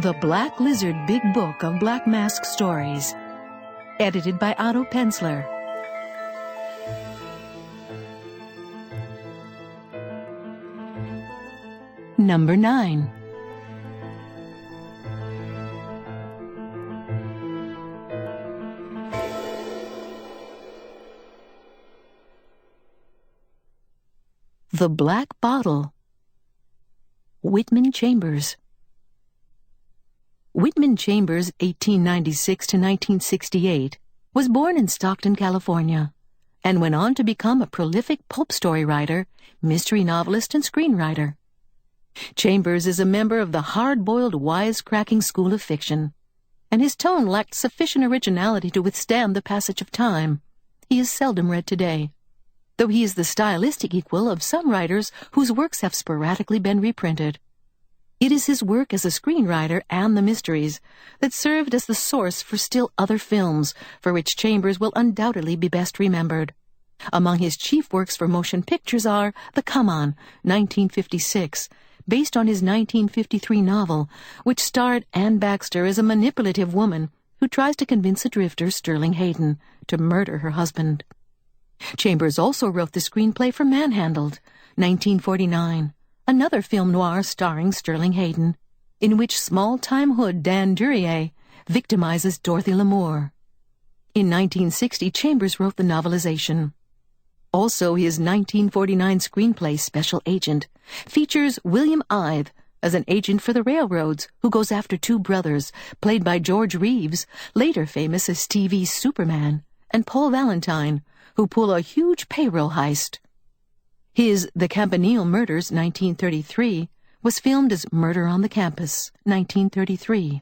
The Black Lizard Big Book of Black Mask Stories. Edited by Otto Penzler. Number 9. The Black Bottle. Whitman Chambers. Whitman Chambers, 1896 to 1968, was born in Stockton, California, and went on to become a prolific pulp story writer, mystery novelist, and screenwriter. Chambers is a member of the hard-boiled, wisecracking school of fiction, and his tone lacked sufficient originality to withstand the passage of time. He is seldom read today, though he is the stylistic equal of some writers whose works have sporadically been reprinted. It is his work as a screenwriter and the mysteries that served as the source for still other films for which Chambers will undoubtedly be best remembered. Among his chief works for motion pictures are The Come On, 1956, based on his 1953 novel, which starred Anne Baxter as a manipulative woman who tries to convince a drifter, Sterling Hayden, to murder her husband. Chambers also wrote the screenplay for Manhandled, 1949, another film noir starring Sterling Hayden, in which small-time hood Dan Duryea victimizes Dorothy Lamour. In 1960, Chambers wrote the novelization. Also, his 1949 screenplay Special Agent features William Ide as an agent for the railroads who goes after two brothers, played by George Reeves, later famous as TV's Superman, and Paul Valentine, who pull a huge payroll heist. His The Campanile Murders, 1933, was filmed as Murder on the Campus, 1933.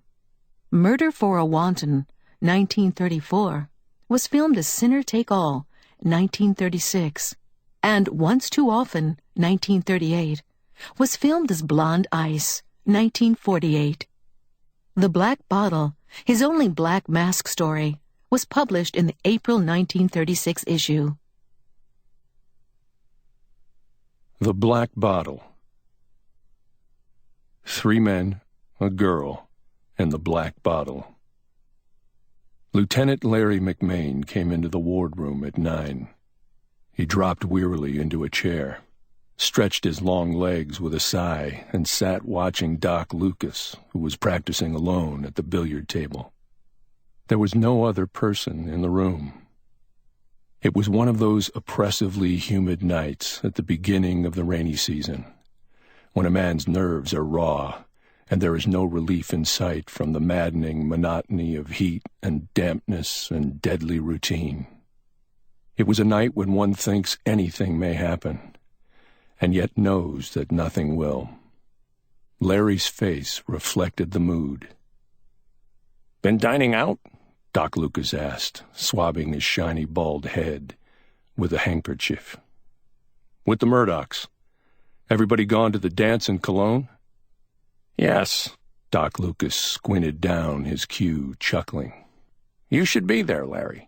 Murder for a Wanton, 1934, was filmed as Sinner Take All, 1936. And Once Too Often, 1938, was filmed as Blonde Ice, 1948. The Black Bottle, his only Black Mask story, was published in the April 1936 issue. The Black Bottle. 3 men, a girl, and the Black Bottle. Lieutenant Larry McMain came into the wardroom at 9. He dropped wearily into a chair, stretched his long legs with a sigh, and sat watching Doc Lucas, who was practicing alone at the billiard table. There was no other person in the room. It was one of those oppressively humid nights at the beginning of the rainy season, when a man's nerves are raw and there is no relief in sight from the maddening monotony of heat and dampness and deadly routine. It was a night when one thinks anything may happen, and yet knows that nothing will. Larry's face reflected the mood. "Been dining out?" Doc Lucas asked, swabbing his shiny bald head with a handkerchief. "With the Murdochs. Everybody gone to the dance in Cologne?" "Yes." Doc Lucas squinted down his cue, chuckling. "You should be there, Larry.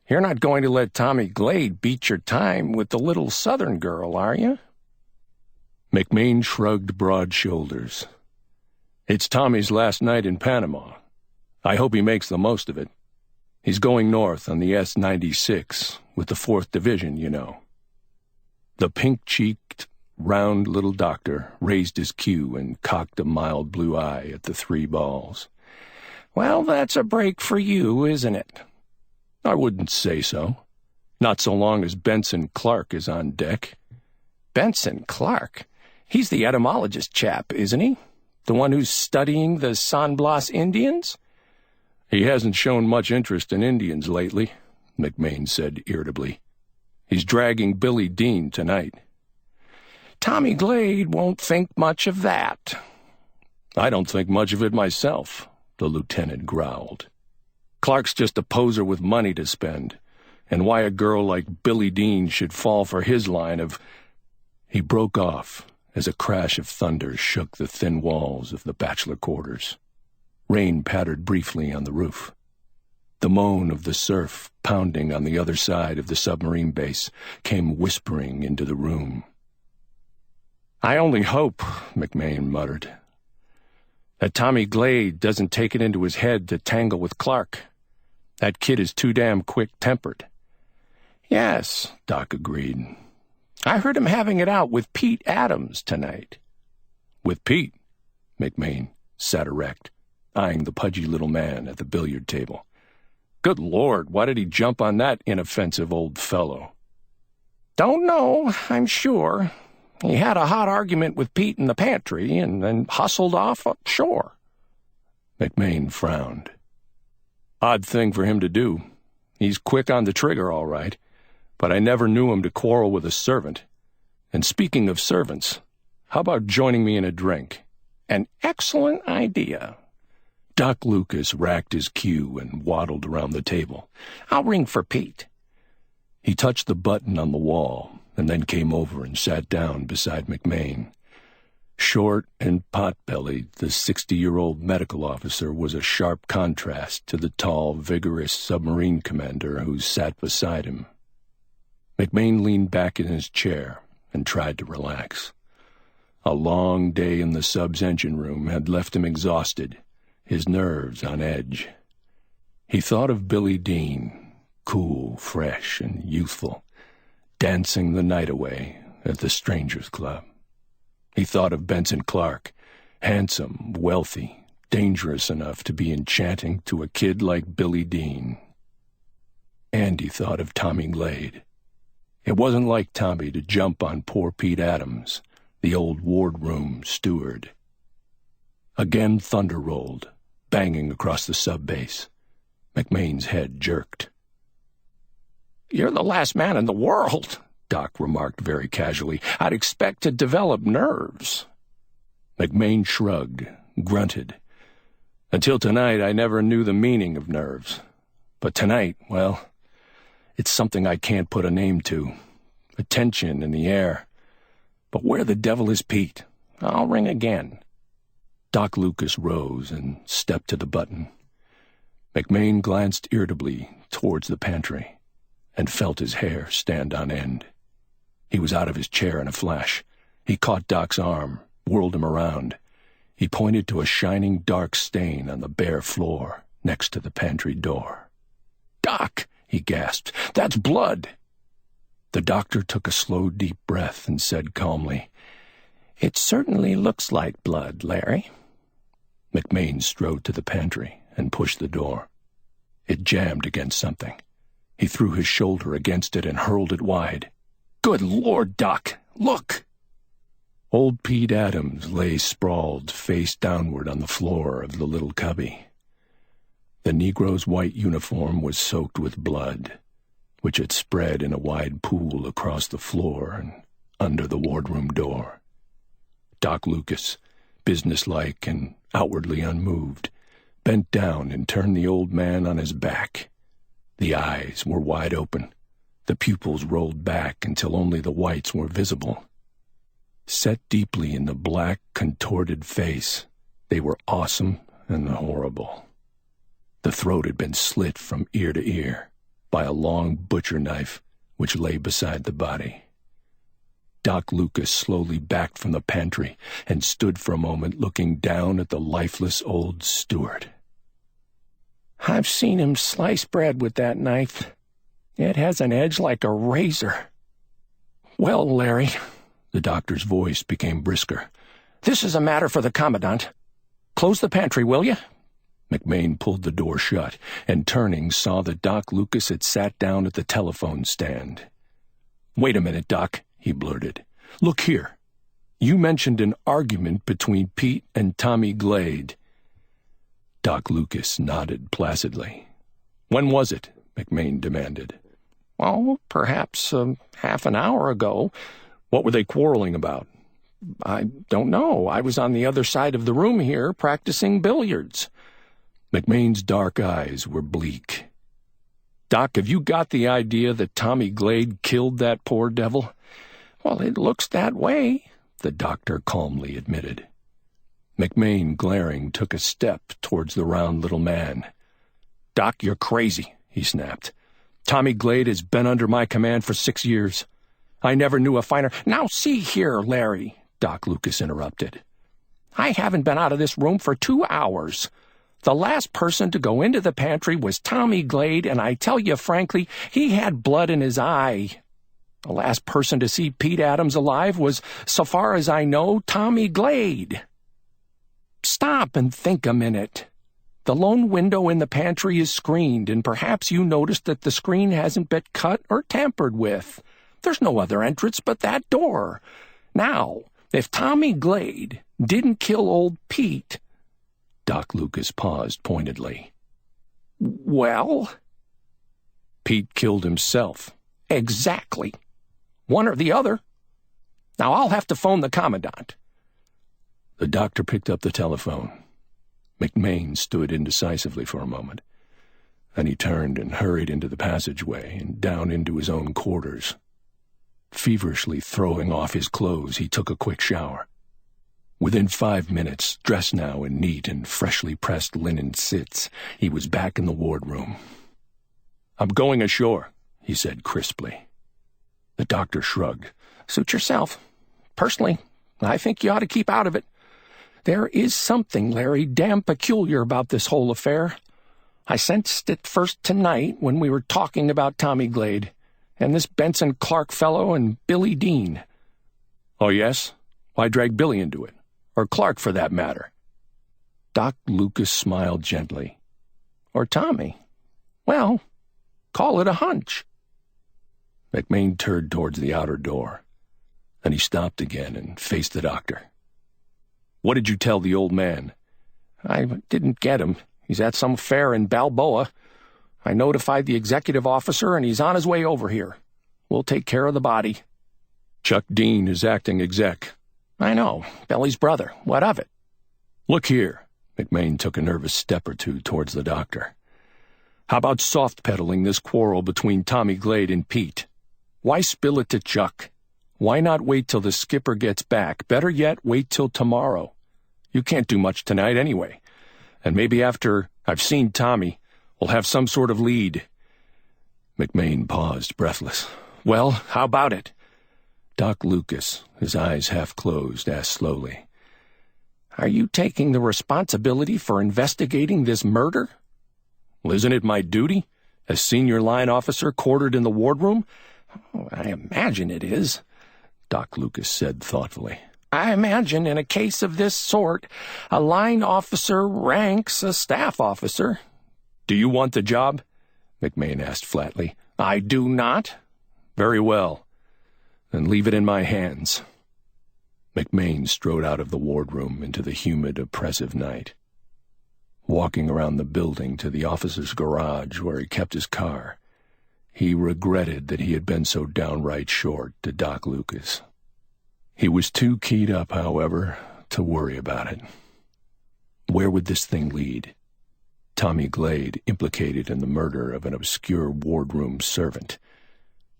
You're not going to let Tommy Glade beat your time with the little Southern girl, are you?" McMain shrugged broad shoulders. "It's Tommy's last night in Panama. I hope he makes the most of it. He's going north on the S-96 with the 4th Division, you know." The pink-cheeked, round little doctor raised his cue and cocked a mild blue eye at the 3 balls. "Well, that's a break for you, isn't it?" "I wouldn't say so. Not so long as Benson Clark is on deck." "Benson Clark? He's the etymologist chap, isn't he? The one who's studying the San Blas Indians?" "He hasn't shown much interest in Indians lately," McMain said irritably. "He's dragging Billy Dean tonight." "Tommy Glade won't think much of that." "I don't think much of it myself," the lieutenant growled. "Clark's just a poser with money to spend, and why a girl like Billy Dean should fall for his line of—" He broke off as a crash of thunder shook the thin walls of the bachelor quarters. Rain pattered briefly on the roof. The moan of the surf pounding on the other side of the submarine base came whispering into the room. "I only hope," McMain muttered, That Tommy Glade doesn't take it into his head to tangle with Clark. That kid is too damn quick-tempered." "Yes," Doc agreed. "I heard him having it out with Pete Adams tonight." "With Pete?" McMain sat erect, eyeing the pudgy little man at the billiard table. "Good Lord, why did he jump on that inoffensive old fellow?" "Don't know, I'm sure. He had a hot argument with Pete in the pantry and then hustled off upshore." McMain frowned. "Odd thing for him to do. He's quick on the trigger, all right, but I never knew him to quarrel with a servant. And speaking of servants, how about joining me in a drink?" "An excellent idea." Doc Lucas racked his cue and waddled around the table. "I'll ring for Pete." He touched the button on the wall and then came over and sat down beside McMain. Short and pot-bellied, the 60-year-old medical officer was a sharp contrast to the tall, vigorous submarine commander who sat beside him. McMain leaned back in his chair and tried to relax. A long day in the sub's engine room had left him exhausted, his nerves on edge. He thought of Billy Dean, cool, fresh, and youthful, dancing the night away at the Strangers' Club. He thought of Benson Clark, handsome, wealthy, dangerous enough to be enchanting to a kid like Billy Dean. And he thought of Tommy Glade. It wasn't like Tommy to jump on poor Pete Adams, the old wardroom steward. Again thunder rolled, banging across the sub-base. McMain's head jerked. "You're the last man in the world," Doc remarked very casually. "I'd expect to develop nerves." McMain shrugged, grunted. "Until tonight, I never knew the meaning of nerves. But tonight, well, it's something I can't put a name to. A tension in the air. But where the devil is Pete? I'll ring again." Doc Lucas rose and stepped to the button. McMain glanced irritably towards the pantry and felt his hair stand on end. He was out of his chair in a flash. He caught Doc's arm, whirled him around. He pointed to a shining dark stain on the bare floor next to the pantry door. "Doc," he gasped, "that's blood." The doctor took a slow, deep breath and said calmly, "It certainly looks like blood, Larry." McMain strode to the pantry and pushed the door. It jammed against something. He threw his shoulder against it and hurled it wide. "Good Lord, Doc! Look!" Old Pete Adams lay sprawled face downward on the floor of the little cubby. The Negro's white uniform was soaked with blood, which had spread in a wide pool across the floor and under the wardroom door. Doc Lucas, businesslike and outwardly unmoved, bent down and turned the old man on his back. The eyes were wide open. The pupils rolled back until only the whites were visible. Set deeply in the black, contorted face, they were awesome and horrible. The throat had been slit from ear to ear by a long butcher knife which lay beside the body. Doc Lucas slowly backed from the pantry and stood for a moment looking down at the lifeless old steward. "I've seen him slice bread with that knife. It has an edge like a razor." "Well, Larry," the doctor's voice became brisker, "this is a matter for the commandant. Close the pantry, will you?" McMain pulled the door shut and, turning, saw that Doc Lucas had sat down at the telephone stand. "Wait a minute, Doc," he blurted. "Look here. You mentioned an argument between Pete and Tommy Glade." Doc Lucas nodded placidly. "When was it?" McMain demanded. "Oh, perhaps half an hour ago." "What were they quarreling about?" "I don't know. I was on the other side of the room here practicing billiards." McMain's dark eyes were bleak. "Doc, have you got the idea that Tommy Glade killed that poor devil?" "Well, it looks that way," the doctor calmly admitted. McMain, glaring, took a step towards the round little man. "Doc, you're crazy," he snapped. "Tommy Glade has been under my command for 6 years. I never knew a finer—" "Now see here, Larry," Doc Lucas interrupted. I haven't been out of this room for 2 hours. The last person to go into the pantry was Tommy Glade, and I tell you frankly, he had blood in his eye. The last person to see Pete Adams alive was, so far as I know, Tommy Glade. Stop and think a minute. The lone window in the pantry is screened, and perhaps you noticed that the screen hasn't been cut or tampered with. There's no other entrance but that door. Now, if Tommy Glade didn't kill old Pete— Doc Lucas paused pointedly. Well? Pete killed himself. Exactly. One or the other. Now I'll have to phone the commandant. The doctor picked up the telephone. McMain stood indecisively for a moment. Then he turned and hurried into the passageway and down into his own quarters. Feverishly throwing off his clothes, he took a quick shower. Within 5 minutes, dressed now in neat and freshly pressed linen sits, he was back in the wardroom. "I'm going ashore," he said crisply. The doctor shrugged. "Suit yourself. Personally, I think you ought to keep out of it. There is something, Larry, damn peculiar about this whole affair. I sensed it first tonight when we were talking about Tommy Glade, and this Benson Clark fellow and Billy Dean." "Oh, yes? Why drag Billy into it? Or Clark, for that matter?" Doc Lucas smiled gently. "Or Tommy. Well, call it a hunch." McMain turned towards the outer door. Then he stopped again and faced the doctor. "What did you tell the old man?" "I didn't get him. He's at some fair in Balboa. I notified the executive officer, and he's on his way over here. We'll take care of the body." "Chuck Dean is acting exec." "I know. Billy's brother. What of it?" "Look here." McMain took a nervous step or two towards the doctor. "How about soft-pedaling this quarrel between Tommy Glade and Pete? Why spill it to Chuck? Why not wait till the skipper gets back? Better yet, wait till tomorrow. You can't do much tonight anyway. And maybe after I've seen Tommy, we'll have some sort of lead." McMain paused, breathless. "Well, how about it?" Doc Lucas, his eyes half closed, asked slowly, "Are you taking the responsibility for investigating this murder?" "Well, isn't it my duty, as senior line officer quartered in the wardroom?" "I imagine it is," Doc Lucas said thoughtfully. "I imagine in a case of this sort, a line officer ranks a staff officer." "Do you want the job?" McMain asked flatly. "I do not." "Very well. Then leave it in my hands." McMain strode out of the wardroom into the humid, oppressive night. Walking around the building to the officer's garage where he kept his car, he regretted that he had been so downright short to Doc Lucas. He was too keyed up, however, to worry about it. Where would this thing lead? Tommy Glade implicated in the murder of an obscure wardroom servant.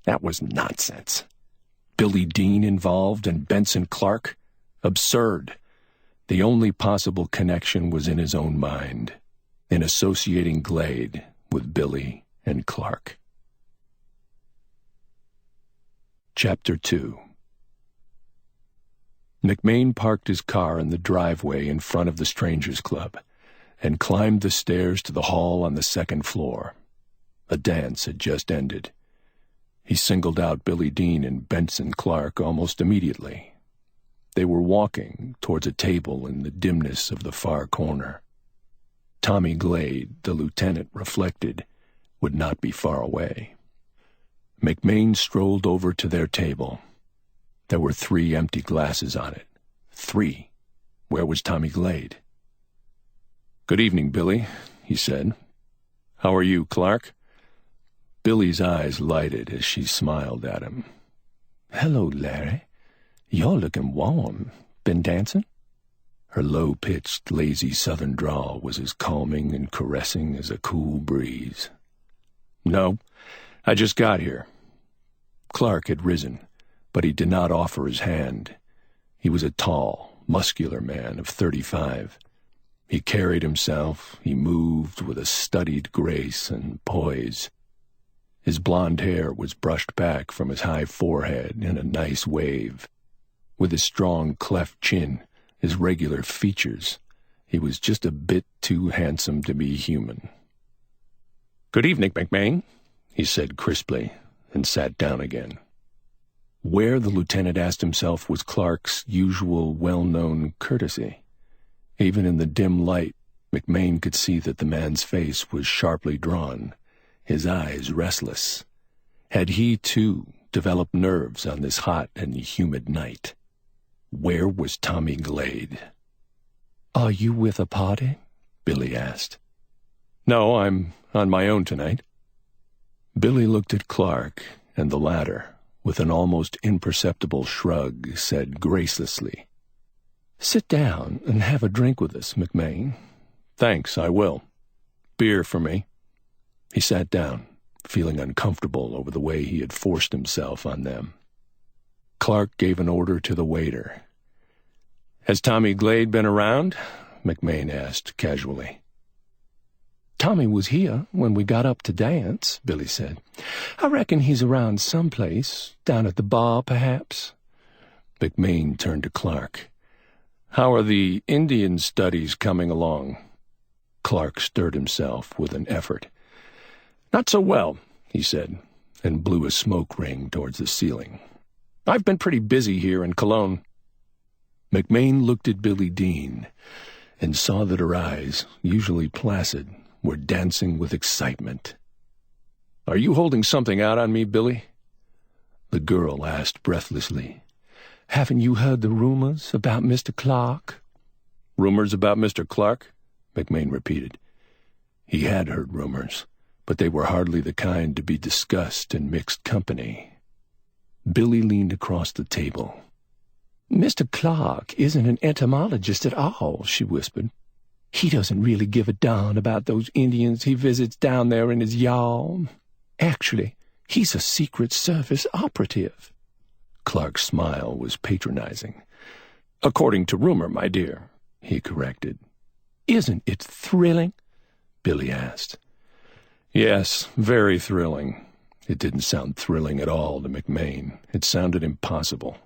That was nonsense. Billy Dean involved and Benson Clark? Absurd. The only possible connection was in his own mind, in associating Glade with Billy and Clark. Chapter 2. McMain parked his car in the driveway in front of the Strangers Club and climbed the stairs to the hall on the second floor. A dance had just ended. He singled out Billy Dean and Benson Clark almost immediately. They were walking towards a table in the dimness of the far corner. Tommy Glade, the lieutenant reflected, would not be far away. McMain strolled over to their table. There were 3 empty glasses on it. 3. Where was Tommy Glade? "Good evening, Billy," he said. "How are you, Clark?" Billy's eyes lighted as she smiled at him. "Hello, Larry. You're looking warm. Been dancing?" Her low-pitched, lazy southern drawl was as calming and caressing as a cool breeze. "No, I just got here." Clark had risen, but he did not offer his hand. He was a tall, muscular man of 35. He carried himself, he moved with a studied grace and poise. His blond hair was brushed back from his high forehead in a nice wave. With his strong cleft chin, his regular features. He was just a bit too handsome to be human. "Good evening, McMain," he said crisply, and sat down again. Where, the lieutenant asked himself, was Clark's usual well-known courtesy? Even in the dim light, McMain could see that the man's face was sharply drawn, his eyes restless. Had he, too, developed nerves on this hot and humid night? Where was Tommy Glade? "Are you with a party?" Billy asked. "No, I'm on my own tonight." Billy looked at Clark, and the latter, with an almost imperceptible shrug, said gracelessly, "Sit down and have a drink with us, McMain." "Thanks, I will. Beer for me." He sat down, feeling uncomfortable over the way he had forced himself on them. Clark gave an order to the waiter. "Has Tommy Glade been around?" McMain asked casually. "Tommy was here when we got up to dance," Billy said. "I reckon he's around someplace, down at the bar, perhaps." McMain turned to Clark. "How are the Indian studies coming along?" Clark stirred himself with an effort. "Not so well," he said, and blew a smoke ring towards the ceiling. "I've been pretty busy here in Cologne." McMain looked at Billy Dean and saw that her eyes, usually placid, were dancing with excitement. "Are you holding something out on me, Billy?" The girl asked breathlessly. "Haven't you heard the rumors about Mr. Clark?" "Rumors about Mr. Clark?" McMain repeated. He had heard rumors, but they were hardly the kind to be discussed in mixed company. Billy leaned across the table. "Mr. Clark isn't an entomologist at all," she whispered. "He doesn't really give a darn about those Indians he visits down there in his yawl. Actually, he's a Secret Service operative." Clark's smile was patronizing. "According to rumor, my dear," he corrected. "Isn't it thrilling?" Billy asked. "Yes, very thrilling." It didn't sound thrilling at all to McMain. It sounded impossible.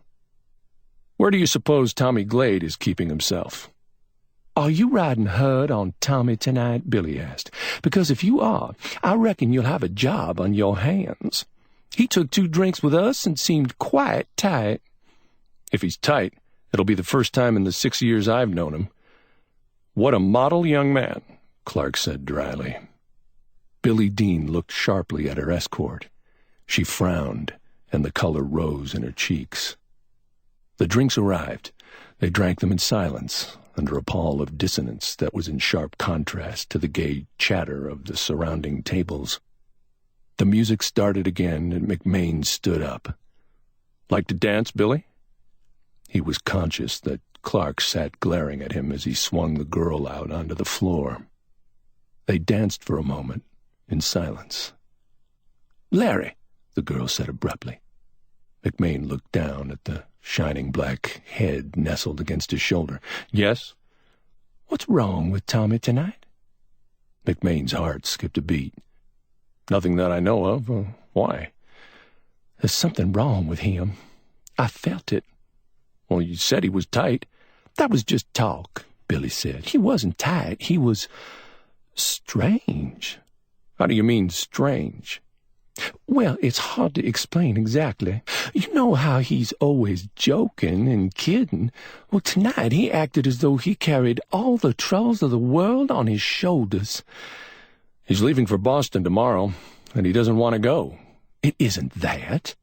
"Where do you suppose Tommy Glade is keeping himself?" "Are you riding herd on Tommy tonight?" Billy asked. "Because if you are, I reckon you'll have a job on your hands. He took 2 drinks with us and seemed quite tight." "If he's tight, it'll be the first time in the 6 years I've known him." "What a model young man," Clark said dryly. Billy Dean looked sharply at her escort. She frowned, and the color rose in her cheeks. The drinks arrived. They drank them in silence, under a pall of dissonance that was in sharp contrast to the gay chatter of the surrounding tables. The music started again, and McMain stood up. "Like to dance, Billy?" He was conscious that Clark sat glaring at him as he swung the girl out onto the floor. They danced for a moment, in silence. "Larry," the girl said abruptly. McMain looked down at the shining black head nestled against his shoulder. "Yes?" "What's wrong with Tommy tonight?" McMain's heart skipped a beat. "Nothing that I know of. Why?" "There's something wrong with him. I felt it." "Well, you said he was tight." "That was just talk," Billy said. "He wasn't tight. He was strange." "How do you mean, strange?" "Well, it's hard to explain exactly. You know how he's always joking and kidding? Well, tonight he acted as though he carried all the troubles of the world on his shoulders." "He's leaving for Boston tomorrow, and he doesn't want to go." "It isn't that.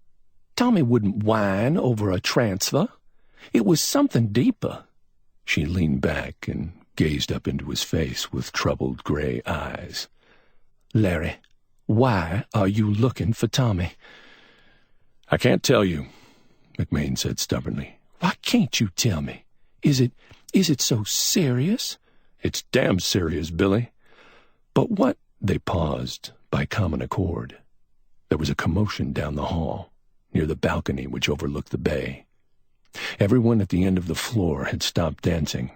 Tommy wouldn't whine over a transfer. It was something deeper." She leaned back and gazed up into his face with troubled gray eyes. "Larry, why are you looking for Tommy?" "I can't tell you," McMain said stubbornly. "Why can't you tell me? Is it so serious?" "It's damn serious, Billy." "But what—" They paused by common accord. There was a commotion down the hall, near the balcony which overlooked the bay. Everyone at the end of the floor had stopped dancing.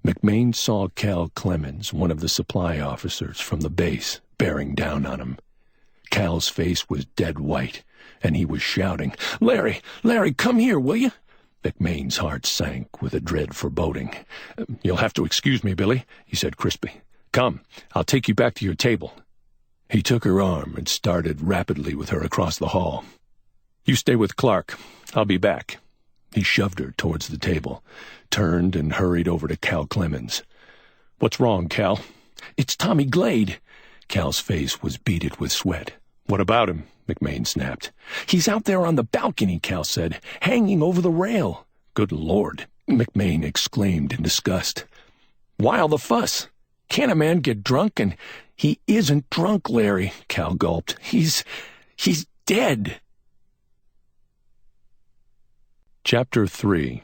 McMain saw Cal Clemens, one of the supply officers from the base, bearing down on him. Cal's face was dead white, and he was shouting, Larry, come here, will you?" McMane's heart sank with a dread foreboding. "You'll have to excuse me, Billy," he said crisply. "Come, I'll take you back to your table." He took her arm and started rapidly with her across the hall. "You stay with Clark. I'll be back." He shoved her towards the table, turned and hurried over to Cal Clemens. "What's wrong, Cal?" "It's Tommy Glade." Cal's face was beaded with sweat. "What about him?" McMain snapped. "He's out there on the balcony," Cal said, "hanging over the rail." "Good Lord," McMain exclaimed in disgust. "Why all the fuss? Can't a man get drunk and—" "He isn't drunk, Larry," Cal gulped. He's dead." Chapter 3.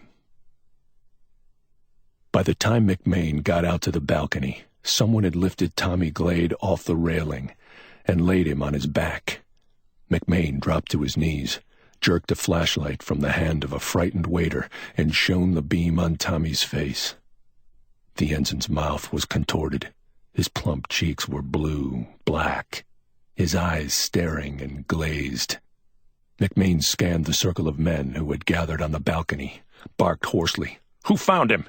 By the time McMain got out to the balcony, someone had lifted Tommy Glade off the railing and laid him on his back. McMain dropped to his knees, jerked a flashlight from the hand of a frightened waiter, and shone the beam on Tommy's face. The ensign's mouth was contorted. His plump cheeks were blue, black, his eyes staring and glazed. McMain scanned the circle of men who had gathered on the balcony, barked hoarsely, "Who found him?"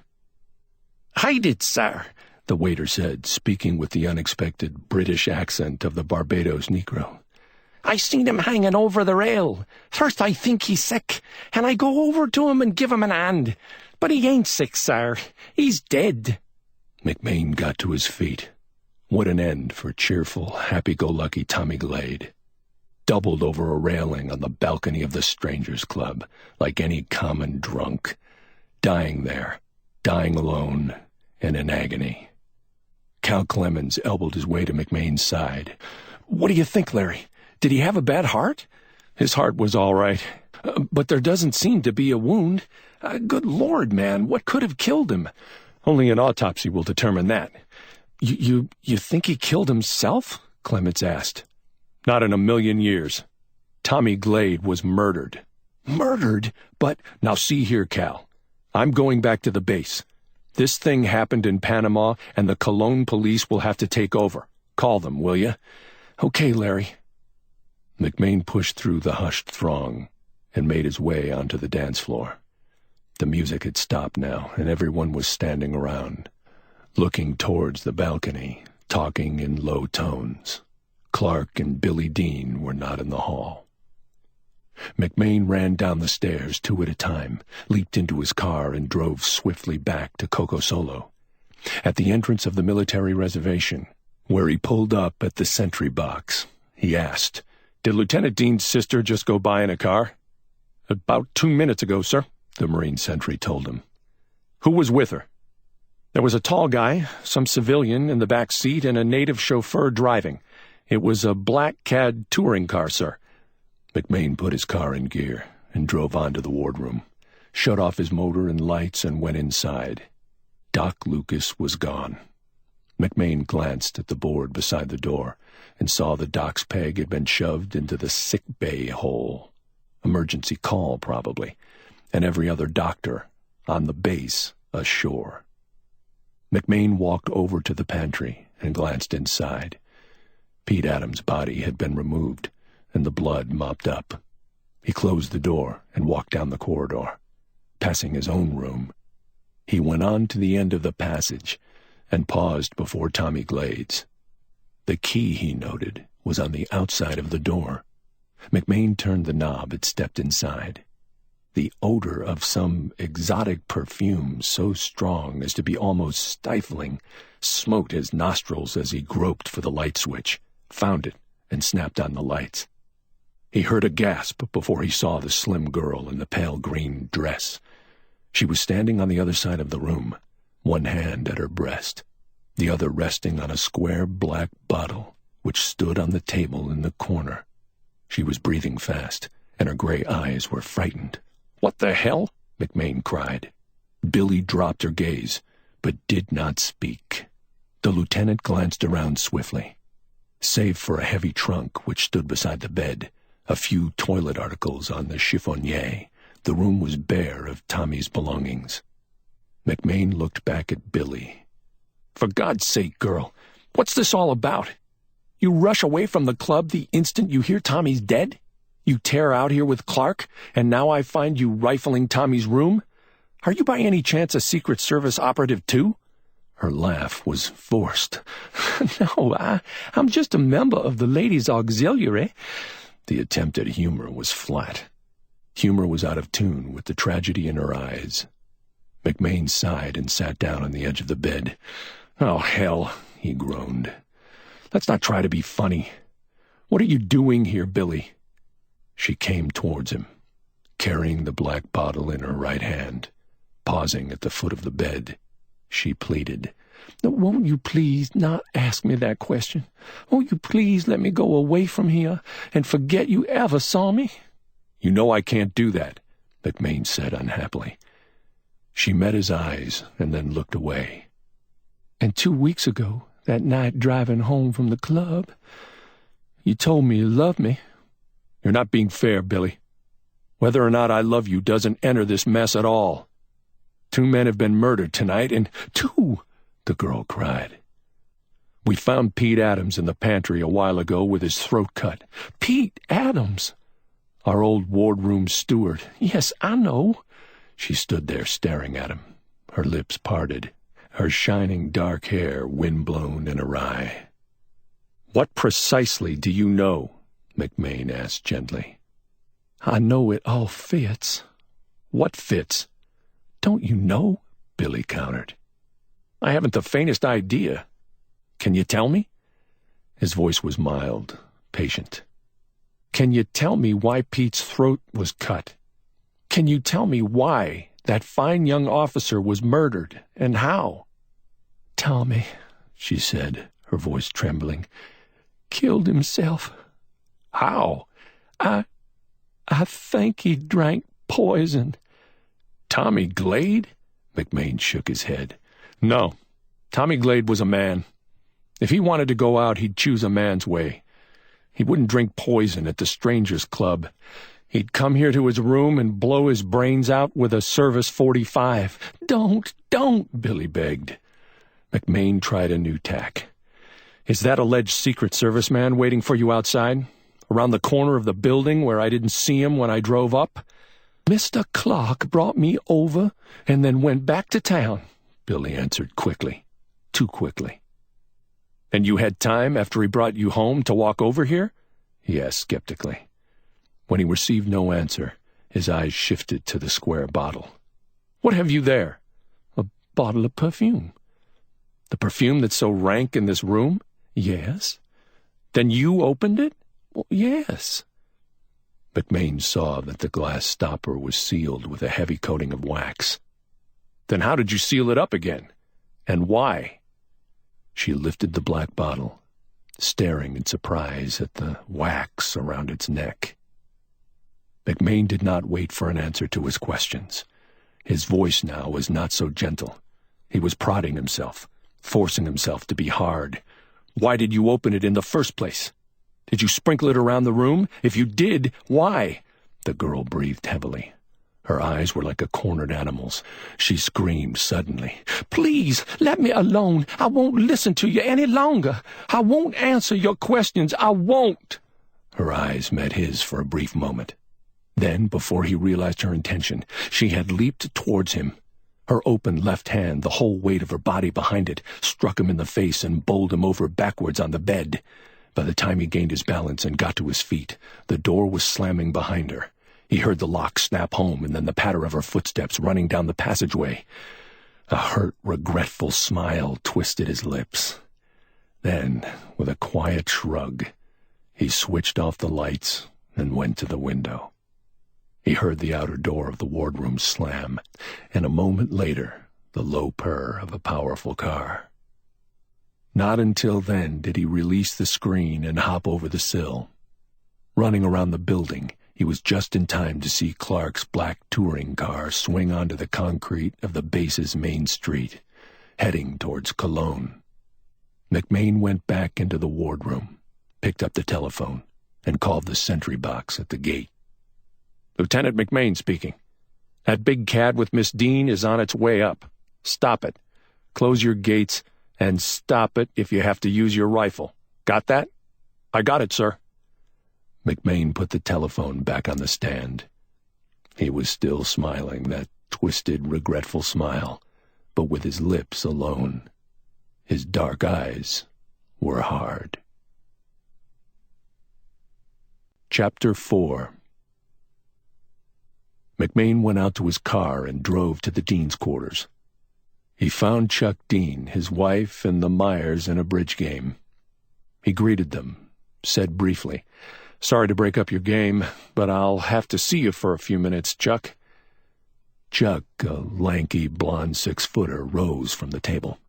"I did, sir," the waiter said, speaking with the unexpected British accent of the Barbados Negro. "I seen him hanging over the rail. First I think he's sick, and I go over to him and give him an hand. But he ain't sick, sir. He's dead." McMain got to his feet. What an end for cheerful, happy-go-lucky Tommy Glade. Doubled over a railing on the balcony of the Strangers' Club, like any common drunk. Dying there, dying alone, and in agony. Cal Clemens elbowed his way to McMain's side. "What do you think, Larry? Did he have a bad heart?" "His heart was all right, but there doesn't seem to be a wound. Good Lord, man, what could have killed him? Only an autopsy will determine that." You think he killed himself?" Clemens asked. "Not in a million years. Tommy Glade was murdered." "Murdered? But—" "Now see here, Cal. I'm going back to the base. This thing happened in Panama, and the Cologne police will have to take over. Call them, will you?" "Okay, Larry." McMain pushed through the hushed throng and made his way onto the dance floor. The music had stopped now, and everyone was standing around, looking towards the balcony, talking in low tones. Clark and Billy Dean were not in the hall. McMain ran down the stairs 2 at a time, leaped into his car, and drove swiftly back to Coco Solo. At the entrance of the military reservation, where he pulled up at the sentry box, he asked, "Did Lieutenant Dean's sister just go by in a car?" "About 2 minutes ago, sir," the Marine sentry told him. "Who was with her?" "There was a tall guy, some civilian in the back seat, and a native chauffeur driving. It was a black cad touring car, sir." McMain put his car in gear and drove on to the wardroom, shut off his motor and lights, and went inside. Doc Lucas was gone. McMain glanced at the board beside the door and saw the doc's peg had been shoved into the sick bay hole. Emergency call, probably, and every other doctor on the base ashore. McMain walked over to the pantry and glanced inside. Pete Adams' body had been removed and the blood mopped up. He closed the door and walked down the corridor. Passing his own room, he went on to the end of the passage and paused before Tommy Glade's. The key, he noted, was on the outside of the door. McMain turned the knob and stepped inside. The odor of some exotic perfume, so strong as to be almost stifling, smote his nostrils as he groped for the light switch, found it, and snapped on the lights. He heard a gasp before he saw the slim girl in the pale green dress. She was standing on the other side of the room, one hand at her breast, the other resting on a square black bottle which stood on the table in the corner. She was breathing fast, and her gray eyes were frightened. "What the hell?" McMain cried. Billy dropped her gaze, but did not speak. The lieutenant glanced around swiftly. Save for a heavy trunk which stood beside the bed, a few toilet articles on the chiffonier, the room was bare of Tommy's belongings. McMain looked back at Billy. "For God's sake, girl, what's this all about? You rush away from the club the instant you hear Tommy's dead?" You tear out here with Clark, and now I find you rifling Tommy's room? Are you by any chance a Secret Service operative too?" Her laugh was forced. "No, I'm just a member of the Ladies' Auxiliary." The attempt at humor was flat. Humor was out of tune with the tragedy in her eyes. McMain sighed and sat down on the edge of the bed. "Oh, hell," he groaned. "Let's not try to be funny. What are you doing here, Billy?" She came towards him, carrying the black bottle in her right hand. Pausing at the foot of the bed, she pleaded, "Won't you please not ask me that question? Won't you please let me go away from here and forget you ever saw me?" "You know I can't do that," McMain said unhappily. She met his eyes and then looked away. "And 2 weeks ago, that night driving home from the club, you told me you loved me." "You're not being fair, Billy. Whether or not I love you doesn't enter this mess at all. 2 men have been murdered tonight, and—" "2!" the girl cried. "We found Pete Adams in the pantry a while ago with his throat cut." "Pete Adams?" "Our old wardroom steward." "Yes, I know." She stood there staring at him, her lips parted, her shining dark hair wind-blown and awry. "What precisely do you know?" McMain asked gently. "I know it all fits." "What fits?" "Don't you know?" Billy countered. "I haven't the faintest idea. Can you tell me?" His voice was mild, patient. "Can you tell me why Pete's throat was cut? Can you tell me why that fine young officer was murdered, and how?" "Tommy," she said, her voice trembling, "killed himself." "How?" I think he drank poison." "Tommy Glade?" McMain shook his head. "No. Tommy Glade was a man. If he wanted to go out, he'd choose a man's way. He wouldn't drink poison at the Strangers' Club. He'd come here to his room and blow his brains out with a Service 45. Don't, Billy begged. McMain tried a new tack. "Is that alleged Secret Service man waiting for you outside? Around the corner of the building where I didn't see him when I drove up?" "Mr. Clark brought me over and then went back to town," Billy answered quickly, too quickly. "And you had time after he brought you home to walk over here?" he asked skeptically. When he received no answer, his eyes shifted to the square bottle. "What have you there?" "A bottle of perfume." "The perfume that's so rank in this room?" "Yes." "Then you opened it?" "Well, yes." McMain saw that the glass stopper was sealed with a heavy coating of wax. "Then how did you seal it up again? And why?" She lifted the black bottle, staring in surprise at the wax around its neck. McMain did not wait for an answer to his questions. His voice now was not so gentle. He was prodding himself, forcing himself to be hard. "Why did you open it in the first place? Did you sprinkle it around the room? If you did, why?" The girl breathed heavily. Her eyes were like a cornered animal's. She screamed suddenly. "Please, let me alone. I won't listen to you any longer. I won't answer your questions. I won't." Her eyes met his for a brief moment. Then, before he realized her intention, she had leaped towards him. Her open left hand, the whole weight of her body behind it, struck him in the face and bowled him over backwards on the bed. By the time he gained his balance and got to his feet, the door was slamming behind her. He heard the lock snap home and then the patter of her footsteps running down the passageway. A hurt, regretful smile twisted his lips. Then, with a quiet shrug, he switched off the lights and went to the window. He heard the outer door of the wardroom slam, and a moment later, the low purr of a powerful car. Not until then did he release the screen and hop over the sill. Running around the building, he was just in time to see Clark's black touring car swing onto the concrete of the base's main street, heading towards Cologne. McMain went back into the wardroom, picked up the telephone, and called the sentry box at the gate. "Lieutenant McMain speaking. That big cad with Miss Dean is on its way up. Stop it. Close your gates, and stop it if you have to use your rifle. Got that?" "I got it, sir." McMain put the telephone back on the stand. He was still smiling, that twisted, regretful smile, but with his lips alone. His dark eyes were hard. Chapter 4. McMain went out to his car and drove to the Dean's quarters. He found Chuck Dean, his wife, and the Myers in a bridge game. He greeted them, said briefly, "Sorry to break up your game, but I'll have to see you for a few minutes, Chuck." Chuck, a lanky, blond 6-footer, rose from the table.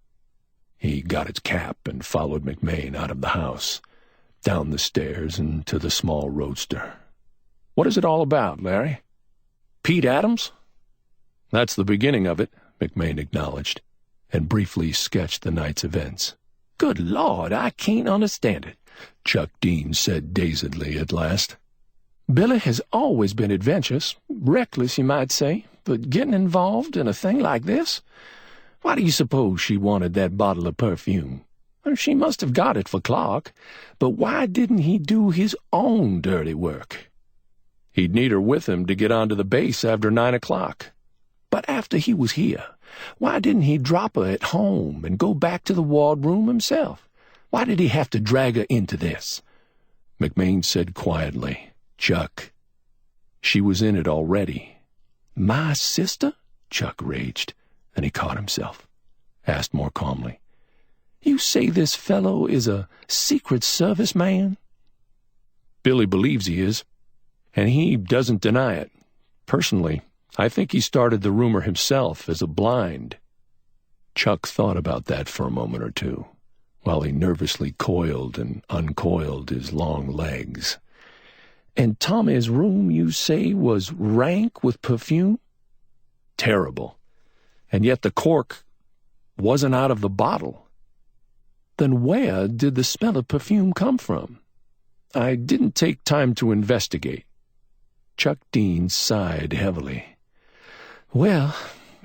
He got his cap and followed McMain out of the house, down the stairs and to the small roadster. "What is it all about, Larry? Pete Adams?" "That's the beginning of it," McMain acknowledged, and briefly sketched the night's events. "Good Lord, I can't understand it," Chuck Dean said dazedly at last. "Billy has always been adventurous, reckless, you might say, but getting involved in a thing like this? Why do you suppose she wanted that bottle of perfume? She must have got it for Clark, but why didn't he do his own dirty work?" "He'd need her with him to get onto the base after 9 o'clock. "But after he was here, why didn't he drop her at home and go back to the wardroom himself? Why did he have to drag her into this?" McMain said quietly, "Chuck, she was in it already." "My sister?" Chuck raged, and he caught himself, asked more calmly, "You say this fellow is a Secret Service man?" "Billy believes he is, and he doesn't deny it. Personally, I think he started the rumor himself as a blind." Chuck thought about that for a moment or two, while he nervously coiled and uncoiled his long legs. "And Tommy's room, you say, was rank with perfume?" "Terrible. And yet the cork wasn't out of the bottle." "Then where did the smell of perfume come from?" "I didn't take time to investigate." Chuck Dean sighed heavily. "Well,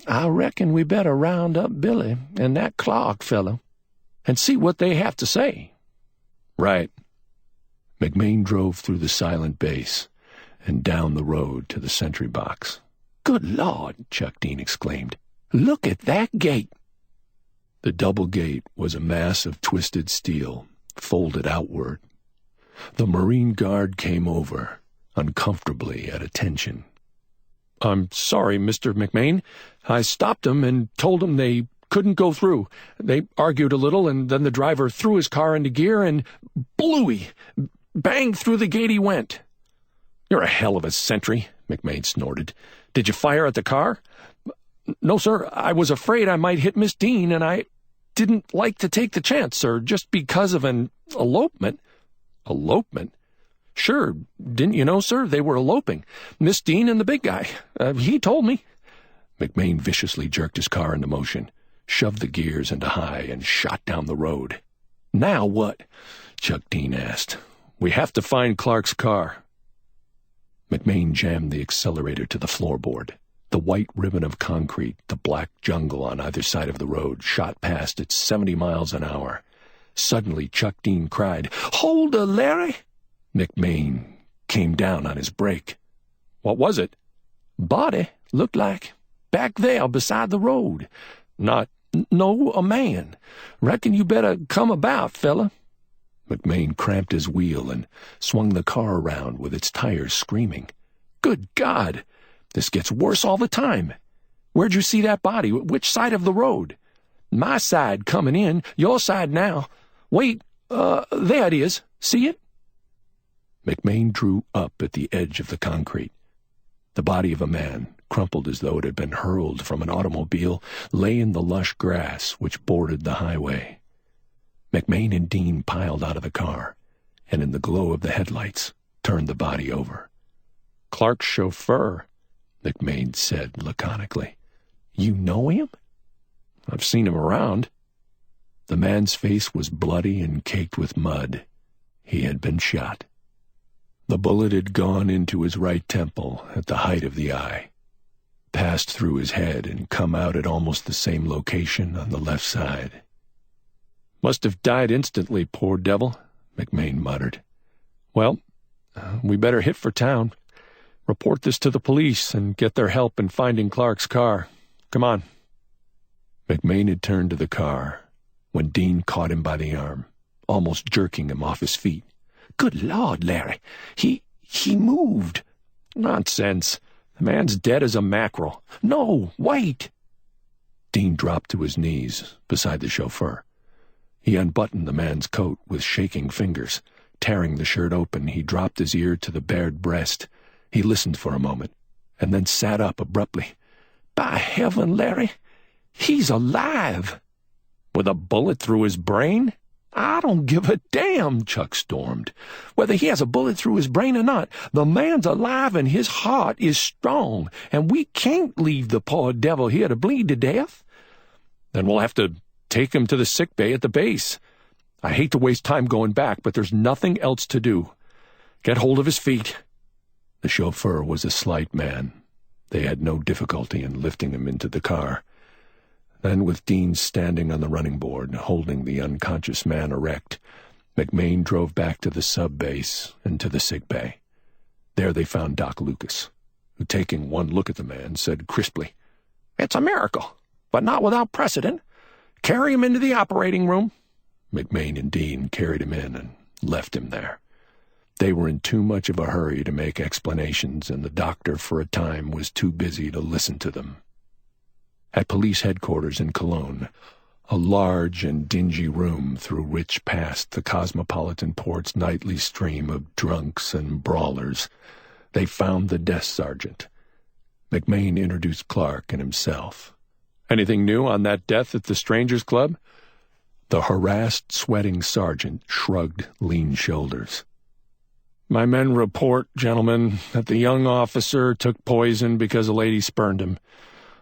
I reckon we better round up Billy and that Clark fellow and see what they have to say." "Right." McMain drove through the silent base and down the road to the sentry box. "Good Lord," Chuck Dean exclaimed. "Look at that gate." The double gate was a mass of twisted steel, folded outward. The Marine Guard came over, uncomfortably at attention. "I'm sorry, Mr. McMain. I stopped them and told them they couldn't go through. They argued a little, and then the driver threw his car into gear and blooey! Bang through the gate he went." "You're a hell of a sentry," McMain snorted. "Did you fire at the car?" "No, sir. I was afraid I might hit Miss Dean, and I didn't like to take the chance, sir, just because of an elopement." "Elopement?" "Sure. Didn't you know, sir? They were eloping. Miss Dean and the big guy. He told me." McMain viciously jerked his car into motion, shoved the gears into high, and shot down the road. "Now what?" Chuck Dean asked. "We have to find Clark's car." McMain jammed the accelerator to the floorboard. The white ribbon of concrete, the black jungle on either side of the road, shot past at 70 miles an hour. Suddenly, Chuck Dean cried, "Hold her, Larry!" McMain came down on his brake. "What was it?" "Body, looked like. Back there beside the road. No, a man. Reckon you better come about, fella." McMain cramped his wheel and swung the car around with its tires screaming. "Good God! This gets worse all the time. Where'd you see that body? Which side of the road?" "My side coming in, your side now. Wait, there it is. See it?" McMain drew up at the edge of the concrete. The body of a man, crumpled as though it had been hurled from an automobile, lay in the lush grass which bordered the highway. McMain and Dean piled out of the car, and in the glow of the headlights, turned the body over. "Clark's chauffeur," McMain said laconically. "You know him?" "I've seen him around." The man's face was bloody and caked with mud. He had been shot. The bullet had gone into his right temple at the height of the eye, passed through his head and come out at almost the same location on the left side. "Must have died instantly, poor devil," McMain muttered. "Well, We better hit for town. Report this to the police and get their help in finding Clark's car. Come on." McMain had turned to the car when Dean caught him by the arm, almost jerking him off his feet. "Good Lord, Larry. He moved." "Nonsense. The man's dead as a mackerel." "No, wait." Dean dropped to his knees beside the chauffeur. He unbuttoned the man's coat with shaking fingers. Tearing the shirt open, he dropped his ear to the bared breast. He listened for a moment, and then sat up abruptly. "By heaven, Larry, he's alive!" "With a bullet through his brain?" "I don't give a damn," Chuck stormed. "Whether he has a bullet through his brain or not, the man's alive and his heart is strong, and we can't leave the poor devil here to bleed to death." "Then we'll have to take him to the sick bay at the base. I hate to waste time going back, but there's nothing else to do. Get hold of his feet." The chauffeur was a slight man. They had no difficulty in lifting him into the car. Then, with Dean standing on the running board, holding the unconscious man erect, McMain drove back to the sub-base and to the sick bay. There they found Doc Lucas, who, taking one look at the man, said crisply, "It's a miracle, but not without precedent. Carry him into the operating room." McMain and Dean carried him in and left him there. They were in too much of a hurry to make explanations, and the doctor, for a time, was too busy to listen to them. At police headquarters in Cologne, a large and dingy room through which passed the cosmopolitan port's nightly stream of drunks and brawlers, they found the desk sergeant. McMain introduced Clark and himself. "Anything new on that death at the Strangers Club?" The harassed, sweating sergeant shrugged lean shoulders. "My men report, gentlemen, that the young officer took poison because a lady spurned him.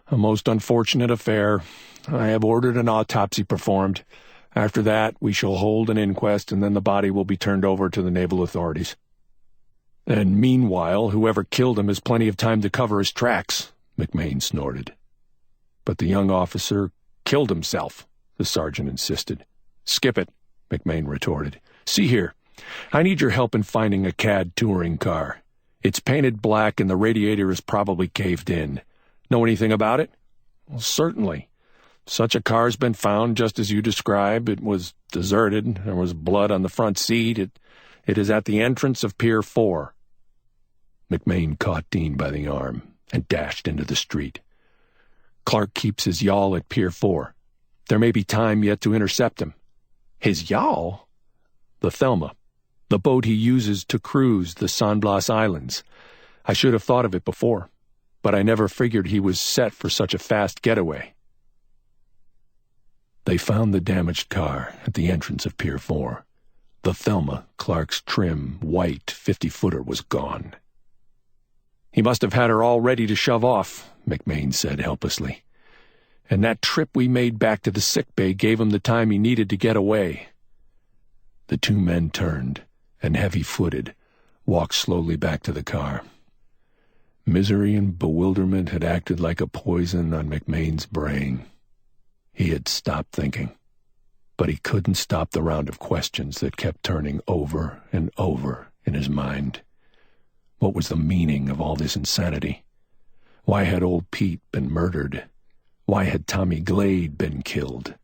A most unfortunate affair. I have ordered an autopsy performed. After that, we shall hold an inquest, and then the body will be turned over to the naval authorities." "And meanwhile, whoever killed him has plenty of time to cover his tracks," McMain snorted. "But the young officer killed himself," the sergeant insisted. "Skip it," McMain retorted. "See here. I need your help in finding a CAD touring car. It's painted black and the radiator is probably caved in. Know anything about it?" "Well, certainly. Such a car's been found just as you describe. It was deserted. There was blood on the front seat. It is at the entrance of Pier 4. McMain caught Dean by the arm and dashed into the street. "Clark keeps his yawl at Pier 4. There may be time yet to intercept him." "His yawl?" "The Thelma. The boat he uses to cruise the San Blas Islands. I should have thought of it before, but I never figured he was set for such a fast getaway." They found the damaged car at the entrance of Pier 4. The Thelma, Clark's trim, white 50-footer, was gone. "He must have had her all ready to shove off," McMain said helplessly. "And that trip we made back to the sick bay gave him the time he needed to get away." The two men turned, and heavy-footed, walked slowly back to the car. Misery and bewilderment had acted like a poison on McMain's brain. He had stopped thinking, but he couldn't stop the round of questions that kept turning over and over in his mind. What was the meaning of all this insanity? Why had old Pete been murdered? Why had Tommy Glade been killed?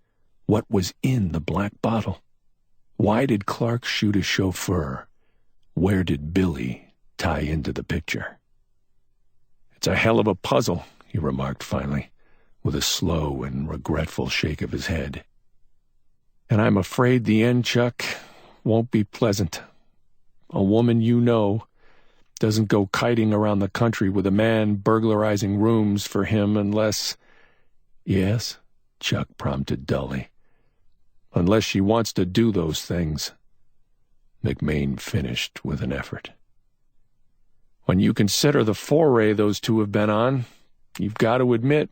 What was in the black bottle? Why did Clark shoot his chauffeur? Where did Billy tie into the picture? "It's a hell of a puzzle," he remarked finally, with a slow and regretful shake of his head. "And I'm afraid the end, Chuck, won't be pleasant. A woman you know doesn't go kiting around the country with a man burglarizing rooms for him unless—" "Yes?" Chuck prompted dully. "Unless she wants to do those things," McMain finished with an effort. "When you consider the foray those two have been on, you've got to admit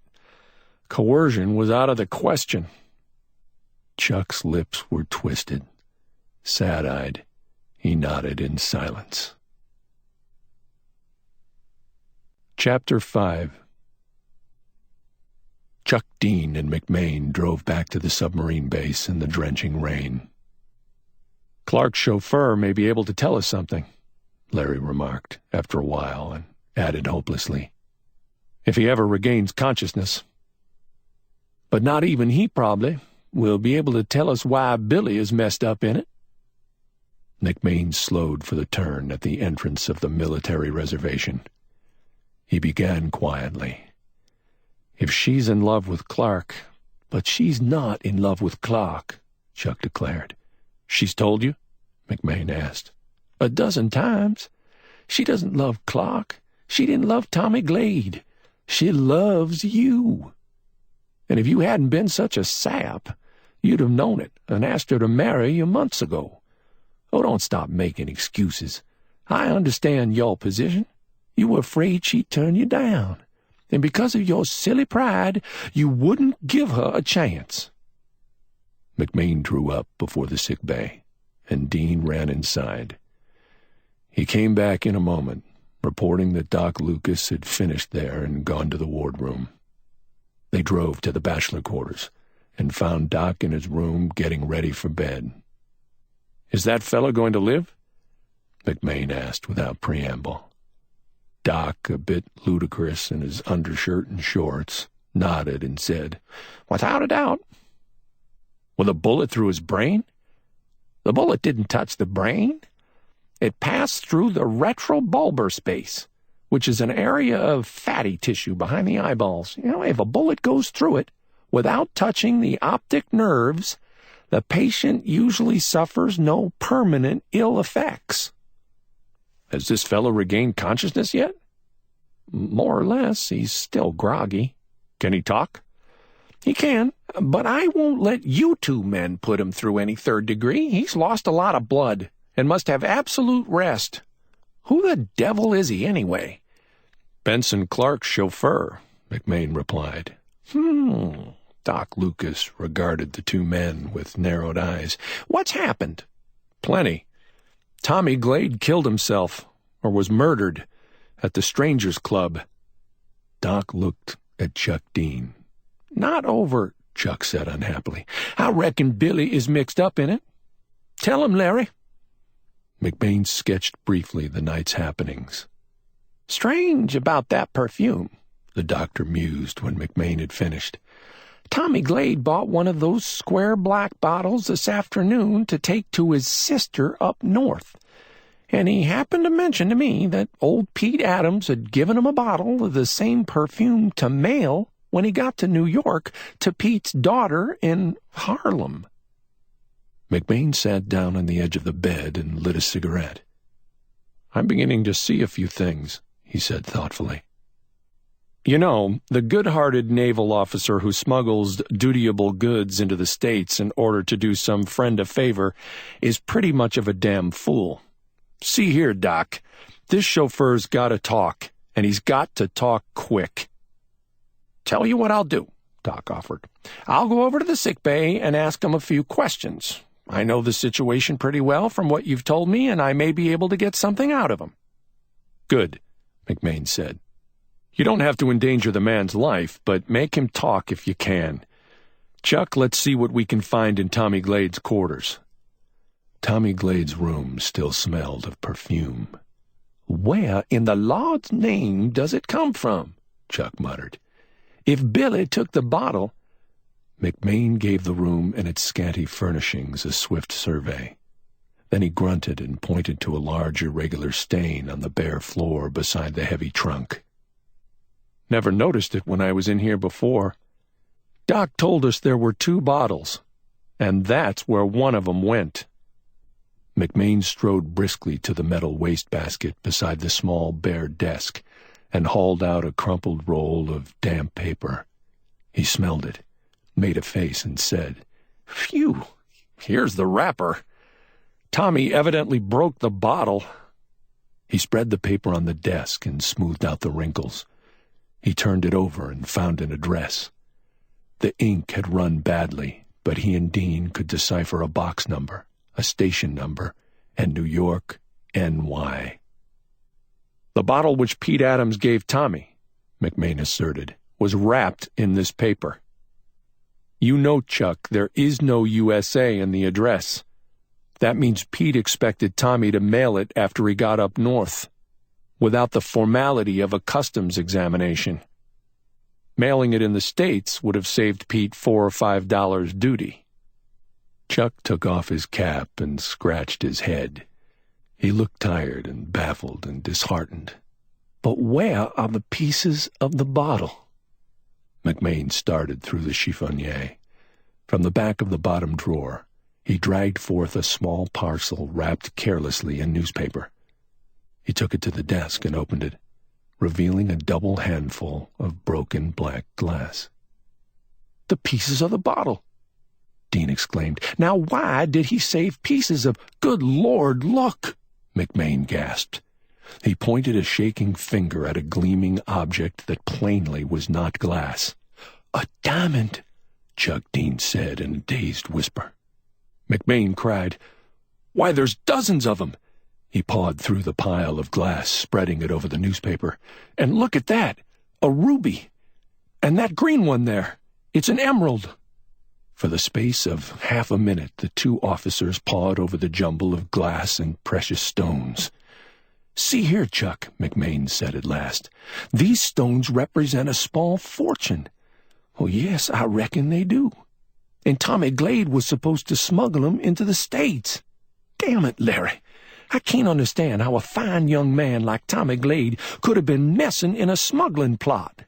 coercion was out of the question." Chuck's lips were twisted. Sad-eyed, he nodded in silence. Chapter 5. Chuck, Dean, and McMain drove back to the submarine base in the drenching rain. "Clark's chauffeur may be able to tell us something," Larry remarked after a while, and added hopelessly, "If he ever regains consciousness. But not even he, probably, will be able to tell us why Billy is messed up in it." McMain slowed for the turn at the entrance of the military reservation. He began quietly. "If she's in love with Clark, but she's not in love with Clark," Chuck declared. "She's told you?" McMain asked. "A dozen times. She doesn't love Clark. She didn't love Tommy Glade. She loves you. And if you hadn't been such a sap, you'd have known it and asked her to marry you months ago. Oh, don't stop making excuses. I understand your position. You were afraid she'd turn you down, and because of your silly pride, you wouldn't give her a chance." McMain drew up before the sick bay, and Dean ran inside. He came back in a moment, reporting that Doc Lucas had finished there and gone to the wardroom. They drove to the bachelor quarters and found Doc in his room getting ready for bed. "Is that fellow going to live?" McMain asked without preamble. Doc, a bit ludicrous in his undershirt and shorts, nodded and said, "Without a doubt." "With a bullet through his brain?" "The bullet didn't touch the brain. It passed through the retrobulbar space, which is an area of fatty tissue behind the eyeballs. If a bullet goes through it without touching the optic nerves, the patient usually suffers no permanent ill effects." "Has this fellow regained consciousness yet?" "More or less. He's still groggy." "Can he talk?" "He can, but I won't let you two men put him through any third degree. He's lost a lot of blood and must have absolute rest. Who the devil is he, anyway?" "Benson Clark's chauffeur," McMain replied. Doc Lucas regarded the two men with narrowed eyes. "What's happened?" "Plenty. Tommy Glade killed himself, or was murdered, at the Strangers Club." Doc looked at Chuck Dean. "Not over," Chuck said unhappily. "I reckon Billy is mixed up in it. Tell him, Larry." McMain sketched briefly the night's happenings. "Strange about that perfume," the doctor mused when McMain had finished. "Tommy Glade bought one of those square black bottles this afternoon to take to his sister up north, and he happened to mention to me that old Pete Adams had given him a bottle of the same perfume to mail when he got to New York to Pete's daughter in Harlem." McMain sat down on the edge of the bed and lit a cigarette. "I'm beginning to see a few things," he said thoughtfully. "You know, the good-hearted naval officer who smuggles dutiable goods into the States in order to do some friend a favor is pretty much of a damn fool. See here, Doc, this chauffeur's got to talk, and he's got to talk quick." "Tell you what I'll do," Doc offered. "I'll go over to the sick bay and ask him a few questions. I know the situation pretty well from what you've told me, and I may be able to get something out of him." "Good," McMain said. "You don't have to endanger the man's life, but make him talk if you can. Chuck, let's see what we can find in Tommy Glade's quarters." Tommy Glade's room still smelled of perfume. "Where in the Lord's name does it come from?" Chuck muttered. "If Billy took the bottle—" McMain gave the room and its scanty furnishings a swift survey. Then he grunted and pointed to a large irregular stain on the bare floor beside the heavy trunk. "Never noticed it when I was in here before. Doc told us there were 2 bottles, and that's where one of them went." McMain strode briskly to the metal wastebasket beside the small bare desk and hauled out a crumpled roll of damp paper. He smelled it, made a face, and said, "Phew, here's the wrapper. Tommy evidently broke the bottle." He spread the paper on the desk and smoothed out the wrinkles. He turned it over and found an address. The ink had run badly, but he and Dean could decipher a box number, a station number, and New York, NY. "The bottle which Pete Adams gave Tommy," McMain asserted, "was wrapped in this paper. You know, Chuck, there is no USA in the address. That means Pete expected Tommy to mail it after he got up north, without the formality of a customs examination. Mailing it in the States would have saved Pete $4 or $5 duty. Chuck took off his cap and scratched his head. He looked tired and baffled and disheartened. But where are the pieces of the bottle? McMain started through the chiffonier. From the back of the bottom drawer, he dragged forth a small parcel wrapped carelessly in newspaper. He took it to the desk and opened it, revealing a double handful of broken black glass. The pieces of the bottle, Dean exclaimed. Now why did he save pieces of— Good Lord, look! McMain gasped. He pointed a shaking finger at a gleaming object that plainly was not glass. A diamond, Chuck Dean said in a dazed whisper. McMain cried, "Why, there's dozens of them!" He pawed through the pile of glass, spreading it over the newspaper. "And look at that! A ruby! And that green one there! It's an emerald!" For the space of half a minute, the two officers pawed over the jumble of glass and precious stones. "See here, Chuck," McMain said at last. "These stones represent a small fortune." "Oh, yes, I reckon they do. And Tommy Glade was supposed to smuggle them into the States. Damn it, Larry, I can't understand how a fine young man like Tommy Glade could have been messing in a smuggling plot."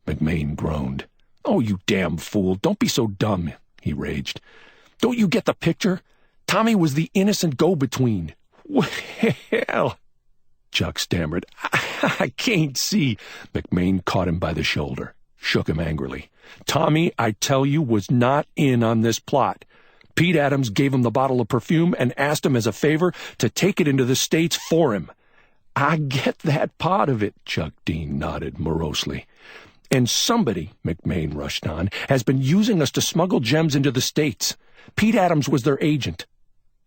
McMain groaned. "Oh, you damn fool, don't be so dumb," he raged. "Don't you get the picture? Tommy was the innocent go-between." "Well," Chuck stammered, I can't see." McMain caught him by the shoulder, shook him angrily. "Tommy, I tell you, was not in on this plot. Pete Adams gave him the bottle of perfume and asked him as a favor to take it into the States for him." "I get that part of it," Chuck Dean nodded morosely. "And somebody," McMain rushed on, "has been using us to smuggle gems into the States. Pete Adams was their agent.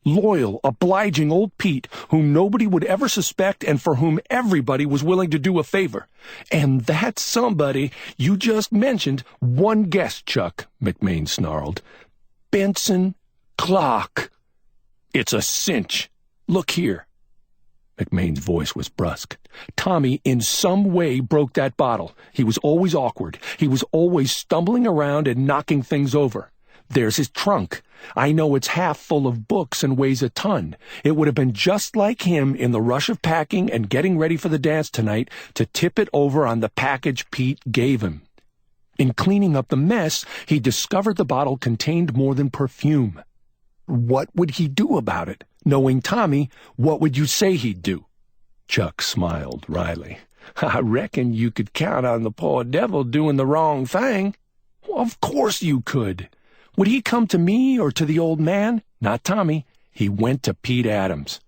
Loyal, obliging old Pete, whom nobody would ever suspect and for whom everybody was willing to do a favor. And that somebody you just mentioned—" "One guess, Chuck," McMain snarled. "Benson Clark." "It's a cinch. Look here." McMain's voice was brusque. "Tommy in some way broke that bottle. He was always awkward. He was always stumbling around and knocking things over. There's his trunk. I know it's half full of books and weighs a ton. It would have been just like him in the rush of packing and getting ready for the dance tonight to tip it over on the package Pete gave him. In cleaning up the mess, he discovered the bottle contained more than perfume. What would he do about it? Knowing Tommy, what would you say he'd do?" Chuck smiled wryly. "I reckon you could count on the poor devil doing the wrong thing." "Of course you could. Would he come to me or to the old man? Not Tommy. He went to Pete Adams.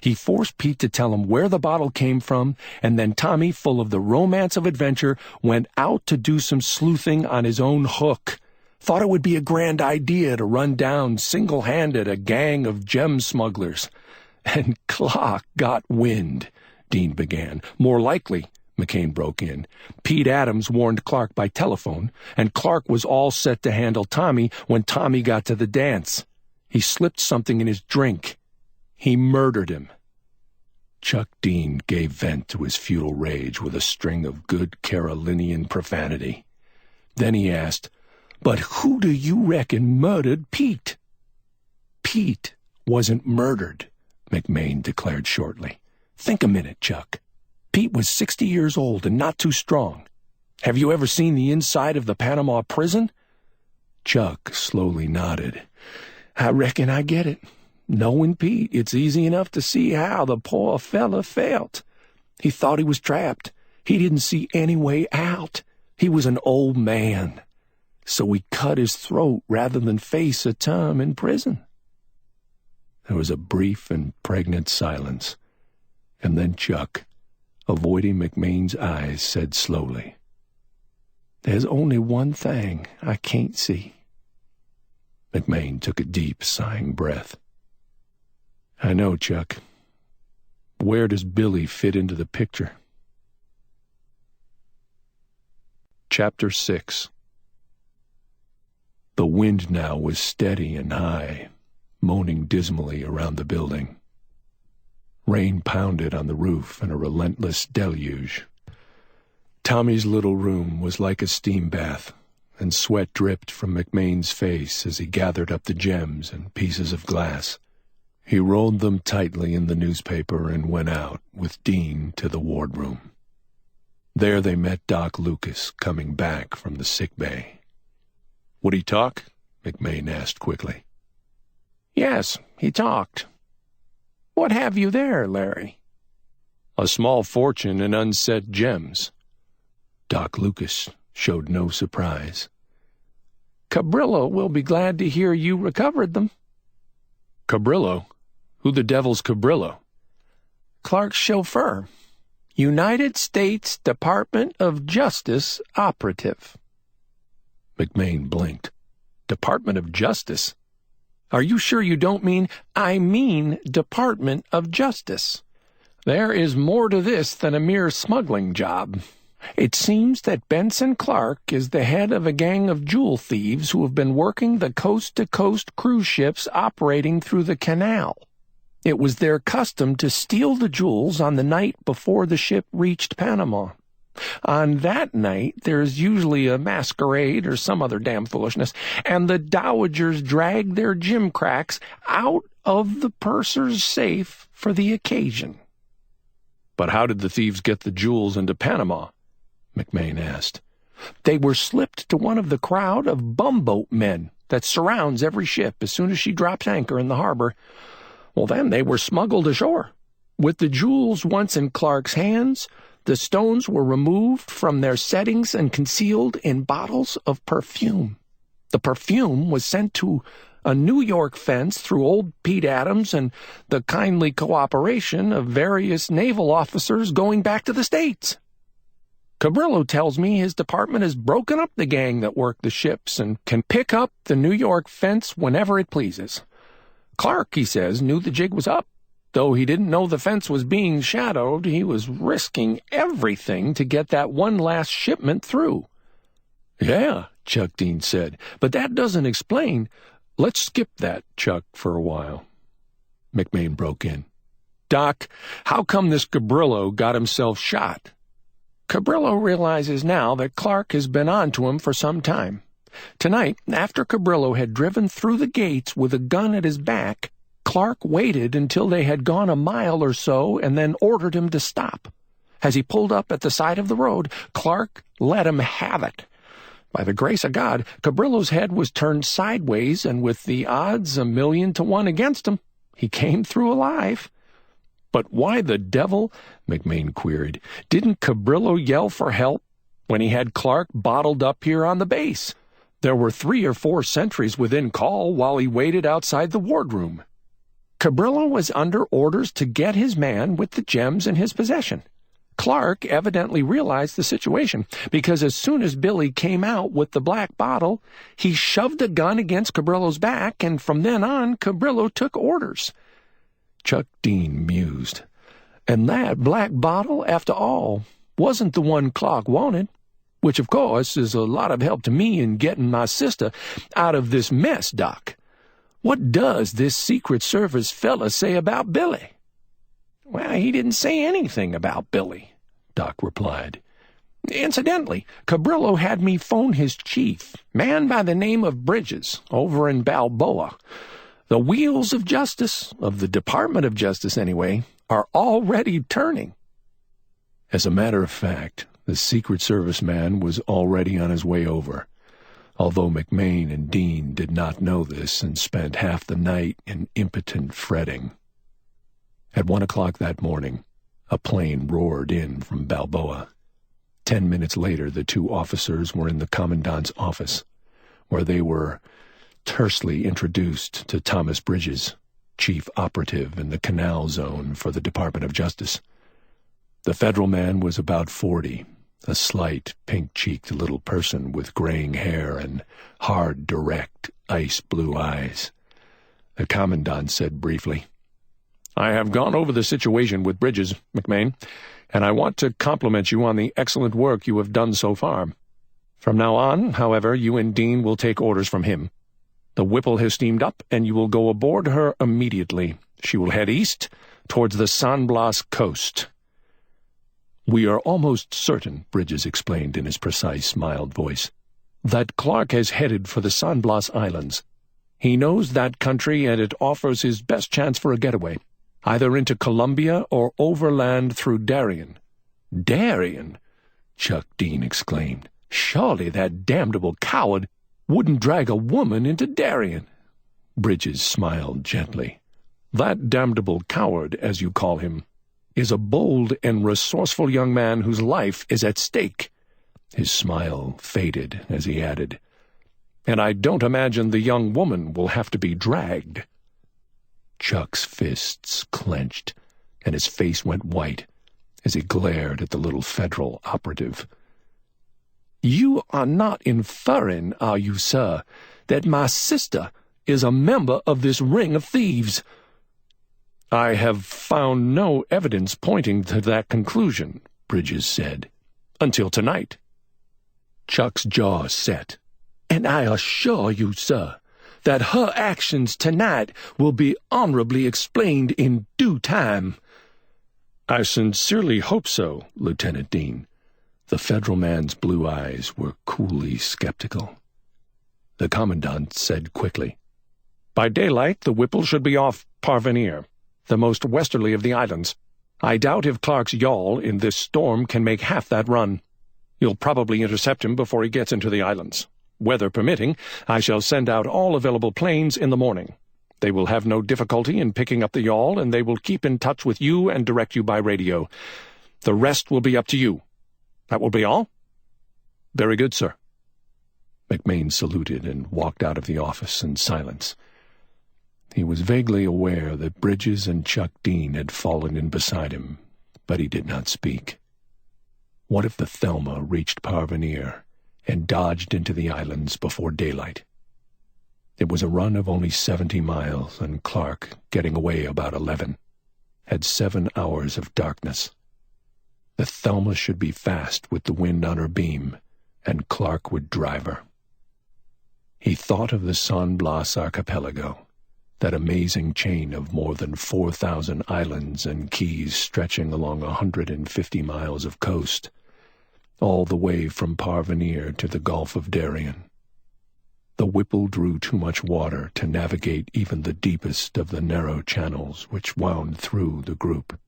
He forced Pete to tell him where the bottle came from, and then Tommy, full of the romance of adventure, went out to do some sleuthing on his own hook. Thought it would be a grand idea to run down single-handed a gang of gem smugglers. And Clark got wind," Dean began. "More likely," McCain broke in. "Pete Adams warned Clark by telephone, and Clark was all set to handle Tommy when Tommy got to the dance. He slipped something in his drink. He murdered him." Chuck Dean gave vent to his futile rage with a string of good Carolinian profanity. Then he asked, "But who do you reckon murdered Pete?" "Pete wasn't murdered," McMain declared shortly. "Think a minute, Chuck. Pete was 60 years old and not too strong. Have you ever seen the inside of the Panama prison?" Chuck slowly nodded. "I reckon I get it. Knowing Pete, it's easy enough to see how the poor fella felt. He thought he was trapped. He didn't see any way out. He was an old man. So he cut his throat rather than face a term in prison." There was a brief and pregnant silence, and then Chuck, avoiding McMain's eyes, said slowly, "There's only one thing I can't see." McMain took a deep, sighing breath. "I know, Chuck. Where does Billy fit into the picture?" Chapter 6. The wind now was steady and high. moaning dismally around the building. Rain pounded on the roof in a relentless deluge. Tommy's little room was like a steam bath, and sweat dripped from McMane's face as he gathered up the gems and pieces of glass. He rolled them tightly in the newspaper and went out with Dean to the wardroom. There they met Doc Lucas coming back from the sick bay. "Would he talk?" McMane asked quickly. "Yes, he talked. What have you there, Larry?" "A small fortune in unset gems." Doc Lucas showed no surprise. "Cabrillo will be glad to hear you recovered them." "Cabrillo? Who the devil's Cabrillo?" "Clark's chauffeur. United States Department of Justice operative." McMane blinked. "Department of Justice? Are you sure you don't mean—" "I mean Department of Justice. There is more to this than a mere smuggling job. It seems that Benson Clark is the head of a gang of jewel thieves who have been working the coast-to-coast cruise ships operating through the canal. It was their custom to steal the jewels on the night before the ship reached Panama. On that night, there's usually a masquerade or some other damn foolishness, and the dowagers drag their gimcracks out of the purser's safe for the occasion." "But how did the thieves get the jewels into Panama?" McMane asked. "They were slipped to one of the crowd of bumboat men that surrounds every ship as soon as she drops anchor in the harbor. Well, then they were smuggled ashore. With the jewels once in Clark's hands, the stones were removed from their settings and concealed in bottles of perfume. The perfume was sent to a New York fence through old Pete Adams and the kindly cooperation of various naval officers going back to the States. Cabrillo tells me his department has broken up the gang that work the ships and can pick up the New York fence whenever it pleases. Clark, he says, knew the jig was up. Though he didn't know the fence was being shadowed, he was risking everything to get that one last shipment through." "Yeah," Chuck Dean said, "but that doesn't explain—" "Let's skip that, Chuck, for a while." McMane broke in. "Doc, how come this Cabrillo got himself shot?" "Cabrillo realizes now that Clark has been on to him for some time. Tonight, after Cabrillo had driven through the gates with a gun at his back, Clark waited until they had gone a mile or so and then ordered him to stop. As he pulled up at the side of the road, Clark let him have it. By the grace of God, Cabrillo's head was turned sideways, and with the odds 1,000,000 to 1 against him, he came through alive." "But why the devil," McMane queried, "didn't Cabrillo yell for help when he had Clark bottled up here on the base? There were 3 or 4 sentries within call while he waited outside the wardroom." "Cabrillo was under orders to get his man with the gems in his possession. Clark evidently realized the situation, because as soon as Billy came out with the black bottle, he shoved a gun against Cabrillo's back, and from then on, Cabrillo took orders." Chuck Dean mused. "And that black bottle, after all, wasn't the one Clark wanted, which, of course, is a lot of help to me in getting my sister out of this mess, Doc. What does this Secret Service fella say about Billy?" "Well, he didn't say anything about Billy," Doc replied. "Incidentally, Cabrillo had me phone his chief, man by the name of Bridges, over in Balboa. The wheels of justice, of the Department of Justice anyway, are already turning." As a matter of fact, the Secret Service man was already on his way over, although McMane and Dean did not know this and spent half the night in impotent fretting. At 1 o'clock that morning, a plane roared in from Balboa. 10 minutes later, the 2 officers were in the commandant's office, where they were tersely introduced to Thomas Bridges, chief operative in the Canal Zone for the Department of Justice. The federal man was about 40, a slight, pink-cheeked little person with graying hair and hard, direct, ice-blue eyes. The commandant said briefly, "I have gone over the situation with Bridges, McMane, and I want to compliment you on the excellent work you have done so far. From now on, however, you and Dean will take orders from him. The Whipple has steamed up, and you will go aboard her immediately. She will head east towards the San Blas coast." "We are almost certain," Bridges explained in his precise, mild voice, "that Clark has headed for the San Blas Islands. He knows that country, and it offers his best chance for a getaway, either into Colombia or overland through Darien." "Darien!" Chuck Dean exclaimed. "Surely that damnable coward wouldn't drag a woman into Darien." Bridges smiled gently. "That damnable coward, as you call him, is a bold and resourceful young man whose life is at stake." His smile faded as he added, "And I don't imagine the young woman will have to be dragged." Chuck's fists clenched, and his face went white as he glared at the little federal operative. "You are not inferring, are you, sir, that my sister is a member of this ring of thieves?" "I have found no evidence pointing to that conclusion," Bridges said, "until tonight." Chuck's jaw set. "And I assure you, sir, that her actions tonight will be honorably explained in due time." "I sincerely hope so, Lieutenant Dean." The federal man's blue eyes were coolly skeptical. The commandant said quickly, "By daylight, the Whipple should be off Parvenir, the most westerly of the islands. I doubt if Clark's yawl in this storm can make half that run. You'll probably intercept him before he gets into the islands. Weather permitting, I shall send out all available planes in the morning. They will have no difficulty in picking up the yawl, and they will keep in touch with you and direct you by radio. The rest will be up to you. That will be all?" "Very good, sir." McMain saluted and walked out of the office in silence. He was vaguely aware that Bridges and Chuck Dean had fallen in beside him, but he did not speak. What if the Thelma reached Parvenir and dodged into the islands before daylight? It was a run of only 70 miles, and Clark, getting away about 11, had 7 hours of darkness. The Thelma should be fast with the wind on her beam, and Clark would drive her. He thought of the San Blas archipelago, that amazing chain of more than 4,000 islands and keys stretching along 150 miles of coast, all the way from Parvenir to the Gulf of Darien. The Whipple drew too much water to navigate even the deepest of the narrow channels which wound through the group.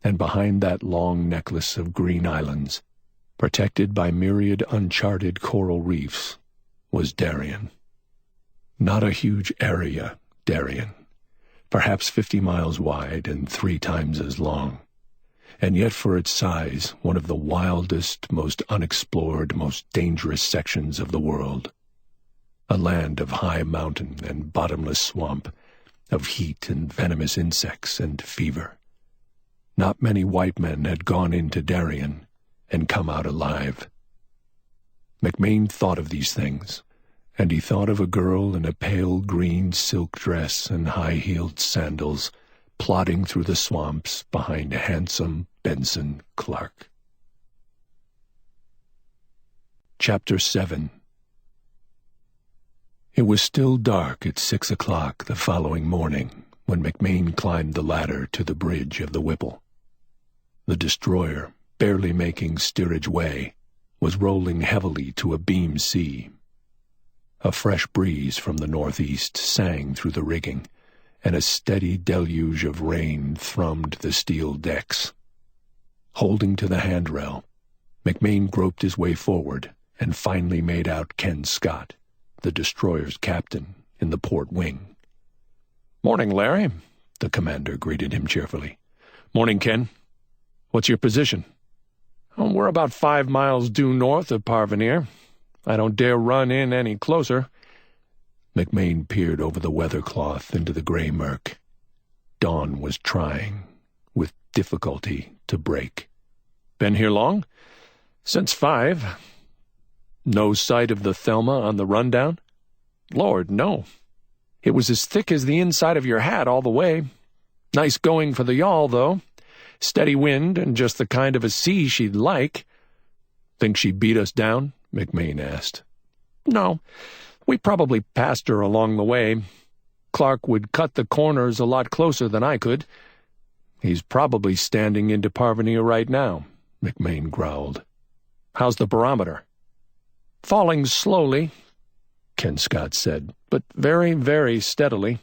And behind that long necklace of green islands, protected by myriad uncharted coral reefs, was Darien. Not a huge area, Darien, perhaps 50 miles wide and 3 times as long, and yet for its size one of the wildest, most unexplored, most dangerous sections of the world. A land of high mountain and bottomless swamp, of heat and venomous insects and fever. Not many white men had gone into Darien and come out alive. McMain thought of these things, and he thought of a girl in a pale green silk dress and high-heeled sandals plodding through the swamps behind handsome Benson Clark. Chapter 7. It was still dark at 6 o'clock the following morning when McMain climbed the ladder to the bridge of the Whipple. The destroyer, barely making steerage way, was rolling heavily to a beam sea. A fresh breeze from the northeast sang through the rigging, and a steady deluge of rain thrummed the steel decks. Holding to the handrail, McMain groped his way forward and finally made out Ken Scott, the destroyer's captain, in the port wing. "Morning, Larry," the commander greeted him cheerfully. "Morning, Ken. What's your position?" "We're about 5 miles due north of Parvenir. I don't dare run in any closer." McMain peered over the weather cloth into the gray murk. Dawn was trying, with difficulty, to break. "Been here long?" "Since 5. "No sight of the Thelma on the rundown?" "Lord, no. It was as thick as the inside of your hat all the way. Nice going for the yawl, though. Steady wind and just the kind of a sea she'd like." "Think she beat us down?" McMain asked. "No, We probably passed her along the way. Clark would cut the corners a lot closer than I could. He's probably standing into Parvenir right now, McMain growled. How's the barometer? Falling slowly, Ken Scott said, but very, very steadily.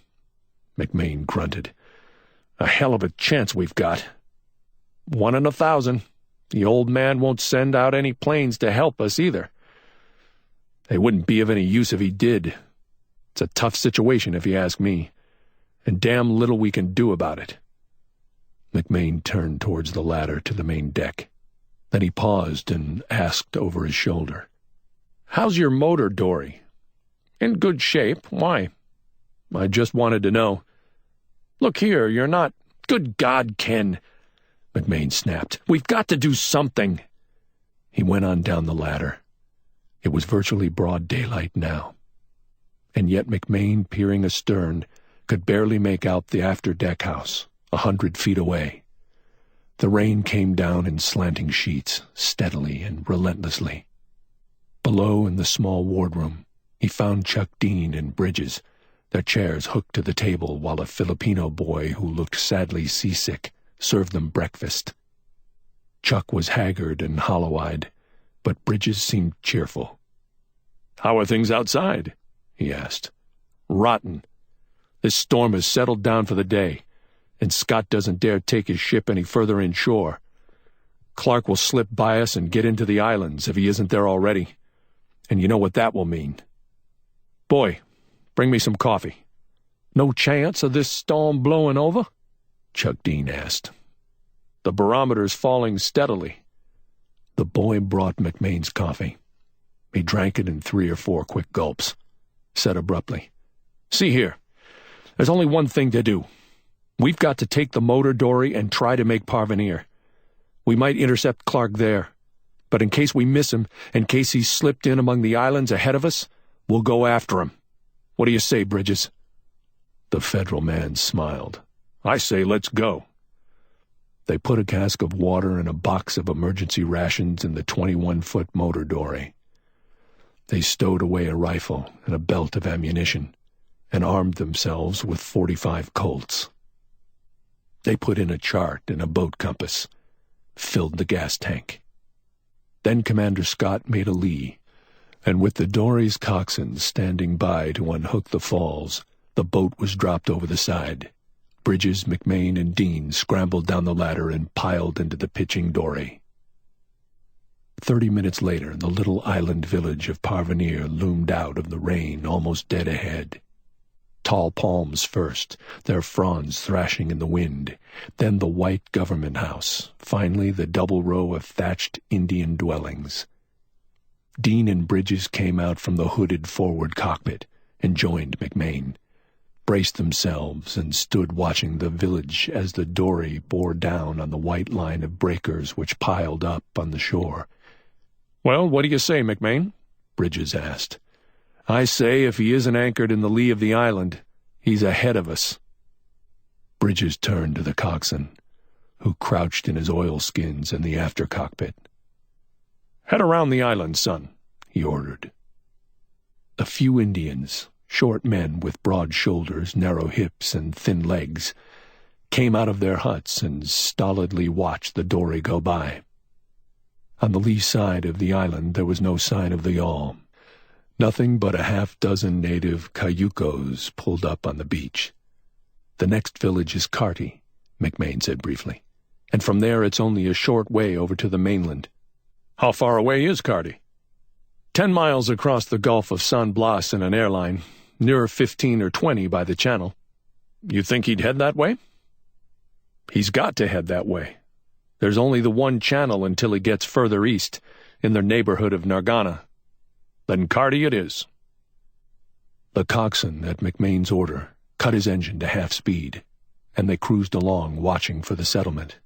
McMain grunted. A hell of a chance we've got. 1 in 1,000. The old man won't send out any planes to help us either. They wouldn't be of any use if he did. It's a tough situation if you ask me, and damn little we can do about it. McMain turned towards the ladder to the main deck. Then he paused and asked over his shoulder, "How's your motor, Dory?" "In good shape. Why?" "I just wanted to know." "Look here, you're not—" "Good God, Ken," McMain snapped. "We've got to do something." He went on down the ladder. It was virtually broad daylight now. And yet McMain, peering astern, could barely make out the after-deck house, 100 feet away. The rain came down in slanting sheets, steadily and relentlessly. Below, in the small wardroom, he found Chuck Dean and Bridges, their chairs hooked to the table while a Filipino boy who looked sadly seasick served them breakfast. Chuck was haggard and hollow-eyed, but Bridges seemed cheerful. "How are things outside?" he asked. "Rotten. This storm has settled down for the day, and Scott doesn't dare take his ship any further inshore. Clark will slip by us and get into the islands if he isn't there already, and you know what that will mean. Boy, bring me some coffee." "No chance of this storm blowing over?" Chuck Dean asked. "The barometer's falling steadily." The boy brought McMain's coffee. He drank it in 3 or 4 quick gulps, said abruptly, "See here, there's only one thing to do. We've got to take the motor dory and try to make Parvenir. We might intercept Clark there, but in case we miss him, in case he's slipped in among the islands ahead of us, we'll go after him. What do you say, Bridges?" The Federal man smiled. "I say let's go." They put a cask of water and a box of emergency rations in the 21-foot motor dory. They stowed away a rifle and a belt of ammunition and armed themselves with .45 Colts. They put in a chart and a boat compass, filled the gas tank. Then Commander Scott made a lee, and with the dory's coxswain standing by to unhook the falls, the boat was dropped over the side. Bridges, McMain, and Dean scrambled down the ladder and piled into the pitching dory. 30 minutes later, the little island village of Parvenir loomed out of the rain almost dead ahead. Tall palms first, their fronds thrashing in the wind, then the white government house, finally the double row of thatched Indian dwellings. Dean and Bridges came out from the hooded forward cockpit and joined McMain, braced themselves and stood watching the village as the dory bore down on the white line of breakers which piled up on the shore. "Well, what do you say, McMain?" Bridges asked. "I say if he isn't anchored in the lee of the island, he's ahead of us." Bridges turned to the coxswain, who crouched in his oilskins in the after cockpit. "Head around the island, son," he ordered. A few Indians, short men with broad shoulders, narrow hips, and thin legs, came out of their huts and stolidly watched the dory go by. On the lee side of the island there was no sign of the yawl. Nothing but a half-dozen native cayucos pulled up on the beach. "The next village is Carty," McMain said briefly, "and from there it's only a short way over to the mainland." "How far away is Carty?" 10 miles across the Gulf of San Blas in an airline, nearer 15 or 20 by the channel." "You think he'd head that way?" "He's got to head that way. There's only the one channel until he gets further east, in the neighborhood of Nargana. Then Carty it is." The coxswain, at McMain's order, cut his engine to half speed, and they cruised along watching for the settlement.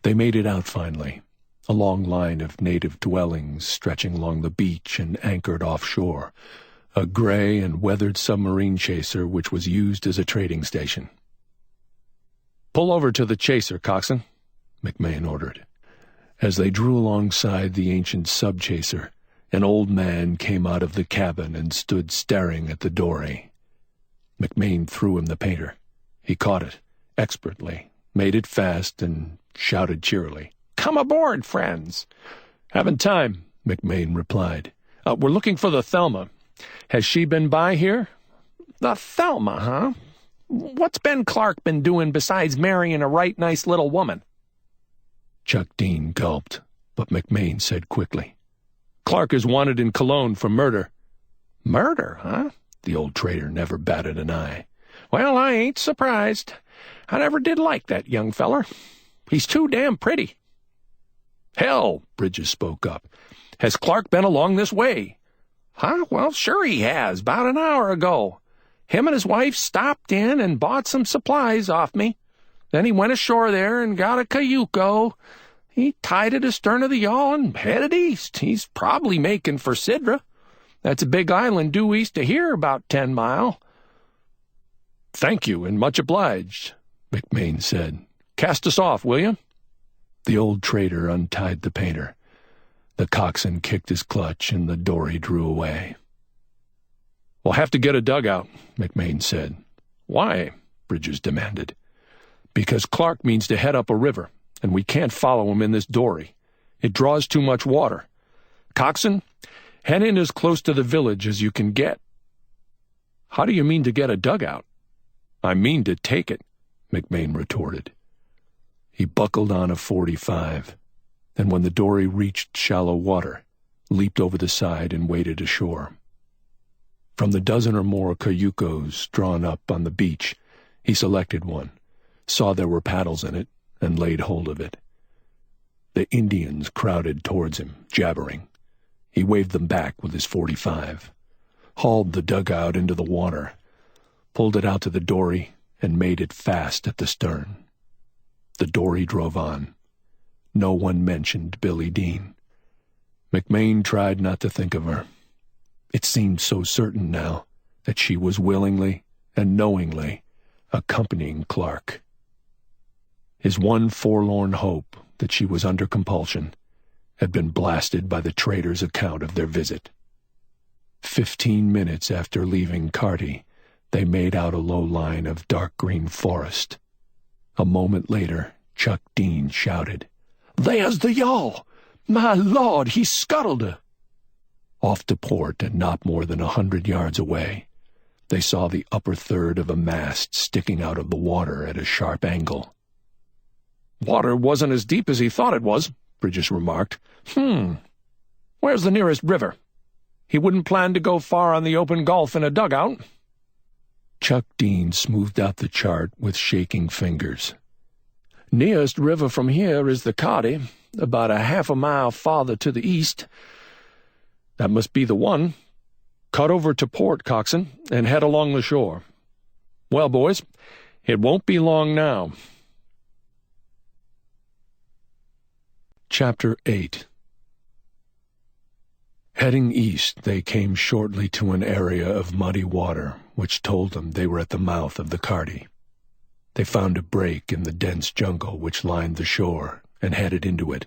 They made it out finally, a long line of native dwellings stretching along the beach and anchored offshore, a gray and weathered submarine chaser which was used as a trading station. "Pull over to the chaser, coxswain," McMain ordered. As they drew alongside the ancient sub-chaser, An old man came out of the cabin and stood staring at the dory. McMain threw him the painter. He caught it, expertly, made it fast, and shouted cheerily, "Come aboard, friends!" "Haven't time," McMain replied. "We're looking for the Thelma. Has she been by here?" "The Thelma, huh? What's Ben Clark been doing besides marrying a right nice little woman?" Chuck Dean gulped, but McMain said quickly, "Clark is wanted in Cologne for murder." "Murder, huh?" The old trader never batted an eye. "Well, I ain't surprised. I never did like that young feller. He's too damn pretty." "Hell," Bridges spoke up. "Has Clark been along this way?" "Huh? Well, sure he has, about an hour ago. Him and his wife stopped in and bought some supplies off me. Then he went ashore there and got a cayuco. He tied it astern of the yawl and headed east. He's probably making for Sidra. That's a big island due east of here, about 10 mile. "Thank you, and much obliged," McMain said. "Cast us off, will you?" The old trader untied the painter. The coxswain kicked his clutch, and the dory drew away. "We'll have to get a dugout," McMain said. "Why?" Bridges demanded. "Because Clark means to head up a river, and we can't follow him in this dory. It draws too much water. Coxswain, head in as close to the village as you can get." "How do you mean to get a dugout?" "I mean to take it," McMain retorted. He buckled on a .45, and when the dory reached shallow water, leaped over the side and waded ashore. From the dozen or more cayucos drawn up on the beach, he selected one, saw there were paddles in it, and laid hold of it. The Indians crowded towards him, jabbering. He waved them back with his .45, hauled the dugout into the water, pulled it out to the dory, and made it fast at the stern. The dory drove on. No one mentioned Billy Dean. McMain tried not to think of her. It seemed so certain now that she was willingly and knowingly accompanying Clark. His one forlorn hope that she was under compulsion had been blasted by the trader's account of their visit. 15 minutes after leaving Carty, they made out a low line of dark green forest. A moment later, Chuck Dean shouted, "There's the yawl! My Lord, he's scuttled her!" Off to port and not more than 100 yards away, they saw the upper third of a mast sticking out of the water at a sharp angle. "Water wasn't as deep as he thought it was," Bridges remarked. Where's the nearest river? He wouldn't plan to go far on the open gulf in a dugout." Chuck Dean smoothed out the chart with shaking fingers. "Nearest river from here is the Carty, about a half a mile farther to the east. That must be the one. Cut over to port, coxswain, and head along the shore. Well, boys, it won't be long now." Chapter 8. Heading east, they came shortly to an area of muddy water, which told them they were at the mouth of the Carty. They found a break in the dense jungle which lined the shore and headed into it.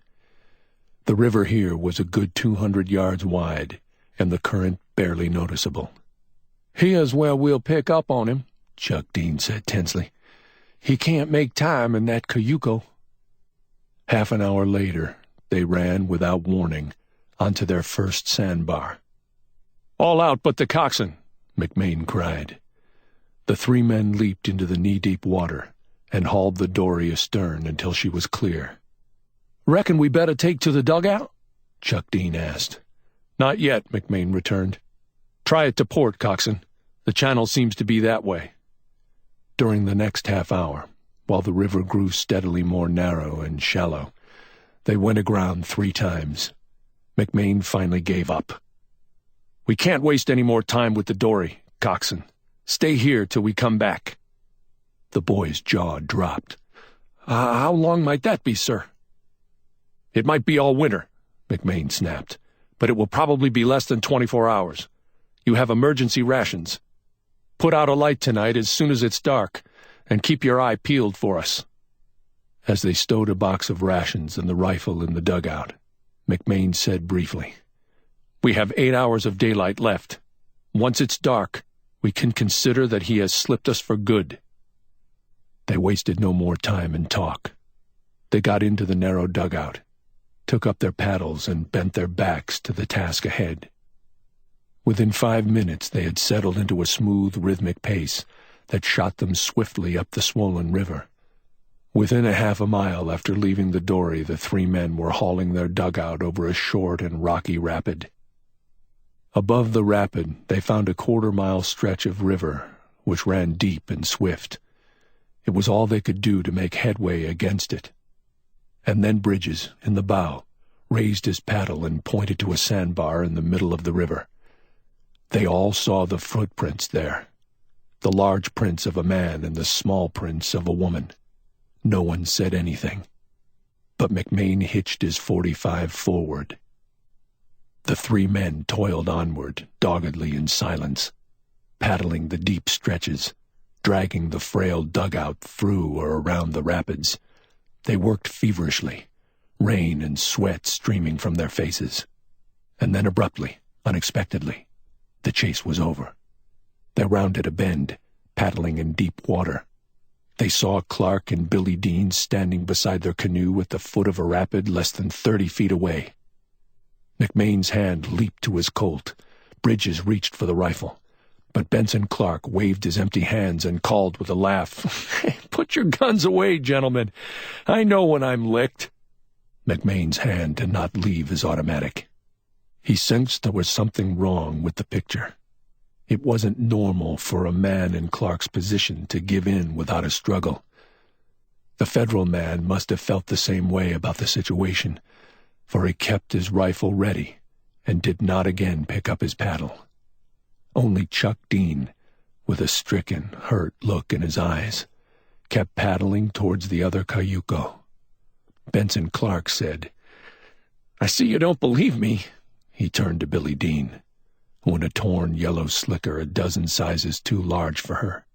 The river here was a good 200 yards wide, and the current barely noticeable. "Here's where we'll pick up on him," Chuck Dean said tensely. "He can't make time in that cayuco." Half an hour later, they ran without warning onto their first sandbar. "All out but the coxswain," McMain cried. The 3 men leaped into the knee-deep water and hauled the dory astern until she was clear. "Reckon we better take to the dugout?" Chuck Dean asked. "Not yet," McMain returned. "Try it to port, coxswain. The channel seems to be that way." During the next half hour, while the river grew steadily more narrow and shallow, they went aground 3 times. McMain finally gave up. "We can't waste any more time with the dory, coxswain. Stay here till we come back." The boy's jaw dropped. How long might that be, sir?" "It might be all winter," McMain snapped, "but it will probably be less than 24 hours. You have emergency rations. Put out a light tonight as soon as it's dark, and keep your eye peeled for us." As they stowed a box of rations and the rifle in the dugout, McMain said briefly, We have 8 hours of daylight left. Once it's dark, we can consider that he has slipped us for good." They wasted no more time in talk. They got into the narrow dugout, took up their paddles, and bent their backs to the task ahead. Within 5 minutes they had settled into a smooth, rhythmic pace that shot them swiftly up the swollen river. Within a half a mile after leaving the dory, the three men were hauling their dugout over a short and rocky rapid. Above the rapid, they found a quarter-mile stretch of river, which ran deep and swift. It was all they could do to make headway against it. And then Bridges, in the bow, raised his paddle and pointed to a sandbar in the middle of the river. They all saw the footprints there, the large prints of a man and the small prints of a woman. No one said anything, but McMain hitched his .45 forward. The three men toiled onward, doggedly in silence, paddling the deep stretches, dragging the frail dugout through or around the rapids. They worked feverishly, rain and sweat streaming from their faces. And then abruptly, unexpectedly, the chase was over. They rounded a bend, paddling in deep water. They saw Clark and Billy Dean standing beside their canoe at the foot of a rapid less than 30 feet away. McMain's hand leaped to his Colt. Bridges reached for the rifle, but Benson Clark waved his empty hands and called with a laugh, "Put your guns away, gentlemen. I know when I'm licked." McMain's hand did not leave his automatic. He sensed there was something wrong with the picture. It wasn't normal for a man in Clark's position to give in without a struggle. The Federal man must have felt the same way about the situation, for he kept his rifle ready and did not again pick up his paddle. Only Chuck Dean, with a stricken, hurt look in his eyes, kept paddling towards the other cayuco. Benson Clark said, "I see you don't believe me." He turned to Billy Dean, who in a torn yellow slicker a dozen sizes too large for her,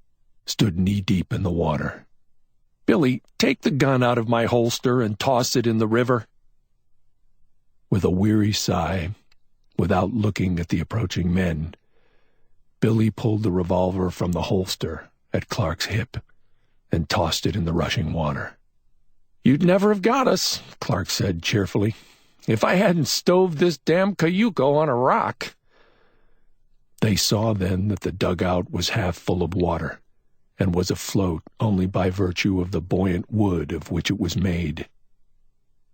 stood knee-deep in the water. "Billy, take the gun out of my holster and toss it in the river." With a weary sigh, without looking at the approaching men, Billy pulled the revolver from the holster at Clark's hip and tossed it in the rushing water. "You'd never have got us," Clark said cheerfully, "if I hadn't stoved this damn cayuco on a rock." They saw then that the dugout was half full of water and was afloat only by virtue of the buoyant wood of which it was made.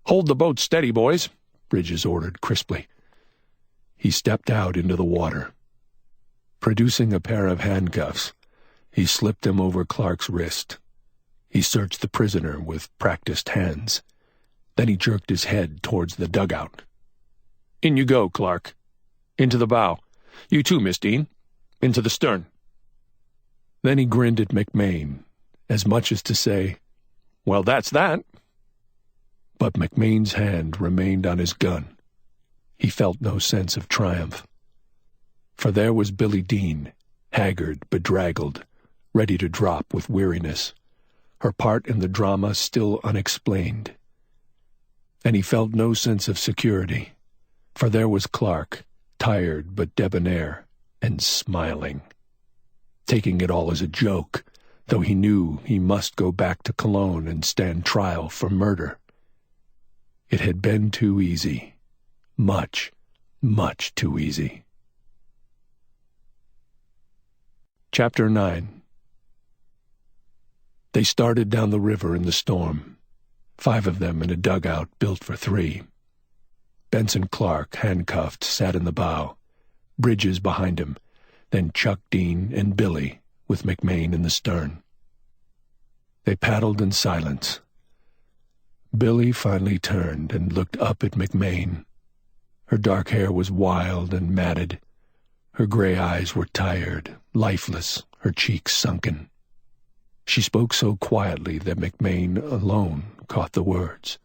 "Hold the boat steady, boys," Bridges ordered crisply. He stepped out into the water. Producing a pair of handcuffs, he slipped them over Clark's wrist. He searched the prisoner with practiced hands. Then he jerked his head towards the dugout. "In you go, Clark. Into the bow. You too, Miss Dean. Into the stern." Then he grinned at McMain, as much as to say, "Well, that's that." But McMain's hand remained on his gun. He felt no sense of triumph. For there was Billy Dean, haggard, bedraggled, ready to drop with weariness, her part in the drama still unexplained. And he felt no sense of security, for there was Clark, tired but debonair, and smiling, taking it all as a joke, though he knew he must go back to Cologne and stand trial for murder. It had been too easy. Much, much too easy. Chapter 9. They started down the river in the storm, 5 of them in a dugout built for 3. Benson Clark, handcuffed, sat in the bow, Bridges behind him, then Chuck Dean and Billy, with McMain in the stern. They paddled in silence. Billy finally turned and looked up at McMain. Her dark hair was wild and matted. Her gray eyes were tired, lifeless, her cheeks sunken. She spoke so quietly that McMain alone caught the words.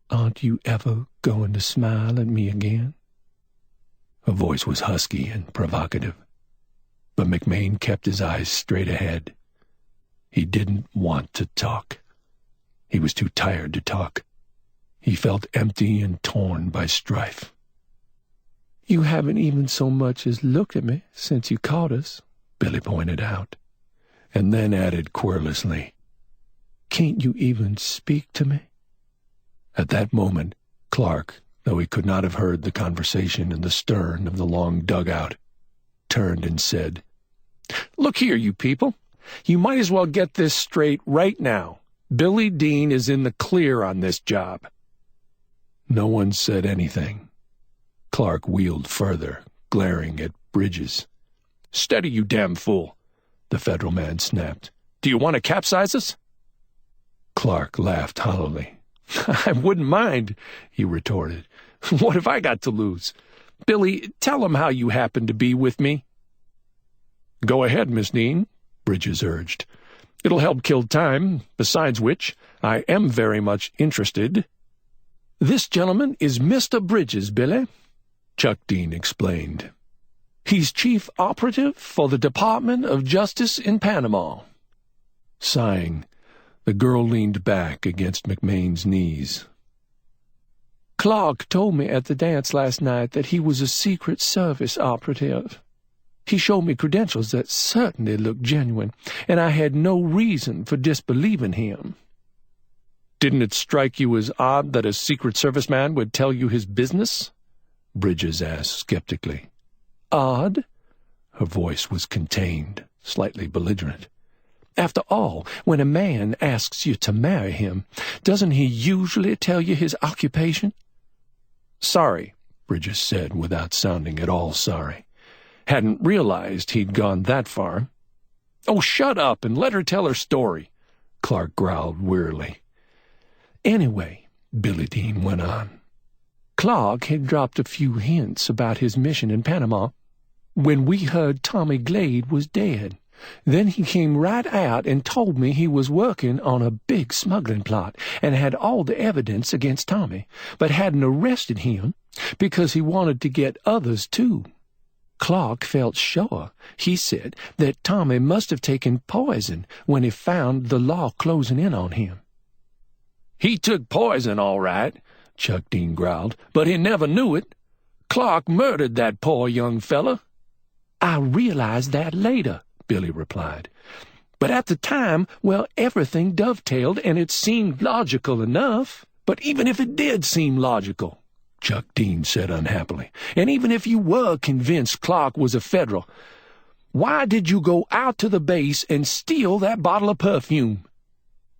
"Aren't you ever going to smile at me again?" Her voice was husky and provocative, but McMain kept his eyes straight ahead. He didn't want to talk. He was too tired to talk. He felt empty and torn by strife. You haven't even so much as looked at me since you caught us, Billy pointed out, and then added querulously, Can't you even speak to me? At that moment, Clark, though he could not have heard the conversation in the stern of the long dugout, turned and said, Look here, you people. You might as well get this straight right now. Billy Dean is in the clear on this job. No one said anything. Clark wheeled further, glaring at Bridges. Steady, you damn fool, the federal man snapped. Do you want to capsize us? Clark laughed hollowly. I wouldn't mind, he retorted. What have I got to lose? Billy, tell him how you happened to be with me. Go ahead, Miss Dean, Bridges urged. It'll help kill time, besides which I am very much interested. This gentleman is Mr. Bridges, Billy, Chuck Dean explained. He's chief operative for the Department of Justice in Panama. Sighing, the girl leaned back against McMain's knees. Clark told me at the dance last night that he was a Secret Service operative. He showed me credentials that certainly looked genuine, and I had no reason for disbelieving him. Didn't it strike you as odd that a Secret Service man would tell you his business? Bridges asked skeptically. Odd? Her voice was contained, slightly belligerent. After all, when a man asks you to marry him, doesn't he usually tell you his occupation? Sorry, Bridges said without sounding at all sorry. Hadn't realized he'd gone that far. Oh, shut up and let her tell her story, Clark growled wearily. Anyway, Billy Dean went on, Clark had dropped a few hints about his mission in Panama when we heard Tommy Glade was dead. Then he came right out and told me he was working on a big smuggling plot and had all the evidence against Tommy, but hadn't arrested him because he wanted to get others too. Clark felt sure, he said, that Tommy must have taken poison when he found the law closing in on him. He took poison, all right, Chuck Dean growled, but he never knew it. Clark murdered that poor young fella. I realized that later, Billy replied. But at the time, well, everything dovetailed and it seemed logical enough. But even if it did seem logical, Chuck Dean said unhappily, and even if you were convinced Clark was a Federal, why did you go out to the base and steal that bottle of perfume?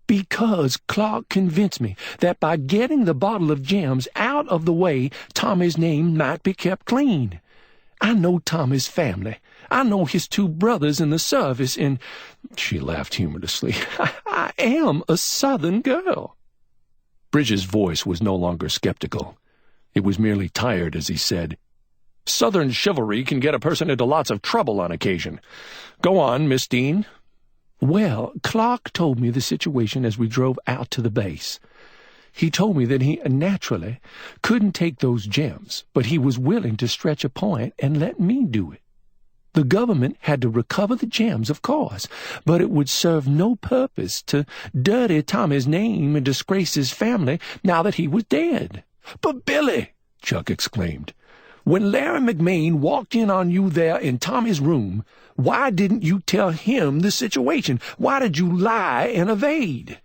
Because Clark convinced me that by getting the bottle of gems out of the way, Tommy's name might be kept clean. I know Tommy's family. I know his two brothers in the service, and she laughed humorously. I am a Southern girl. Bridges' voice was no longer skeptical. It was merely tired as he said, Southern chivalry can get a person into lots of trouble on occasion. Go on, Miss Dean. Well, Clark told me the situation as we drove out to the base. He told me that he naturally couldn't take those gems, but he was willing to stretch a point and let me do it. The government had to recover the gems, of course, but it would serve no purpose to dirty Tommy's name and disgrace his family now that he was dead. But Billy, Chuck exclaimed, when Larry McMain walked in on you there in Tommy's room, why didn't you tell him the situation? Why did you lie and evade?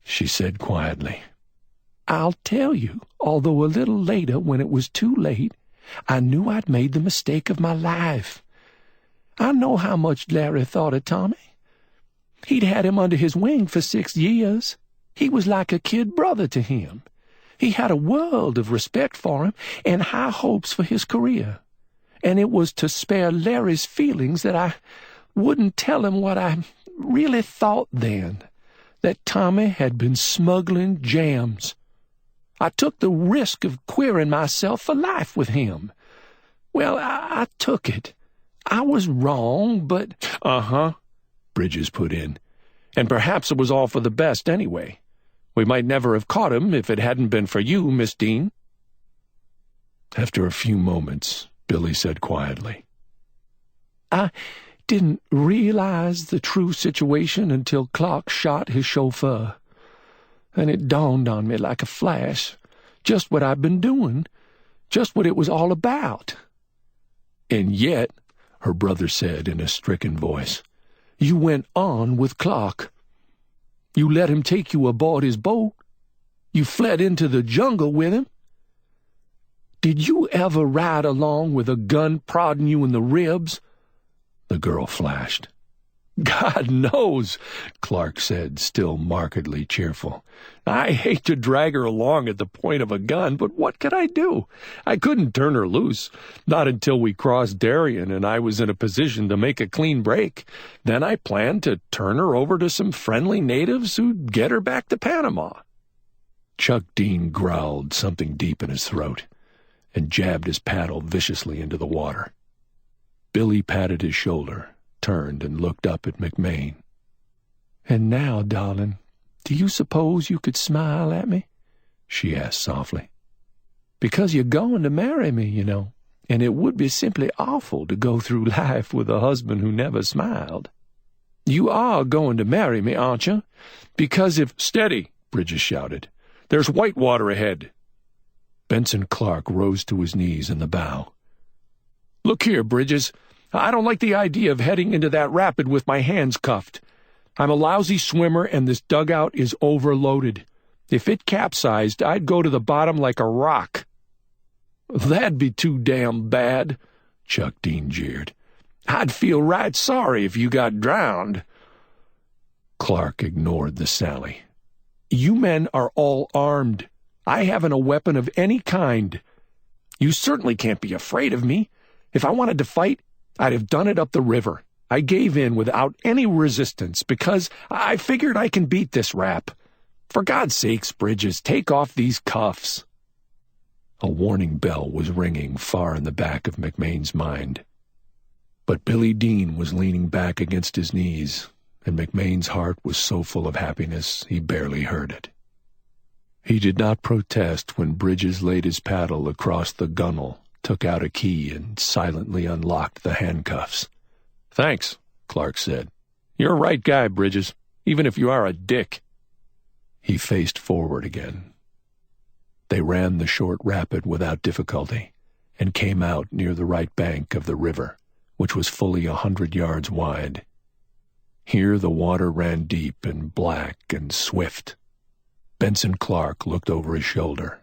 She said quietly, I'll tell you, although a little later when it was too late, I knew I'd made the mistake of my life. I know how much Larry thought of Tommy. He'd had him under his wing for 6 years. He was like a kid brother to him. He had a world of respect for him and high hopes for his career. And it was to spare Larry's feelings that I wouldn't tell him what I really thought then, that Tommy had been smuggling gems. I took the risk of queering myself for life with him. Well, I took it. I was wrong, but— Uh-huh, Bridges put in. And perhaps it was all for the best anyway. We might never have caught him if it hadn't been for you, Miss Dean. After a few moments, Billy said quietly, I didn't realize the true situation until Clark shot his chauffeur. And it dawned on me like a flash, just what I've been doing, just what it was all about." "And yet," her brother said in a stricken voice, "you went on with Clark. You let him take you aboard his boat. You fled into the jungle with him. Did you ever ride along with a gun prodding you in the ribs?" the girl flashed. "God knows," Clark said, still markedly cheerful. "I hate to drag her along at the point of a gun, but what could I do? I couldn't turn her loose, not until we crossed Darien and I was in a position to make a clean break. Then I planned to turn her over to some friendly natives who'd get her back to Panama." Chuck Dean growled something deep in his throat and jabbed his paddle viciously into the water. Billy patted his shoulder, turned and looked up at McMain. "And now, darling, do you suppose you could smile at me?" she asked softly. "Because you're going to marry me, you know, and it would be simply awful to go through life with a husband who never smiled. You are going to marry me, aren't you? Because if—" "Steady!" Bridges shouted. "There's whitewater ahead." Benson Clark rose to his knees in the bow. "Look here, Bridges. I don't like the idea of heading into that rapid with my hands cuffed. I'm a lousy swimmer, and this dugout is overloaded. If it capsized, I'd go to the bottom like a rock." "That'd be too damn bad," Chuck Dean jeered. "I'd feel right sorry if you got drowned." Clark ignored the sally. "You men are all armed. I haven't a weapon of any kind. You certainly can't be afraid of me. If I wanted to fight, I'd have done it up the river. I gave in without any resistance because I figured I can beat this rap. For God's sakes, Bridges, take off these cuffs." A warning bell was ringing far in the back of McMain's mind. But Billy Dean was leaning back against his knees, and McMain's heart was so full of happiness he barely heard it. He did not protest when Bridges laid his paddle across the gunwale, took out a key, and silently unlocked the handcuffs. "Thanks," Clark said. "You're a right guy, Bridges, even if you are a dick." He faced forward again. They ran the short rapid without difficulty and came out near the right bank of the river, which was fully 100 yards wide. Here the water ran deep and black and swift. Benson Clark looked over his shoulder.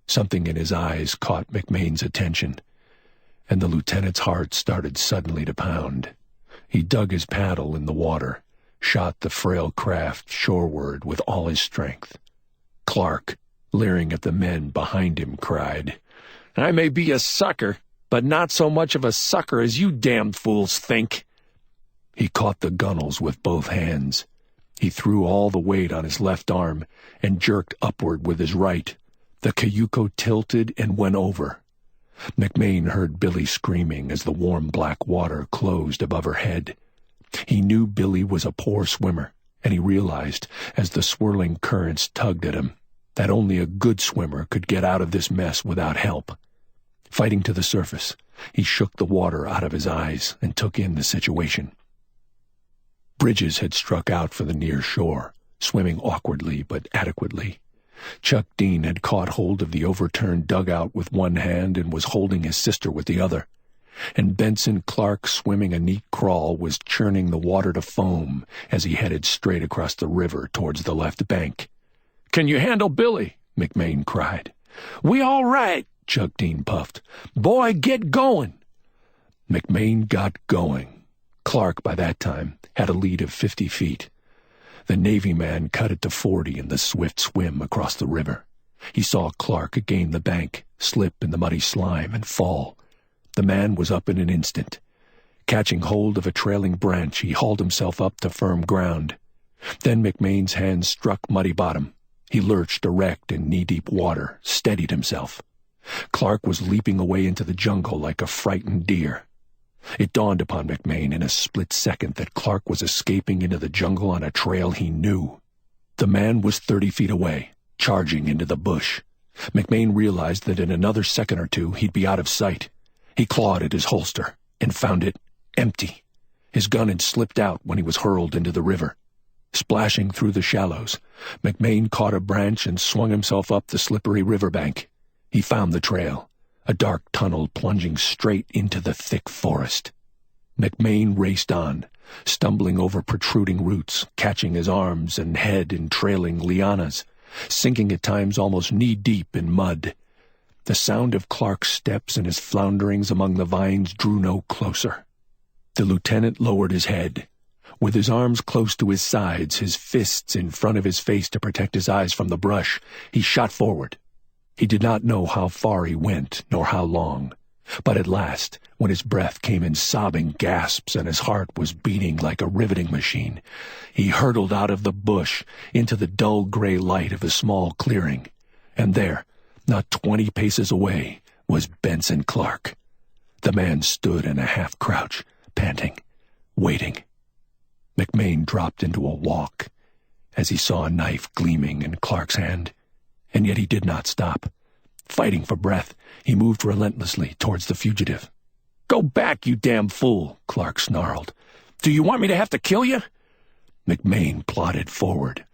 Something in his eyes caught McMain's attention, and the lieutenant's heart started suddenly to pound. He dug his paddle in the water, shot the frail craft shoreward with all his strength. Clark, leering at the men behind him, cried, "I may be a sucker, but not so much of a sucker as you damned fools think." He caught the gunwales with both hands. He threw all the weight on his left arm and jerked upward with his right. The cayuco tilted and went over. McMain heard Billy screaming as the warm black water closed above her head. He knew Billy was a poor swimmer, and he realized, as the swirling currents tugged at him, that only a good swimmer could get out of this mess without help. Fighting to the surface, he shook the water out of his eyes and took in the situation. Bridges had struck out for the near shore, swimming awkwardly but adequately. Chuck Dean had caught hold of the overturned dugout with one hand and was holding his sister with the other. And Benson Clark, swimming a neat crawl, was churning the water to foam as he headed straight across the river towards the left bank. "Can you handle Billy?" McMain cried. "We all right," Chuck Dean puffed. "Boy, get going." McMain got going. Clark, by that time, had a lead of 50 feet. The Navy man cut it to 40 in the swift swim across the river. He saw Clark gain the bank, slip in the muddy slime, and fall. The man was up in an instant. Catching hold of a trailing branch, he hauled himself up to firm ground. Then McMain's hands struck muddy bottom. He lurched erect in knee-deep water, steadied himself. Clark was leaping away into the jungle like a frightened deer. It dawned upon McMain in a split second that Clark was escaping into the jungle on a trail he knew. The man was 30 feet away, charging into the bush. McMain realized that in another second or two he'd be out of sight. He clawed at his holster and found it empty. His gun had slipped out when he was hurled into the river. Splashing through the shallows, McMain caught a branch and swung himself up the slippery riverbank. He found the trail, a dark tunnel plunging straight into the thick forest. McMain raced on, stumbling over protruding roots, catching his arms and head in trailing lianas, sinking at times almost knee-deep in mud. The sound of Clark's steps and his flounderings among the vines drew no closer. The lieutenant lowered his head. With his arms close to his sides, his fists in front of his face to protect his eyes from the brush, he shot forward. He did not know how far he went, nor how long. But at last, when his breath came in sobbing gasps and his heart was beating like a riveting machine, he hurtled out of the bush into the dull gray light of a small clearing. And there, not 20 paces away, was Benson Clark. The man stood in a half-crouch, panting, waiting. McMain dropped into a walk as he saw a knife gleaming in Clark's hand, and yet he did not stop. Fighting for breath, he moved relentlessly towards the fugitive. "Go back, you damn fool," Clark snarled. "Do you want me to have to kill you?" McMain plodded forward.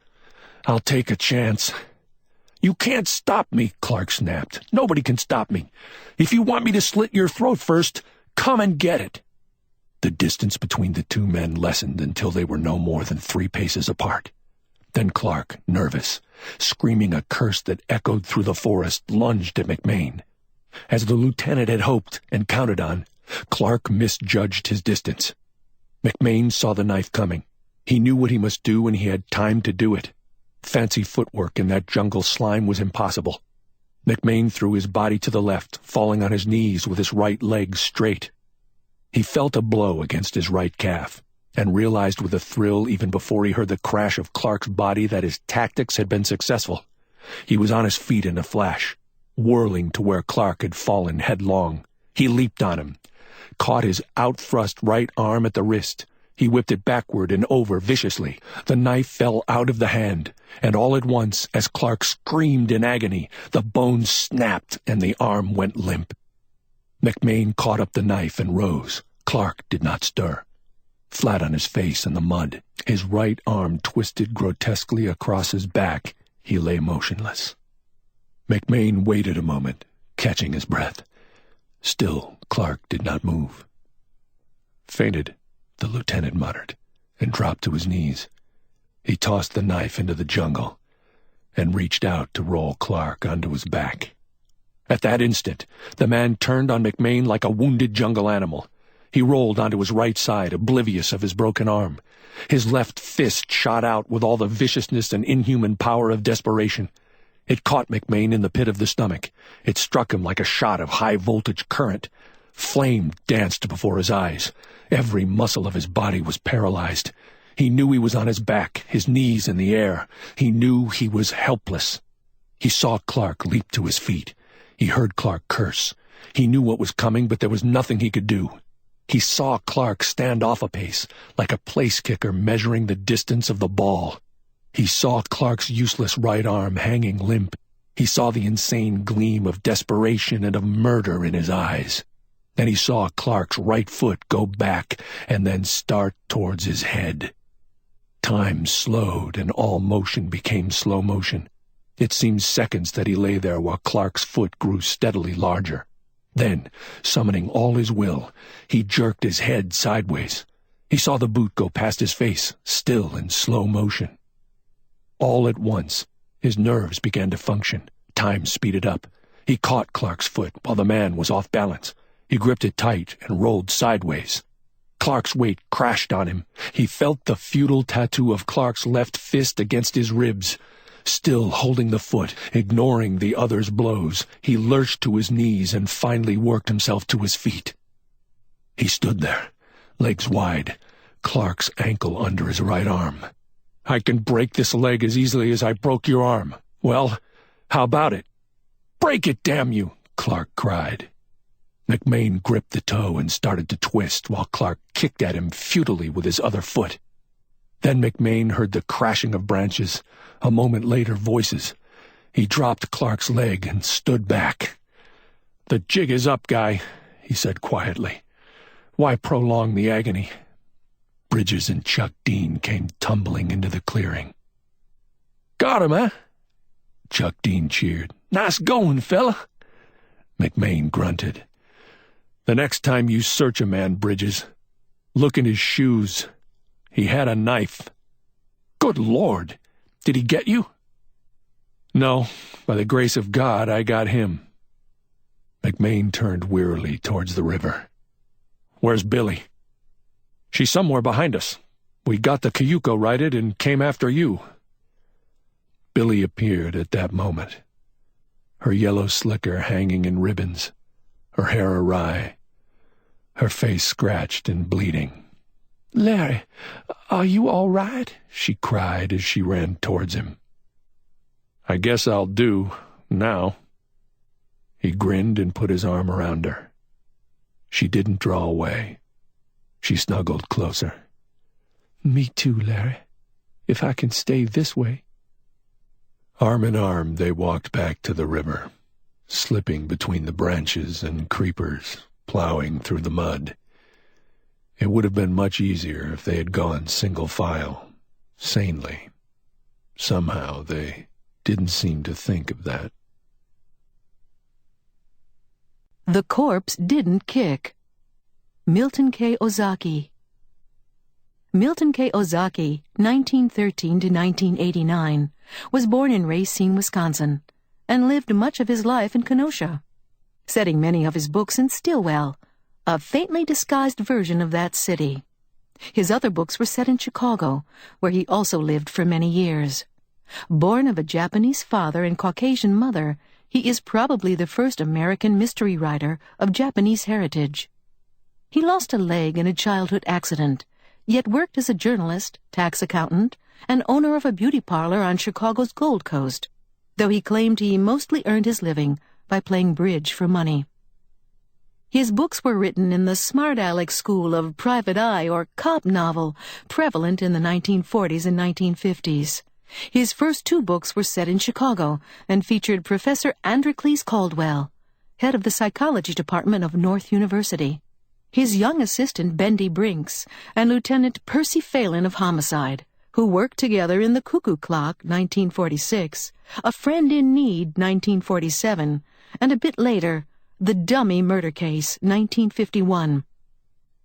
"I'll take a chance." "You can't stop me," Clark snapped. "Nobody can stop me. If you want me to slit your throat first, come and get it." The distance between the two men lessened until they were no more than 3 paces apart. Then Clark, nervous, screaming a curse that echoed through the forest, lunged at McMain. As the lieutenant had hoped and counted on, Clark misjudged his distance. McMain saw the knife coming. He knew what he must do, and he had time to do it. Fancy footwork in that jungle slime was impossible. McMain threw his body to the left, falling on his knees with his right leg straight. He felt a blow against his right calf, and realized with a thrill even before he heard the crash of Clark's body that his tactics had been successful. He was on his feet in a flash, whirling to where Clark had fallen headlong. He leaped on him, caught his out-thrust right arm at the wrist. He whipped it backward and over viciously. The knife fell out of the hand, and all at once, as Clark screamed in agony, the bone snapped and the arm went limp. McMain caught up the knife and rose. Clark did not stir. Flat on his face in the mud, his right arm twisted grotesquely across his back, he lay motionless. McMain waited a moment, catching his breath. Still, Clark did not move. "Fainted," the lieutenant muttered, and dropped to his knees. He tossed the knife into the jungle and reached out to roll Clark onto his back. At that instant, the man turned on McMain like a wounded jungle animal. He rolled onto his right side, oblivious of his broken arm. His left fist shot out with all the viciousness and inhuman power of desperation. It caught McMain in the pit of the stomach. It struck him like a shot of high-voltage current. Flame danced before his eyes. Every muscle of his body was paralyzed. He knew he was on his back, his knees in the air. He knew he was helpless. He saw Clark leap to his feet. He heard Clark curse. He knew what was coming, but there was nothing he could do. He saw Clark stand off a pace, like a place kicker measuring the distance of the ball. He saw Clark's useless right arm hanging limp. He saw the insane gleam of desperation and of murder in his eyes. Then he saw Clark's right foot go back and then start towards his head. Time slowed and all motion became slow motion. It seemed seconds that he lay there while Clark's foot grew steadily larger. Then, summoning all his will, he jerked his head sideways. He saw the boot go past his face, still in slow motion. All at once, his nerves began to function. Time speeded up. He caught Clark's foot while the man was off balance. He gripped it tight and rolled sideways. Clark's weight crashed on him. He felt the futile tattoo of Clark's left fist against his ribs. Still holding the foot, ignoring the other's blows, he lurched to his knees and finally worked himself to his feet. He stood there, legs wide, Clark's ankle under his right arm. "I can break this leg as easily as I broke your arm. Well, how about it?" "Break it, damn you!" Clark cried. McMain gripped the toe and started to twist while Clark kicked at him futilely with his other foot. Then McMain heard the crashing of branches. A moment later, voices. He dropped Clark's leg and stood back. "The jig is up, guy," he said quietly. "Why prolong the agony?" Bridges and Chuck Dean came tumbling into the clearing. "Got him, eh?" Chuck Dean cheered. "Nice going, fella." McMain grunted. "The next time you search a man, Bridges, look in his shoes. He had a knife." "Good Lord! Did he get you?" "No, by the grace of God, I got him." McMain turned wearily towards the river. "Where's Billy?" "She's somewhere behind us. We got the Cayuco righted and came after you." Billy appeared at that moment, her yellow slicker hanging in ribbons, her hair awry, her face scratched and bleeding. "Larry, are you all right?" she cried as she ran towards him. "I guess I'll do, now." He grinned and put his arm around her. She didn't draw away. She snuggled closer. "Me too, Larry, if I can stay this way." Arm in arm they walked back to the river, slipping between the branches and creepers, plowing through the mud. It would have been much easier if they had gone single file, sanely. Somehow they didn't seem to think of that. The Corpse Didn't Kick. Milton K. Ozaki. Milton K. Ozaki, 1913 to 1989, was born in Racine, Wisconsin, and lived much of his life in Kenosha, setting many of his books in Stillwell, a faintly disguised version of that city. His other books were set in Chicago, where he also lived for many years. Born of a Japanese father and Caucasian mother, he is probably the first American mystery writer of Japanese heritage. He lost a leg in a childhood accident, yet worked as a journalist, tax accountant, and owner of a beauty parlor on Chicago's Gold Coast, though he claimed he mostly earned his living by playing bridge for money. His books were written in the smart aleck school of private eye or cop novel prevalent in the 1940s and 1950s. His first two books were set in Chicago and featured Professor Androcles Caldwell, head of the psychology department of North University, his young assistant Bendy Brinks, and Lieutenant Percy Phelan of Homicide, who worked together in The Cuckoo Clock, 1946, A Friend in Need, 1947, and a bit later, The Dummy Murder Case, 1951.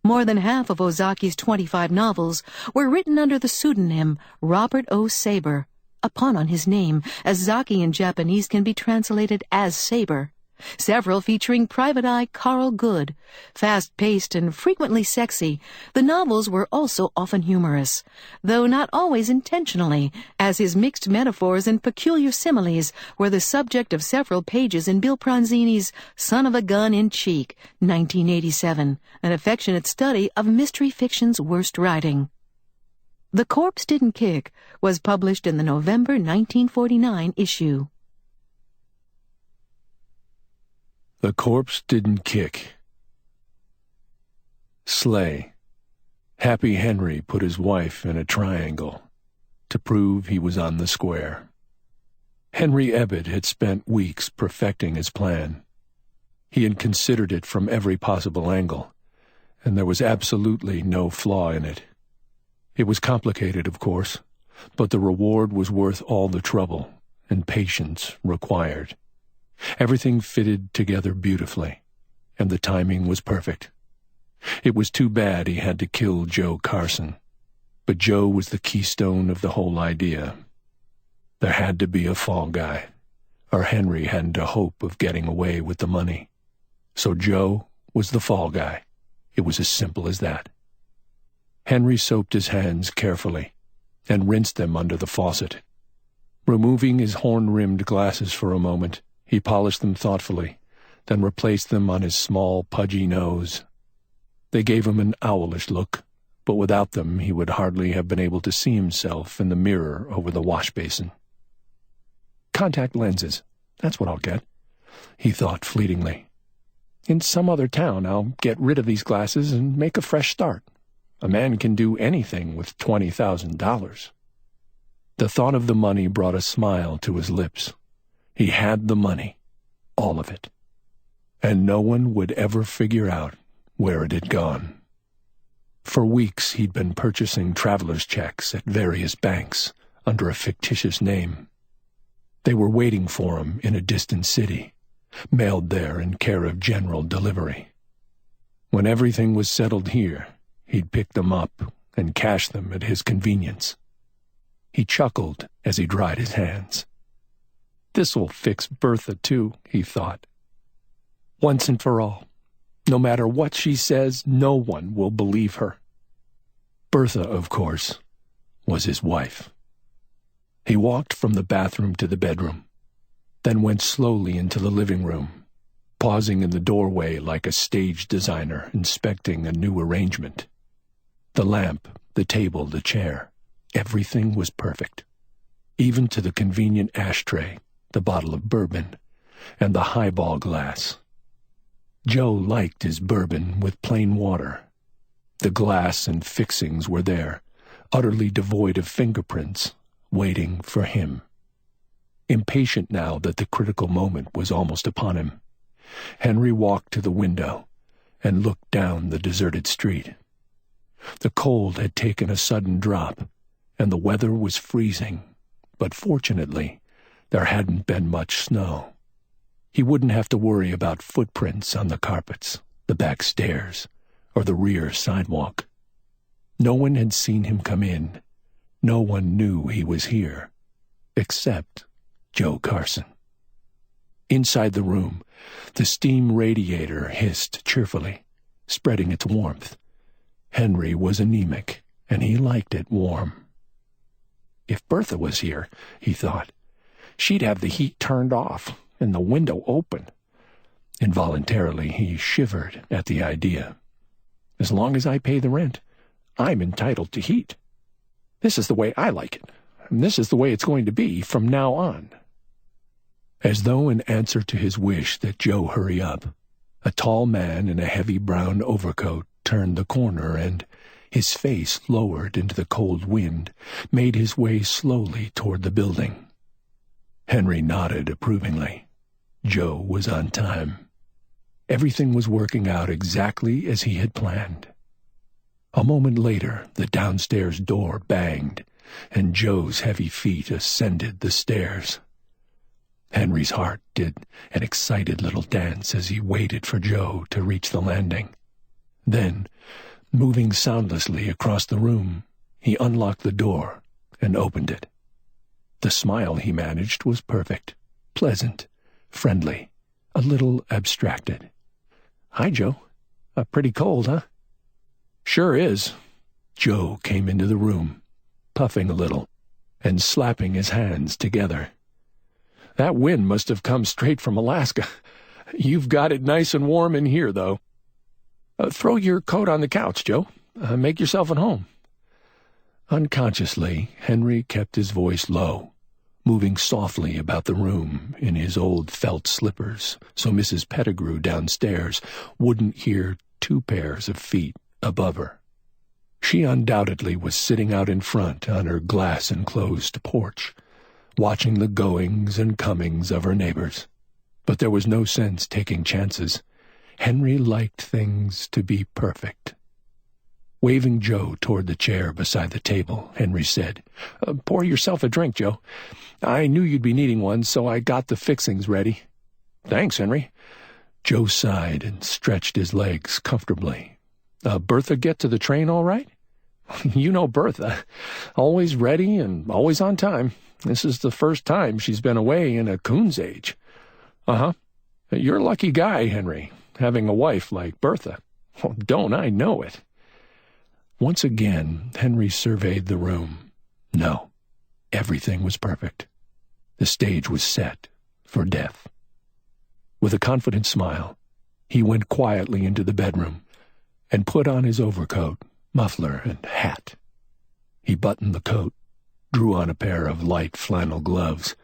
More than half of Ozaki's 25 novels were written under the pseudonym Robert O. Saber, a pun on his name, as Zaki in Japanese can be translated as Saber. Several featuring Private Eye Carl Good. Fast-paced and frequently sexy, the novels were also often humorous, though not always intentionally, as his mixed metaphors and peculiar similes were the subject of several pages in Bill Pranzini's Son of a Gun in Cheek, 1987, an affectionate study of mystery fiction's worst writing. The Corpse Didn't Kick was published in the November 1949 issue. The Corpse Didn't Kick. Slay. Happy Henry put his wife in a triangle to prove he was on the square. Henry Ebbett had spent weeks perfecting his plan. He had considered it from every possible angle, and there was absolutely no flaw in it. It was complicated, of course, but the reward was worth all the trouble and patience required. Everything fitted together beautifully, and the timing was perfect. It was too bad he had to kill Joe Carson, but Joe was the keystone of the whole idea. There had to be a fall guy, or Henry hadn't a hope of getting away with the money. So Joe was the fall guy. It was as simple as that. Henry soaped his hands carefully and rinsed them under the faucet. Removing his horn-rimmed glasses for a moment, he polished them thoughtfully, then replaced them on his small, pudgy nose. They gave him an owlish look, but without them he would hardly have been able to see himself in the mirror over the wash-basin. Contact lenses, that's what I'll get, he thought fleetingly. In some other town I'll get rid of these glasses and make a fresh start. A man can do anything with $20,000. The thought of the money brought a smile to his lips. He had the money, all of it, and no one would ever figure out where it had gone. For weeks he'd been purchasing traveler's checks at various banks under a fictitious name. They were waiting for him in a distant city, mailed there in care of general delivery. When everything was settled here, he'd pick them up and cash them at his convenience. He chuckled as he dried his hands. "This'll fix Bertha, too," he thought. "Once and for all. No matter what she says, no one will believe her." Bertha, of course, was his wife. He walked from the bathroom to the bedroom, then went slowly into the living room, pausing in the doorway like a stage designer inspecting a new arrangement. The lamp, the table, the chair, everything was perfect, even to the convenient ashtray, the bottle of bourbon, and the highball glass. Joe liked his bourbon with plain water. The glass and fixings were there, utterly devoid of fingerprints, waiting for him. Impatient now that the critical moment was almost upon him, Henry walked to the window and looked down the deserted street. The cold had taken a sudden drop, and the weather was freezing, but fortunately, there hadn't been much snow. He wouldn't have to worry about footprints on the carpets, the back stairs, or the rear sidewalk. No one had seen him come in. No one knew he was here, except Joe Carson. Inside the room, the steam radiator hissed cheerfully, spreading its warmth. Henry was anemic, and he liked it warm. If Bertha was here, he thought, she'd have the heat turned off and the window open. Involuntarily, he shivered at the idea. As long as I pay the rent, I'm entitled to heat. This is the way I like it, and this is the way it's going to be from now on. As though in answer to his wish that Joe hurry up, a tall man in a heavy brown overcoat turned the corner and, his face lowered into the cold wind, made his way slowly toward the building. Henry nodded approvingly. Joe was on time. Everything was working out exactly as he had planned. A moment later, the downstairs door banged, and Joe's heavy feet ascended the stairs. Henry's heart did an excited little dance as he waited for Joe to reach the landing. Then, moving soundlessly across the room, he unlocked the door and opened it. The smile he managed was perfect, pleasant, friendly, a little abstracted. "Hi, Joe. Pretty cold, huh?" "Sure is." Joe came into the room, puffing a little, and slapping his hands together. "That wind must have come straight from Alaska. You've got it nice and warm in here, though. Throw your coat on the couch, Joe. Make yourself at home." Unconsciously, Henry kept his voice low, moving softly about the room in his old felt slippers so Mrs. Pettigrew downstairs wouldn't hear 2 pairs of feet above her. She undoubtedly was sitting out in front on her glass-enclosed porch, watching the goings and comings of her neighbors. But there was no sense taking chances. Henry liked things to be perfect. Waving Joe toward the chair beside the table, Henry said, "Pour yourself a drink, Joe. I knew you'd be needing one, so I got the fixings ready." "Thanks, Henry." Joe sighed and stretched his legs comfortably. "Bertha get to the train all right?" "You know Bertha. Always ready and always on time. This is the first time she's been away in a coon's age." "Uh-huh. You're a lucky guy, Henry, having a wife like Bertha." "Oh, don't I know it?" Once again, Henry surveyed the room. No, everything was perfect. The stage was set for death. With a confident smile, he went quietly into the bedroom and put on his overcoat, muffler, and hat. He buttoned the coat, drew on a pair of light flannel gloves,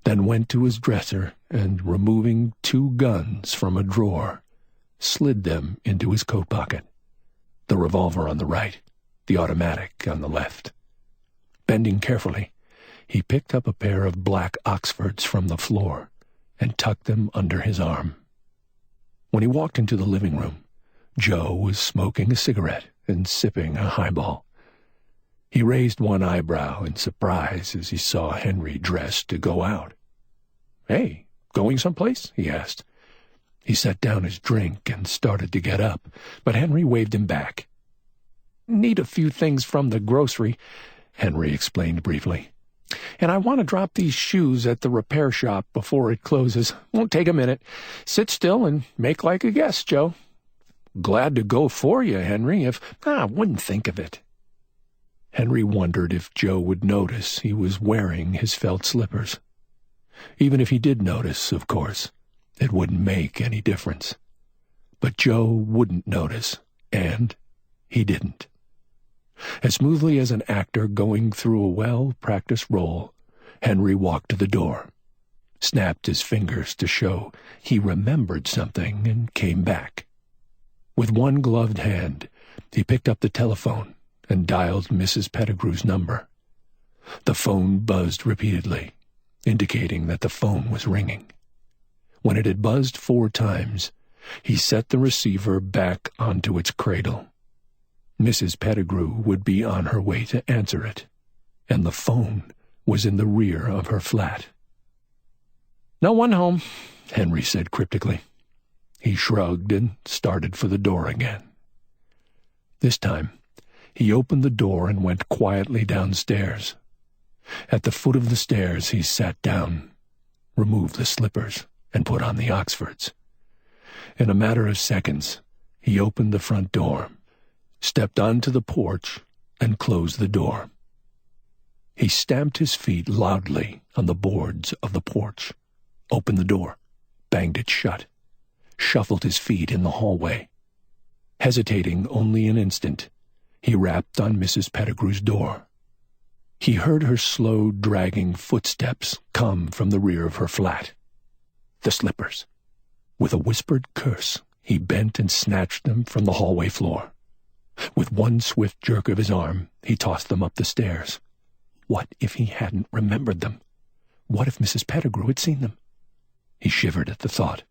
then went to his dresser and, removing 2 guns from a drawer, slid them into his coat pocket. The revolver on the right, the automatic on the left. Bending carefully, he picked up a pair of black Oxfords from the floor and tucked them under his arm. When he walked into the living room, Joe was smoking a cigarette and sipping a highball. He raised one eyebrow in surprise as he saw Henry dressed to go out. "Hey, Going someplace?" he asked. He set down his drink and started to get up, but Henry waved him back. "Need a few things from the grocery," Henry explained briefly. "And I want to drop these shoes at the repair shop before it closes. Won't take a minute. Sit still and make like a guest, Joe." "Glad to go for you, Henry, if I wouldn't think of it." Henry wondered if Joe would notice he was wearing his felt slippers. Even if he did notice, of course, it wouldn't make any difference. But Joe wouldn't notice, and he didn't. As smoothly as an actor going through a well-practiced role, Henry walked to the door, snapped his fingers to show he remembered something, and came back. With one gloved hand, he picked up the telephone and dialed Mrs. Pettigrew's number. The phone buzzed repeatedly, indicating that the phone was ringing. When it had buzzed 4 times, he set the receiver back onto its cradle. Mrs. Pettigrew would be on her way to answer it, and the phone was in the rear of her flat. "No one home," Henry said cryptically. He shrugged and started for the door again. This time, he opened the door and went quietly downstairs. At the foot of the stairs, he sat down, removed the slippers, and put on the Oxfords. In a matter of seconds, he opened the front door, stepped onto the porch, and closed the door. He stamped his feet loudly on the boards of the porch, opened the door, banged it shut, shuffled his feet in the hallway. Hesitating only an instant, he rapped on Mrs. Pettigrew's door. He heard her slow, dragging footsteps come from the rear of her flat. The slippers. With a whispered curse, he bent and snatched them from the hallway floor. With one swift jerk of his arm, he tossed them up the stairs. What if he hadn't remembered them? What if Mrs. Pettigrew had seen them? He shivered at the thought.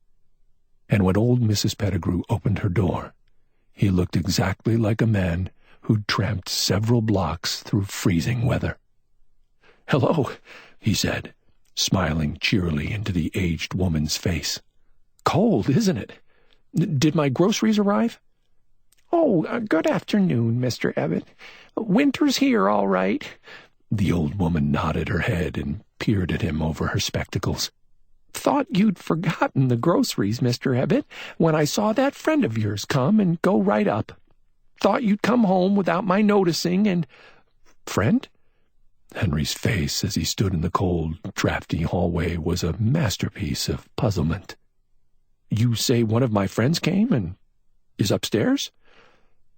And when old Mrs. Pettigrew opened her door, he looked exactly like a man who'd tramped several blocks through freezing weather. "Hello," he said, smiling cheerily into the aged woman's face. "Cold, isn't it? Did my groceries arrive?" "Oh, good afternoon, Mr. Ebbett. Winter's here, all right." The old woman nodded her head and peered at him over her spectacles. "Thought you'd forgotten the groceries, Mr. Ebbett, when I saw that friend of yours come and go right up. Thought you'd come home without my noticing and—" "Friend?" Henry's face as he stood in the cold, drafty hallway was a masterpiece of puzzlement. "You say one of my friends came and is upstairs?"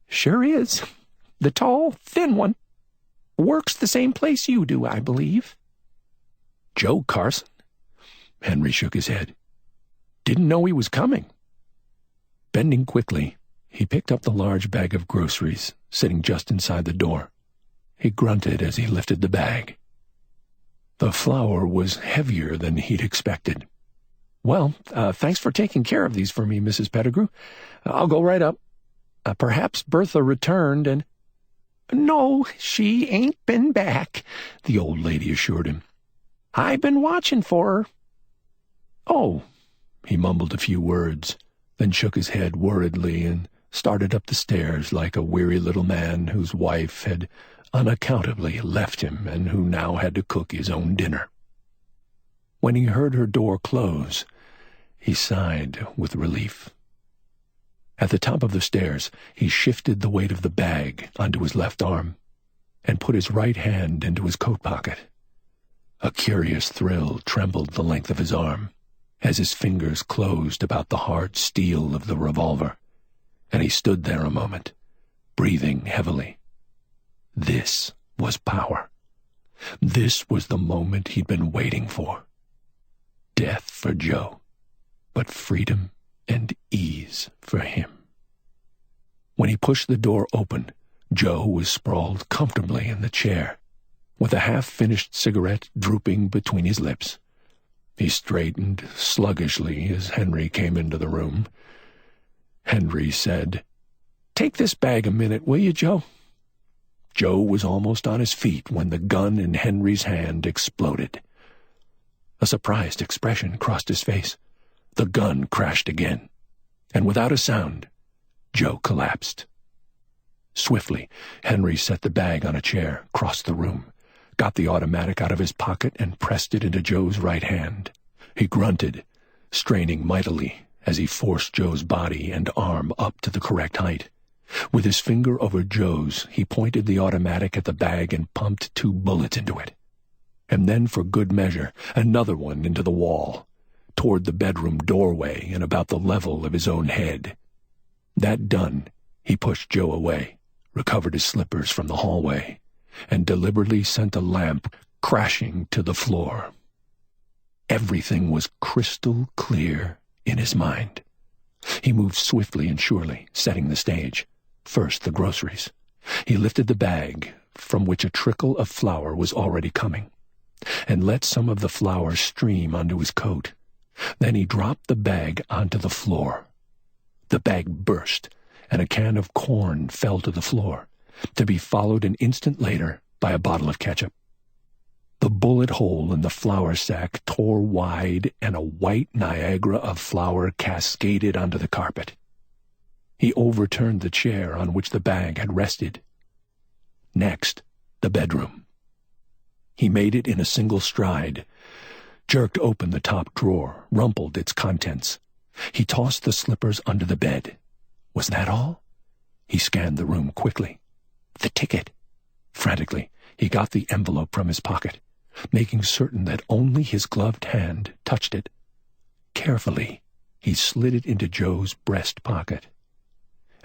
"Sure is. The tall, thin one. Works the same place you do, I believe." "Joe Carson?" Henry shook his head. "Didn't know he was coming." Bending quickly, he picked up the large bag of groceries sitting just inside the door. He grunted as he lifted the bag. The flour was heavier than he'd expected. "Well, thanks for taking care of these for me, Mrs. Pettigrew. I'll go right up. Perhaps Bertha returned and—" "No, she ain't been back," the old lady assured him. "I been watching for her." "Oh," he mumbled a few words, then shook his head worriedly and started up the stairs like a weary little man whose wife had unaccountably left him and who now had to cook his own dinner. When he heard her door close, he sighed with relief. At the top of the stairs, he shifted the weight of the bag onto his left arm and put his right hand into his coat pocket. A curious thrill trembled the length of his arm as his fingers closed about the hard steel of the revolver, and he stood there a moment, breathing heavily. This was power. This was the moment he'd been waiting for. Death for Joe, but freedom and ease for him. When he pushed the door open, Joe was sprawled comfortably in the chair, with a half-finished cigarette drooping between his lips. He straightened sluggishly as Henry came into the room. Henry said, "Take this bag a minute, will you, Joe?" Joe was almost on his feet when the gun in Henry's hand exploded. A surprised expression crossed his face. The gun crashed again, and without a sound, Joe collapsed. Swiftly, Henry set the bag on a chair, crossed the room, got the automatic out of his pocket, and pressed it into Joe's right hand. He grunted, straining mightily as he forced Joe's body and arm up to the correct height. With his finger over Joe's, he pointed the automatic at the bag and pumped 2 bullets into it. And then, for good measure, another one into the wall, toward the bedroom doorway and about the level of his own head. That done, he pushed Joe away, recovered his slippers from the hallway, and deliberately sent the lamp crashing to the floor. Everything was crystal clear in his mind. He moved swiftly and surely, setting the stage. First, the groceries. He lifted the bag, from which a trickle of flour was already coming, and let some of the flour stream onto his coat. Then he dropped the bag onto the floor. The bag burst, and a can of corn fell to the floor, to be followed an instant later by a bottle of ketchup. The bullet hole in the flour sack tore wide, and a white Niagara of flour cascaded onto the carpet. He overturned the chair on which the bag had rested. Next, the bedroom. He made it in a single stride, jerked open the top drawer, rumpled its contents. He tossed the slippers under the bed. Was that all? He scanned the room quickly. The ticket. Frantically, he got the envelope from his pocket, making certain that only his gloved hand touched it. Carefully, he slid it into Joe's breast pocket.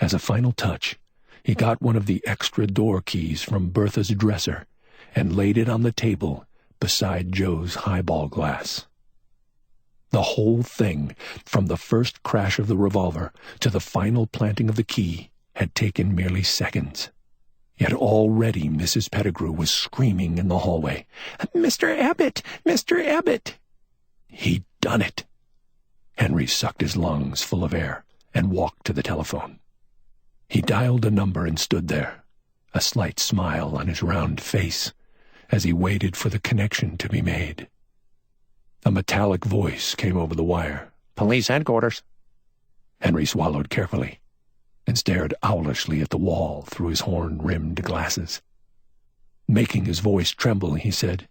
As a final touch, he got one of the extra door keys from Bertha's dresser and laid it on the table beside Joe's highball glass. The whole thing, from the first crash of the revolver to the final planting of the key, had taken merely seconds. Yet already Mrs. Pettigrew was screaming in the hallway, "Mr. Abbott! Mr. Abbott!" He'd done it. Henry sucked his lungs full of air and walked to the telephone. He dialed a number and stood there, a slight smile on his round face, as he waited for the connection to be made. A metallic voice came over the wire. "Police headquarters." Henry swallowed carefully and stared owlishly at the wall through his horn-rimmed glasses. Making his voice tremble, he said,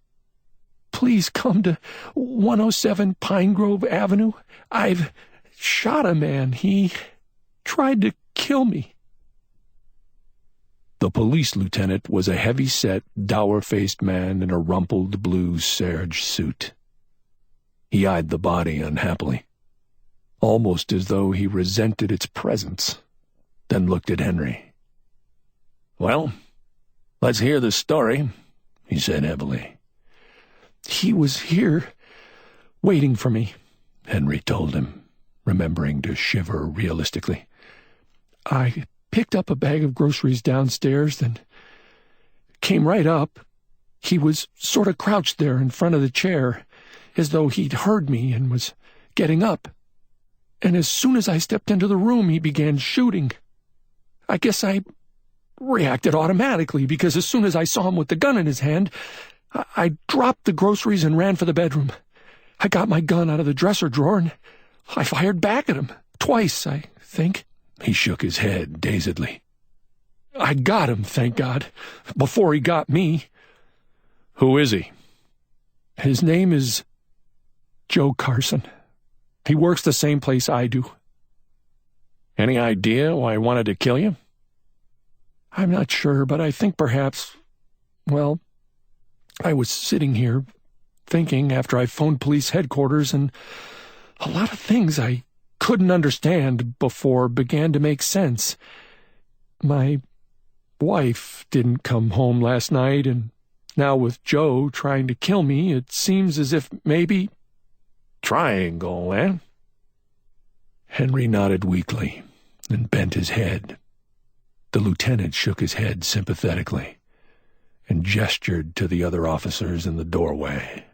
"Please come to 107 Pine Grove Avenue. I've shot a man. He tried to kill me." The police lieutenant was a heavy-set, dour-faced man in a rumpled blue serge suit. He eyed the body unhappily, almost as though he resented its presence, then looked at Henry. "Well, let's hear the story," he said heavily. "He was here, waiting for me," Henry told him, remembering to shiver realistically. "I picked up a bag of groceries downstairs, then came right up. He was sort of crouched there in front of the chair, as though he'd heard me and was getting up. And as soon as I stepped into the room, he began shooting. I guess I reacted automatically, because as soon as I saw him with the gun in his hand, I dropped the groceries and ran for the bedroom. I got my gun out of the dresser drawer, and I fired back at him. Twice, I think." He shook his head dazedly. "I got him, thank God, before he got me." "Who is he?" "His name is Joe Carson. He works the same place I do." "Any idea why he wanted to kill you?" "I'm not sure, but I think perhaps, well, I was sitting here thinking after I phoned police headquarters, and a lot of things I couldn't understand before began to make sense. My wife didn't come home last night, and now with Joe trying to kill me, it seems as if maybe—" "Triangle, eh?" Henry nodded weakly and bent his head. The lieutenant shook his head sympathetically and gestured to the other officers in the doorway.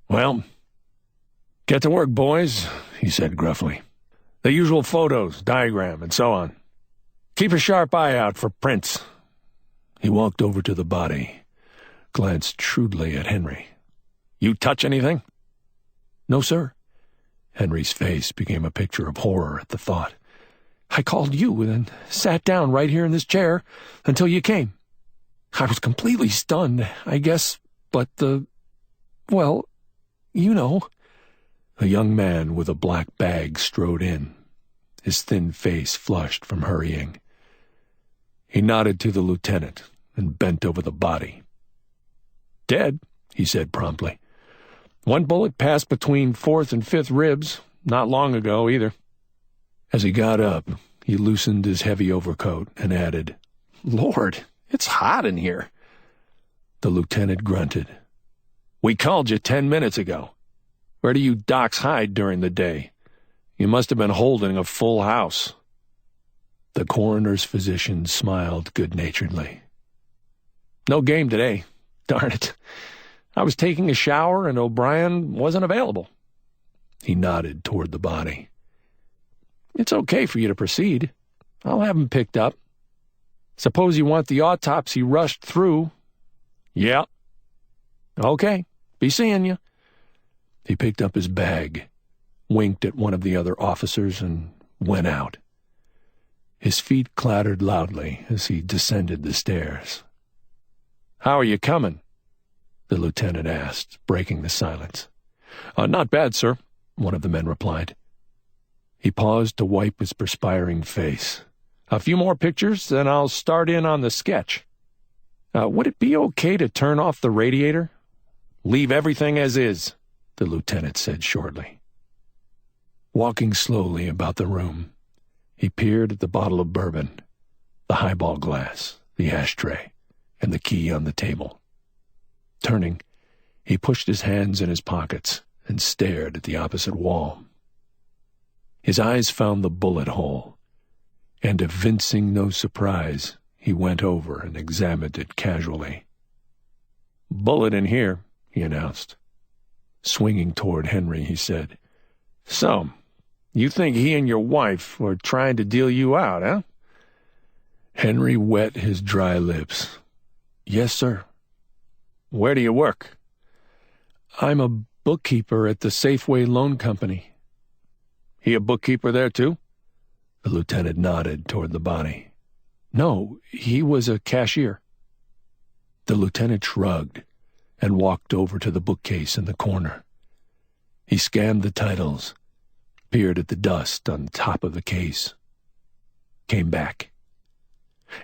"Well, get to work, boys," he said gruffly. "The usual photos, diagram, and so on. Keep a sharp eye out for prints." He walked over to the body, glanced shrewdly at Henry. "You touch anything?" "No, sir." Henry's face became a picture of horror at the thought. "I called you and then sat down right here in this chair until you came. I was completely stunned, I guess, but well, you know." A young man with a black bag strode in, his thin face flushed from hurrying. He nodded to the lieutenant and bent over the body. "Dead," he said promptly. "One bullet passed between 4th and 5th ribs, not long ago either." As he got up, he loosened his heavy overcoat and added, "Lord, it's hot in here." The lieutenant grunted. "We called you 10 minutes ago. Where do you docs hide during the day? You must have been holding a full house." The coroner's physician smiled good-naturedly. "No game today. Darn it. I was taking a shower and O'Brien wasn't available." He nodded toward the body. "It's okay for you to proceed. I'll have him picked up. Suppose you want the autopsy rushed through." "Yeah." "Okay. Be seeing you." He picked up his bag, winked at one of the other officers, and went out. His feet clattered loudly as he descended the stairs. "How are you coming?" the lieutenant asked, breaking the silence. "Not bad, sir," one of the men replied. He paused to wipe his perspiring face. "A few more pictures, then I'll start in on the sketch. Would it be okay to turn off the radiator? Leave everything as is," the lieutenant said shortly. Walking slowly about the room, he peered at the bottle of bourbon, the highball glass, the ashtray, and the key on the table. Turning, he pushed his hands in his pockets and stared at the opposite wall. His eyes found the bullet hole, and evincing no surprise, he went over and examined it casually. "Bullet in here," he announced. Swinging toward Henry, he said, "So, you think he and your wife were trying to deal you out, eh?" Henry wet his dry lips. "Yes, sir." "Where do you work?" "I'm a bookkeeper at the Safeway Loan Company." "He a bookkeeper there, too?" The lieutenant nodded toward the body. "No, he was a cashier." The lieutenant shrugged and walked over to the bookcase in the corner. He scanned the titles, peered at the dust on top of the case, came back.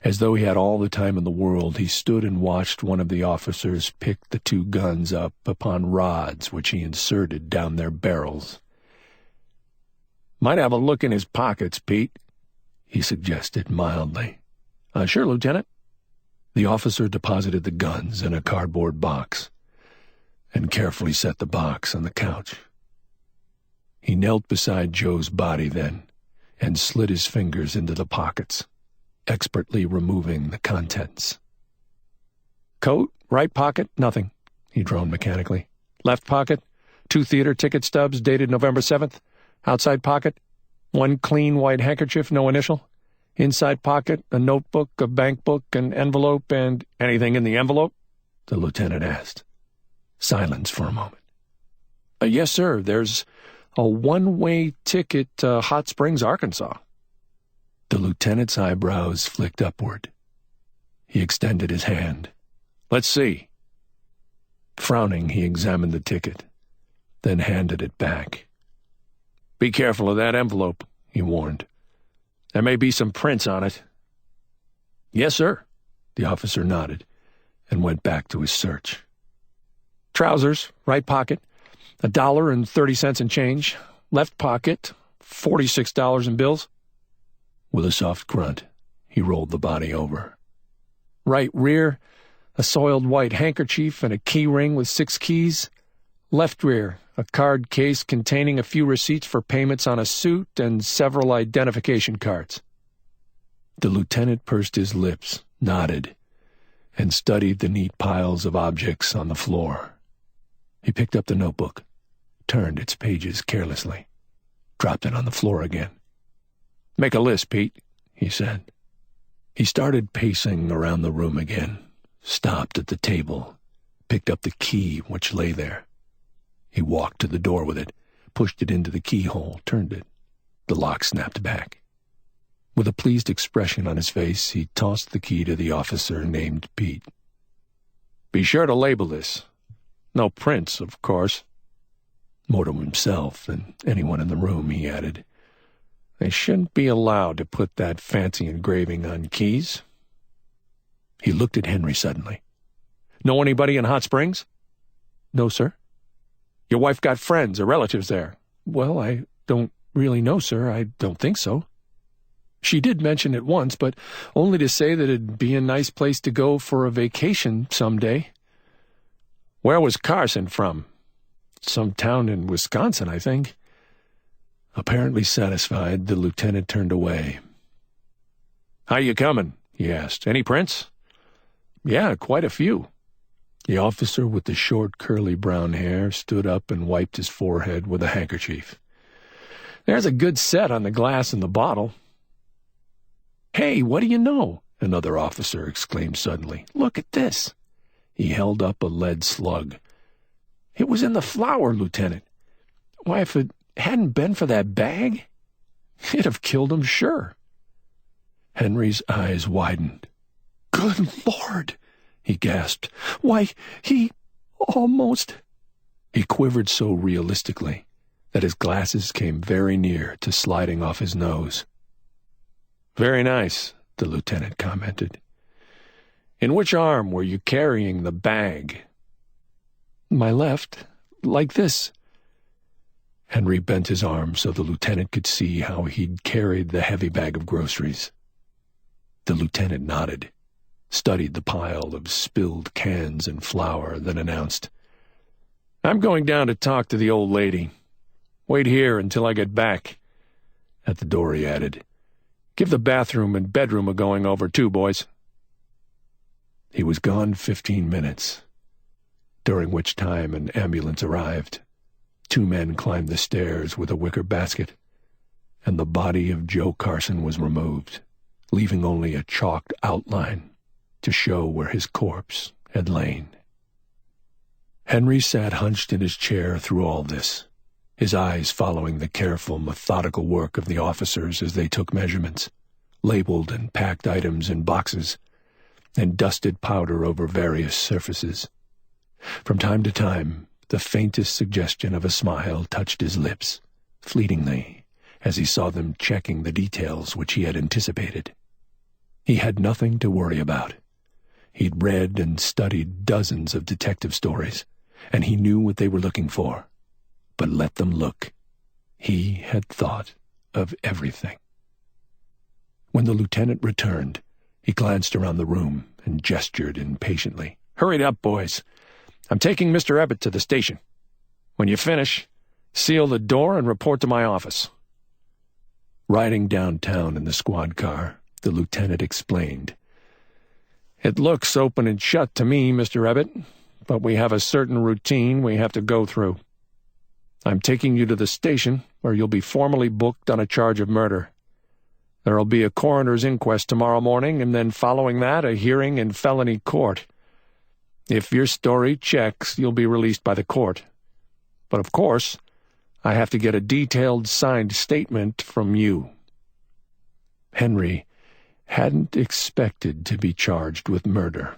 As though he had all the time in the world, he stood and watched one of the officers pick the two guns up upon rods which he inserted down their barrels. "Might have a look in his pockets, Pete," he suggested mildly. Sure, Lieutenant." The officer deposited the guns in a cardboard box and carefully set the box on the couch. He knelt beside Joe's body then and slid his fingers into the pockets, expertly removing the contents. "Coat, right pocket, nothing," he droned mechanically. "Left pocket, 2 theater ticket stubs dated November 7th. Outside pocket, 1 clean white handkerchief, no initial. Inside pocket, a notebook, a bank book, an envelope, and—" "Anything in the envelope?" the lieutenant asked. Silence for a moment. Yes, sir. There's a one-way ticket to Hot Springs, Arkansas." The lieutenant's eyebrows flicked upward. He extended his hand. "Let's see." Frowning, he examined the ticket, then handed it back. "Be careful of that envelope," he warned. "There may be some prints on it." "Yes, sir." The officer nodded and went back to his search. "Trousers, right pocket, $1.30 in change. Left pocket, $46 in bills." With a soft grunt, he rolled the body over. "Right rear, a soiled white handkerchief and a key ring with 6 keys. Left rear, a card case containing a few receipts for payments on a suit and several identification cards." The lieutenant pursed his lips, nodded, and studied the neat piles of objects on the floor. He picked up the notebook, turned its pages carelessly, dropped it on the floor again. "Make a list, Pete," he said. He started pacing around the room again, stopped at the table, picked up the key which lay there. He walked to the door with it, pushed it into the keyhole, turned it. The lock snapped back. With a pleased expression on his face, he tossed the key to the officer named Pete. "Be sure to label this. No prints, of course." More to himself than anyone in the room, he added, "They shouldn't be allowed to put that fancy engraving on keys." He looked at Henry suddenly. "Know anybody in Hot Springs?" "No, sir." "Your wife got friends or relatives there?" "Well, I don't really know, sir. I don't think so. She did mention it once, but only to say that it'd be a nice place to go for a vacation someday." "Where was Carson from?" "Some town in Wisconsin, I think." Apparently satisfied, the lieutenant turned away. "How you coming?" he asked. "Any prints?" "Yeah, quite a few." The officer with the short, curly brown hair stood up and wiped his forehead with a handkerchief. "There's a good set on the glass in the bottle." "Hey, what do you know?" another officer exclaimed suddenly. "Look at this." He held up a lead slug. "It was in the flour, Lieutenant. Why, if it hadn't been for that bag, it'd have killed him, sure." Henry's eyes widened. "Good Lord!" he gasped. "Why, he almost—" He quivered so realistically that his glasses came very near to sliding off his nose. "Very nice," the lieutenant commented. "In which arm were you carrying the bag?" "My left, like this." Henry bent his arm so the lieutenant could see how he'd carried the heavy bag of groceries. The lieutenant nodded, studied the pile of spilled cans and flour, then announced, "I'm going down to talk to the old lady. Wait here until I get back." At the door he added, "Give the bathroom and bedroom a going over too, boys." He was gone 15 minutes, during which time an ambulance arrived. 2 men climbed the stairs with a wicker basket, and the body of Joe Carson was removed, leaving only a chalked outline to show where his corpse had lain. Henry sat hunched in his chair through all this, his eyes following the careful, methodical work of the officers as they took measurements, labeled and packed items in boxes, and dusted powder over various surfaces. From time to time, the faintest suggestion of a smile touched his lips, fleetingly, as he saw them checking the details which he had anticipated. He had nothing to worry about. He'd read and studied dozens of detective stories, and he knew what they were looking for. But let them look. He had thought of everything. When the lieutenant returned, he glanced around the room and gestured impatiently. "Hurry up, boys. I'm taking Mr. Ebbett to the station. When you finish, seal the door and report to my office." Riding downtown in the squad car, the lieutenant explained, "It looks open and shut to me, Mr. Ebbett, but we have a certain routine we have to go through. I'm taking you to the station, where you'll be formally booked on a charge of murder. There'll be a coroner's inquest tomorrow morning, and then following that, a hearing in felony court. If your story checks, you'll be released by the court. But of course, I have to get a detailed signed statement from you." Henry hadn't expected to be charged with murder.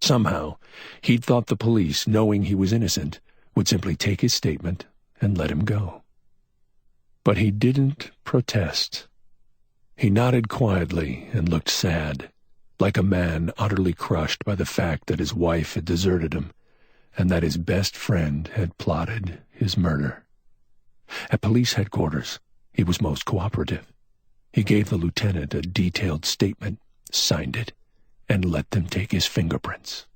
Somehow, he'd thought the police, knowing he was innocent, would simply take his statement and let him go. But he didn't protest. He nodded quietly and looked sad, like a man utterly crushed by the fact that his wife had deserted him and that his best friend had plotted his murder. At police headquarters, he was most cooperative. He gave the lieutenant a detailed statement, signed it, and let them take his fingerprints.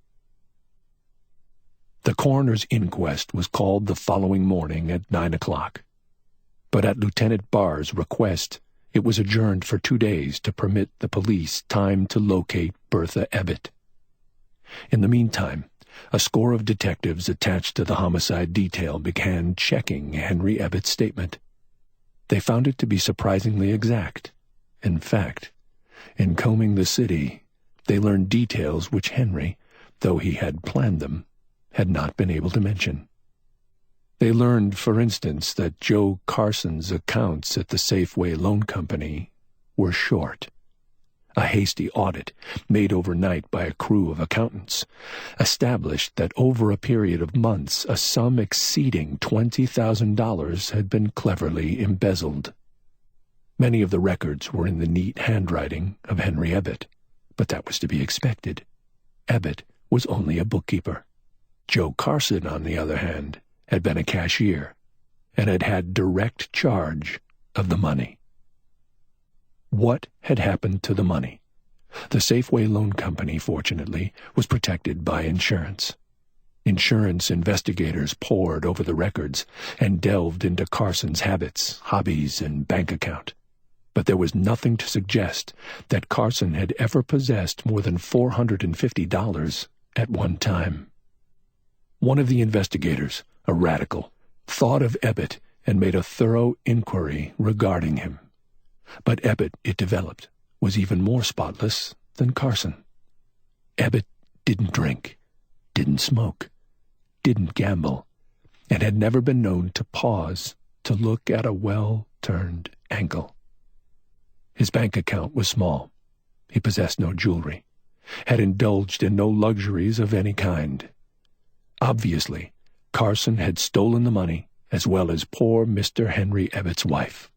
The coroner's inquest was called the following morning at 9 o'clock, but at Lieutenant Barr's request, it was adjourned for 2 days to permit the police time to locate Bertha Ebbett. In the meantime, a score of detectives attached to the homicide detail began checking Henry Ebbett's statement. They found it to be surprisingly exact. In fact, in combing the city, they learned details which Henry, though he had planned them, had not been able to mention. They learned, for instance, that Joe Carson's accounts at the Safeway Loan Company were short. A hasty audit, made overnight by a crew of accountants, established that over a period of months a sum exceeding $20,000 had been cleverly embezzled. Many of the records were in the neat handwriting of Henry Ebbett, but that was to be expected. Ebbett was only a bookkeeper. Joe Carson, on the other hand, had been a cashier and had had direct charge of the money. What had happened to the money? The Safeway Loan Company, fortunately, was protected by insurance. Insurance investigators pored over the records and delved into Carson's habits, hobbies, and bank account. But there was nothing to suggest that Carson had ever possessed more than $450 at one time. One of the investigators, a radical, thought of Ebbett and made a thorough inquiry regarding him. But Ebbett, it developed, was even more spotless than Carson. Ebbett didn't drink, didn't smoke, didn't gamble, and had never been known to pause to look at a well-turned ankle. His bank account was small. He possessed no jewelry, had indulged in no luxuries of any kind. Obviously, Carson had stolen the money as well as poor Mr. Henry Ebbett's wife.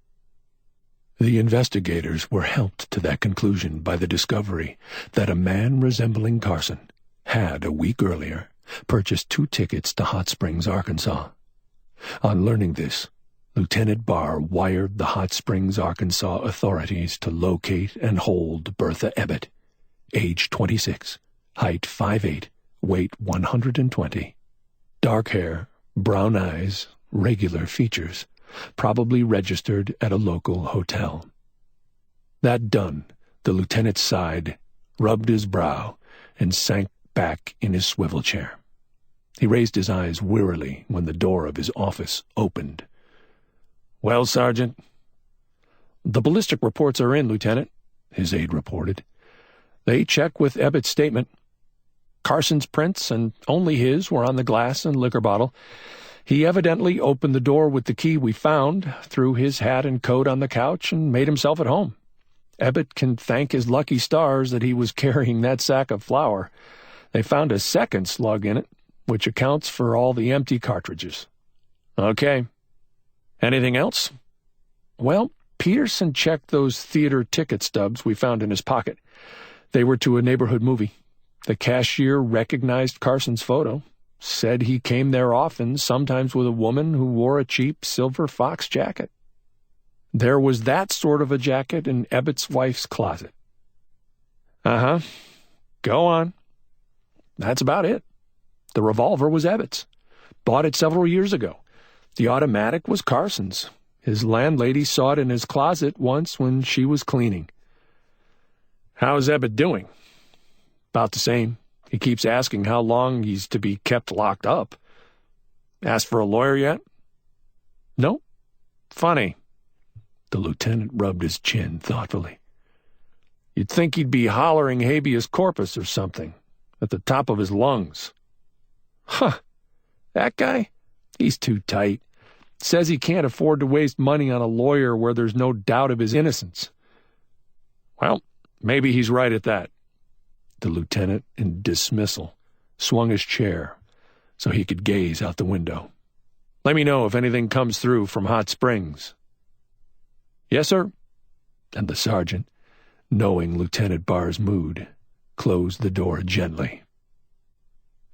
The investigators were helped to that conclusion by the discovery that a man resembling Carson had, a week earlier, purchased 2 tickets to Hot Springs, Arkansas. On learning this, Lieutenant Barr wired the Hot Springs, Arkansas authorities to locate and hold Bertha Ebbett, age 26, height 5'8", weight 120, dark hair, brown eyes, regular features, probably registered at a local hotel. That done, the lieutenant sighed, rubbed his brow, and sank back in his swivel chair. He raised his eyes wearily when the door of his office opened. "Well, Sergeant?" "The ballistic reports are in, Lieutenant," his aide reported. "They check with Ebbett's statement. Carson's prints, and only his, were on the glass and liquor bottle. He evidently opened the door with the key we found, threw his hat and coat on the couch, and made himself at home. Ebbett can thank his lucky stars that he was carrying that sack of flour. They found a second slug in it, which accounts for all the empty cartridges." "Okay. Anything else?" "Well, Peterson checked those theater ticket stubs we found in his pocket. They were to a neighborhood movie. The cashier recognized Carson's photo, said he came there often, sometimes with a woman who wore a cheap silver fox jacket. There was that sort of a jacket in Ebbett's wife's closet." "Uh-huh. Go on." "That's about it. The revolver was Ebbett's. Bought it several years ago. The automatic was Carson's. His landlady saw it in his closet once when she was cleaning." "How's Ebbett doing?" "About the same. He keeps asking how long he's to be kept locked up." "Asked for a lawyer yet?" "No." "Funny." The lieutenant rubbed his chin thoughtfully. "You'd think he'd be hollering habeas corpus or something, at the top of his lungs." "Huh. That guy? He's too tight. Says he can't afford to waste money on a lawyer where there's no doubt of his innocence." "Well, maybe he's right at that." The lieutenant, in dismissal, swung his chair so he could gaze out the window. "Let me know if anything comes through from Hot Springs." "Yes, sir." And the sergeant, knowing Lieutenant Barr's mood, closed the door gently.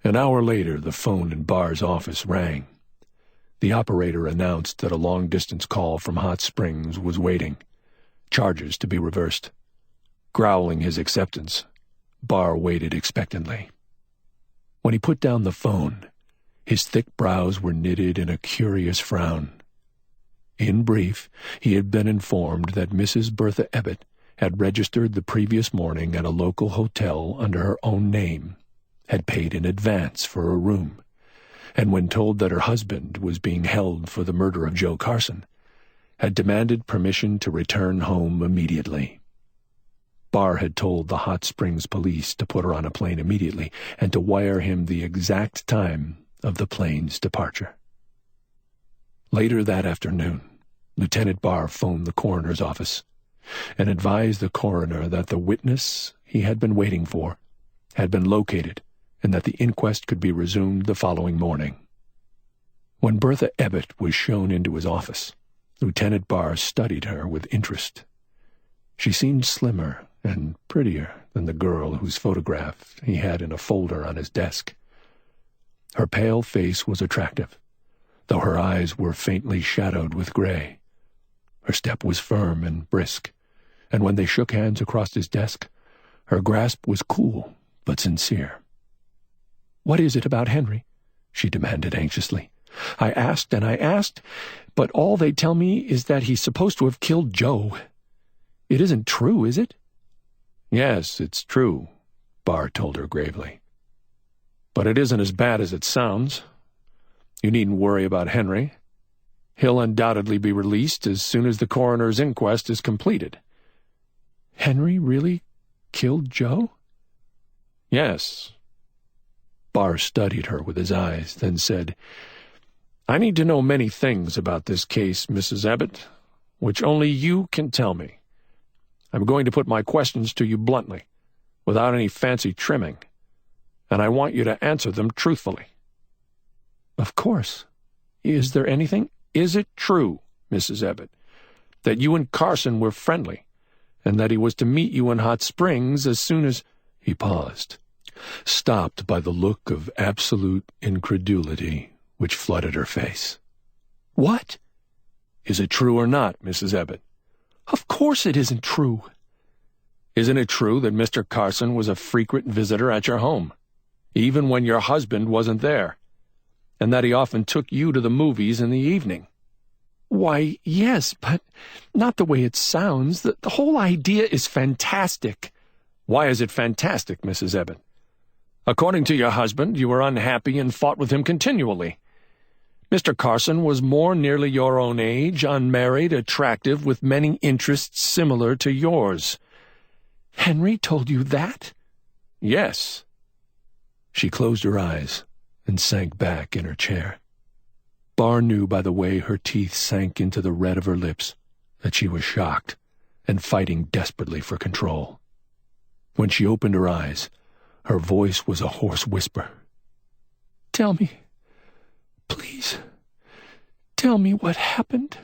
An hour later, the phone in Barr's office rang. The operator announced that a long-distance call from Hot Springs was waiting, charges to be reversed. Growling his acceptance, Barr waited expectantly. When he put down the phone, his thick brows were knitted in a curious frown. In brief, he had been informed that Mrs. Bertha Ebbett had registered the previous morning at a local hotel under her own name, had paid in advance for a room, and when told that her husband was being held for the murder of Joe Carson, had demanded permission to return home immediately. Barr had told the Hot Springs police to put her on a plane immediately and to wire him the exact time of the plane's departure. Later that afternoon, Lieutenant Barr phoned the coroner's office and advised the coroner that the witness he had been waiting for had been located and that the inquest could be resumed the following morning. When Bertha Ebbett was shown into his office, Lieutenant Barr studied her with interest. She seemed slimmer and prettier than the girl whose photograph he had in a folder on his desk. Her pale face was attractive, though her eyes were faintly shadowed with gray. Her step was firm and brisk, and when they shook hands across his desk, her grasp was cool but sincere. "What is it about Henry?" she demanded anxiously. "I asked and I asked, but all they tell me is that he's supposed to have killed Joe. It isn't true, is it?" "Yes, it's true," Barr told her gravely. "But it isn't as bad as it sounds. You needn't worry about Henry. He'll undoubtedly be released as soon as the coroner's inquest is completed." "Henry really killed Joe?" "Yes." Barr studied her with his eyes, then said, "I need to know many things about this case, Mrs. Ebbett, which only you can tell me. I'm going to put my questions to you bluntly, without any fancy trimming, and I want you to answer them truthfully." "Of course. Is there anything—" "Is it true, Mrs. Ebbett, that you and Carson were friendly, and that he was to meet you in Hot Springs as soon as—" He paused, stopped by the look of absolute incredulity which flooded her face. "What?" "Is it true or not, Mrs. Ebbett?" "Of course it isn't true." "Isn't it true that Mr. Carson was a frequent visitor at your home, even when your husband wasn't there, and that he often took you to the movies in the evening?" "Why, yes, but not the way it sounds. The whole idea is fantastic." "Why is it fantastic, Mrs. Ebbett? According to your husband, you were unhappy and fought with him continually. Mr. Carson was more nearly your own age, unmarried, attractive, with many interests similar to yours." "Henry told you that?" "Yes." She closed her eyes and sank back in her chair. Barr knew by the way her teeth sank into the red of her lips that she was shocked and fighting desperately for control. When she opened her eyes, her voice was a hoarse whisper. "Tell me, please, tell me what happened."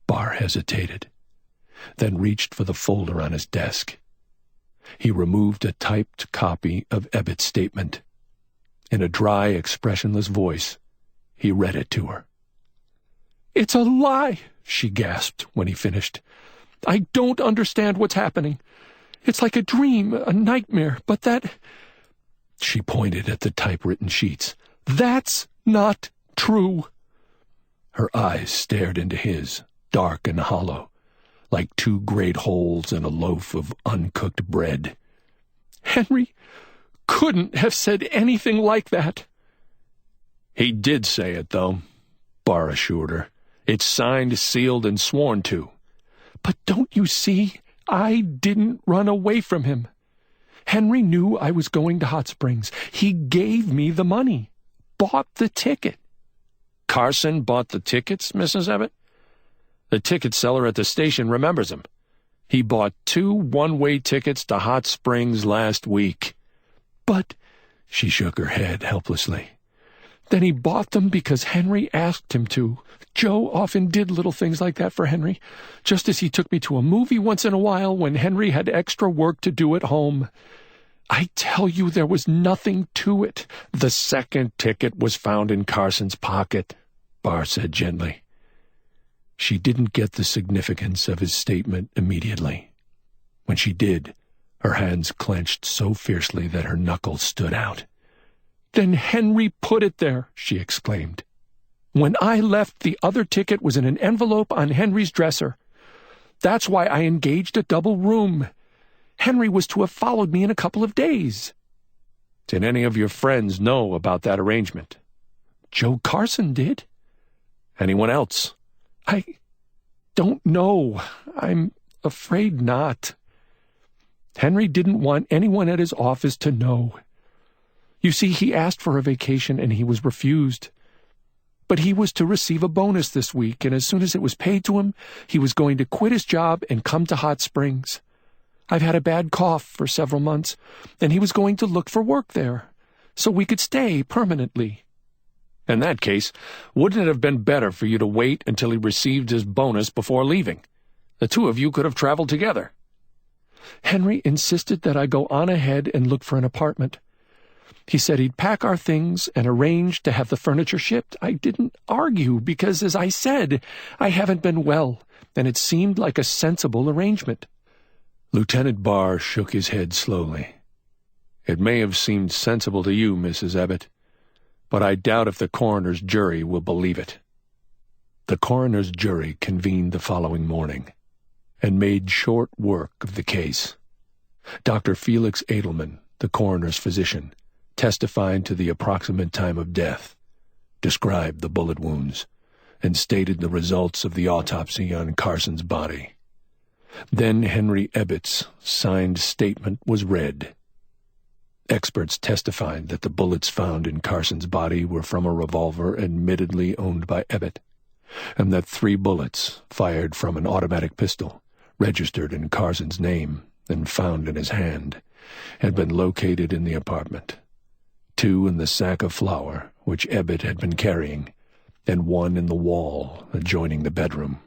Barr hesitated, then reached for the folder on his desk. He removed a typed copy of Ebbett's statement. In a dry, expressionless voice, he read it to her. "It's a lie," she gasped when he finished. "I don't understand what's happening. It's like a dream, a nightmare, but that—" She pointed at the typewritten sheets. "That's not true." Her eyes stared into his, dark and hollow, like two great holes in a loaf of uncooked bread. "Henry couldn't have said anything like that." "He did say it, though," Barr assured her. "It's signed, sealed, and sworn to." "But don't you see? I didn't run away from him. Henry knew I was going to Hot Springs. He gave me the money, bought the ticket." "Carson bought the tickets, Mrs. Ebbett? The ticket seller at the station remembers him. He bought 2 one-way tickets to Hot Springs last week." "But—" She shook her head helplessly. "Then he bought them because Henry asked him to. Joe often did little things like that for Henry, just as he took me to a movie once in a while when Henry had extra work to do at home. I tell you, there was nothing to it." "The second ticket was found in Carson's pocket," Barr said gently. She didn't get the significance of his statement immediately. When she did, her hands clenched so fiercely that her knuckles stood out. "Then Henry put it there," she exclaimed. "When I left, the other ticket was in an envelope on Henry's dresser. That's why I engaged a double room. Henry was to have followed me in a couple of days." "Did any of your friends know about that arrangement?" "Joe Carson did." "Anyone else?" "I don't know. I'm afraid not. Henry didn't want anyone at his office to know. You see, he asked for a vacation and he was refused. But he was to receive a bonus this week, and as soon as it was paid to him, he was going to quit his job and come to Hot Springs. I've had a bad cough for several months, and he was going to look for work there, so we could stay permanently. In that case, wouldn't it have been better for you to wait until he received his bonus before leaving? The two of you could have traveled together. Henry insisted that I go on ahead and look for an apartment. He said he'd pack our things and arrange to have the furniture shipped. I didn't argue because, as I said, I haven't been well, and it seemed like a sensible arrangement. Lieutenant Barr shook his head slowly. It may have seemed sensible to you, Mrs. Ebbett, but I doubt if the coroner's jury will believe it. The coroner's jury convened the following morning and made short work of the case. Dr. Felix Edelman, the coroner's physician, testified to the approximate time of death, described the bullet wounds, and stated the results of the autopsy on Carson's body. Then Henry Ebbett's signed statement was read. Experts testified that the bullets found in Carson's body were from a revolver admittedly owned by Ebbett, and that 3 bullets, fired from an automatic pistol, registered in Carson's name and found in his hand, had been located in the apartment. 2 in the sack of flour which Ebbett had been carrying, and 1 in the wall adjoining the bedroom.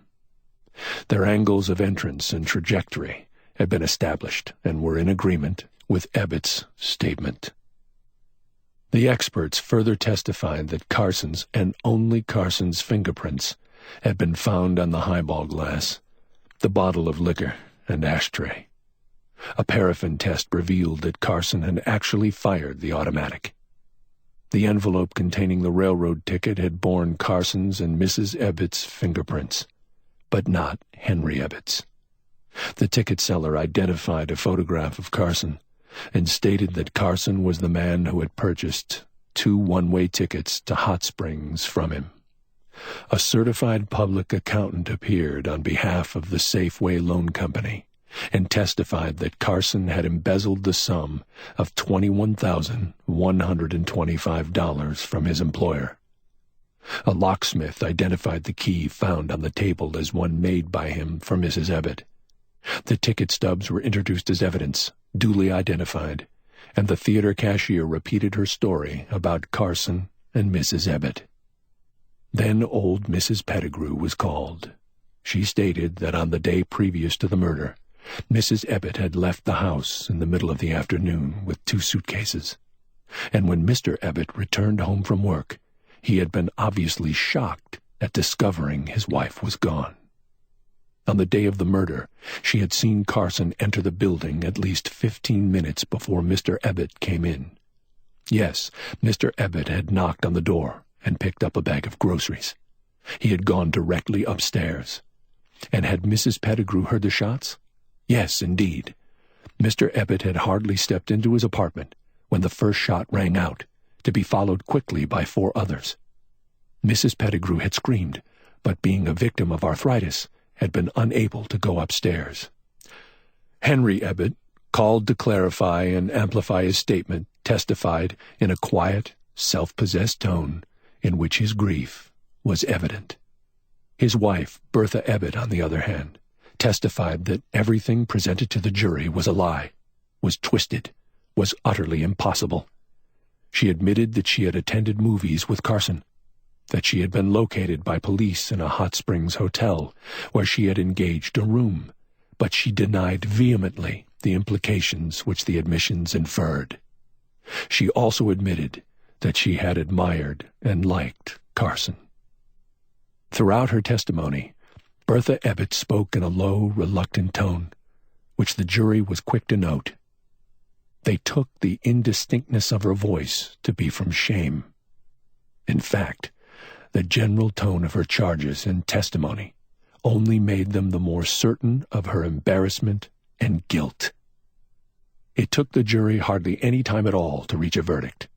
Their angles of entrance and trajectory had been established and were in agreement with Ebbett's statement. The experts further testified that Carson's and only Carson's fingerprints had been found on the highball glass, the bottle of liquor, and ashtray. A paraffin test revealed that Carson had actually fired the automatic. The envelope containing the railroad ticket had borne Carson's and Mrs. Ebbett's fingerprints, but not Henry Ebbett's. The ticket seller identified a photograph of Carson and stated that Carson was the man who had purchased 2 one-way tickets to Hot Springs from him. A certified public accountant appeared on behalf of the Safeway Loan Company and testified that Carson had embezzled the sum of $21,125 from his employer. A locksmith identified the key found on the table as one made by him for Mrs. Ebbett. The ticket stubs were introduced as evidence, duly identified, and the theater cashier repeated her story about Carson and Mrs. Ebbett. Then old Mrs. Pettigrew was called. She stated that on the day previous to the murder, Mrs. Ebbett had left the house in the middle of the afternoon with 2 suitcases, and when Mr. Ebbett returned home from work, he had been obviously shocked at discovering his wife was gone. On the day of the murder, she had seen Carson enter the building at least 15 minutes before Mr. Ebbett came in. Yes, Mr. Ebbett had knocked on the door and picked up a bag of groceries. He had gone directly upstairs. And had Mrs. Pettigrew heard the shots? Yes, indeed. Mr. Ebbett had hardly stepped into his apartment when the first shot rang out, to be followed quickly by 4 others. Mrs. Pettigrew had screamed, but being a victim of arthritis, had been unable to go upstairs. Henry Ebbett, called to clarify and amplify his statement, testified in a quiet, self-possessed tone in which his grief was evident. His wife, Bertha Ebbett, on the other hand, testified that everything presented to the jury was a lie, was twisted, was utterly impossible. She admitted that she had attended movies with Carson, that she had been located by police in a Hot Springs hotel where she had engaged a room, but she denied vehemently the implications which the admissions inferred. She also admitted that she had admired and liked Carson. Throughout her testimony, Bertha Ebbett spoke in a low, reluctant tone, which the jury was quick to note. They took the indistinctness of her voice to be from shame. In fact, the general tone of her charges and testimony only made them the more certain of her embarrassment and guilt. It took the jury hardly any time at all to reach a verdict.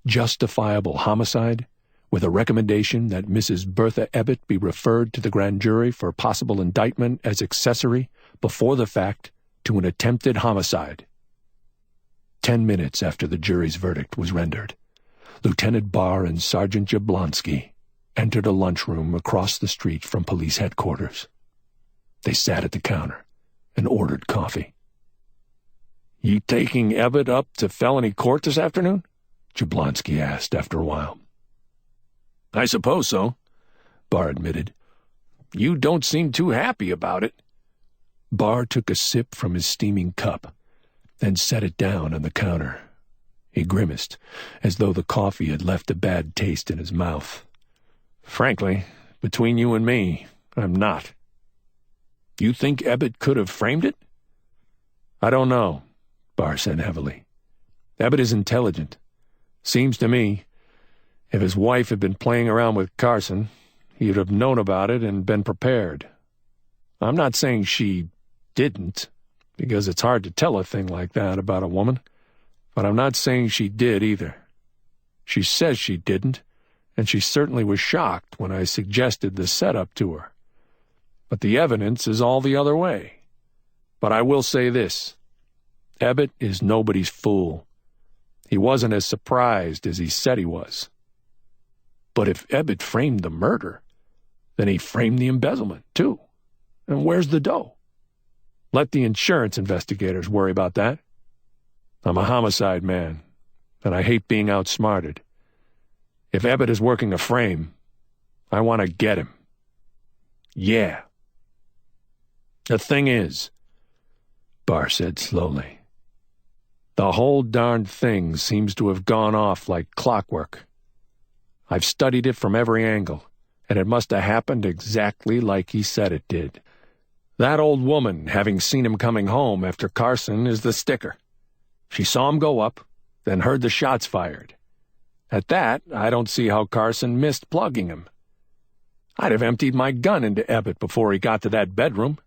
Justifiable homicide, with a recommendation that Mrs. Bertha Ebbett be referred to the grand jury for possible indictment as accessory before the fact to an attempted homicide. 10 minutes after the jury's verdict was rendered, Lieutenant Barr and Sergeant Jablonski entered a lunchroom across the street from police headquarters. They sat at the counter and ordered coffee. "You taking Ebbett up to felony court this afternoon?" Jablonski asked after a while. "I suppose so," Barr admitted. "You don't seem too happy about it." Barr took a sip from his steaming cup, then set it down on the counter. He grimaced, as though the coffee had left a bad taste in his mouth. "Frankly, between you and me, I'm not." "You think Ebbett could have framed it?" "I don't know," Barr said heavily. "Ebbett is intelligent. Seems to me, if his wife had been playing around with Carson, he'd have known about it and been prepared. I'm not saying she didn't, because it's hard to tell a thing like that about a woman, but I'm not saying she did either. She says she didn't, and she certainly was shocked when I suggested the setup to her. But the evidence is all the other way. But I will say this. Ebbett is nobody's fool. He wasn't as surprised as he said he was." "But if Ebbett framed the murder, then he framed the embezzlement, too. And where's the dough?" "Let the insurance investigators worry about that. I'm a homicide man, and I hate being outsmarted. If Ebbett is working a frame, I want to get him. Yeah." "The thing is," Barr said slowly, "the whole darned thing seems to have gone off like clockwork. I've studied it from every angle, and it must have happened exactly like he said it did. That old woman, having seen him coming home after Carson, is the sticker. She saw him go up, then heard the shots fired. At that, I don't see how Carson missed plugging him. I'd have emptied my gun into Ebbett before he got to that bedroom.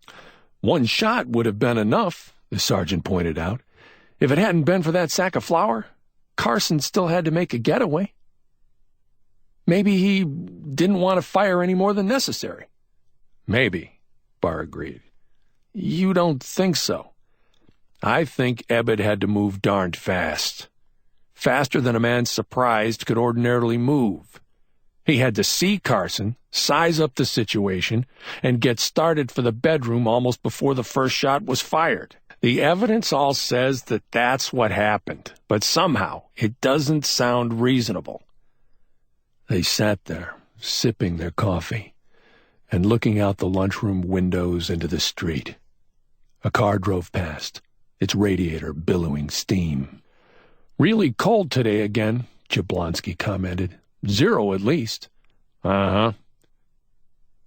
One shot would have been enough," the sergeant pointed out. "If it hadn't been for that sack of flour, Carson still had to make a getaway. Maybe he didn't want to fire any more than necessary." "Maybe," Barr agreed. "You don't think so?" "I think Ebbett had to move darned fast. Faster than a man surprised could ordinarily move. He had to see Carson, size up the situation, and get started for the bedroom almost before the first shot was fired. The evidence all says that that's what happened, but somehow it doesn't sound reasonable." They sat there, sipping their coffee, and looking out the lunchroom windows into the street. A car drove past, its radiator billowing steam. "Really cold today again," Jablonski commented. "0 at least." "Uh-huh."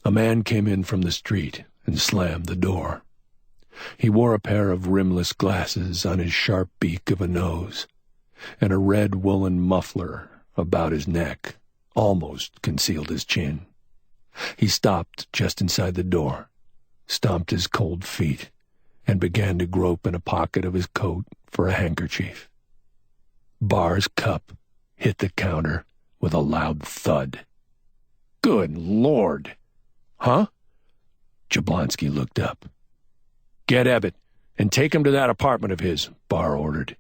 A man came in from the street and slammed the door. He wore a pair of rimless glasses on his sharp beak of a nose, and a red woolen muffler about his neck almost concealed his chin. He stopped just inside the door, stomped his cold feet, and began to grope in a pocket of his coat for a handkerchief. Barr's cup hit the counter with a loud thud. "Good Lord!" "Huh?" Jablonski looked up. "Get Ebbett and take him to that apartment of his," Barr ordered.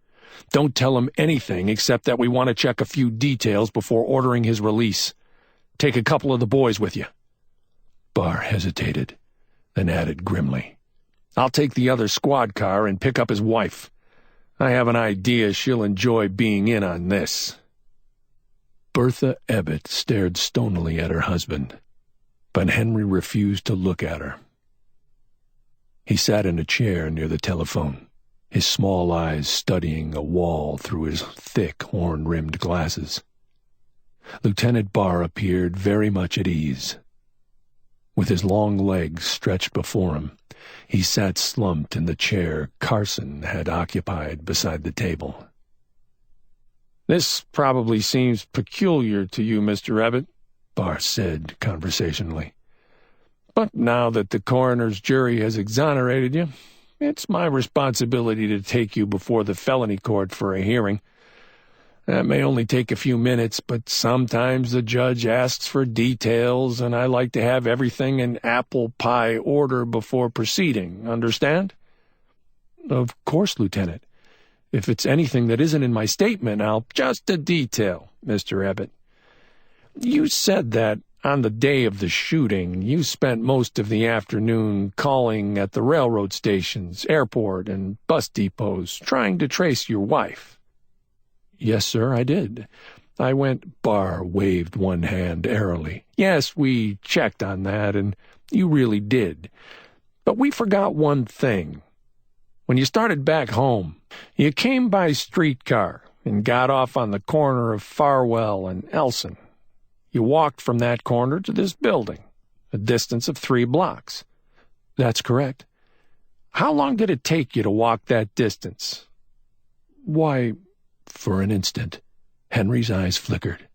"Don't tell him anything except that we want to check a few details before ordering his release. Take a couple of the boys with you." Barr hesitated, then added grimly, "I'll take the other squad car and pick up his wife. I have an idea she'll enjoy being in on this." Bertha Ebbett stared stonily at her husband, but Henry refused to look at her. He sat in a chair near the telephone, his small eyes studying a wall through his thick, horn-rimmed glasses. Lieutenant Barr appeared very much at ease. With his long legs stretched before him, he sat slumped in the chair Carson had occupied beside the table. "This probably seems peculiar to you, Mr. Ebbett," Barr said conversationally. "But now that the coroner's jury has exonerated you, it's my responsibility to take you before the felony court for a hearing. That may only take a few minutes, but sometimes the judge asks for details, and I like to have everything in apple pie order before proceeding, understand?" "Of course, Lieutenant. If it's anything that isn't in my statement, I'll—" "Just a detail, Mr. Ebbett. You said that on the day of the shooting, you spent most of the afternoon calling at the railroad stations, airport, and bus depots, trying to trace your wife. Yes, sir, I did. I went. Barr waved one hand airily. Yes, we checked on that, and you really did. But we forgot one thing. When you started back home, you came by streetcar and got off on the corner of Farwell and Elson. You walked from that corner to this building, a distance of 3 blocks. That's correct. How long did it take you to walk that distance? Why, for an instant, Henry's eyes flickered.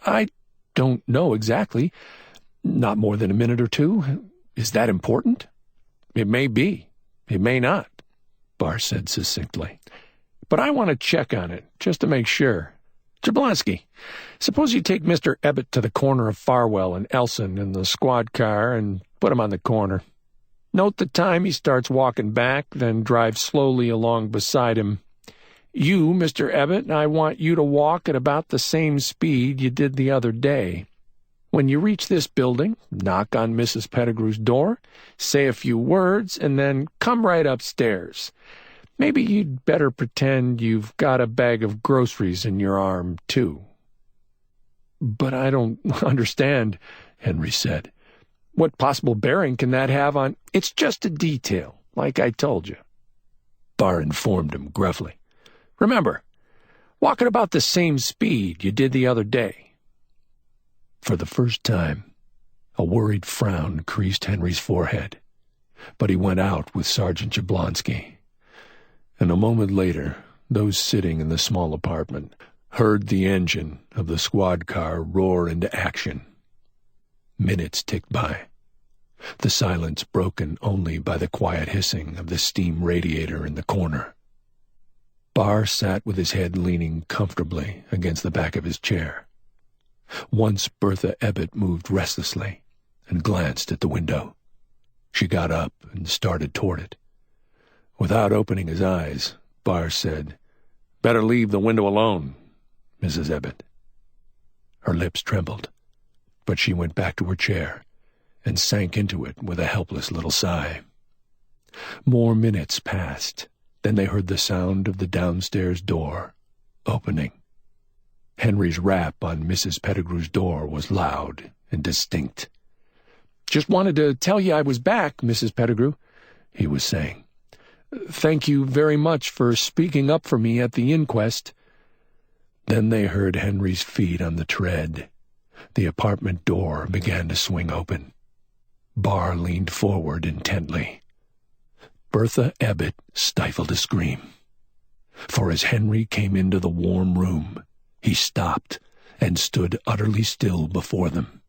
I don't know exactly. Not more than a minute or 2. Is that important? It may be. It may not, Barr said succinctly. But I want to check on it, just to make sure. Jablonski, suppose you take Mr. Ebbett to the corner of Farwell and Elson in the squad car and put him on the corner. Note the time he starts walking back, then drive slowly along beside him. You, Mr. Ebbett, I want you to walk at about the same speed you did the other day. When you reach this building, knock on Mrs. Pettigrew's door, say a few words, and then come right upstairs. Maybe you'd better pretend you've got a bag of groceries in your arm, too. But I don't understand, Henry said. What possible bearing can that have on— It's just a detail, like I told you, Barr informed him gruffly. Remember, walk at about the same speed you did the other day. For the first time, a worried frown creased Henry's forehead, but he went out with Sergeant Jablonski. And a moment later, those sitting in the small apartment heard the engine of the squad car roar into action. Minutes ticked by, the silence broken only by the quiet hissing of the steam radiator in the corner. Barr sat with his head leaning comfortably against the back of his chair. Once Bertha Ebbett moved restlessly and glanced at the window. She got up and started toward it. Without opening his eyes, Barr said, "Better leave the window alone, Mrs. Ebbett." Her lips trembled, but she went back to her chair and sank into it with a helpless little sigh. More minutes passed. Then they heard the sound of the downstairs door opening. Henry's rap on Mrs. Pettigrew's door was loud and distinct. "Just wanted to tell you I was back, Mrs. Pettigrew," he was saying. "Thank you very much for speaking up for me at the inquest." Then they heard Henry's feet on the tread. The apartment door began to swing open. Barr leaned forward intently. Bertha Ebbett stifled a scream. For as Henry came into the warm room, he stopped and stood utterly still before them,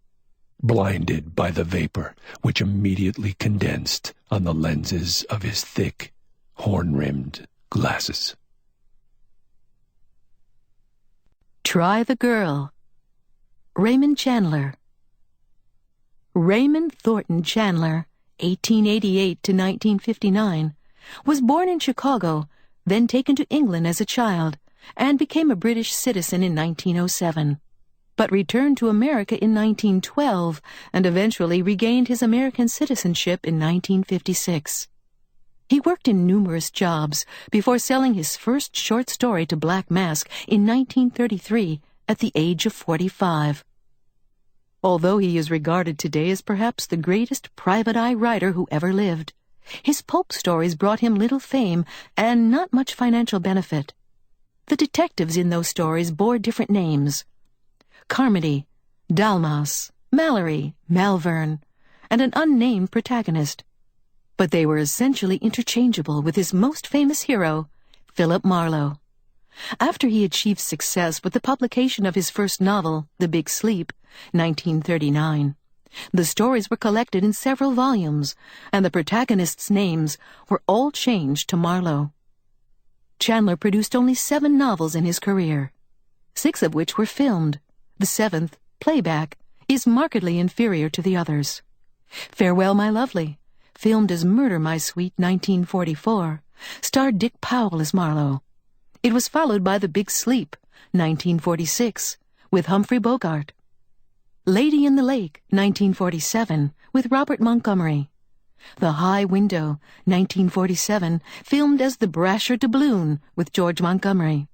blinded by the vapor which immediately condensed on the lenses of his thick, horn-rimmed glasses. Try the Girl. Raymond Chandler. Raymond Thornton Chandler, 1888 to 1959, was born in Chicago, then taken to England as a child, and became a British citizen in 1907, but returned to America in 1912 and eventually regained his American citizenship in 1956. He worked in numerous jobs before selling his first short story to Black Mask in 1933 at the age of 45. Although he is regarded today as perhaps the greatest private eye writer who ever lived, his pulp stories brought him little fame and not much financial benefit. The detectives in those stories bore different names: Carmody, Dalmas, Mallory, Malvern, and an unnamed protagonist. But they were essentially interchangeable with his most famous hero, Philip Marlowe. After he achieved success with the publication of his first novel, The Big Sleep, 1939, the stories were collected in several volumes, and the protagonists' names were all changed to Marlowe. Chandler produced only 7 novels in his career, 6 of which were filmed. The 7th, Playback, is markedly inferior to the others. Farewell, My Lovely, filmed as Murder, My Sweet, 1944, starred Dick Powell as Marlowe. It was followed by The Big Sleep, 1946, with Humphrey Bogart. Lady in the Lake, 1947, with Robert Montgomery. The High Window, 1947, filmed as The Brasher Doubloon with George Montgomery.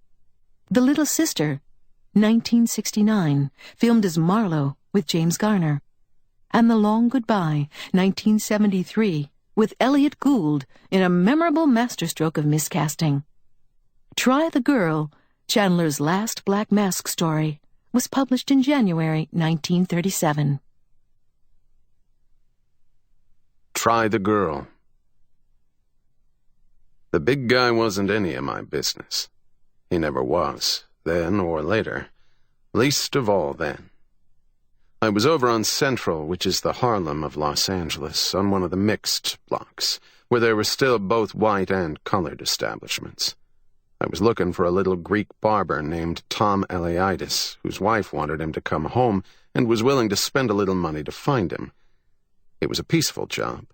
The Little Sister, 1969, filmed as Marlowe with James Garner. And The Long Goodbye, 1973, with Elliot Gould in a memorable masterstroke of miscasting. Try the Girl, Chandler's last Black Mask story, was published in January 1937. Try the Girl. The big guy wasn't any of my business. He never was, then or later, least of all then. I was over on Central, which is the Harlem of Los Angeles, on one of the mixed blocks, where there were still both white and colored establishments. I was looking for a little Greek barber named Tom Eliaitis, whose wife wanted him to come home and was willing to spend a little money to find him. It was a peaceful job.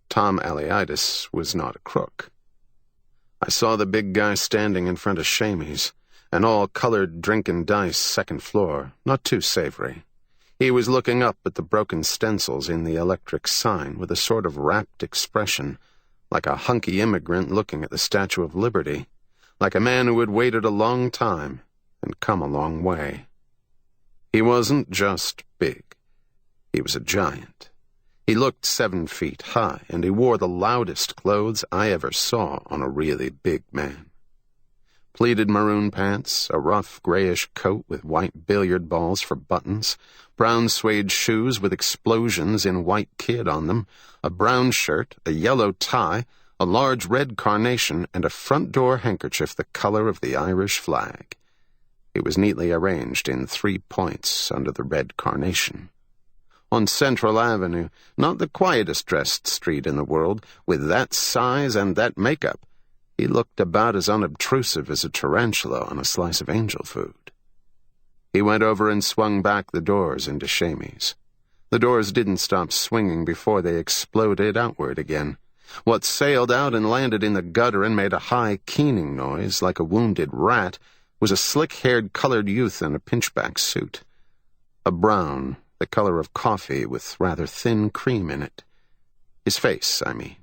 Tom Eliaitis was not a crook. I saw the big guy standing in front of Shamey's, an all-colored drink-and-dice second floor, not too savory. He was looking up at the broken stencils in the electric sign with a sort of rapt expression, like a hunky immigrant looking at the Statue of Liberty, like a man who had waited a long time and come a long way. He wasn't just big. He was a giant. He looked 7 feet high, and he wore the loudest clothes I ever saw on a really big man. Pleated maroon pants, a rough grayish coat with white billiard balls for buttons, brown suede shoes with explosions in white kid on them, a brown shirt, a yellow tie, a large red carnation, and a front door handkerchief the color of the Irish flag. It was neatly arranged in 3 points under the red carnation. On Central Avenue, not the quietest dressed street in the world, with that size and that makeup, he looked about as unobtrusive as a tarantula on a slice of angel food. He went over and swung back the doors into Shamey's. The doors didn't stop swinging before they exploded outward again. What sailed out and landed in the gutter and made a high, keening noise like a wounded rat was a slick-haired colored youth in a pinchback suit. A brown, the color of coffee with rather thin cream in it. His face, I mean.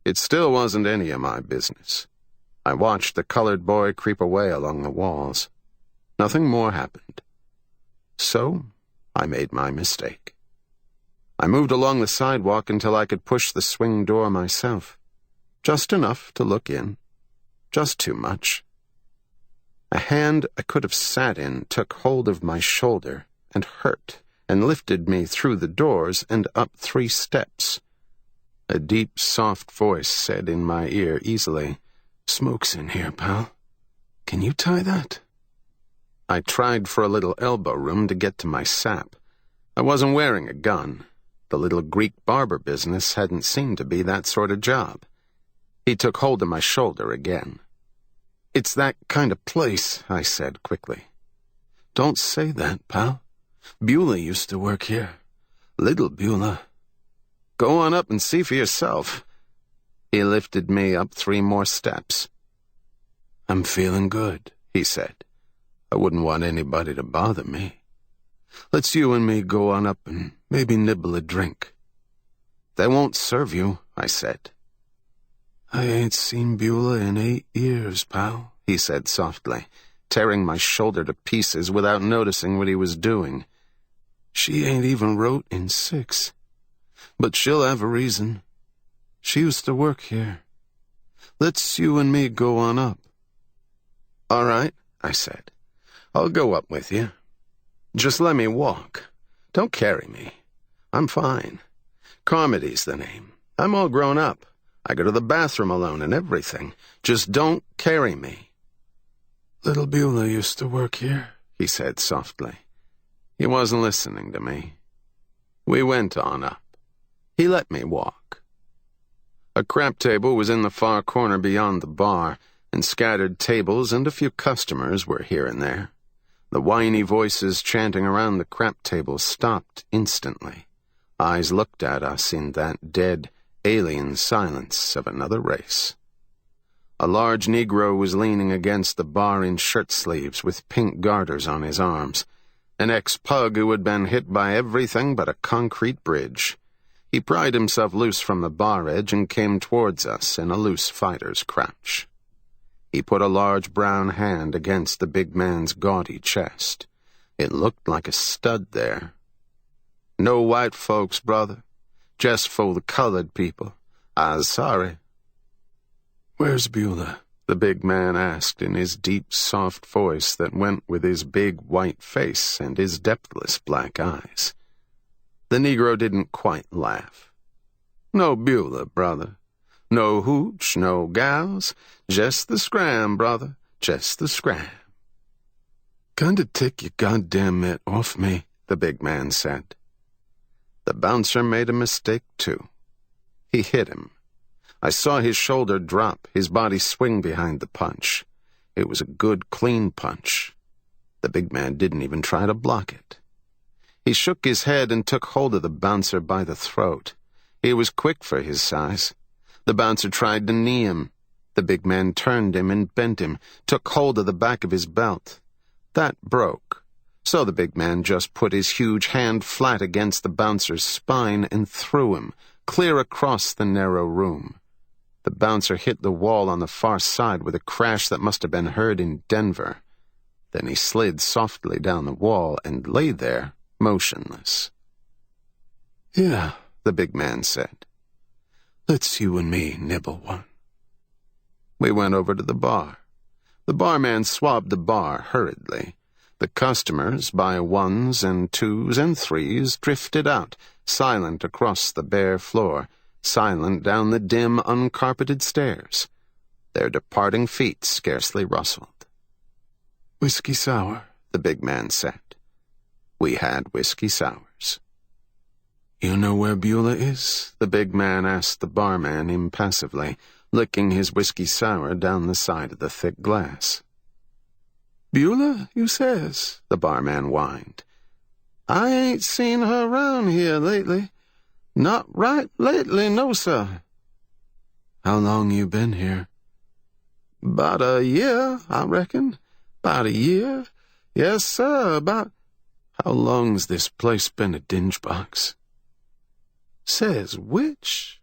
It still wasn't any of my business. I watched the colored boy creep away along the walls. Nothing more happened. So, I made my mistake. I moved along the sidewalk until I could push the swing door myself. Just enough to look in. Just too much. A hand I could have sat in took hold of my shoulder and hurt and lifted me through the doors and up 3 steps. A deep, soft voice said in my ear easily, "Smoke's in here, pal. Can you tie that?" I tried for a little elbow room to get to my sap. I wasn't wearing a gun. The little Greek barber business hadn't seemed to be that sort of job. He took hold of my shoulder again. "It's that kind of place," I said quickly. "Don't say that, pal. Beulah used to work here. Little Beulah. Go on up and see for yourself." He lifted me up 3 more steps. "I'm feeling good," he said. "I wouldn't want anybody to bother me. Let's you and me go on up and maybe nibble a drink." "They won't serve you," I said. "I ain't seen Beulah in 8 years, pal," he said softly, tearing my shoulder to pieces without noticing what he was doing. "She ain't even wrote in 6. But she'll have a reason. She used to work here. Let's you and me go on up." "All right," I said. "I'll go up with you. Just let me walk. Don't carry me. I'm fine. Carmody's the name. I'm all grown up. I go to the bathroom alone and everything. Just don't carry me." "Little Beulah used to work here," he said softly. He wasn't listening to me. We went on up. He let me walk. A crap table was in the far corner beyond the bar, and scattered tables and a few customers were here and there. The whiny voices chanting around the crap table stopped instantly. Eyes looked at us in that dead, alien silence of another race. A large Negro was leaning against the bar in shirt sleeves with pink garters on his arms. an ex-pug who had been hit by everything but a concrete bridge. He pried himself loose from the bar edge and came towards us in a loose fighter's crouch. He put a large brown hand against the big man's gaudy chest. It looked like a stud there. "No white folks, brother. Just for the colored people. I's sorry." "Where's Beulah?" the big man asked in his deep, soft voice that went with his big white face and his depthless black eyes. The Negro didn't quite laugh. "No Beulah, brother. No hooch, no gals. Just the scram, brother. Just the scram." "Kinda take your goddamn mitt off me," the big man said. The bouncer made a mistake, too. He hit him. I saw his shoulder drop, his body swing behind the punch. It was a good, clean punch. The big man didn't even try to block it. He shook his head and took hold of the bouncer by the throat. He was quick for his size. The bouncer tried to knee him. The big man turned him and bent him, took hold of the back of his belt. That broke. So the big man just put his huge hand flat against the bouncer's spine and threw him, clear across the narrow room. The bouncer hit the wall on the far side with a crash that must have been heard in Denver. Then he slid softly down the wall and lay there, motionless. "Yeah," the big man said. "let's you and me nibble one." We went over to the bar. The barman swabbed the bar hurriedly. The customers, by ones and twos and threes, drifted out, silent across the bare floor, silent down the dim, uncarpeted stairs. Their departing feet scarcely rustled. "Whiskey sour," the big man said. We had whiskey sours. "You know where Beulah is?" the big man asked the barman impassively, licking his whiskey sour down the side of the thick glass. "Beulah, you says?" the barman whined. "I ain't seen her round here lately. Not right lately, no, sir." "How long you been here?" "'Bout a year, I reckon. 'Bout a year. Yes, sir, about—" "How long's this place been a dinge box?" "Says which?"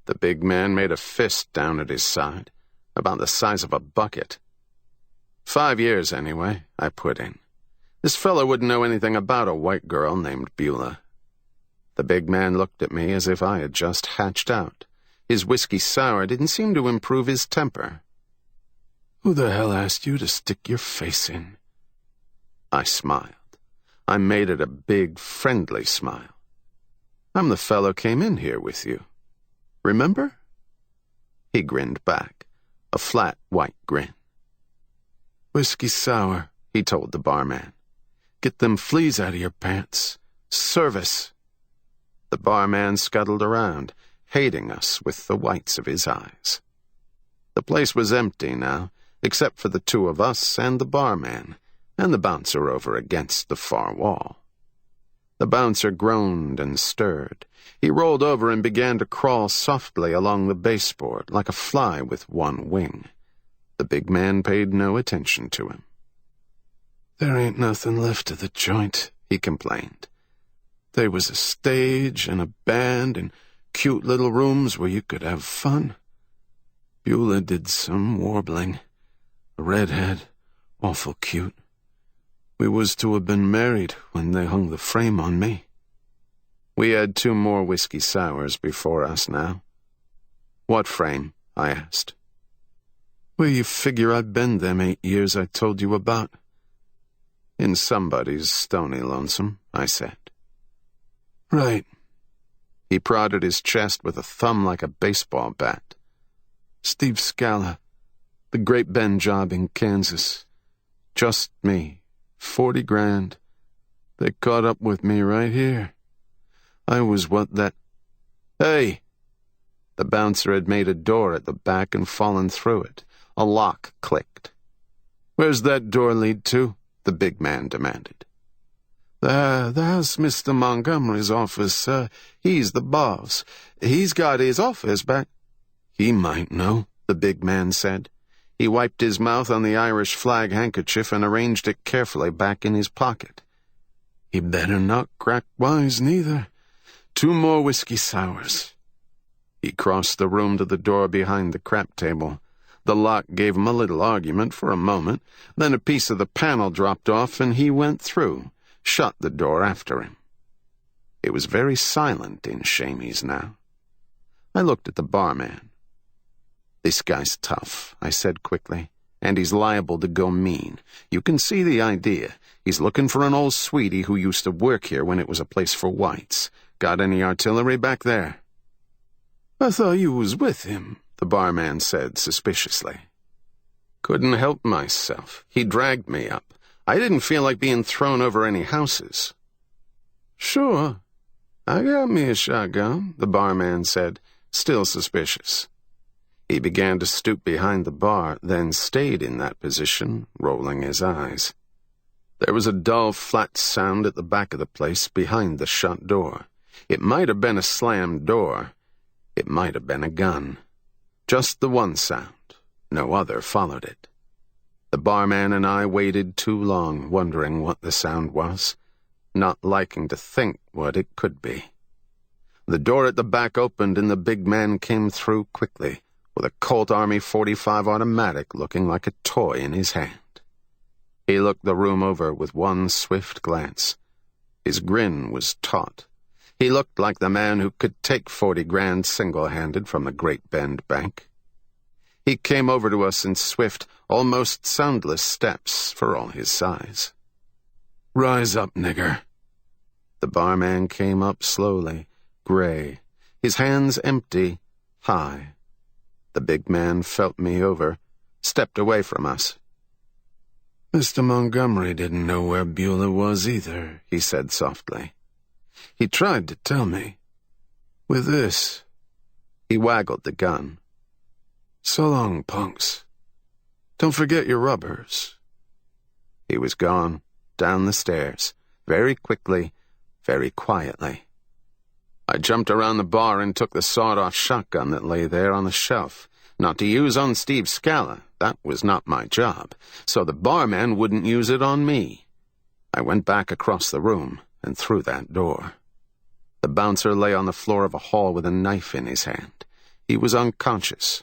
The big man made a fist down at his side, about the size of a bucket. 5 years, anyway, I put in. This fellow wouldn't know anything about a white girl named Beulah. The big man looked at me as if I had just hatched out. His whiskey sour didn't seem to improve his temper. "Who the hell asked you to stick your face in?" I smiled. I made it a big, friendly smile. "I'm the fellow came in here with you. Remember?" He grinned back, a flat, white grin. "Whiskey sour," he told the barman. "Get them fleas out of your pants. Service." The barman scuttled around, hating us with the whites of his eyes. The place was empty now, except for the two of us and the barman, and the bouncer over against the far wall. The bouncer groaned and stirred. He rolled over and began to crawl softly along the baseboard like a fly with one wing. The big man paid no attention to him. "There ain't nothing left of the joint," he complained. "There was a stage and a band and cute little rooms where you could have fun. Beulah did some warbling. A redhead, awful cute. We was to have been married when they hung the frame on me." We had 2 more whiskey sours before us now. "What frame?" I asked. "Where you figure I've been them 8 years I told you about?" "In somebody's stony lonesome," I said. "Right." He prodded his chest with a thumb like a baseball bat. "Steve Scala, the Great Bend job in Kansas. Just me, 40 grand. They caught up with me right here. I was what that—" "Hey!" The bouncer had made a door at the back and fallen through it. A lock clicked. "Where's that door lead to?" the big man demanded. That's Mr. Montgomery's office, sir. He's the boss. He's got his office back—" "He might know," the big man said. He wiped his mouth on the Irish flag handkerchief and arranged it carefully back in his pocket. He better not crack wise, neither. 2 more whiskey sours. He crossed the room to the door behind the crap table. The lock gave him a little argument for a moment, then a piece of the panel dropped off and he went through, shut the door after him. It was very silent in Shamey's now. I looked at the barman. "This guy's tough," I said quickly, "and he's liable to go mean. You can see the idea. He's looking for an old sweetie who used to work here when it was a place for whites. Got any artillery back there?" "I thought you was with him," the barman said suspiciously. "Couldn't help myself. He dragged me up. I didn't feel like being thrown over any houses." "Sure. I got me a shotgun," the barman said, still suspicious. He began to stoop behind the bar, then stayed in that position, rolling his eyes. There was a dull, flat sound at the back of the place behind the shut door. It might have been a slammed door. It might have been a gun. Just the one sound. No other followed it. The barman and I waited too long, wondering what the sound was, not liking to think what it could be. The door at the back opened and the big man came through quickly, with a Colt Army .45 automatic looking like a toy in his hand. He looked the room over with one swift glance. His grin was taut. He looked like the man who could take 40 grand single-handed from the Great Bend Bank. He came over to us in swift, almost soundless steps for all his size. "Rise up, nigger." The barman came up slowly, gray, his hands empty, high. The big man felt me over, stepped away from us. "Mr. Montgomery didn't know where Beulah was either," he said softly. "He tried to tell me. With this." He waggled the gun. "So long, punks. Don't forget your rubbers." He was gone, down the stairs, very quickly, very quietly. I jumped around the bar and took the sawed-off shotgun that lay there on the shelf. Not to use on Steve Scala, that was not my job, so the barman wouldn't use it on me. I went back across the room and through that door. The bouncer lay on the floor of a hall with a knife in his hand. He was unconscious.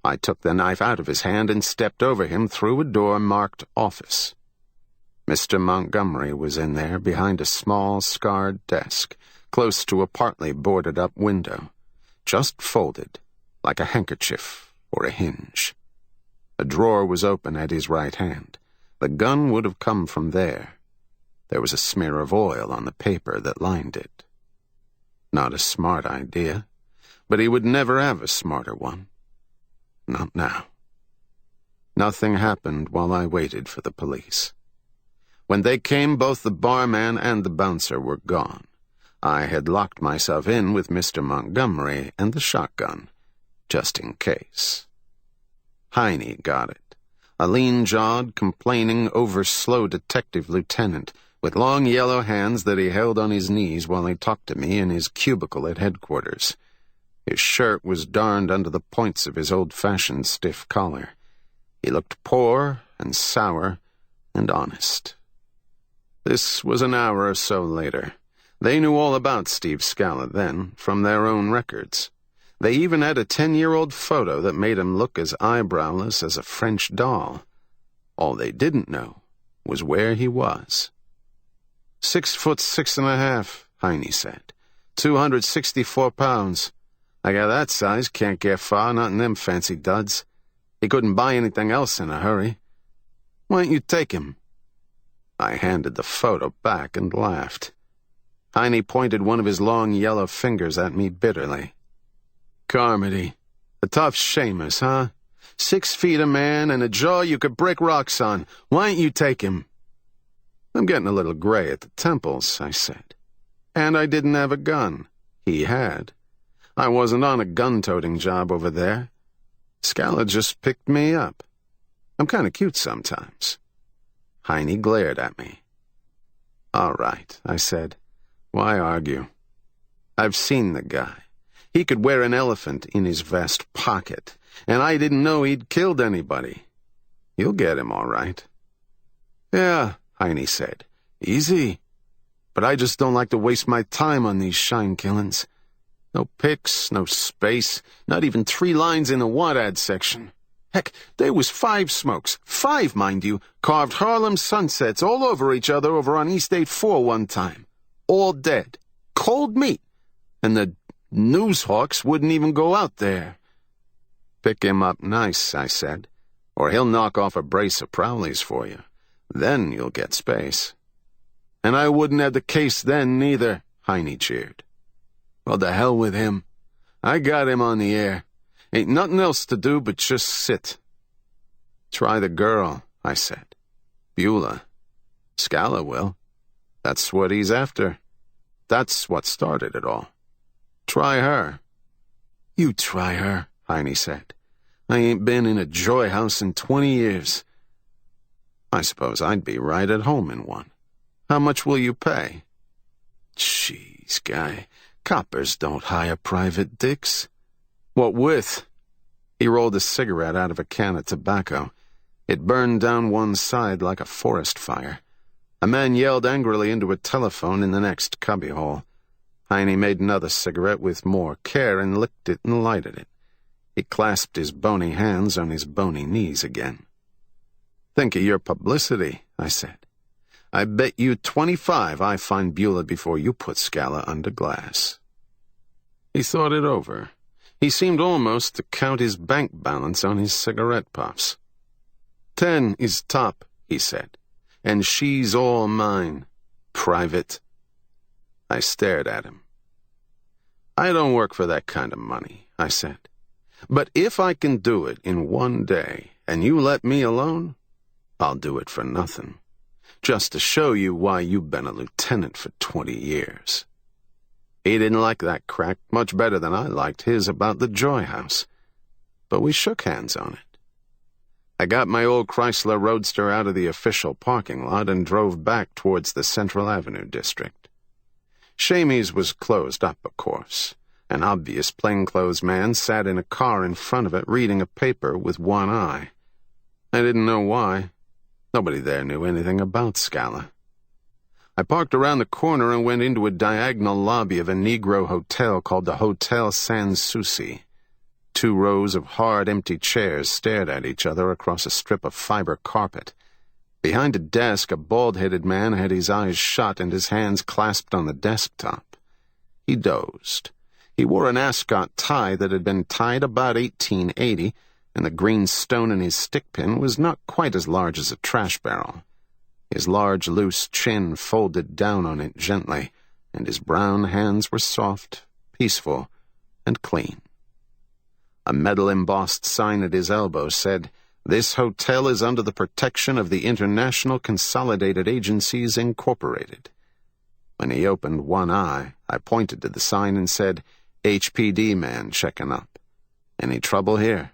I took the knife out of his hand and stepped over him through a door marked office. Mr. Montgomery was in there behind a small, scarred desk, close to a partly boarded-up window, just folded, like a handkerchief or a hinge. A drawer was open at his right hand. The gun would have come from there. There was a smear of oil on the paper that lined it. Not a smart idea, but he would never have a smarter one. Not now. Nothing happened while I waited for the police. When they came, both the barman and the bouncer were gone. I had locked myself in with Mr. Montgomery and the shotgun, just in case. Heine got it. A lean-jawed, complaining, over-slow detective lieutenant with long yellow hands that he held on his knees while he talked to me in his cubicle at headquarters. His shirt was darned under the points of his old-fashioned stiff collar. He looked poor and sour and honest. This was an hour or so later. They knew all about Steve Scala then, from their own records. They even had a 10-year-old photo that made him look as eyebrowless as a French doll. All they didn't know was where he was. 6'6.5", Heine said. 264 pounds. I got that size, can't get far, not in them fancy duds. He couldn't buy anything else in a hurry. Why don't you take him? I handed the photo back and laughed. Heine pointed one of his long yellow fingers at me bitterly. Carmody, a tough Seamus, huh? 6 feet a man and a jaw you could break rocks on. Why don't you take him? I'm getting a little gray at the temples, I said. And I didn't have a gun. He had. I wasn't on a gun-toting job over there. Scala just picked me up. I'm kind of cute sometimes. Heine glared at me. All right, I said. Why argue? I've seen the guy. He could wear an elephant in his vest pocket, and I didn't know he'd killed anybody. You'll get him all right. Yeah, Heine said. Easy. but I just don't like to waste my time on these shine killings. No pics, no space, not even 3 lines in the want ad section. Heck, there was 5 smokes, 5, mind you, carved Harlem sunsets all over each other over on East 84 one time. All dead. Cold meat. And the newshawks wouldn't even go out there. Pick him up nice, I said, or he'll knock off a brace of Prowleys for you. Then you'll get space. And I wouldn't have the case then, neither, Heine cheered. Well, the hell with him. I got him on the air. Ain't nothing else to do but just sit. Try the girl, I said. Beulah. Scala will. That's what he's after. That's what started it all. Try her. You try her, Heine said. I ain't been in a joy house in 20 years. I suppose I'd be right at home in one. How much will you pay? Jeez, guy. Coppers don't hire private dicks. What with? He rolled a cigarette out of a can of tobacco. It burned down one side like a forest fire. A man yelled angrily into a telephone in the next cubbyhole. Heine made another cigarette with more care and licked it and lighted it. He clasped his bony hands on his bony knees again. Think of your publicity, I said. I bet you 25 I find Beulah before you put Scala under glass. He thought it over. He seemed almost to count his bank balance on his cigarette puffs. 10 is top, he said, and she's all mine. Private. I stared at him. I don't work for that kind of money, I said. But if I can do it in one day, and you let me alone, I'll do it for nothing. Just to show you why you've been a lieutenant for 20 years. He didn't like that crack much better than I liked his about the Joy House. But we shook hands on it. I got my old Chrysler Roadster out of the official parking lot and drove back towards the Central Avenue district. Shamey's was closed up, of course. An obvious plainclothes man sat in a car in front of it reading a paper with one eye. I didn't know why. Nobody there knew anything about Scala. I parked around the corner and went into a diagonal lobby of a Negro hotel called the Hotel Sans Souci. 2 rows of hard, empty chairs stared at each other across a strip of fiber carpet. Behind a desk, a bald-headed man had his eyes shut and his hands clasped on the desktop. He dozed. He wore an ascot tie that had been tied about 1880, and the green stone in his stickpin was not quite as large as a trash barrel. His large, loose chin folded down on it gently, and his brown hands were soft, peaceful, and clean. A metal-embossed sign at his elbow said, "This hotel is under the protection of the International Consolidated Agencies, Incorporated." When he opened one eye, I pointed to the sign and said, "HPD man checking up. Any trouble here?"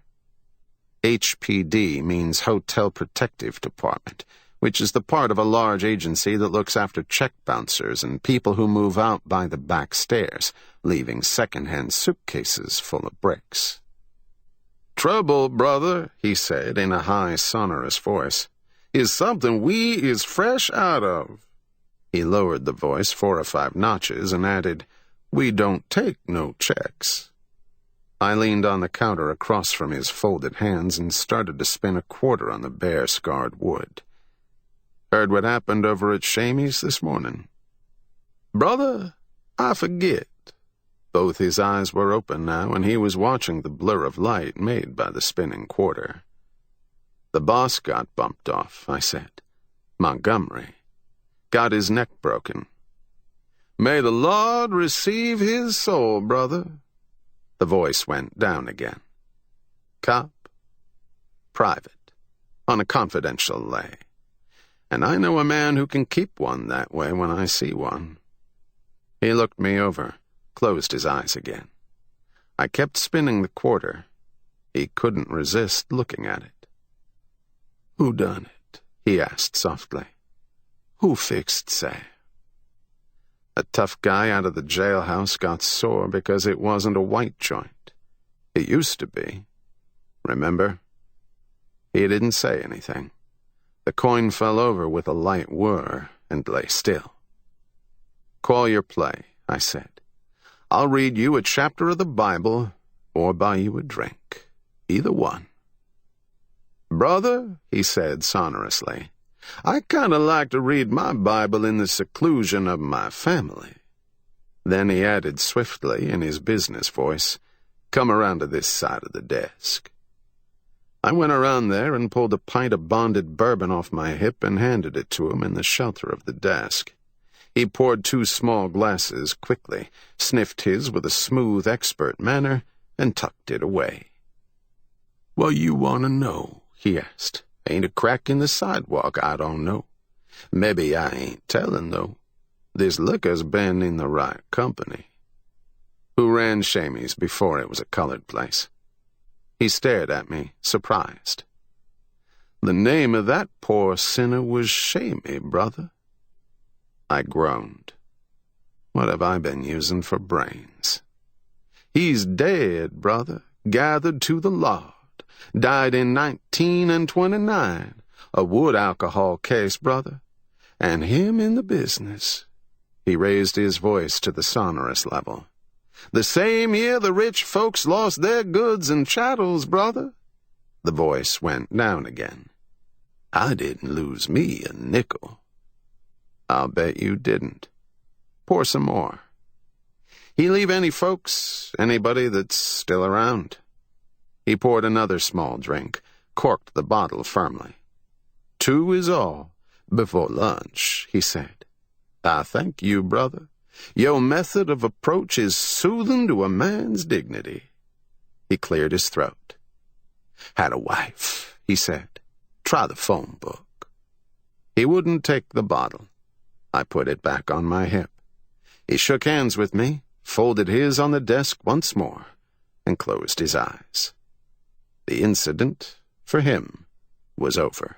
HPD means Hotel Protective Department, which is the part of a large agency that looks after check bouncers and people who move out by the back stairs, leaving second-hand suitcases full of bricks. "Trouble, brother," he said in a high, sonorous voice, "is something we is fresh out of." He lowered the voice 4 or 5 notches and added, "We don't take no checks." I leaned on the counter across from his folded hands and started to spin a quarter on the bare, scarred wood. "Heard what happened over at Shamey's this morning?" "Brother, I forget." Both his eyes were open now, and he was watching the blur of light made by the spinning quarter. "The boss got bumped off," I said. "Montgomery. Got his neck broken." "May the Lord receive his soul, brother." The voice went down again. "Cop? Private. On a confidential lay. And I know a man who can keep one that way when I see one." He looked me over, closed his eyes again. I kept spinning the quarter. He couldn't resist looking at it. "Who done it?" he asked softly. "Who fixed Sam?" A tough guy out of the jailhouse got sore because it wasn't a white joint. It used to be. Remember? He didn't say anything. The coin fell over with a light whir and lay still. Call your play, I said. I'll read you a chapter of the Bible or buy you a drink. Either one. Brother, he said sonorously, I kinda like to read my Bible in the seclusion of my family. Then he added swiftly in his business voice, come around to this side of the desk. I went around there and pulled a pint of bonded bourbon off my hip and handed it to him in the shelter of the desk. He poured 2 small glasses quickly, sniffed his with a smooth, expert manner, and tucked it away. Well, you want to know, he asked. Ain't a crack in the sidewalk, I don't know. Maybe I ain't tellin', though. This liquor's been in the right company. Who ran Shamey's before it was a colored place? He stared at me, surprised. The name of that poor sinner was Shamey, brother. I groaned. What have I been using for brains? He's dead, brother, gathered to the Lord. Died in 1929, a wood alcohol case, brother, and him in the business. He raised his voice to the sonorous level. The same year the rich folks lost their goods and chattels, brother. The voice went down again. I didn't lose me a nickel. I'll bet you didn't. Pour some more. He leave any folks, anybody that's still around? He poured another small drink, corked the bottle firmly. 2 is all, before lunch, he said. I thank you, brother. Your method of approach is soothing to a man's dignity. He cleared his throat. Had a wife, he said. Try the phone book. He wouldn't take the bottle. I put it back on my hip. He shook hands with me, folded his on the desk once more, and closed his eyes. The incident, for him, was over.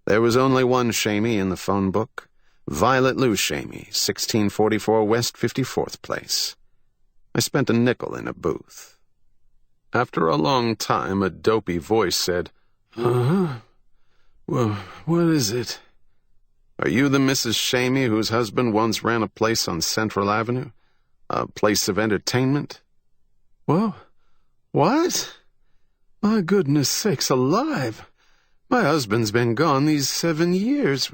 There was only one Shamey in the phone book, Violet Lou Shamey, 1644 West 54th Place. I spent a nickel in a booth. After a long time, a dopey voice said, Well, what is it? Are you the Mrs. Shamey whose husband once ran a place on Central Avenue? A place of entertainment? Well, what? My goodness sakes alive! My husband's been gone these 7 years.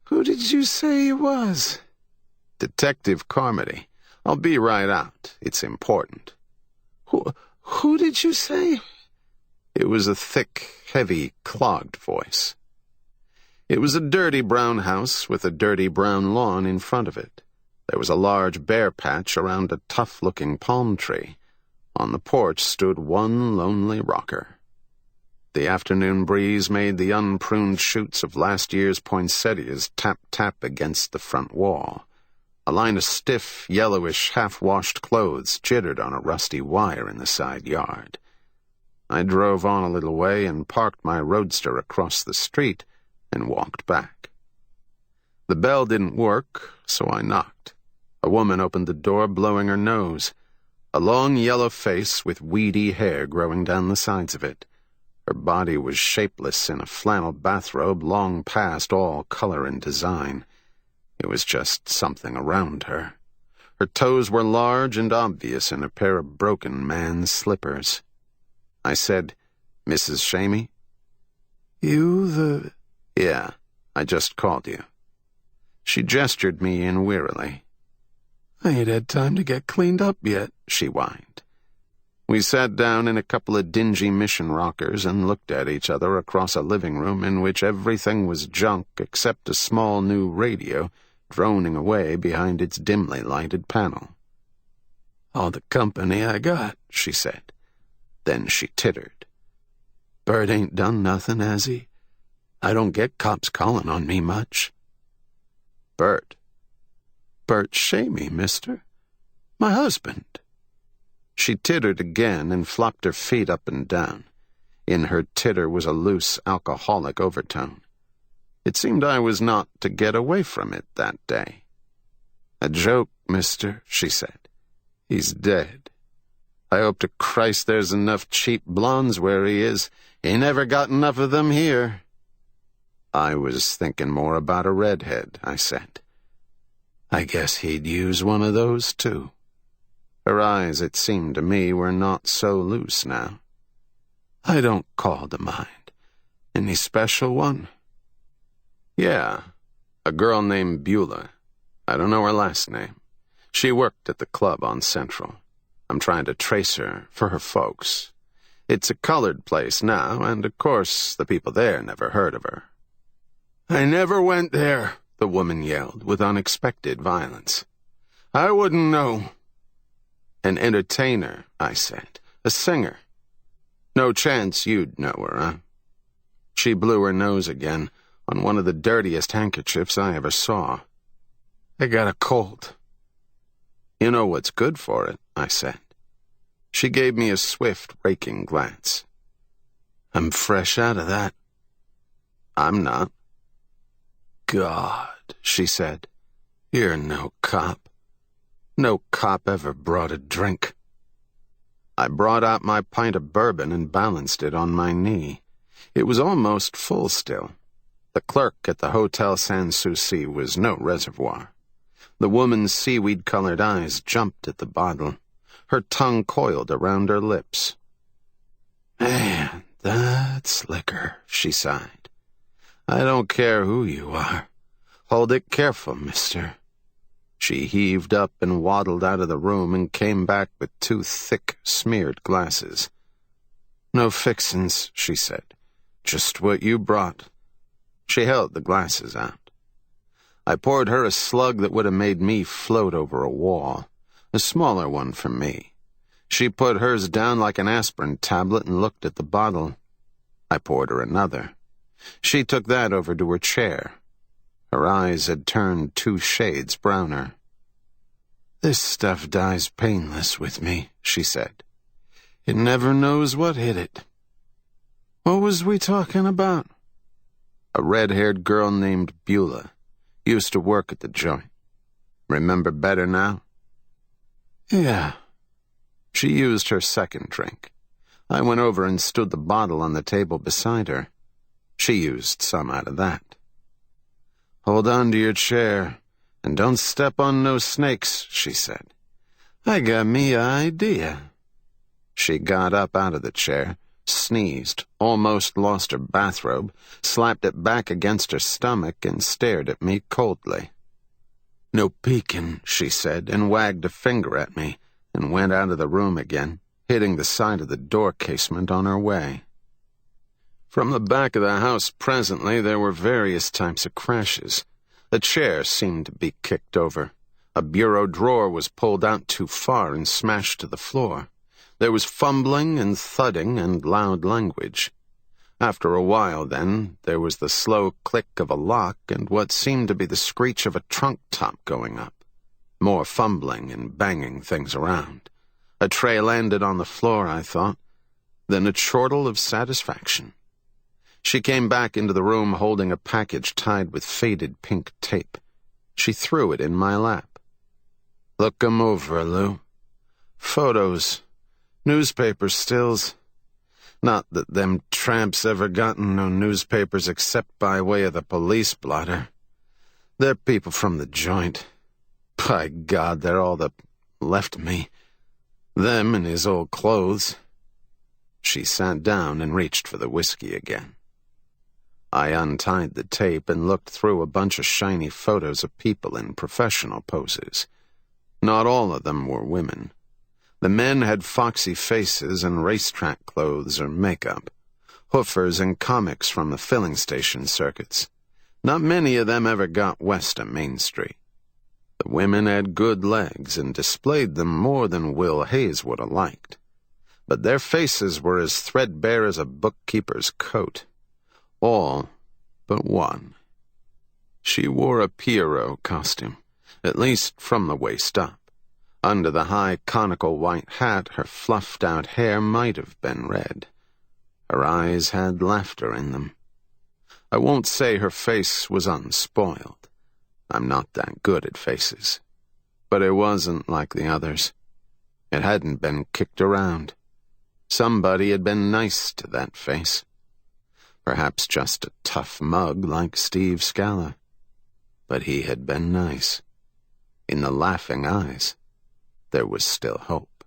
Who did you say he was? Detective Carmody. I'll be right out. It's important. Who did you say? It was a thick, heavy, clogged voice. It was a dirty brown house with a dirty brown lawn in front of it. There was a large bare patch around a tough-looking palm tree. On the porch stood one lonely rocker. The afternoon breeze made the unpruned shoots of last year's poinsettias tap-tap against the front wall. A line of stiff, yellowish, half-washed clothes jittered on a rusty wire in the side yard. I drove on a little way and parked my roadster across the street and walked back. The bell didn't work, so I knocked. A woman opened the door, blowing her nose. A long yellow face with weedy hair growing down the sides of it. Her body was shapeless in a flannel bathrobe long past all color and design. It was just something around her. Her toes were large and obvious in a pair of broken man's slippers. I said, Mrs. Shamey? You Yeah, I just called you. She gestured me in wearily. I ain't had time to get cleaned up yet, she whined. We sat down in a couple of dingy mission rockers and looked at each other across a living room in which everything was junk except a small new radio droning away behind its dimly lighted panel. All the company I got, she said. Then she tittered. Bert ain't done nothing, has he? I don't get cops calling on me much. Bert Shamey, mister. My husband. She tittered again and flopped her feet up and down. In her titter was a loose, alcoholic overtone. It seemed I was not to get away from it that day. A joke, mister, she said. He's dead. I hope to Christ there's enough cheap blondes where he is. He never got enough of them here. I was thinking more about a redhead, I said. I guess he'd use one of those, too. Her eyes, it seemed to me, were not so loose now. I don't call to mind. Any special one? Yeah, a girl named Beulah. I don't know her last name. She worked at the club on Central. I'm trying to trace her for her folks. It's a colored place now, and of course the people there never heard of her. I never went there, the woman yelled with unexpected violence. I wouldn't know. An entertainer, I said. A singer. No chance you'd know her, huh? She blew her nose again on one of the dirtiest handkerchiefs I ever saw. I got a cold. You know what's good for it, I said. She gave me a swift, raking glance. I'm fresh out of that. I'm not. God, she said, you're no cop. No cop ever brought a drink. I brought out my pint of bourbon and balanced it on my knee. It was almost full still. The clerk at the Hotel Sans Souci was no reservoir. The woman's seaweed-colored eyes jumped at the bottle. Her tongue coiled around her lips. Man, that's liquor, she sighed. I don't care who you are. Hold it careful, mister. She heaved up and waddled out of the room and came back with 2 thick, smeared glasses. No fixins, she said. Just what you brought. She held the glasses out. I poured her a slug that would have made me float over a wall. A smaller one for me. She put hers down like an aspirin tablet and looked at the bottle. I poured her another. She took that over to her chair. Her eyes had turned 2 shades browner. This stuff dies painless with me, she said. It never knows what hit it. What was we talking about? A red-haired girl named Beulah. Used to work at the joint. Remember better now? Yeah. She used her second drink. I went over and stood the bottle on the table beside her. She used some out of that. Hold on to your chair, and don't step on no snakes, she said. I got me a idea. She got up out of the chair, sneezed, almost lost her bathrobe, slapped it back against her stomach, and stared at me coldly. No peeking, she said, and wagged a finger at me, and went out of the room again, hitting the side of the door casement on her way. From the back of the house presently there were various types of crashes. A chair seemed to be kicked over. A bureau drawer was pulled out too far and smashed to the floor. There was fumbling and thudding and loud language. After a while, then, there was the slow click of a lock and what seemed to be the screech of a trunk top going up. More fumbling and banging things around. A tray landed on the floor, I thought, then a chortle of satisfaction. She came back into the room holding a package tied with faded pink tape. She threw it in my lap. Look 'em over, Lou. Photos. Newspaper stills. Not that them tramps ever gotten no newspapers except by way of the police blotter. They're people from the joint. By God, they're all that left me. Them and his old clothes. She sat down and reached for the whiskey again. I untied the tape and looked through a bunch of shiny photos of people in professional poses. Not all of them were women. The men had foxy faces and racetrack clothes or makeup, hoofers and comics from the filling station circuits. Not many of them ever got west of Main Street. The women had good legs and displayed them more than Will Hayes would have liked. But their faces were as threadbare as a bookkeeper's coat. All but one. She wore a Pierrot costume, at least from the waist up. Under the high conical white hat, her fluffed-out hair might have been red. Her eyes had laughter in them. I won't say her face was unspoiled. I'm not that good at faces. But it wasn't like the others. It hadn't been kicked around. Somebody had been nice to that face. Perhaps just a tough mug like Steve Scala. But he had been nice. In the laughing eyes, there was still hope.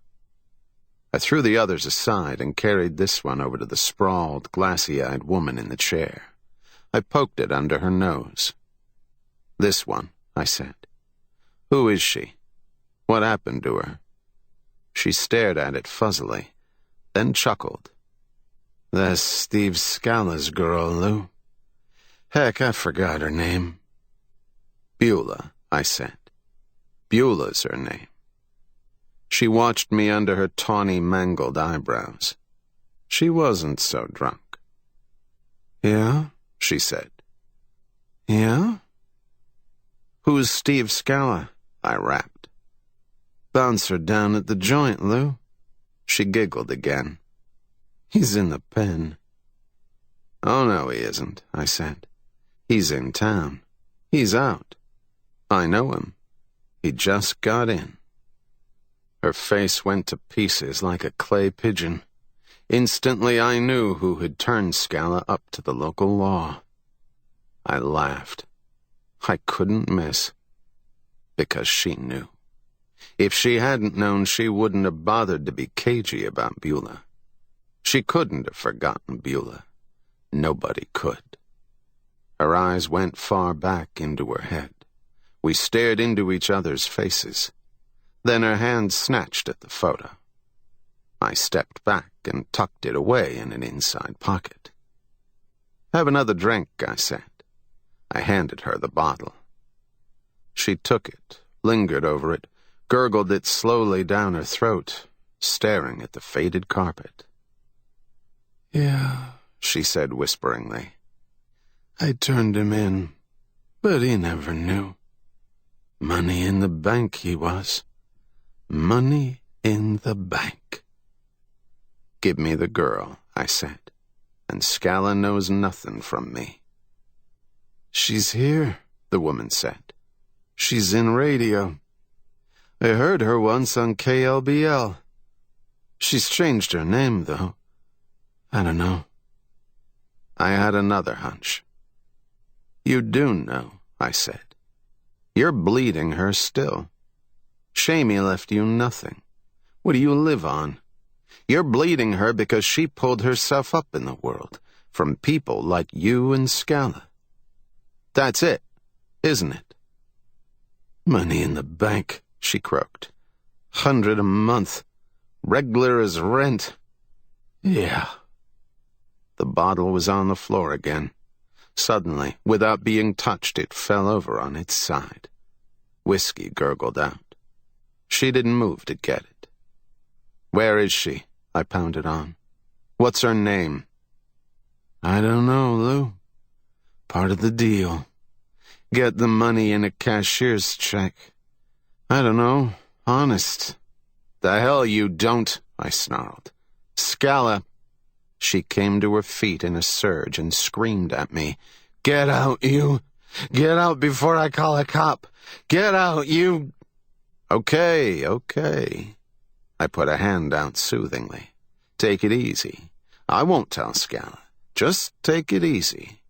I threw the others aside and carried this one over to the sprawled, glassy-eyed woman in the chair. I poked it under her nose. "This one," I said. "Who is she? What happened to her?" She stared at it fuzzily, then chuckled. "That's Steve Scala's girl, Lou. Heck, I forgot her name." "Beulah," I said. "Beulah's her name." She watched me under her tawny, mangled eyebrows. She wasn't so drunk. "Yeah?" she said. "Yeah?" "Who's Steve Scala?" I rapped. "Bouncer down at the joint, Lou." She giggled again. "He's in the pen." "Oh, no, he isn't," I said. "He's in town. He's out. I know him. He just got in." Her face went to pieces like a clay pigeon. Instantly I knew who had turned Scala up to the local law. I laughed. I couldn't miss. Because she knew. If she hadn't known, she wouldn't have bothered to be cagey about Beulah. She couldn't have forgotten Beulah. Nobody could. Her eyes went far back into her head. We stared into each other's faces. Then her hand snatched at the photo. I stepped back and tucked it away in an inside pocket. "Have another drink," I said. I handed her the bottle. She took it, lingered over it, gurgled it slowly down her throat, staring at the faded carpet. "Yeah," she said whisperingly. "I turned him in, but he never knew. Money in the bank he was. Money in the bank." "Give me the girl," I said, "and Scala knows nothing from me." "She's here," the woman said. "She's in radio. I heard her once on KLBL. She's changed her name, though. I don't know." I had another hunch. "You do know," I said. "You're bleeding her still. Shamey left you nothing. What do you live on? You're bleeding her because she pulled herself up in the world, from people like you and Scala. That's it, isn't it?" "Money in the bank," she croaked. $100 a month. Reg'lar as rent. Yeah." The bottle was on the floor again. Suddenly, without being touched, it fell over on its side. Whiskey gurgled out. She didn't move to get it. "Where is she?" I pounded on. "What's her name?" "I don't know, Lou. Part of the deal. Get the money in a cashier's check. I don't know, honest." "The hell you don't," I snarled. "Scala." She came to her feet in a surge and screamed at me. "Get out, you! Get out before I call a cop! Get out, you!" Okay. I put a hand out soothingly. "Take it easy. I won't tell Scala. Just take it easy."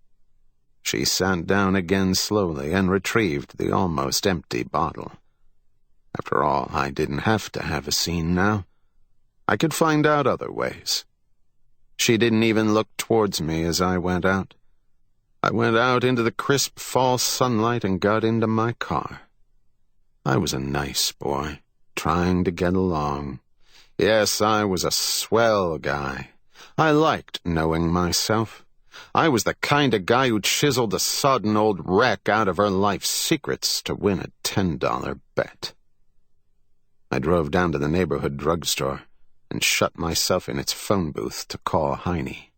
She sat down again slowly and retrieved the almost empty bottle. After all, I didn't have to have a scene now. I could find out other ways. She didn't even look towards me as I went out. I went out into the crisp fall sunlight and got into my car. I was a nice boy, trying to get along. Yes, I was a swell guy. I liked knowing myself. I was the kind of guy who chiseled a sodden old wreck out of her life's secrets to win a $10 bet. I drove down to the neighborhood drugstore and shut myself in its phone booth to call Heine.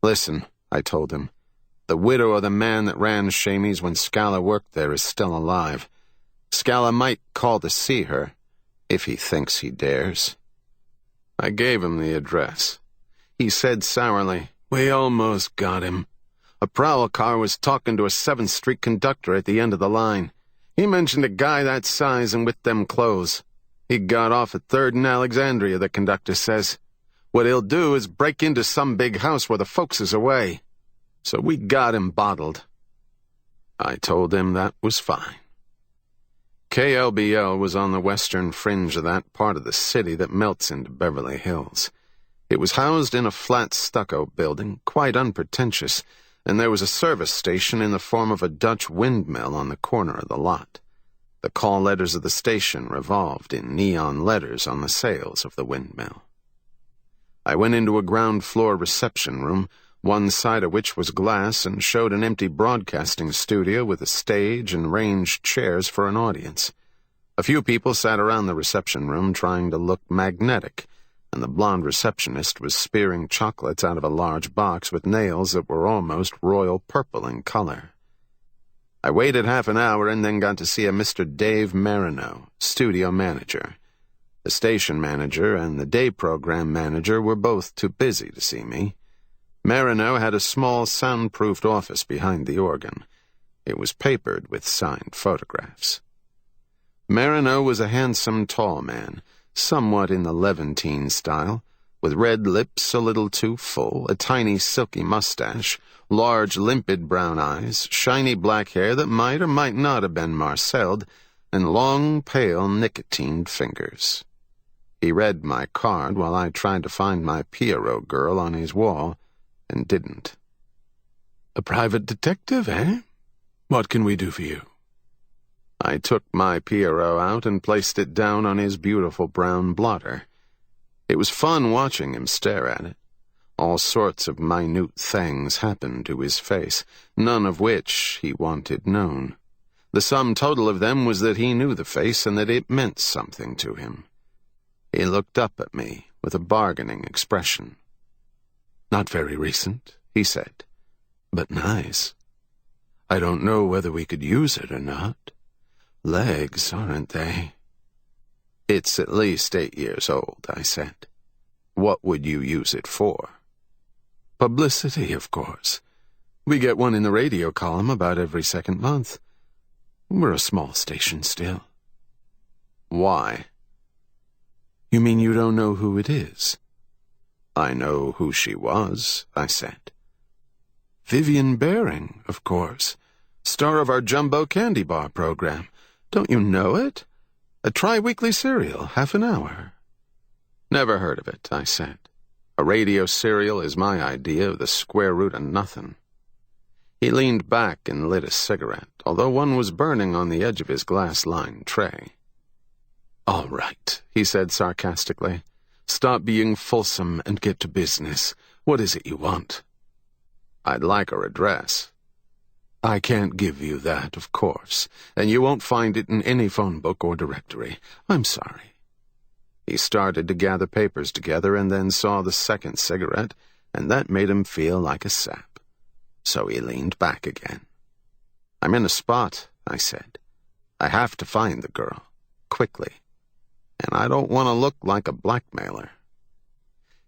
"Listen," I told him, "the widow of the man that ran Shamey's when Scala worked there is still alive. Scala might call to see her, if he thinks he dares." I gave him the address. He said sourly, "We almost got him. A prowl car was talking to a 7th Street conductor at the end of the line. He mentioned a guy that size and with them clothes. He got off at 3rd and Alexandria, the conductor says. What he'll do is break into some big house where the folks is away. So we got him bottled." I told him that was fine. KLBL was on the western fringe of that part of the city that melts into Beverly Hills. It was housed in a flat stucco building, quite unpretentious, and there was a service station in the form of a Dutch windmill on the corner of the lot. The call letters of the station revolved in neon letters on the sails of the windmill. I went into a ground-floor reception room, one side of which was glass and showed an empty broadcasting studio with a stage and ranged chairs for an audience. A few people sat around the reception room trying to look magnetic, and the blonde receptionist was spearing chocolates out of a large box with nails that were almost royal purple in color. I waited half an hour and then got to see a Mr. Dave Marino, studio manager. The station manager and the day program manager were both too busy to see me. Marino had a small soundproofed office behind the organ. It was papered with signed photographs. Marino was a handsome, tall man, somewhat in the Levantine style, with red lips a little too full, a tiny silky mustache, large limpid brown eyes, shiny black hair that might or might not have been marcelled, and long, pale, nicotined fingers. He read my card while I tried to find my Pierrot girl on his wall, and didn't. "A private detective, eh? What can we do for you?" I took my Pierrot out and placed it down on his beautiful brown blotter. It was fun watching him stare at it. All sorts of minute things happened to his face, none of which he wanted known. The sum total of them was that he knew the face and that it meant something to him. He looked up at me with a bargaining expression. "Not very recent," he said, "but nice. I don't know whether we could use it or not. Legs, aren't they?" "It's at least 8 years old," I said. "What would you use it for?" "Publicity, of course. We get one in the radio column about every second month. We're a small station still." "Why?" "You mean you don't know who it is?" "I know who she was," I said. "Vivian Baring, of course. Star of our Jumbo Candy Bar program. Don't you know it? A tri-weekly serial, half an hour." "Never heard of it," I said. "A radio serial is my idea of the square root of nothing." He leaned back and lit a cigarette, although one was burning on the edge of his glass-lined tray. "All right," he said sarcastically. "Stop being fulsome and get to business. What is it you want?" "I'd like her address." "I can't give you that, of course, and you won't find it in any phone book or directory. I'm sorry." He started to gather papers together and then saw the second cigarette, and that made him feel like a sap. So he leaned back again. "I'm in a spot," I said. "I have to find the girl, quickly. And I don't want to look like a blackmailer."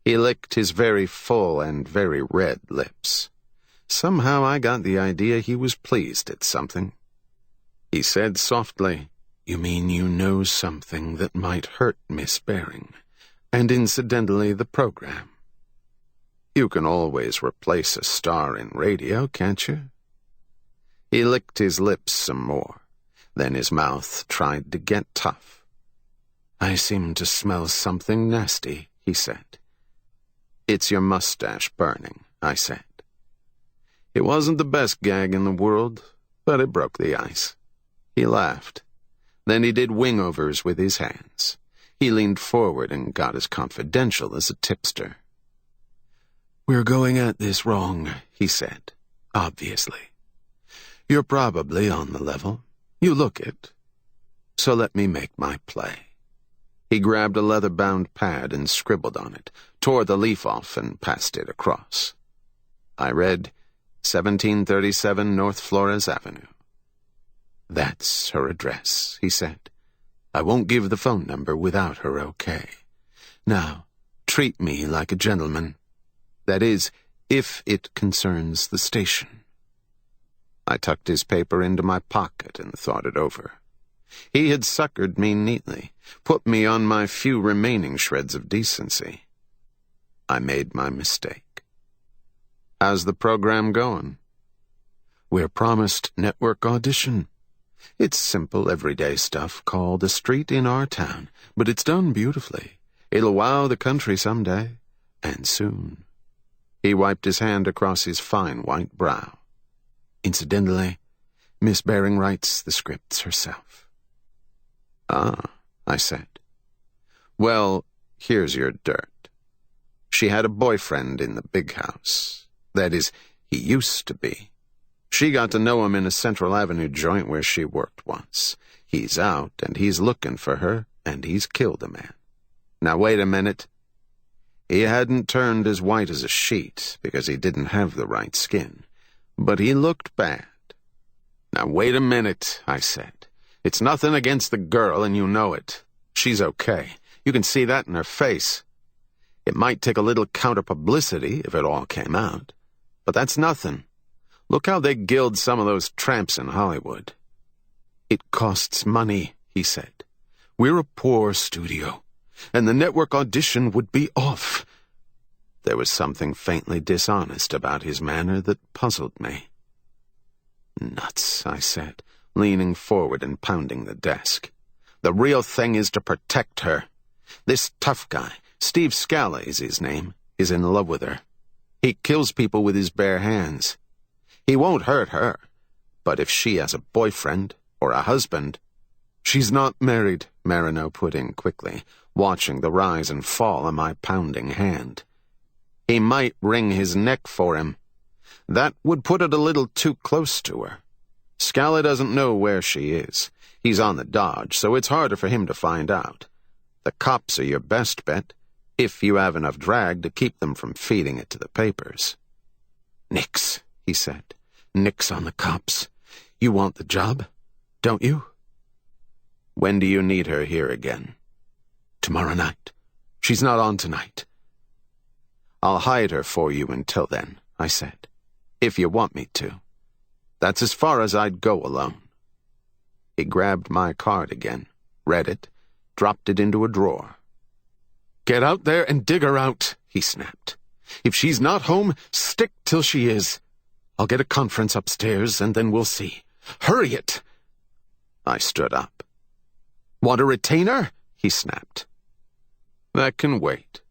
He licked his very full and very red lips. Somehow I got the idea he was pleased at something. He said softly, "You mean you know something that might hurt Miss Baring, and incidentally the program? You can always replace a star in radio, can't you?" He licked his lips some more. Then his mouth tried to get tough. "I seem to smell something nasty," he said. "It's your mustache burning," I said. It wasn't the best gag in the world, but it broke the ice. He laughed. Then he did wing-overs with his hands. He leaned forward and got as confidential as a tipster. "We're going at this wrong," he said, obviously. "You're probably on the level. You look it. So let me make my play." He grabbed a leather-bound pad and scribbled on it, tore the leaf off and passed it across. I read, 1737 North Flores Avenue. "That's her address," he said. "I won't give the phone number without her okay. Now, treat me like a gentleman. That is, if it concerns the station." I tucked his paper into my pocket and thought it over. He had suckered me neatly, put me on my few remaining shreds of decency. I made my mistake. "How's the program going?" "We're promised network audition. It's simple, everyday stuff called a street in our town, but it's done beautifully. It'll wow the country someday, and soon. He wiped his hand across his fine white brow. Incidentally, Miss Baring writes the scripts herself. Ah, I said. Well, here's your dirt. She had a boyfriend in the big house. That is, he used to be. She got to know him in a Central Avenue joint where she worked once. He's out, and he's looking for her, and he's killed a man. Now wait a minute. He hadn't turned as white as a sheet, because he didn't have the right skin. But he looked bad. Now wait a minute, I said. It's nothing against the girl, and you know it. She's okay. You can see that in her face. It might take a little counter-publicity if it all came out. But that's nothing. Look how they gild some of those tramps in Hollywood. It costs money, he said. We're a poor studio, and the network audition would be off. There was something faintly dishonest about his manner that puzzled me. Nuts, I said, leaning forward and pounding the desk. The real thing is to protect her. This tough guy, Steve Scala is his name, is in love with her. He kills people with his bare hands. He won't hurt her, but if she has a boyfriend or a husband— She's not married, Marino put in quickly, watching the rise and fall of my pounding hand. He might wring his neck for him. That would put it a little too close to her. Scala doesn't know where she is. He's on the dodge, so it's harder for him to find out. The cops are your best bet, if you have enough drag to keep them from feeding it to the papers. Nix, he said. Nix on the cops. You want the job, don't you? When do you need her here again? Tomorrow night. She's not on tonight. I'll hide her for you until then, I said, if you want me to. That's as far as I'd go alone. He grabbed my card again, read it, dropped it into a drawer. Get out there and dig her out, he snapped. If she's not home, stick till she is. I'll get a conference upstairs, and then we'll see. Hurry it! I stood up. Want a retainer? He snapped. That can wait.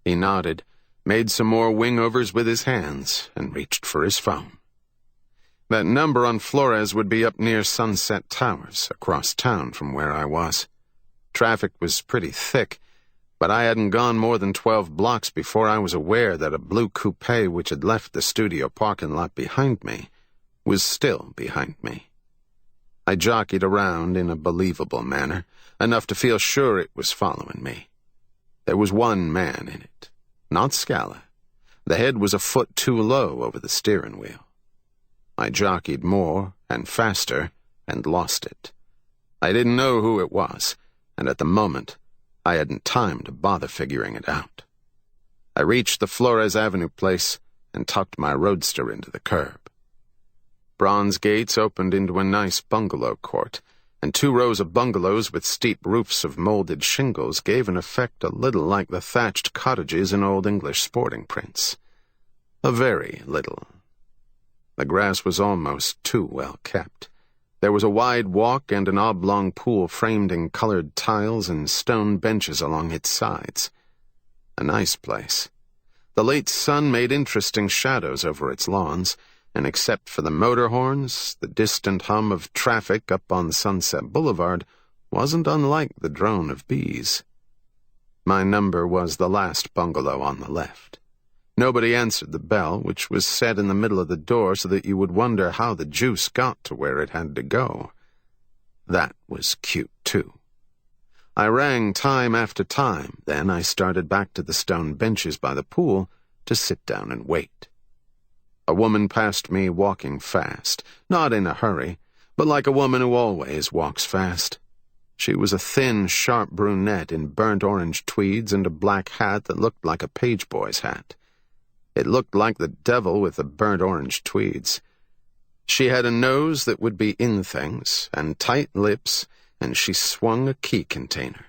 He nodded, made some more wing-overs with his hands, and reached for his phone. That number on Flores would be up near Sunset Towers, across town from where I was. Traffic was pretty thick, but I hadn't gone more than 12 blocks before I was aware that a blue coupe which had left the studio parking lot behind me was still behind me. I jockeyed around in a believable manner, enough to feel sure it was following me. There was one man in it, not Scala. The head was a foot too low over the steering wheel. I jockeyed more and faster and lost it. I didn't know who it was, and at the moment, I hadn't time to bother figuring it out. I reached the Flores Avenue place and tucked my roadster into the curb. Bronze gates opened into a nice bungalow court, and 2 rows of bungalows with steep roofs of molded shingles gave an effect a little like the thatched cottages in Old English sporting prints. A very little. The grass was almost too well kept. There was a wide walk and an oblong pool framed in colored tiles and stone benches along its sides. A nice place. The late sun made interesting shadows over its lawns, and except for the motor horns, the distant hum of traffic up on Sunset Boulevard wasn't unlike the drone of bees. My number was the last bungalow on the left. Nobody answered the bell, which was set in the middle of the door so that you would wonder how the juice got to where it had to go. That was cute, too. I rang time after time, then I started back to the stone benches by the pool to sit down and wait. A woman passed me walking fast, not in a hurry, but like a woman who always walks fast. She was a thin, sharp brunette in burnt orange tweeds and a black hat that looked like a page boy's hat. It looked like the devil with the burnt orange tweeds. She had a nose that would be in things, and tight lips, and she swung a key container.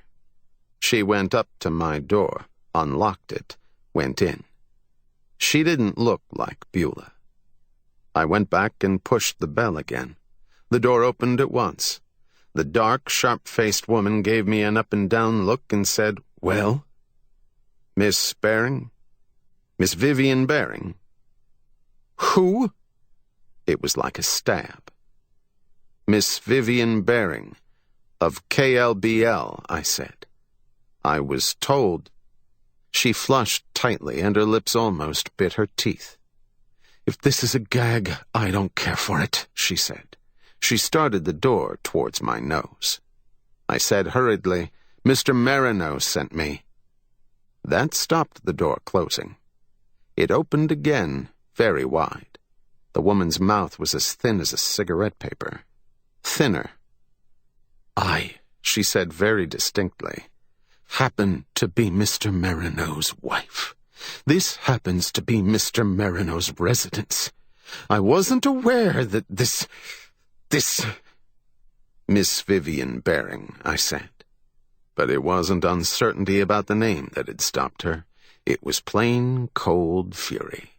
She went up to my door, unlocked it, went in. She didn't look like Beulah. I went back and pushed the bell again. The door opened at once. The dark, sharp-faced woman gave me an up-and-down look and said, "Well?" "Miss Baring? Miss Vivian Baring?" "Who?" It was like a stab. "Miss Vivian Baring, of KLBL," I said. "I was told—" She flushed tightly, and her lips almost bit her teeth. "If this is a gag, I don't care for it," she said. She started the door towards my nose. I said hurriedly, "Mr. Marino sent me." That stopped the door closing. It opened again, very wide. The woman's mouth was as thin as a cigarette paper. Thinner. "I," she said very distinctly, "happen to be Mr. Marino's wife. This happens to be Mr. Marino's residence. I wasn't aware that this... "Miss Vivian Baring," I said. But it wasn't uncertainty about the name that had stopped her. It was plain, cold fury.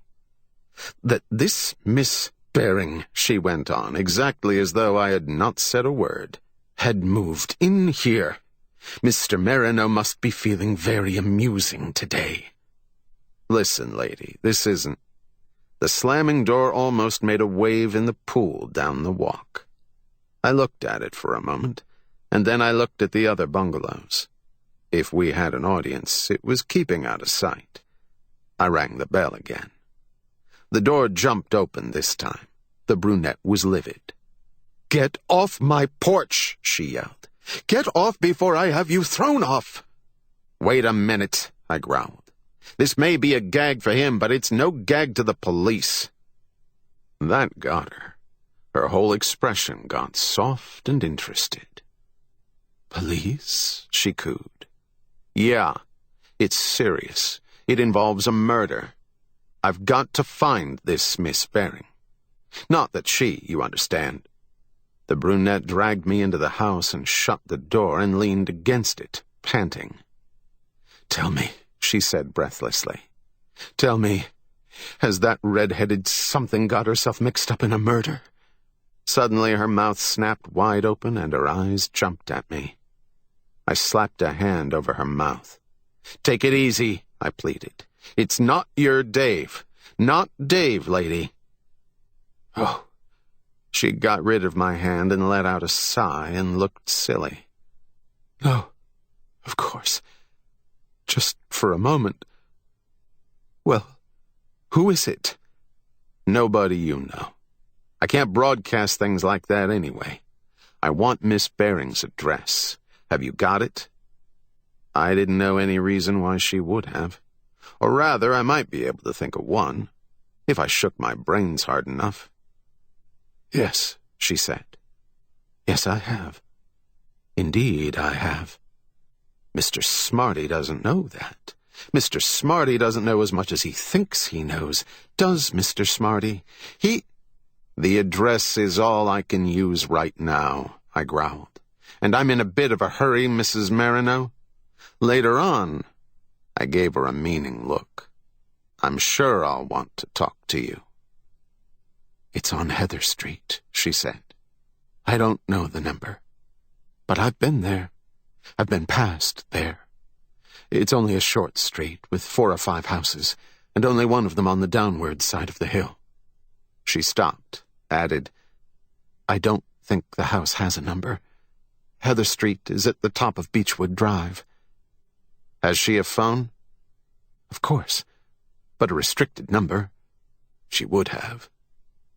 "That this Miss Baring," she went on, exactly as though I had not said a word, "had moved in here. Mr. Marino must be feeling very amusing today. Listen, lady, this isn't—" The slamming door almost made a wave in the pool down the walk. I looked at it for a moment, and then I looked at the other bungalows. If we had an audience, it was keeping out of sight. I rang the bell again. The door jumped open this time. The brunette was livid. "Get off my porch," she yelled. "Get off before I have you thrown off." "Wait a minute," I growled. "This may be a gag for him, but it's no gag to the police." That got her. Her whole expression got soft and interested. "Police?" she cooed. "Yeah, it's serious. It involves a murder. I've got to find this Miss Baring. Not that she, you understand." The brunette dragged me into the house and shut the door and leaned against it, panting. "Tell me," she said breathlessly. "Tell me, has that red-headed something got herself mixed up in a murder?" Suddenly her mouth snapped wide open and her eyes jumped at me. I slapped a hand over her mouth. "Take it easy," I pleaded. "It's not your Dave. Not Dave, lady." Oh. She got rid of my hand and let out a sigh and looked silly. "No, of course. Just for a moment. Well, who is it?" "Nobody you know. I can't broadcast things like that anyway. I want Miss Baring's address. Have you got it?" I didn't know any reason why she would have. Or rather, I might be able to think of one, if I shook my brains hard enough. "Yes," she said. "Yes, I have. Indeed, I have. Mr. Smarty doesn't know that. Mr. Smarty doesn't know as much as he thinks he knows. Does Mr. Smarty? The address is all I can use right now," I growled. "And I'm in a bit of a hurry, Mrs. Marino. Later on," I gave her a meaning look, "I'm sure I'll want to talk to you." "It's on Heather Street," she said. "I don't know the number, but I've been there. I've been past there. It's only a short street with 4 or 5 houses, and only one of them on the downward side of the hill." She stopped, added, "I don't think the house has a number. Heather Street is at the top of Beechwood Drive." "Has she a phone?" "Of course, but a restricted number. She would have.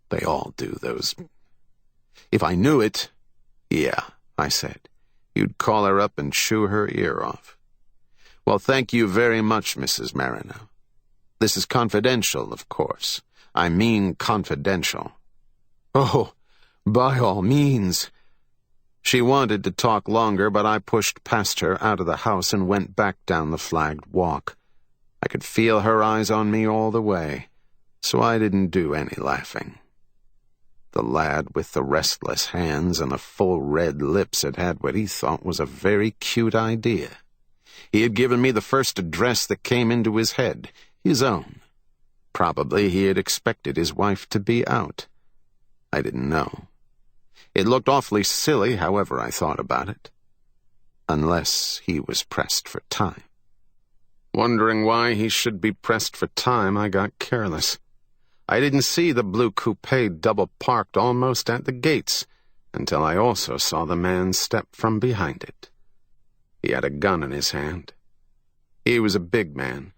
They all do, those. If I knew it—" "Yeah," I said. "You'd call her up and chew her ear off." "Well, thank you very much, Mrs. Marino. This is confidential, of course. I mean confidential." "Oh, by all means." She wanted to talk longer, but I pushed past her out of the house and went back down the flagged walk. I could feel her eyes on me all the way, so I didn't do any laughing. The lad with the restless hands and the full red lips had had what he thought was a very cute idea. He had given me the first address that came into his head, his own. Probably he had expected his wife to be out. I didn't know. It looked awfully silly, however I thought about it. Unless he was pressed for time. Wondering why he should be pressed for time, I got careless. I didn't see the blue coupe double-parked almost at the gates until I also saw the man step from behind it. He had a gun in his hand. He was a big man,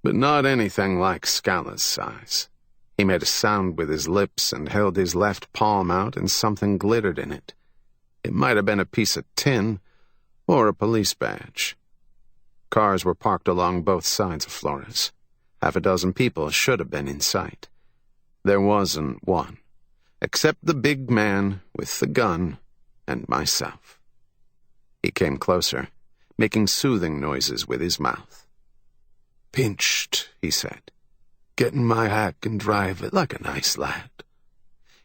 but not anything like Scala's size. He made a sound with his lips and held his left palm out, and something glittered in it. It might have been a piece of tin or a police badge. Cars were parked along both sides of Flores. Half a dozen people should have been in sight. There wasn't one, except the big man with the gun and myself. He came closer, making soothing noises with his mouth. "Pinched," he said. "Get in my hack and drive it like a nice lad."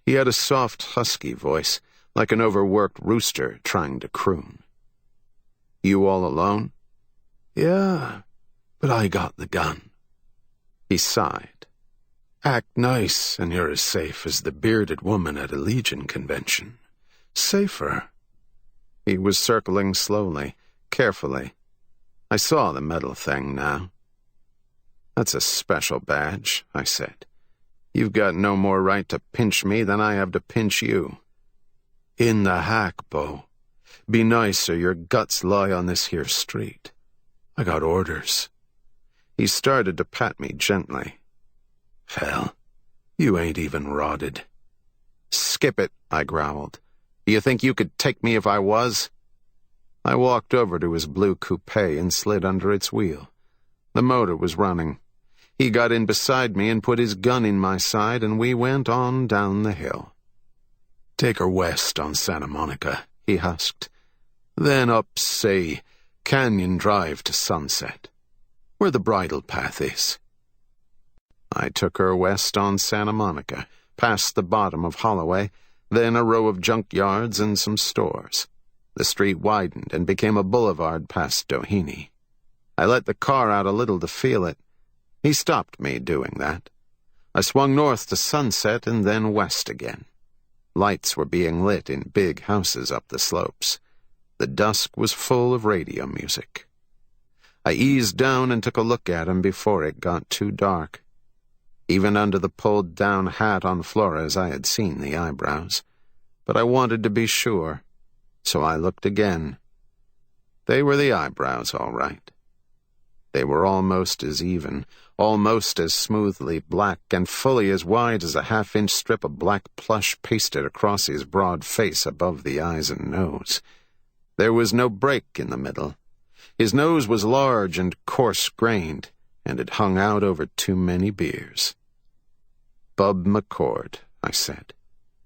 He had a soft, husky voice, like an overworked rooster trying to croon. "You all alone?" "Yeah, but I got the gun." He sighed. "Act nice, and you're as safe as the bearded woman at a Legion convention. Safer." He was circling slowly, carefully. I saw the metal thing now. "That's a special badge," I said. "You've got no more right to pinch me than I have to pinch you." "In the hack, Bo. Be nice or your guts lie on this here street. I got orders." He started to pat me gently. "Hell, you ain't even rotted." "Skip it," I growled. "Do you think you could take me if I was?" I walked over to his blue coupe and slid under its wheel. The motor was running. He got in beside me and put his gun in my side, and we went on down the hill. "Take her west on Santa Monica," he husked. "Then up, say, Canyon Drive to Sunset, where the bridle path is." I took her west on Santa Monica, past the bottom of Holloway, then a row of junkyards and some stores. The street widened and became a boulevard past Doheny. I let the car out a little to feel it. He stopped me doing that. I swung north to Sunset and then west again. Lights were being lit in big houses up the slopes. The dusk was full of radio music. I eased down and took a look at him before it got too dark. Even under the pulled-down hat on Flores, I had seen the eyebrows. But I wanted to be sure, so I looked again. They were the eyebrows, all right. They were almost as even, almost as smoothly black, and fully as wide as a half-inch strip of black plush pasted across his broad face above the eyes and nose. There was no break in the middle. His nose was large and coarse-grained, and it hung out over too many beers. "Bub McCord," I said.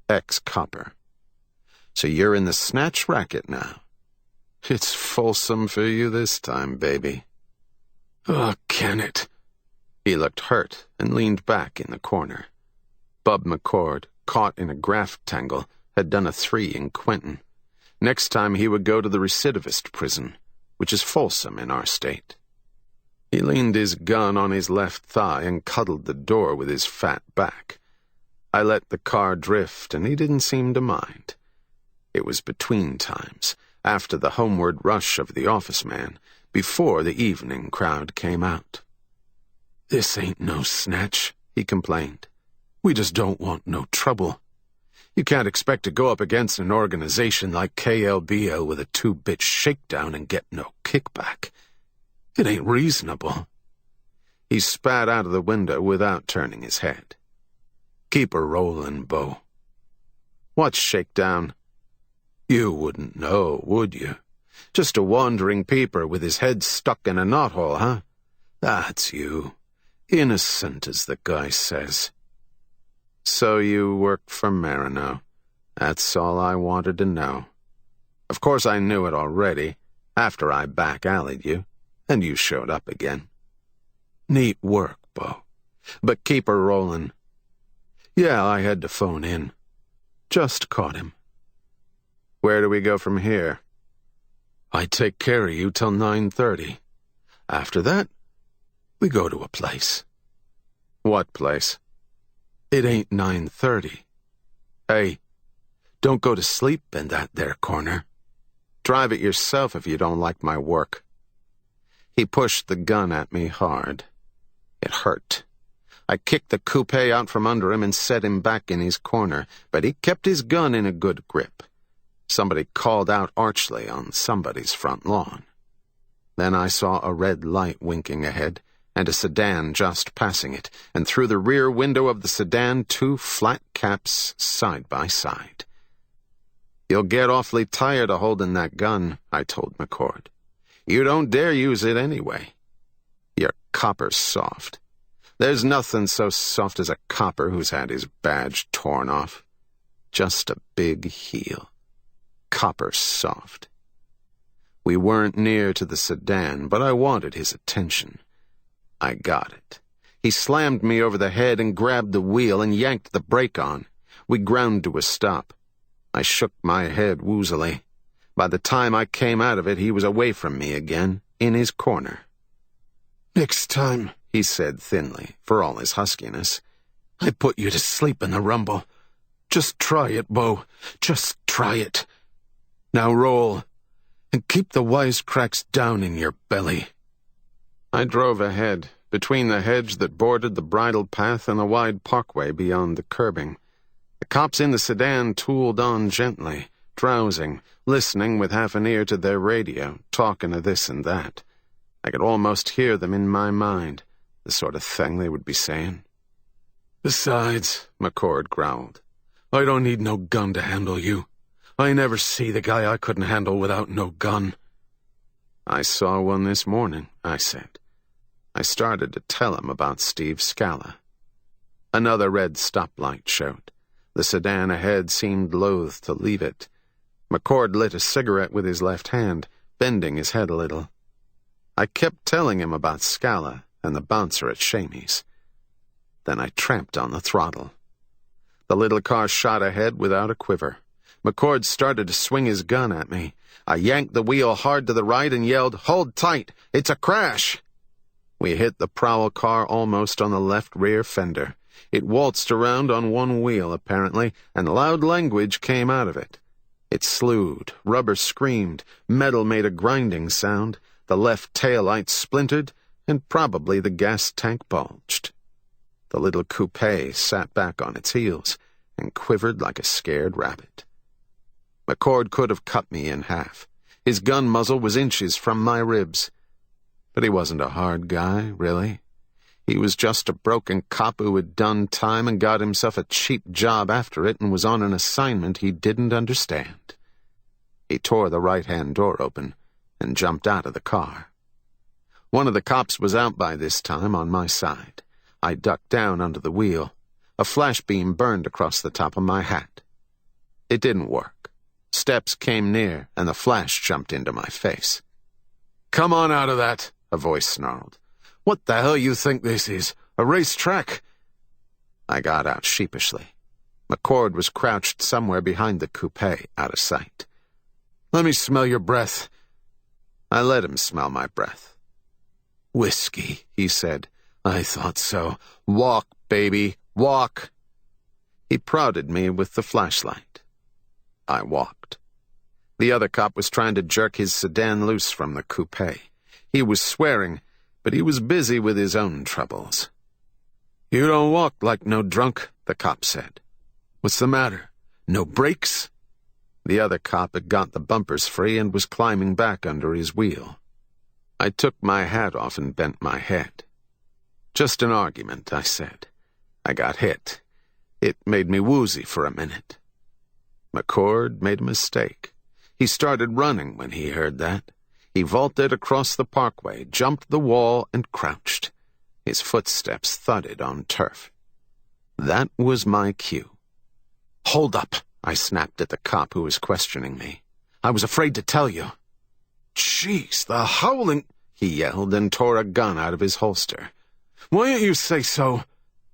"Ex-copper. So you're in the snatch racket now. It's Folsom for you this time, baby." "Oh, Kenneth." He looked hurt and leaned back in the corner. Bub McCord, caught in a graft tangle, had done a 3 in Quentin. Next time he would go to the recidivist prison, which is Folsom in our state. He leaned his gun on his left thigh and cuddled the door with his fat back. I let the car drift, and he didn't seem to mind. It was between times, after the homeward rush of the office man, before the evening crowd came out. "This ain't no snatch," he complained. "We just don't want no trouble. You can't expect to go up against an organization like KLBL with a 2-bit shakedown and get no kickback. It ain't reasonable." He spat out of the window without turning his head. "Keep her rolling, Bo." "What's shakedown?" "You wouldn't know, would you? Just a wandering peeper with his head stuck in a knothole, huh? That's you. Innocent, as the guy says." "So you work for Marino. That's all I wanted to know. Of course I knew it already, after I back-alleyed you, and you showed up again. Neat work, Bo. But keep her rolling." "Yeah, I had to phone in. Just caught him." "Where do we go from here?" "I take care of you till 9:30. After that, we go to a place." "What place?" "It ain't 9:30. Hey, Don't go to sleep in that there corner. Drive it yourself if you don't like my work." He pushed the gun at me hard. It hurt. I kicked the coupe out from under him and set him back in his corner, but he kept his gun in a good grip. Somebody called out archly on somebody's front lawn. Then I saw a red light winking ahead, and a sedan just passing it, and through the rear window of the sedan 2 flat caps side by side. "You'll get awfully tired of holding that gun," I told McCord. "You don't dare use it anyway. You're copper soft. There's nothing so soft as a copper who's had his badge torn off. Just a big heel. Copper soft." We weren't near to the sedan, but I wanted his attention. I got it. He slammed me over the head and grabbed the wheel and yanked the brake on. We ground to a stop. I shook my head woozily. By the time I came out of it, he was away from me again, in his corner. "Next time," he said thinly, for all his huskiness, "I put you to sleep in the rumble. Just try it, Bo. Just try it. Now roll, and keep the wisecracks down in your belly." I drove ahead, between the hedge that bordered the bridle path and the wide parkway beyond the curbing. The cops in the sedan tooled on gently, drowsing, listening with half an ear to their radio, talking of this and that. I could almost hear them in my mind, the sort of thing they would be saying. "Besides," McCord growled, "I don't need no gun to handle you. I never see the guy I couldn't handle without no gun." "I saw one this morning," I said. I started to tell him about Steve Scala. Another red stoplight showed. The sedan ahead seemed loath to leave it. McCord lit a cigarette with his left hand, bending his head a little. I kept telling him about Scala and the bouncer at Shamey's. Then I tramped on the throttle. The little car shot ahead without a quiver. McCord started to swing his gun at me. I yanked the wheel hard to the right and yelled, "Hold tight! It's a crash!" We hit the prowl car almost on the left rear fender. It waltzed around on one wheel, apparently, and loud language came out of it. It slewed, rubber screamed, metal made a grinding sound, the left taillight splintered, and probably the gas tank bulged. The little coupe sat back on its heels and quivered like a scared rabbit. McCord could have cut me in half. His gun muzzle was inches from my ribs. But he wasn't a hard guy, really. He was just a broken cop who had done time and got himself a cheap job after it and was on an assignment he didn't understand. He tore the right-hand door open and jumped out of the car. One of the cops was out by this time on my side. I ducked down under the wheel. A flashbeam burned across the top of my hat. It didn't work. Steps came near, and the flash jumped into my face. "Come on out of that," a voice snarled. "What the hell you think this is? A racetrack?" I got out sheepishly. McCord was crouched somewhere behind the coupe, out of sight. "Let me smell your breath." I let him smell my breath. "Whiskey," he said. "I thought so. Walk, baby, walk." He prodded me with the flashlight. I walked. The other cop was trying to jerk his sedan loose from the coupe. He was swearing, but he was busy with his own troubles. "You don't walk like no drunk," the cop said. "What's the matter? No brakes?" The other cop had got the bumpers free and was climbing back under his wheel. I took my hat off and bent my head. "Just an argument," I said. I got hit. It made me woozy for a minute. McCord made a mistake. He started running when he heard that. He vaulted across the parkway, jumped the wall, and crouched. His footsteps thudded on turf. That was my cue. "Hold up," I snapped at the cop who was questioning me. "I was afraid to tell you." "Jeez, the howling," he yelled and tore a gun out of his holster. "Why don't you say so?"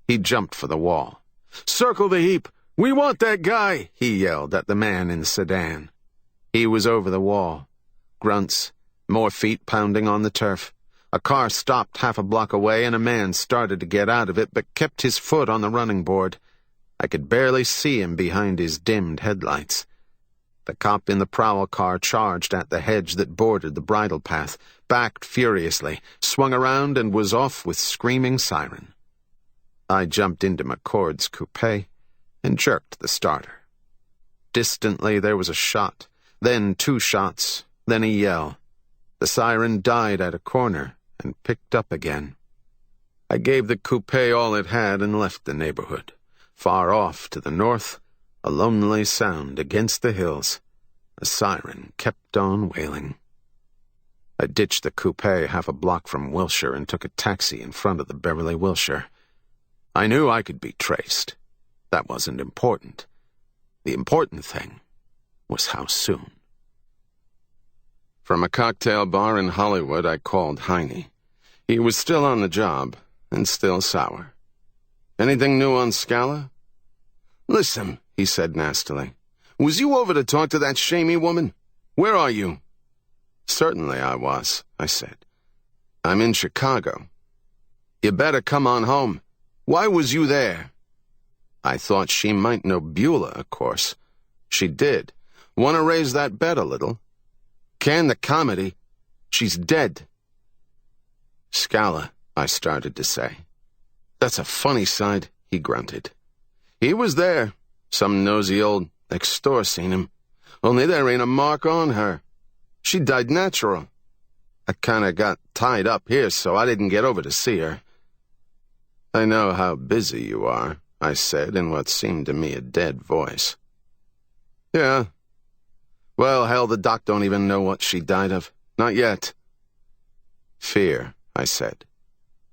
He jumped for the wall. "Circle the heap. We want that guy," he yelled at the man in the sedan. He was over the wall. Grunts, more feet pounding on the turf. A car stopped half a block away and a man started to get out of it but kept his foot on the running board. I could barely see him behind his dimmed headlights. The cop in the prowl car charged at the hedge that bordered the bridle path, backed furiously, swung around, and was off with screaming siren. I jumped into McCord's coupe and jerked the starter. Distantly there was a shot, then 2 shots, then a yell. The siren died at a corner and picked up again. I gave the coupe all it had and left the neighborhood. Far off to the north, a lonely sound against the hills. A siren kept on wailing. I ditched the coupe half a block from Wilshire and took a taxi in front of the Beverly Wilshire. I knew I could be traced. That wasn't important. The important thing was how soon. From a cocktail bar in Hollywood, I called Heine. He was still on the job, and still sour. "Anything new on Scala?" "Listen," he said nastily. "Was you over to talk to that Shamey woman? Where are you?" "Certainly I was," I said. "I'm in Chicago." "You better come on home. Why was you there?" "I thought she might know Beulah, of course." "She did. Want to raise that bet a little?" "Can the comedy. She's dead." "Scala," I started to say. "That's a funny side," he grunted. "He was there. Some nosy old next-door seen him. Only there ain't a mark on her. She died natural. I kinda got tied up here, so I didn't get over to see her." "I know how busy you are," I said in what seemed to me a dead voice. "Yeah. Well, hell, the doc don't even know what she died of. Not yet." "Fear," I said.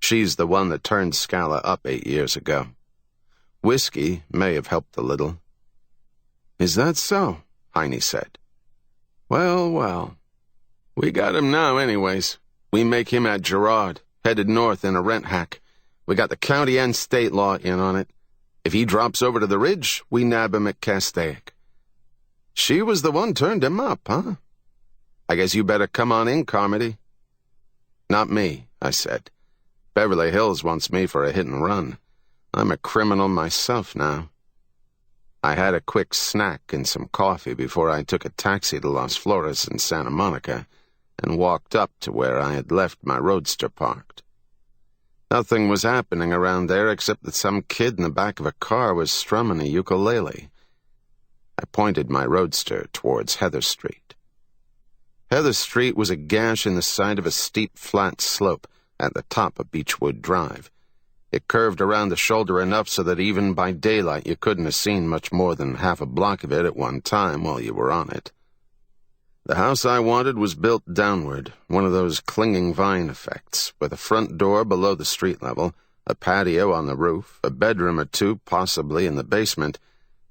"She's the one that turned Scala up 8 years ago. Whiskey may have helped a little." "Is that so?" Heine said. Well, well. We got him now anyways. We make him at Girard, headed north in a rent hack. We got the county and state law in on it. If he drops over to the ridge, we nab him at Castaic." "She was the one turned him up, huh? I guess you better come on in, Carmody." "Not me," I said. "Beverly Hills wants me for a hit and run. I'm a criminal myself now." I had a quick snack and some coffee before I took a taxi to Las Flores in Santa Monica and walked up to where I had left my roadster parked. Nothing was happening around there except that some kid in the back of a car was strumming a ukulele. I pointed my roadster towards Heather Street. Heather Street was a gash in the side of a steep, flat slope at the top of Beechwood Drive. It curved around the shoulder enough so that even by daylight you couldn't have seen much more than half a block of it at one time while you were on it. The house I wanted was built downward, one of those clinging vine effects, with a front door below the street level, a patio on the roof, a bedroom or two possibly in the basement,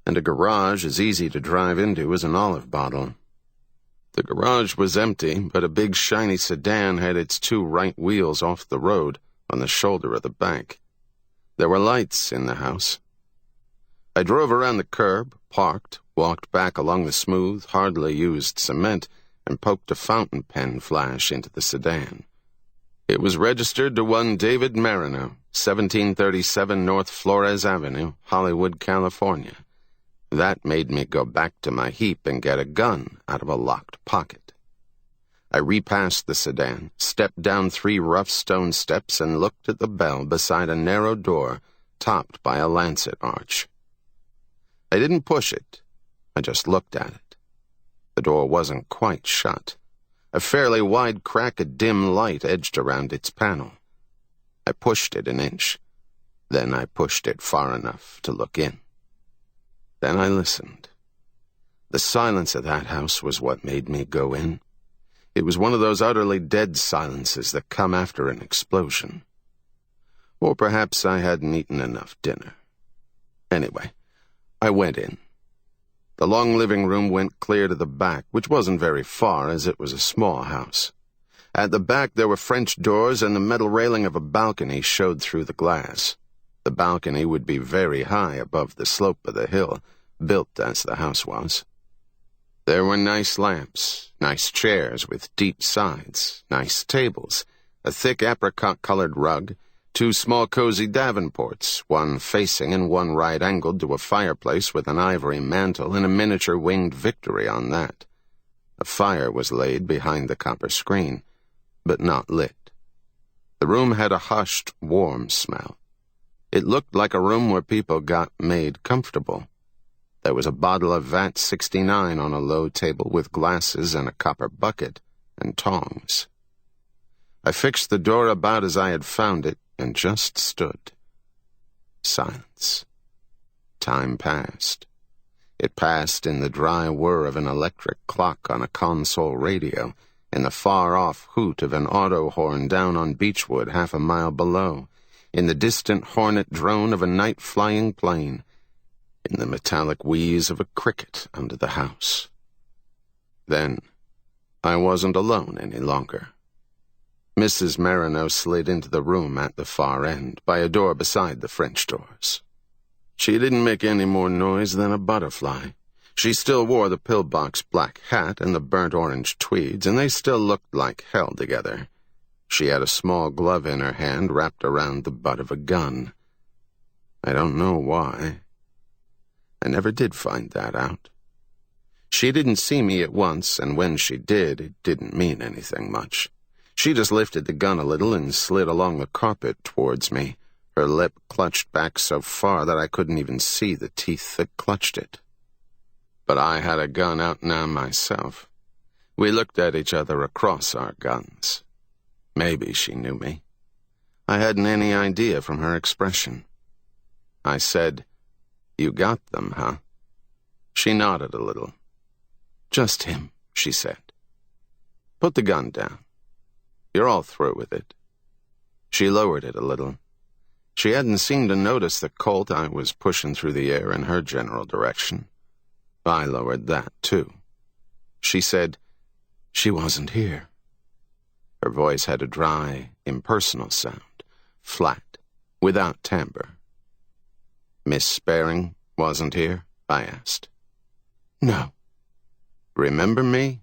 and a garage as easy to drive into as an olive bottle. The garage was empty, but a big shiny sedan had its 2 right wheels off the road on the shoulder of the bank. There were lights in the house. I drove around the curb, parked, walked back along the smooth, hardly used cement, and poked a fountain pen flash into the sedan. It was registered to one David Marino, 1737 North Flores Avenue, Hollywood, California. That made me go back to my heap and get a gun out of a locked pocket. I repassed the sedan, stepped down 3 rough stone steps, and looked at the bell beside a narrow door topped by a lancet arch. I didn't push it. I just looked at it. The door wasn't quite shut. A fairly wide crack of dim light edged around its panel. I pushed it an inch. Then I pushed it far enough to look in. Then I listened. The silence of that house was what made me go in. It was one of those utterly dead silences that come after an explosion. Or perhaps I hadn't eaten enough dinner. Anyway, I went in. The long living room went clear to the back, which wasn't very far, as it was a small house. At the back there were French doors, and the metal railing of a balcony showed through the glass. The balcony would be very high above the slope of the hill, built as the house was. There were nice lamps, nice chairs with deep sides, nice tables, a thick apricot-colored rug, 2 small cozy Davenports, one facing and one right-angled to a fireplace with an ivory mantel and a miniature winged Victory on that. A fire was laid behind the copper screen, but not lit. The room had a hushed, warm smell. It looked like a room where people got made comfortable. There was a bottle of Vat 69 on a low table with glasses and a copper bucket and tongs. I fixed the door about as I had found it and just stood. Silence. Time passed. It passed in the dry whir of an electric clock on a console radio, in the far-off hoot of an auto horn down on Beechwood 1/2 mile below, in the distant hornet drone of a night-flying plane, in the metallic wheeze of a cricket under the house. Then, I wasn't alone any longer. Mrs. Martineau slid into the room at the far end, by a door beside the French doors. She didn't make any more noise than a butterfly. She still wore the pillbox black hat and the burnt orange tweeds, and they still looked like hell together. She had a small glove in her hand wrapped around the butt of a gun. I don't know why. I never did find that out. She didn't see me at once, and when she did, it didn't mean anything much. She just lifted the gun a little and slid along the carpet towards me, her lip clutched back so far that I couldn't even see the teeth that clutched it. But I had a gun out now myself. We looked at each other across our guns. Maybe she knew me. I hadn't any idea from her expression. I said, "You got them, huh?" She nodded a little. "Just him," she said. "Put the gun down. You're all through with it." She lowered it a little. She hadn't seemed to notice the Colt I was pushing through the air in her general direction. I lowered that, too. She said, "She wasn't here." Her voice had a dry, impersonal sound, flat, without timbre. "Miss Sparing wasn't here?" I asked. "No." "Remember me?"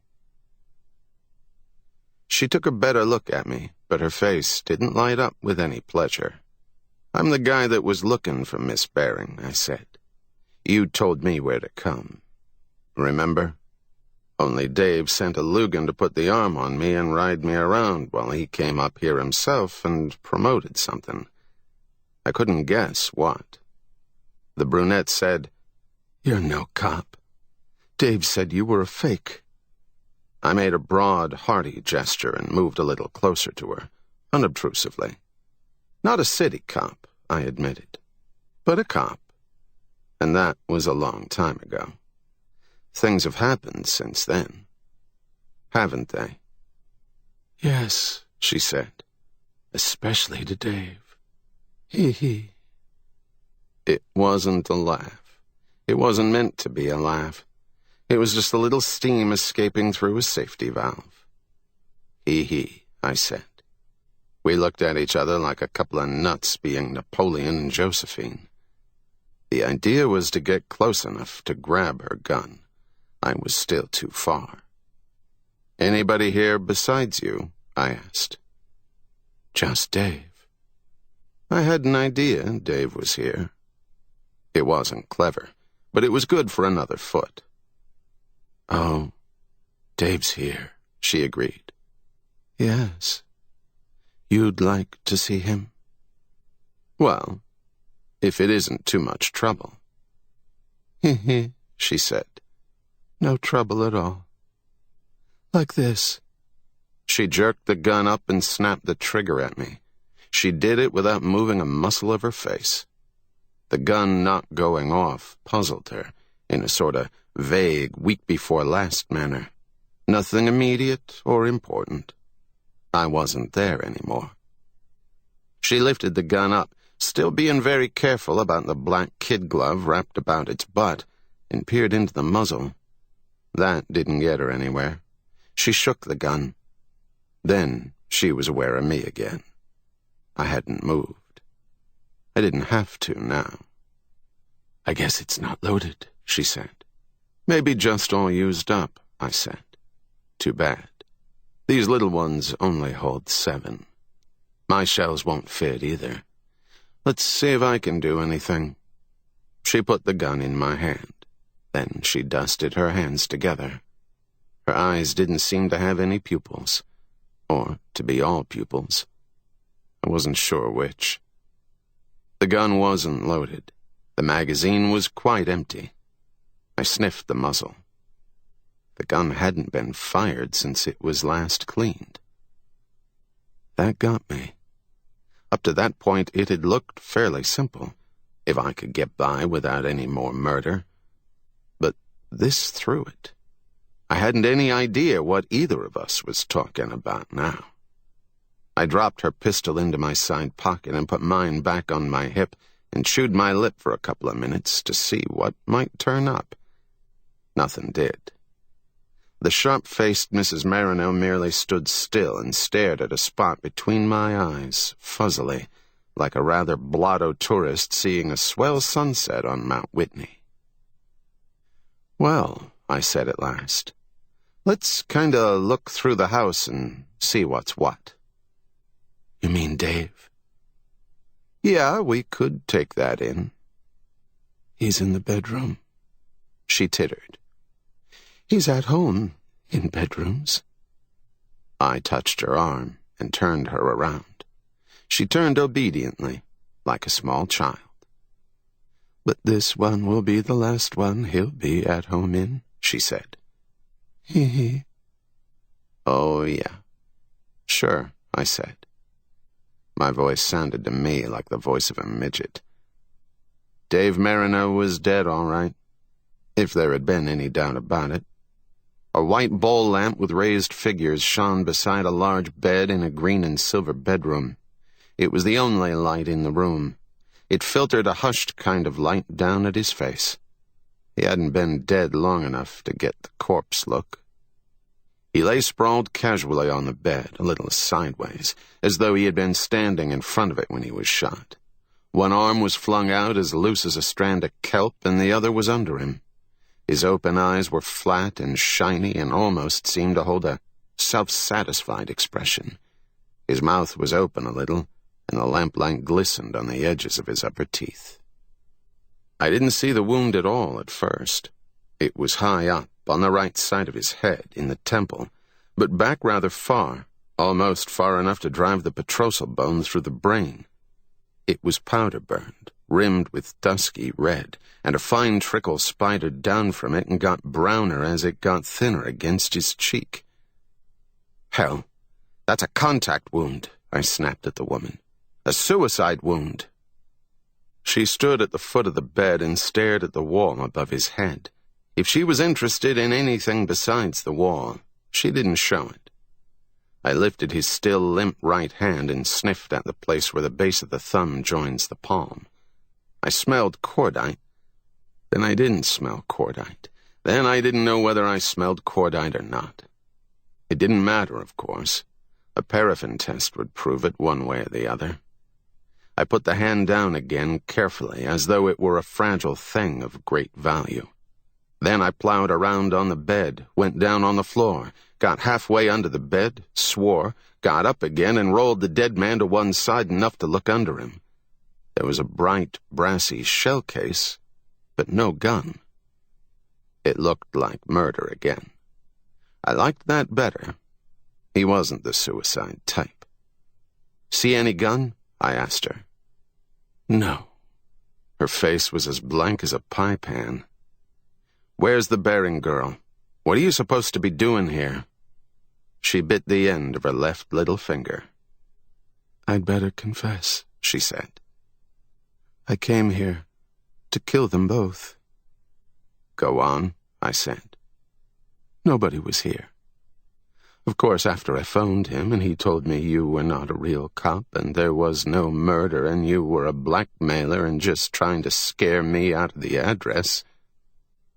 She took a better look at me, but her face didn't light up with any pleasure. "I'm the guy that was looking for Miss Baring," I said. "You told me where to come. Remember? Only Dave sent a Lugan to put the arm on me and ride me around while he came up here himself and promoted something. I couldn't guess what. The brunette said, 'You're no cop. Dave said you were a fake.' I made a broad, hearty gesture and moved a little closer to her, unobtrusively. Not a city cop, I admitted, but a cop. And that was a long time ago. Things have happened since then. Haven't they?" "Yes," she said, "especially to Dave. He. It wasn't a laugh. It wasn't meant to be a laugh. It was just a little steam escaping through a safety valve. He, I said. We looked at each other like a couple of nuts being Napoleon and Josephine. The idea was to get close enough to grab her gun. I was still too far. "Anybody here besides you?" I asked. "Just Dave." I had an idea Dave was here. It wasn't clever, but it was good for another foot. "Oh, Dave's here," she agreed. "Yes. You'd like to see him?" "Well, if it isn't too much trouble." "He," she said. "No trouble at all. Like this." She jerked the gun up and snapped the trigger at me. She did it without moving a muscle of her face. The gun not going off puzzled her, in a sort of vague, week-before-last manner. Nothing immediate or important. I wasn't there anymore. She lifted the gun up, still being very careful about the black kid glove wrapped about its butt, and peered into the muzzle. That didn't get her anywhere. She shook the gun. Then she was aware of me again. I hadn't moved. I didn't have to now. "I guess it's not loaded," she said. "Maybe just all used up," I said. "Too bad. These little ones only hold 7. My shells won't fit either. Let's see if I can do anything. She put the gun in my hand. Then she dusted her hands together. Her eyes didn't seem to have any pupils, or to be all pupils. I wasn't sure which. The gun wasn't loaded. The magazine was quite empty. I sniffed the muzzle. The gun hadn't been fired since it was last cleaned. That got me. Up to that point, it had looked fairly simple, if I could get by without any more murder. But this threw it. I hadn't any idea what either of us was talking about now. I dropped her pistol into my side pocket and put mine back on my hip and chewed my lip for a couple of minutes to see what might turn up. Nothing did. The sharp-faced Mrs. Marino merely stood still and stared at a spot between my eyes, fuzzily, like a rather blotto tourist seeing a swell sunset on Mount Whitney. "Well," I said at last, "let's kinda look through the house and see what's what." "You mean Dave?" "Yeah, we could take that in." "He's in the bedroom." She tittered. "He's at home, in bedrooms." I touched her arm and turned her around. She turned obediently, like a small child. "But this one will be the last one he'll be at home in," she said. "Hee." "Oh, yeah. Sure," I said. My voice sounded to me like the voice of a midget. Dave Marino was dead, all right, if there had been any doubt about it. A white bowl lamp with raised figures shone beside a large bed in a green and silver bedroom. It was the only light in the room. It filtered a hushed kind of light down at his face. He hadn't been dead long enough to get the corpse look. He lay sprawled casually on the bed, a little sideways, as though he had been standing in front of it when he was shot. One arm was flung out as loose as a strand of kelp, and the other was under him. His open eyes were flat and shiny and almost seemed to hold a self-satisfied expression. His mouth was open a little, and the lamplight glistened on the edges of his upper teeth. I didn't see the wound at all at first. It was high up, on the right side of his head, in the temple, but back rather far, almost far enough to drive the petrosal bone through the brain. It was powder-burned, rimmed with dusky red, and a fine trickle spidered down from it and got browner as it got thinner against his cheek. "Hell, that's a contact wound," I snapped at the woman. "A suicide wound." She stood at the foot of the bed and stared at the wall above his head. If she was interested in anything besides the wall, she didn't show it. I lifted his still limp right hand and sniffed at the place where the base of the thumb joins the palm. I smelled cordite. Then I didn't smell cordite. Then I didn't know whether I smelled cordite or not. It didn't matter, of course. A paraffin test would prove it one way or the other. I put the hand down again carefully, as though it were a fragile thing of great value. Then I plowed around on the bed, went down on the floor, got halfway under the bed, swore, got up again, and rolled the dead man to one side enough to look under him. There was a bright, brassy shell case, but no gun. It looked like murder again. I liked that better. He wasn't the suicide type. "See any gun?" I asked her. "No." Her face was as blank as a pie pan. "Where's the Bering girl? What are you supposed to be doing here?" She bit the end of her left little finger. "I'd better confess," she said. "I came here to kill them both." "Go on," I said. "Nobody was here. Of course, after I phoned him and he told me you were not a real cop and there was no murder and you were a blackmailer and just trying to scare me out of the address."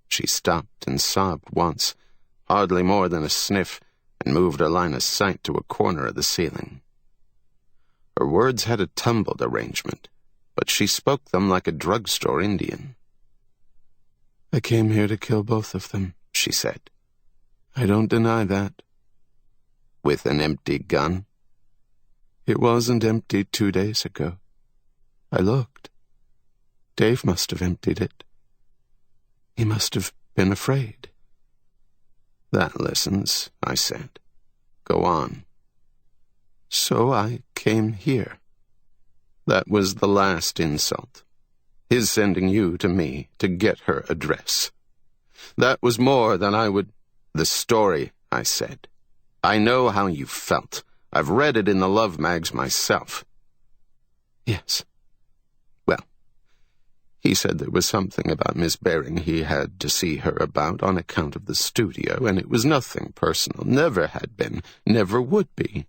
She stopped and sobbed once, hardly more than a sniff, and moved her line of sight to a corner of the ceiling. Her words had a tumbled arrangement, but she spoke them like a drugstore Indian. "I came here to kill both of them," she said. "I don't deny that." "With an empty gun?" It wasn't empty 2 days ago. I looked. Dave must have emptied it. He must have been afraid. That listens, I said. Go on. So I came here. That was the last insult. His sending you to me to get her address. That was more than I would... The story, I said. I know how you felt. I've read it in the love mags myself. Yes. Well, he said there was something about Miss Baring he had to see her about on account of the studio, and it was nothing personal, never had been, never would be.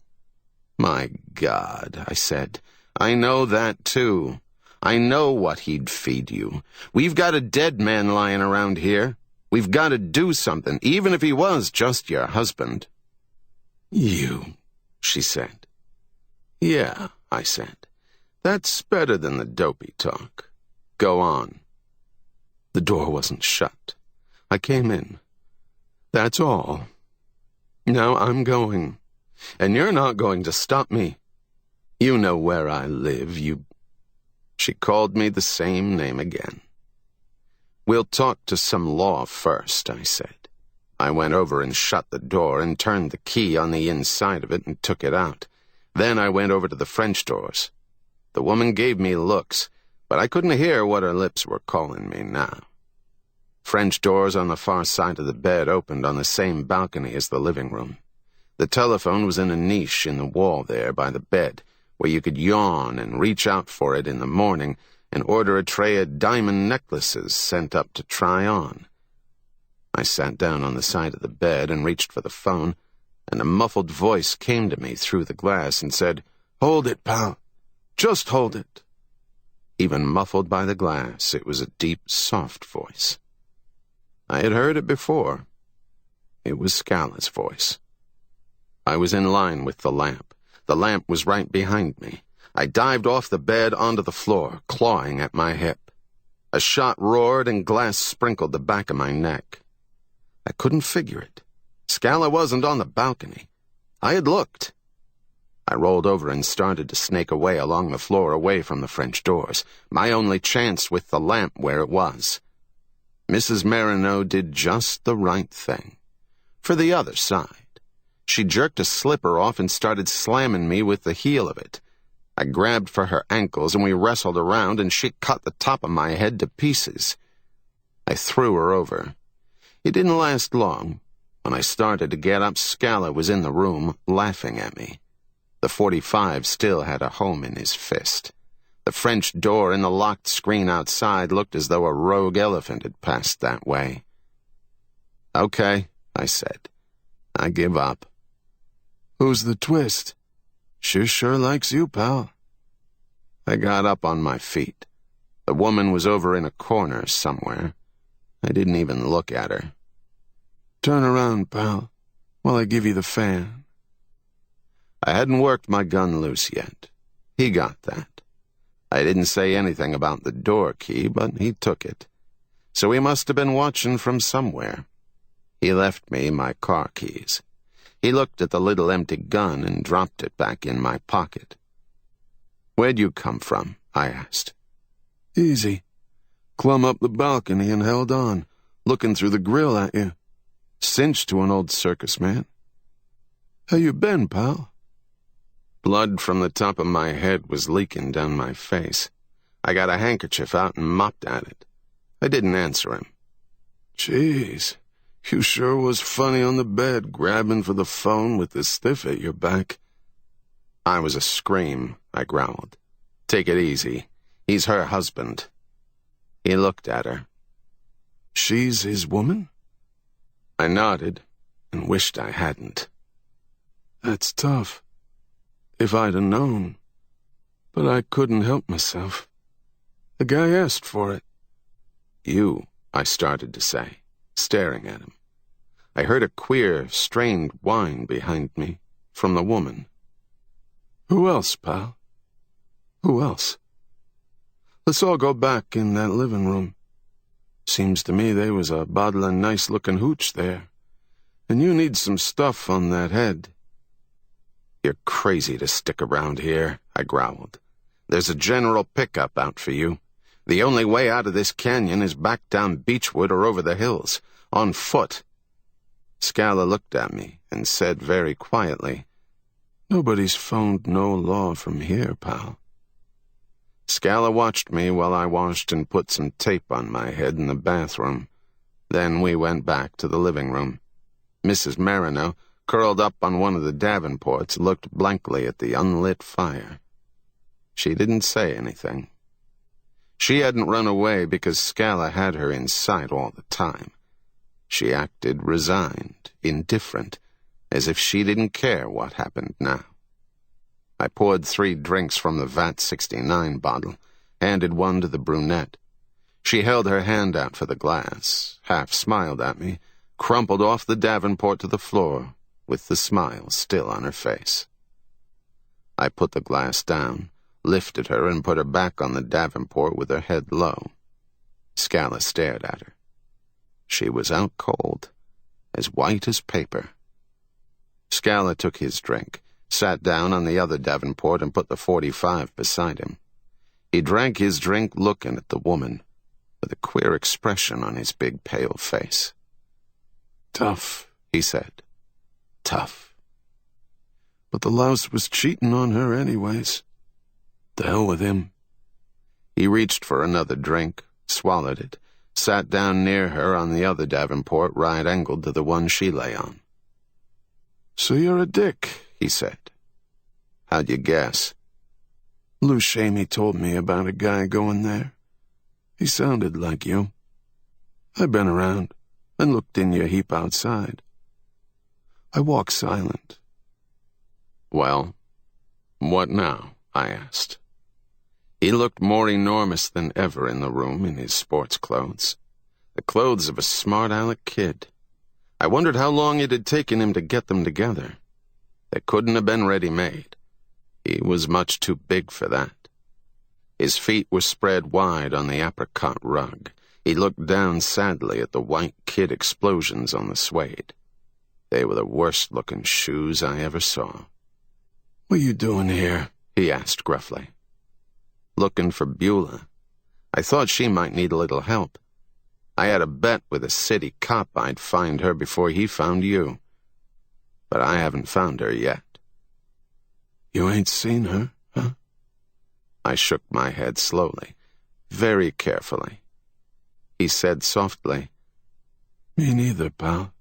My God, I said, I know that too. I know what he'd feed you. We've got a dead man lying around here. We've got to do something, even if he was just your husband. You, she said. Yeah, I said. That's better than the dopey talk. Go on. The door wasn't shut. I came in. That's all. Now I'm going. And you're not going to stop me. You know where I live, you... She called me the same name again. We'll talk to some law first, I said. I went over and shut the door and turned the key on the inside of it and took it out. Then I went over to the French doors. The woman gave me looks, but I couldn't hear what her lips were calling me now. French doors on the far side of the bed opened on the same balcony as the living room. The telephone was in a niche in the wall there by the bed, where you could yawn and reach out for it in the morning and order a tray of diamond necklaces sent up to try on. I sat down on the side of the bed and reached for the phone, and a muffled voice came to me through the glass and said, "Hold it, pal. Just hold it." Even muffled by the glass, it was a deep, soft voice. I had heard it before. It was Scala's voice. I was in line with the lamp. The lamp was right behind me. I dived off the bed onto the floor, clawing at my hip. A shot roared and glass sprinkled the back of my neck. I couldn't figure it. Scala wasn't on the balcony. I had looked. I rolled over and started to snake away along the floor away from the French doors, my only chance with the lamp where it was. Mrs. Martineau did just the right thing. For the other side. She jerked a slipper off and started slamming me with the heel of it. I grabbed for her ankles and we wrestled around and she cut the top of my head to pieces. I threw her over. It didn't last long. When I started to get up, Scala was in the room, laughing at me. The .45 still had a home in his fist. The French door and the locked screen outside looked as though a rogue elephant had passed that way. "Okay," I said. "I give up." "Who's the twist? She sure likes you, pal." I got up on my feet. The woman was over in a corner somewhere. I didn't even look at her. "Turn around, pal, while I give you the fan." I hadn't worked my gun loose yet. He got that. I didn't say anything about the door key, but he took it. So he must have been watching from somewhere. He left me my car keys. He looked at the little empty gun and dropped it back in my pocket. "Where'd you come from?" I asked. "Easy. Clumb up the balcony and held on, looking through the grill at you. Cinched to an old circus man. How you been, pal?" Blood from the top of my head was leaking down my face. I got a handkerchief out and mopped at it. I didn't answer him. "Jeez, you sure was funny on the bed, grabbing for the phone with the stiff at your back." I was a scream, I growled. "Take it easy. He's her husband." He looked at her. "She's his woman?" I nodded and wished I hadn't. "That's tough. If I'd have known. But I couldn't help myself. The guy asked for it." "You," I started to say, staring at him. I heard a queer, strained whine behind me, from the woman. "Who else, pal? Who else? Let's all go back in that living room. Seems to me they was a bottle of nice-looking hooch there. And you need some stuff on that head." "You're crazy to stick around here," I growled. "There's a general pickup out for you. The only way out of this canyon is back down Beechwood or over the hills, on foot." Scala looked at me and said very quietly, "Nobody's phoned no law from here, pal." Scala watched me while I washed and put some tape on my head in the bathroom. Then we went back to the living room. Mrs. Marino, curled up on one of the Davenports, looked blankly at the unlit fire. She didn't say anything. She hadn't run away because Scala had her in sight all the time. She acted resigned, indifferent, as if she didn't care what happened now. I poured 3 drinks from the VAT 69 bottle, handed one to the brunette. She held her hand out for the glass, half smiled at me, crumpled off the Davenport to the floor, with the smile still on her face. I put the glass down, lifted her, and put her back on the Davenport with her head low. Scala stared at her. She was out cold, as white as paper. Scala took his drink, sat down on the other Davenport, and put the .45 beside him. He drank his drink looking at the woman, with a queer expression on his big pale face. "Tough," he said. "Tough. But the louse was cheating on her anyways. The hell with him." He reached for another drink, swallowed it, sat down near her on the other Davenport, right-angled to the one she lay on. "So you're a dick," he said. "How'd you guess?" "Lou Shamey told me about a guy going there. He sounded like you. I've been around and looked in your heap outside." I walked silent. "Well, what now?" I asked. He looked more enormous than ever in the room in his sports clothes. The clothes of a smart aleck kid. I wondered how long it had taken him to get them together. They couldn't have been ready-made. He was much too big for that. His feet were spread wide on the apricot rug. He looked down sadly at the white kid explosions on the suede. They were the worst-looking shoes I ever saw. "What you doing here?" he asked gruffly. "Looking for Beulah. I thought she might need a little help. I had a bet with a city cop I'd find her before he found you. But I haven't found her yet." "You ain't seen her, huh?" I shook my head slowly, very carefully. He said softly, "Me neither, pal.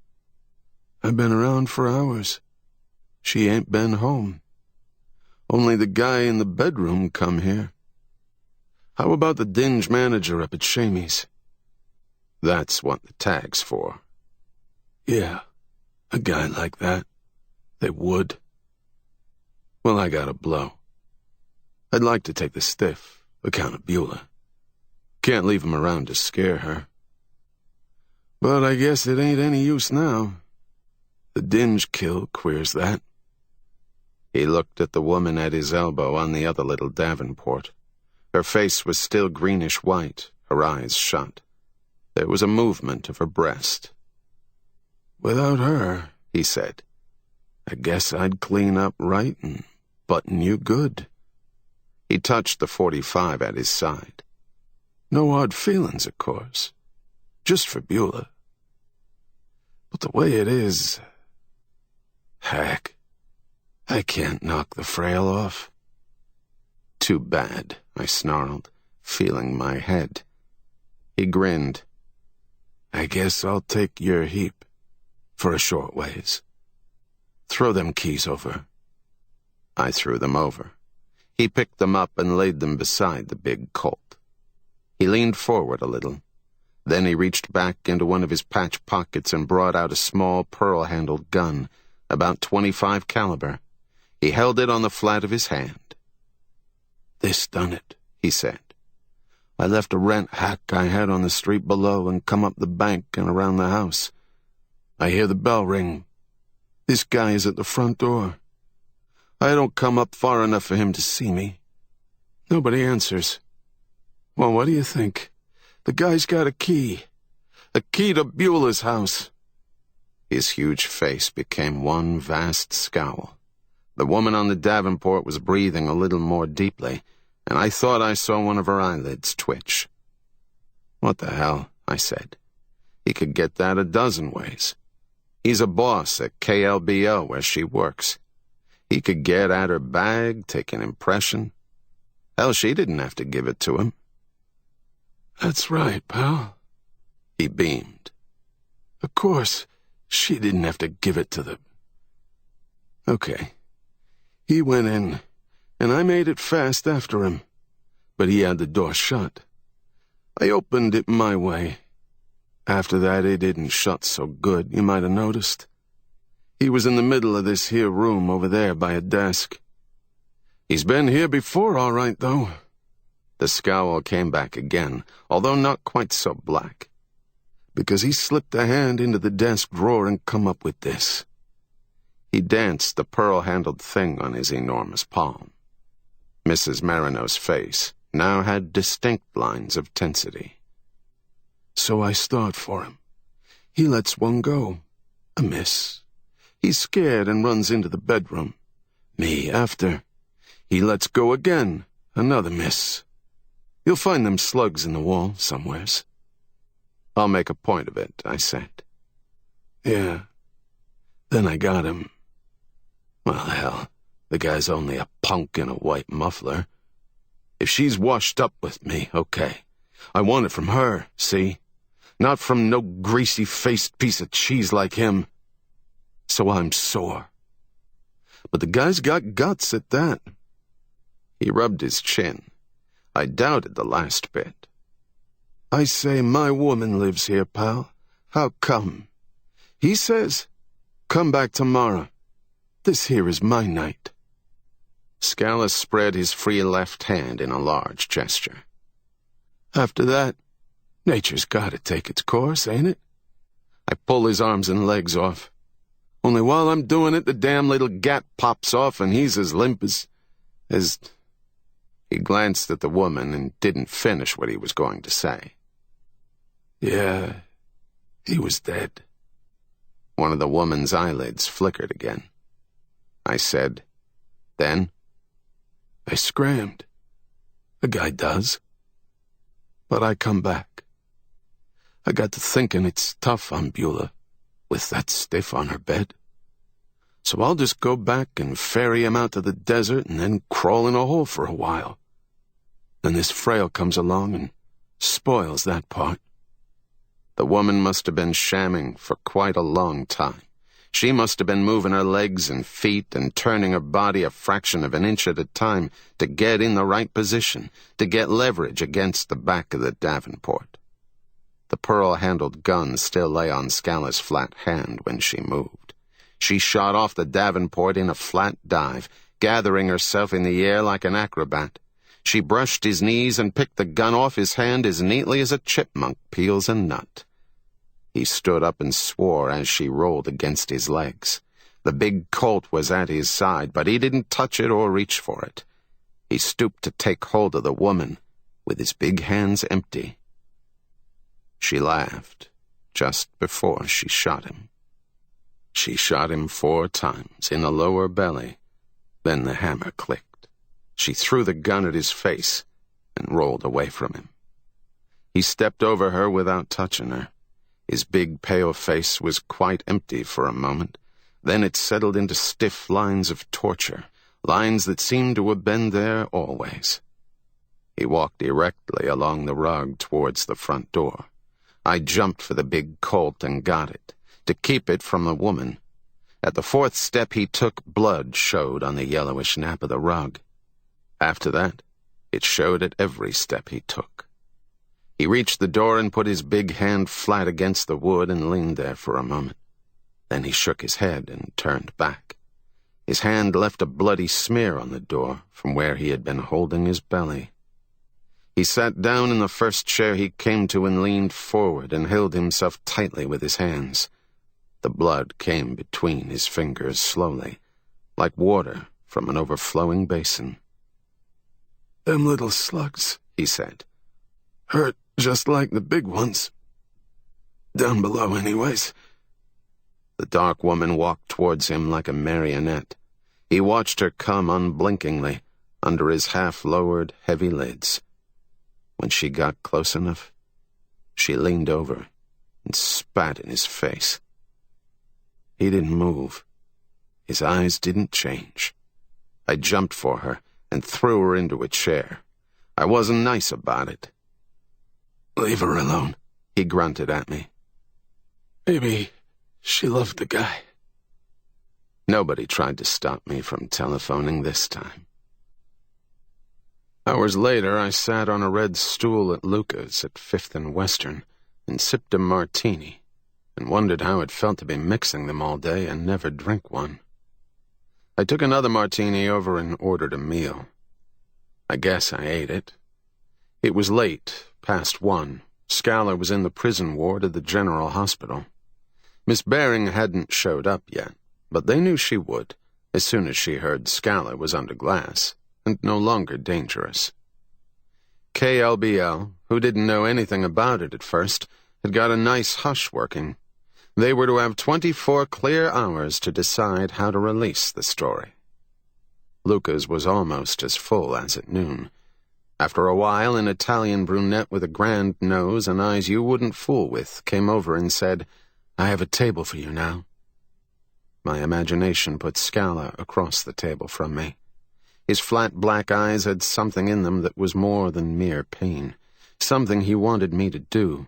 I've been around for hours. She ain't been home. Only the guy in the bedroom come here. How about the dinge manager up at Shamey's?" "That's what the tag's for." "Yeah, a guy like that. They would." "Well, I gotta blow. I'd like to take the stiff, account of Beulah. Can't leave him around to scare her. But I guess it ain't any use now. The dinge kill queers that." He looked at the woman at his elbow on the other little Davenport. Her face was still greenish-white, her eyes shut. There was a movement of her breast. "Without her," he said, "I guess I'd clean up right and button you good." He touched the .45 at his side. "No hard feelings, of course. Just for Beulah. But the way it is... Heck, I can't knock the frail off." "Too bad," I snarled, feeling my head. He grinned. "I guess I'll take your heap, for a short ways. Throw them keys over." I threw them over. He picked them up and laid them beside the big Colt. He leaned forward a little. Then he reached back into one of his patch pockets and brought out a small pearl-handled gun, about .25 caliber. He held it on the flat of his hand. "This done it," he said. "I left a rent hack I had on the street below and come up the bank and around the house. I hear the bell ring. This guy is at the front door. I don't come up far enough for him to see me. Nobody answers. Well, what do you think? The guy's got a key to Beulah's house." His huge face became one vast scowl. The woman on the Davenport was breathing a little more deeply, and I thought I saw one of her eyelids twitch. "What the hell?" I said. "He could get that a dozen ways. He's a boss at KLBO where she works. He could get at her bag, take an impression. Hell, she didn't have to give it to him." "That's right, pal." He beamed. "Of course, she didn't have to give it to the—" "Okay. He went in, and I made it fast after him, but he had the door shut. I opened it my way. After that, it didn't shut so good, you might have noticed. He was in the middle of this here room over there by a desk. He's been here before, all right, though." The scowl came back again, although not quite so black. "Because he slipped a hand into the desk drawer and come up with this." He danced the pearl-handled thing on his enormous palm. Mrs. Marino's face now had distinct lines of tensity. "So I start for him. He lets one go. A miss. He's scared and runs into the bedroom. Me after. He lets go again. Another miss. You'll find them slugs in the wall somewheres." "I'll make a point of it," I said. "Yeah. Then I got him. Well, hell, the guy's only a punk in a white muffler. If she's washed up with me, okay. I want it from her, see? Not from no greasy-faced piece of cheese like him. So I'm sore. But the guy's got guts at that." He rubbed his chin. I doubted the last bit. "I say my woman lives here, pal. How come? He says, come back tomorrow. This here is my night." Scalise spread his free left hand in a large gesture. "After that, nature's gotta take its course, ain't it? I pull his arms and legs off. Only while I'm doing it, the damn little gat pops off and he's as limp as... He glanced at the woman and didn't finish what he was going to say. "Yeah, he was dead." One of the woman's eyelids flickered again. I said, "Then?" "I scrammed. A guy does. But I come back. I got to thinking it's tough on Beulah, with that stiff on her bed. So I'll just go back and ferry him out to the desert and then crawl in a hole for a while. Then this frail comes along and spoils that part." The woman must have been shamming for quite a long time. She must have been moving her legs and feet and turning her body a fraction of an inch at a time to get in the right position, to get leverage against the back of the Davenport. The pearl-handled gun still lay on Scalise's flat hand when she moved. She shot off the Davenport in a flat dive, gathering herself in the air like an acrobat. She brushed his knees and picked the gun off his hand as neatly as a chipmunk peels a nut. He stood up and swore as she rolled against his legs. The big Colt was at his side, but he didn't touch it or reach for it. He stooped to take hold of the woman, with his big hands empty. She laughed just before she shot him. She shot him 4 times in the lower belly. Then the hammer clicked. She threw the gun at his face and rolled away from him. He stepped over her without touching her. His big, pale face was quite empty for a moment. Then it settled into stiff lines of torture, lines that seemed to have been there always. He walked erectly along the rug towards the front door. I jumped for the big Colt and got it, to keep it from the woman. At the 4th step he took, blood showed on the yellowish nap of the rug. After that, it showed at every step he took. He reached the door and put his big hand flat against the wood and leaned there for a moment. Then he shook his head and turned back. His hand left a bloody smear on the door from where he had been holding his belly. He sat down in the first chair he came to and leaned forward and held himself tightly with his hands. The blood came between his fingers slowly, like water from an overflowing basin. "Them little slugs," he said, "hurt just like the big ones. Down below, anyways." The dark woman walked towards him like a marionette. He watched her come unblinkingly under his half-lowered, heavy lids. When she got close enough, she leaned over and spat in his face. He didn't move. His eyes didn't change. I jumped for her and threw her into a chair. I wasn't nice about it. "Leave her alone," he grunted at me. "Maybe she loved the guy." Nobody tried to stop me from telephoning this time. Hours later, I sat on a red stool at Luca's at 5th and Western and sipped a martini and wondered how it felt to be mixing them all day and never drink one. I took another martini over and ordered a meal. I guess I ate it. It was late, past 1. Scala was in the prison ward of the General Hospital. Miss Baring hadn't showed up yet, but they knew she would as soon as she heard Scala was under glass and no longer dangerous. KLBL, who didn't know anything about it at first, had got a nice hush working. They were to have 24 clear hours to decide how to release the story. Luca's was almost as full as at noon. After a while, an Italian brunette with a grand nose and eyes you wouldn't fool with came over and said, "I have a table for you now." My imagination put Scala across the table from me. His flat black eyes had something in them that was more than mere pain, something he wanted me to do.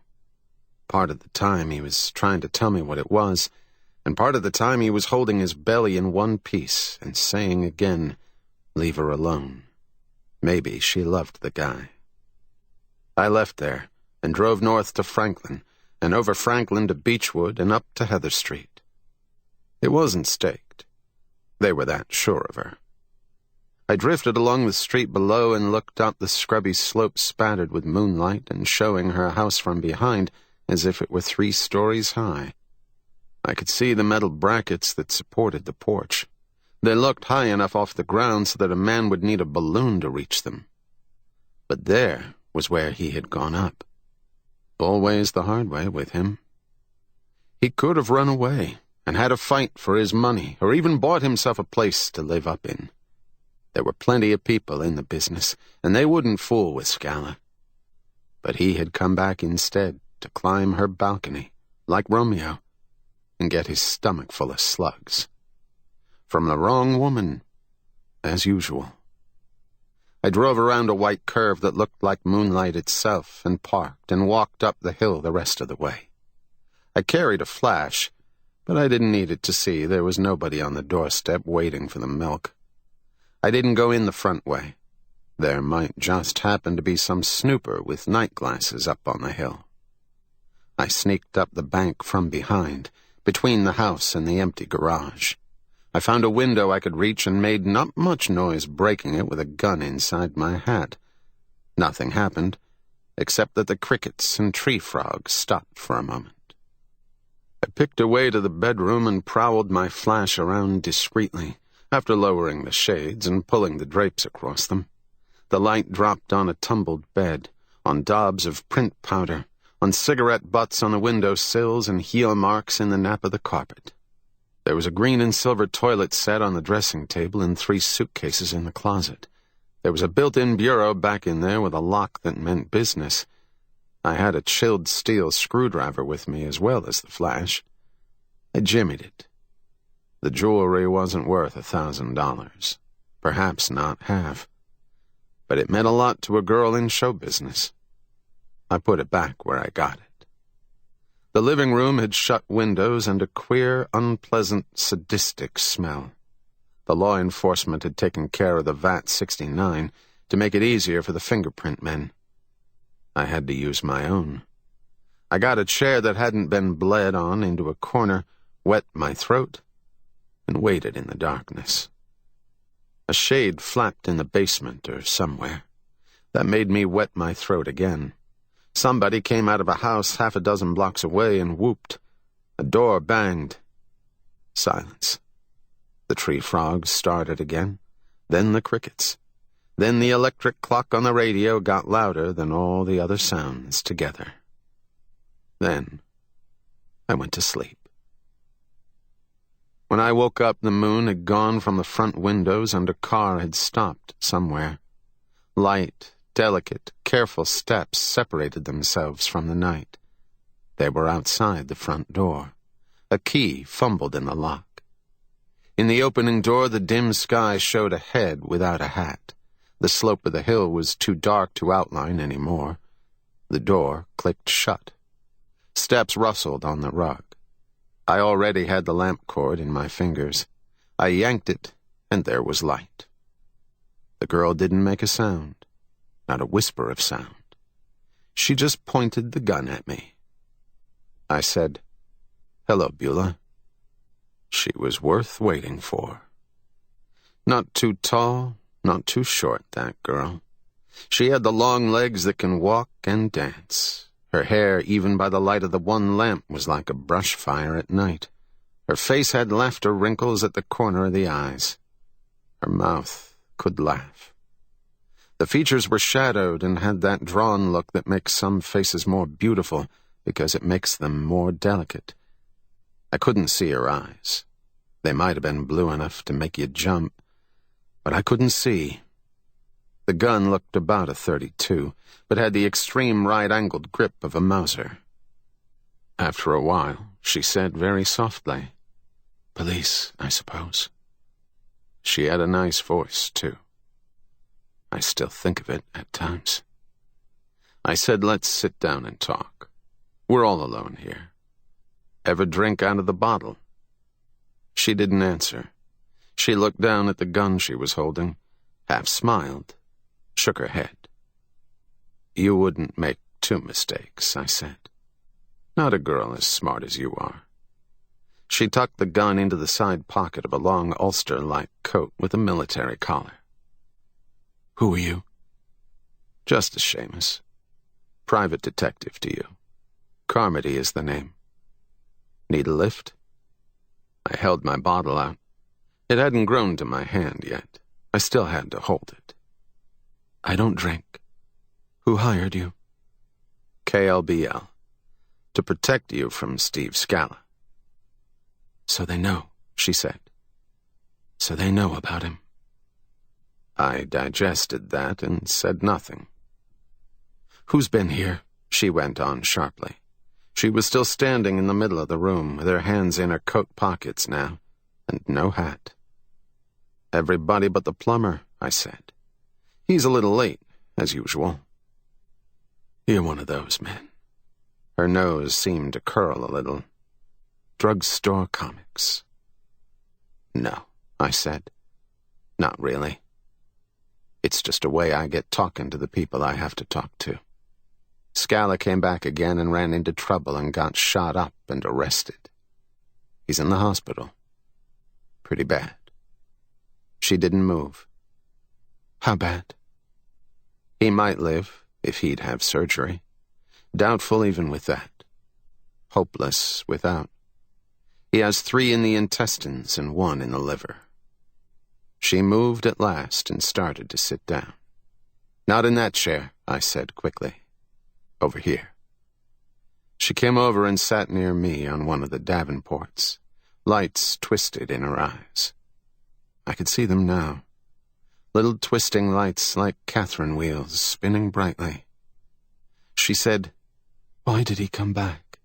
Part of the time he was trying to tell me what it was, and part of the time he was holding his belly in one piece and saying again, "Leave her alone. Maybe she loved the guy." I left there and drove north to Franklin, and over Franklin to Beechwood and up to Heather Street. It wasn't staked. They were that sure of her. I drifted along the street below and looked up the scrubby slope spattered with moonlight and showing her house from behind as if it were 3 stories high. I could see the metal brackets that supported the porch. They looked high enough off the ground so that a man would need a balloon to reach them. But there was where he had gone up. Always the hard way with him. He could have run away and had a fight for his money, or even bought himself a place to live up in. There were plenty of people in the business, and they wouldn't fool with Scala. But he had come back instead to climb her balcony, like Romeo, and get his stomach full of slugs. From the wrong woman, as usual. I drove around a white curve that looked like moonlight itself and parked and walked up the hill the rest of the way. I carried a flash, but I didn't need it to see there was nobody on the doorstep waiting for the milk. I didn't go in the front way. There might just happen to be some snooper with night glasses up on the hill. I sneaked up the bank from behind, between the house and the empty garage. I found a window I could reach and made not much noise breaking it with a gun inside my hat. Nothing happened, except that the crickets and tree frogs stopped for a moment. I picked a way to the bedroom and prowled my flash around discreetly, after lowering the shades and pulling the drapes across them. The light dropped on a tumbled bed, on daubs of print powder, on cigarette butts on the window sills and heel marks in the nap of the carpet. There was a green and silver toilet set on the dressing table and 3 suitcases in the closet. There was a built-in bureau back in there with a lock that meant business. I had a chilled steel screwdriver with me as well as the flash. I jimmied it. The jewelry wasn't worth $1,000, perhaps not half. But it meant a lot to a girl in show business. I put it back where I got it. The living room had shut windows and a queer, unpleasant, sadistic smell. The law enforcement had taken care of the VAT 69 to make it easier for the fingerprint men. I had to use my own. I got a chair that hadn't been bled on into a corner, wet my throat, and waited in the darkness. A shade flapped in the basement or somewhere. That made me wet my throat again. Somebody came out of a house 6 blocks away and whooped. A door banged. Silence. The tree frogs started again, then the crickets. Then the electric clock on the radio got louder than all the other sounds together. Then I went to sleep. When I woke up, the moon had gone from the front windows and a car had stopped somewhere. Light, delicate, careful steps separated themselves from the night. They were outside the front door. A key fumbled in the lock. In the opening door, the dim sky showed a head without a hat. The slope of the hill was too dark to outline any more. The door clicked shut. Steps rustled on the rug. I already had the lamp cord in my fingers. I yanked it, and there was light. The girl didn't make a sound, not a whisper of sound. She just pointed the gun at me. I said, "Hello, Beulah." She was worth waiting for. Not too tall, not too short, that girl. She had the long legs that can walk and dance. Her hair, even by the light of the one lamp, was like a brush fire at night. Her face had laughter wrinkles at the corner of the eyes. Her mouth could laugh. The features were shadowed and had that drawn look that makes some faces more beautiful because it makes them more delicate. I couldn't see her eyes. They might have been blue enough to make you jump, but I couldn't see. The gun looked about a .32, but had the extreme right-angled grip of a Mauser. After a while, she said very softly, "Police, I suppose." She had a nice voice, too. I still think of it at times. I said, "Let's sit down and talk. We're all alone here. Ever drink out of the bottle?" She didn't answer. She looked down at the gun she was holding, half smiled, shook her head. "You wouldn't make two mistakes," I said. "Not a girl as smart as you are." She tucked the gun into the side pocket of a long ulster-like coat with a military collar. "Who are you?" "Just a Seamus. Private detective to you. Carmody is the name. Need a lift?" I held my bottle out. It hadn't grown to my hand yet. I still had to hold it. "I don't drink. Who hired you?" "KLBL. To protect you from Steve Scala." "So they know," she said. "So they know about him." I digested that and said nothing. "Who's been here?" she went on sharply. She was still standing in the middle of the room, with her hands in her coat pockets now, and no hat. "Everybody but the plumber," I said. "He's a little late, as usual." "You're one of those men." Her nose seemed to curl a little. "Drugstore comics." "No," I said. "Not really. It's just a way I get talking to the people I have to talk to. Scala came back again and ran into trouble and got shot up and arrested. He's in the hospital. Pretty bad." She didn't move. "How bad?" "He might live, if he'd have surgery. Doubtful even with that. Hopeless without. He has 3 in the intestines and 1 in the liver." She moved at last and started to sit down. "Not in that chair," I said quickly. "Over here." She came over and sat near me on one of the davenports, lights twisted in her eyes. I could see them now. Little twisting lights like Catherine wheels spinning brightly. She said, "Why did he come back?"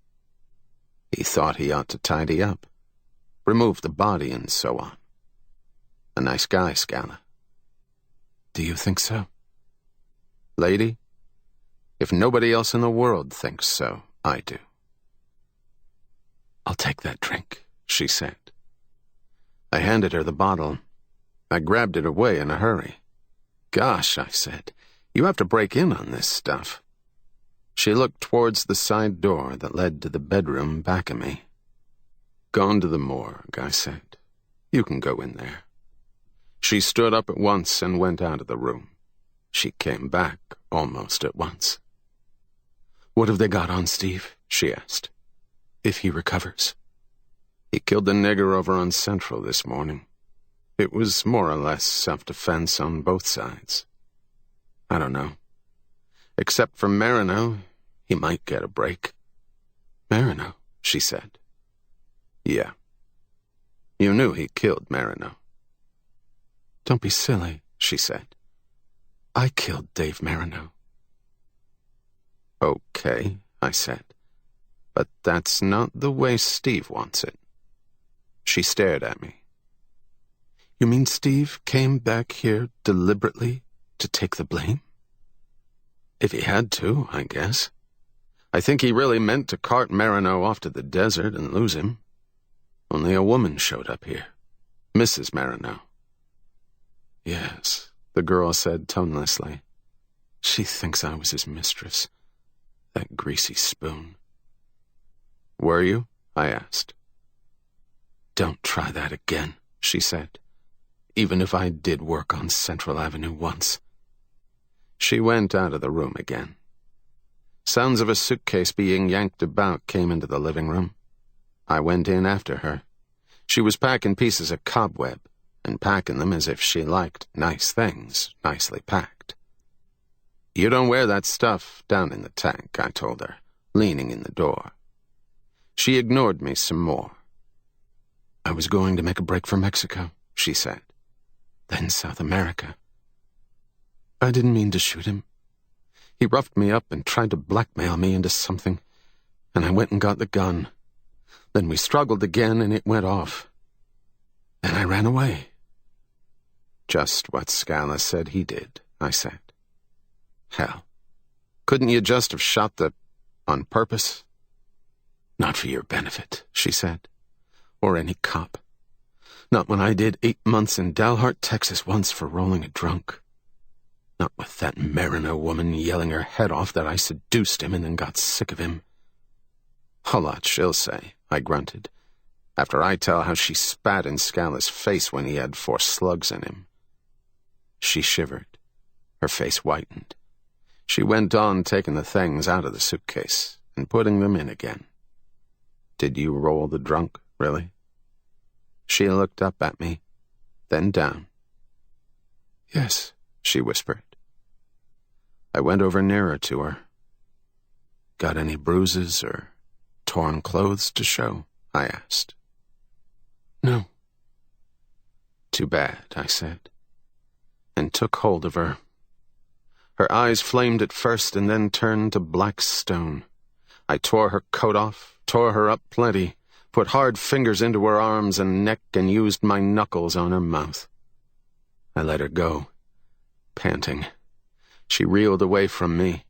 "He thought he ought to tidy up, remove the body and so on. A nice guy, Scala." "Do you think so?" "Lady, if nobody else in the world thinks so, I do." "I'll take that drink," she said. I handed her the bottle. I grabbed it away in a hurry. "Gosh," I said, "you have to break in on this stuff." She looked towards the side door that led to the bedroom back of me. "Gone to the morgue," I said. "You can go in there." She stood up at once and went out of the room. She came back almost at once. "What have they got on Steve?" she asked. "If he recovers." "He killed the nigger over on Central this morning. It was more or less self-defense on both sides. I don't know. Except for Marino, he might get a break." "Marino," she said. "Yeah." You knew he killed Marino. Don't be silly, she said. I killed Dave Marino. Okay, I said. But that's not the way Steve wants it. She stared at me. You mean Steve came back here deliberately to take the blame? If he had to, I guess. I think he really meant to cart Marino off to the desert and lose him. Only a woman showed up here. Mrs. Marino. Yes, the girl said tonelessly. She thinks I was his mistress. That greasy spoon. Were you? I asked. Don't try that again, she said. Even if I did work on Central Avenue once. She went out of the room again. Sounds of a suitcase being yanked about came into the living room. I went in after her. She was packing pieces of cobweb, and packing them as if she liked nice things, nicely packed. You don't wear that stuff down in the tank, I told her, leaning in the door. She ignored me some more. I was going to make a break for Mexico, she said. Then South America. I didn't mean to shoot him. He roughed me up and tried to blackmail me into something, and I went and got the gun. Then we struggled again, and it went off. Then I ran away. Just what Scala said he did, I said. Hell, couldn't you just have shot on purpose? Not for your benefit, she said, or any cop. Not when I did 8 months in Dalhart, Texas once for rolling a drunk. Not with that Marino woman yelling her head off that I seduced him and then got sick of him. A lot she'll say, I grunted, after I tell how she spat in Scala's face when he had 4 slugs in him. She shivered. Her face whitened. She went on taking the things out of the suitcase and putting them in again. Did you roll the drunk, really? She looked up at me, then down. Yes, she whispered. I went over nearer to her. Got any bruises or torn clothes to show? I asked. No. Too bad, I said, and took hold of her. Her eyes flamed at first and then turned to black stone. I tore her coat off, tore her up plenty, put hard fingers into her arms and neck and used my knuckles on her mouth. I let her go, panting. She reeled away from me,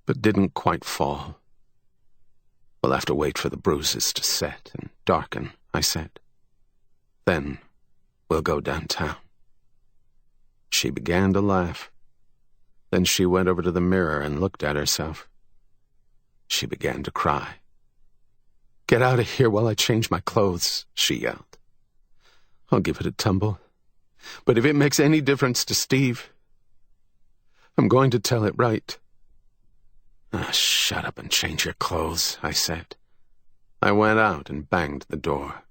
but didn't quite fall. We'll have to wait for the bruises to set and darken, I said. Then we'll go downtown. She began to laugh. Then she went over to the mirror and looked at herself. She began to cry. Get out of here while I change my clothes, she yelled. I'll give it a tumble. But if it makes any difference to Steve, I'm going to tell it right. Shut up and change your clothes, I said. I went out and banged the door.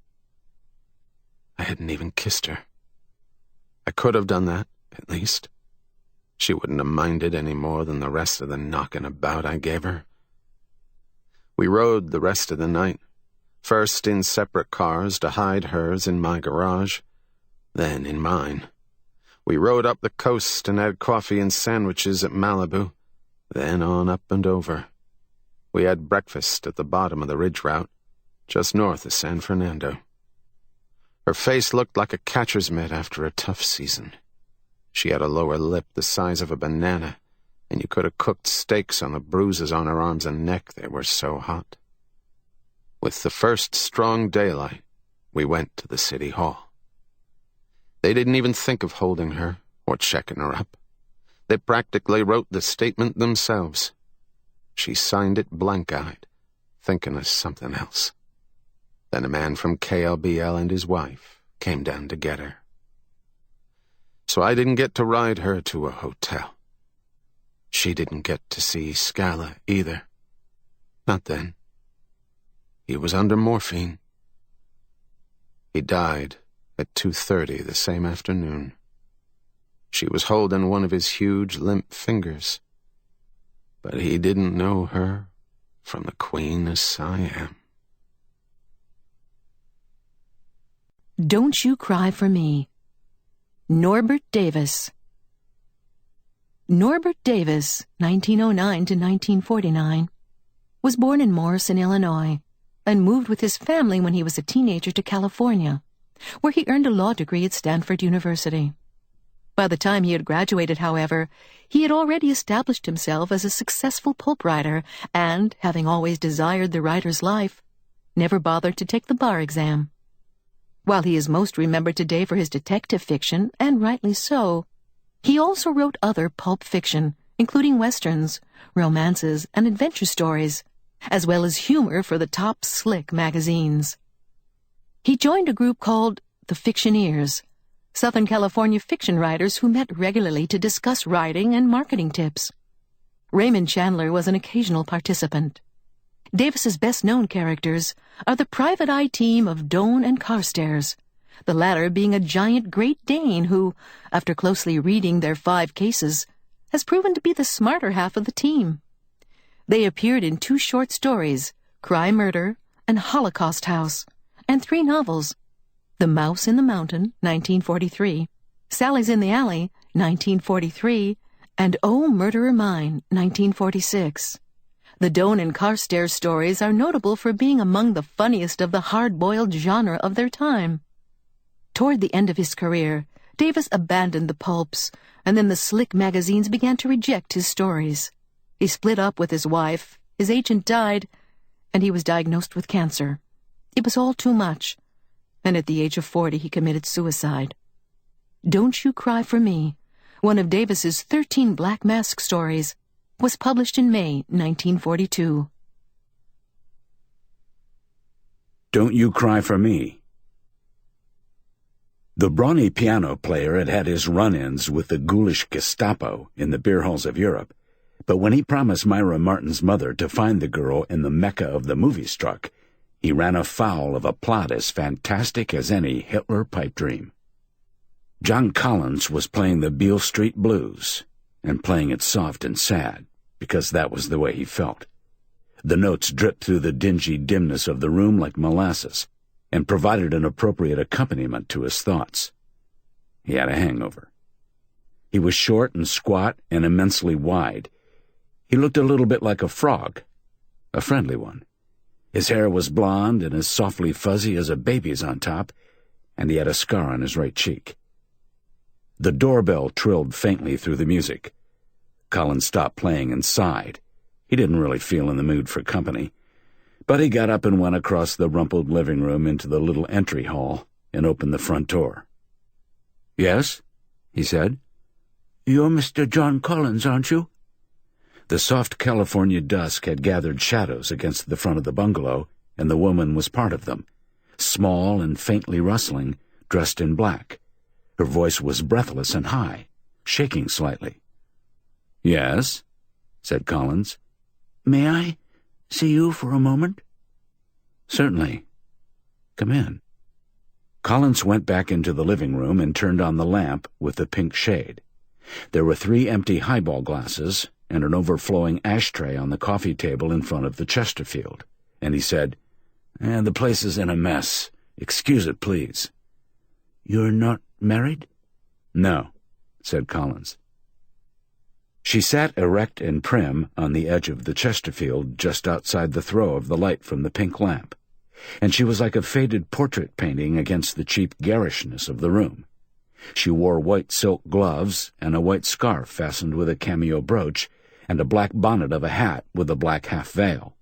I hadn't even kissed her. I could have done that, at least. She wouldn't have minded any more than the rest of the knocking about I gave her. We rode the rest of the night, first in separate cars to hide hers in my garage, then in mine. We rode up the coast and had coffee and sandwiches at Malibu, then on up and over. We had breakfast at the bottom of the ridge route, just north of San Fernando. Her face looked like a catcher's mitt after a tough season. She had a lower lip the size of a banana, and you could have cooked steaks on the bruises on her arms and neck, they were so hot. With the first strong daylight, we went to the city hall. They didn't even think of holding her or checking her up. They practically wrote the statement themselves. She signed it blank-eyed, thinking of something else. Then a man from KLBL and his wife came down to get her. So I didn't get to ride her to a hotel. She didn't get to see Scala either. Not then. He was under morphine. He died at 2:30 the same afternoon. She was holding one of his huge, limp fingers. But he didn't know her from the Queen of Siam. Don't You Cry for Me. Norbert Davis. Norbert Davis, 1909 to 1949, was born in Morrison, Illinois, and moved with his family when he was a teenager to California, where he earned a law degree at Stanford University. By the time he had graduated, however, he had already established himself as a successful pulp writer and, having always desired the writer's life, never bothered to take the bar exam. While he is most remembered today for his detective fiction, and rightly so, he also wrote other pulp fiction, including westerns, romances, and adventure stories, as well as humor for the top slick magazines. He joined a group called the Fictioneers, Southern California fiction writers who met regularly to discuss writing and marketing tips. Raymond Chandler was an occasional participant. Davis's best-known characters are the private eye team of Doan and Carstairs, the latter being a giant Great Dane who, after closely reading their 5 cases, has proven to be the smarter half of the team. They appeared in 2 short stories, Cry Murder and Holocaust House, and 3 novels, The Mouse in the Mountain, 1943, Sally's in the Alley, 1943, and Oh, Murderer Mine, 1946. The Doan and Carstairs stories are notable for being among the funniest of the hard-boiled genre of their time. Toward the end of his career, Davis abandoned the pulps, and then the slick magazines began to reject his stories. He split up with his wife, his agent died, and he was diagnosed with cancer. It was all too much, and at the age of 40 he committed suicide. Don't You Cry for Me, one of Davis's 13 Black Mask stories, was published in May 1942. Don't You Cry for Me. The brawny piano player had had his run-ins with the ghoulish Gestapo in the beer halls of Europe, but when he promised Myra Martin's mother to find the girl in the Mecca of the movie struck, he ran afoul of a plot as fantastic as any Hitler pipe dream. John Collins was playing the Beale Street Blues, and playing it soft and sad, because that was the way he felt. The notes dripped through the dingy dimness of the room like molasses, and provided an appropriate accompaniment to his thoughts. He had a hangover. He was short and squat and immensely wide. He looked a little bit like a frog, a friendly one. His hair was blonde and as softly fuzzy as a baby's on top, and he had a scar on his right cheek. The doorbell trilled faintly through the music. Collins stopped playing and sighed. He didn't really feel in the mood for company, but he got up and went across the rumpled living room into the little entry hall and opened the front door. "Yes?" he said. "You're Mr. John Collins, aren't you?" The soft California dusk had gathered shadows against the front of the bungalow, and the woman was part of them, small and faintly rustling, dressed in black. Her voice was breathless and high, shaking slightly. "Yes?" said Collins. "May I see you for a moment?" "Certainly. Come in." Collins went back into the living room and turned on the lamp with the pink shade. There were 3 empty highball glasses and an overflowing ashtray on the coffee table in front of the Chesterfield, and he said, "The place is in a mess. Excuse it, please." "You're not married?" "No," said Collins. She sat erect and prim on the edge of the Chesterfield just outside the throw of the light from the pink lamp, and she was like a faded portrait painting against the cheap garishness of the room. She wore white silk gloves and a white scarf fastened with a cameo brooch and a black bonnet of a hat with a black half veil.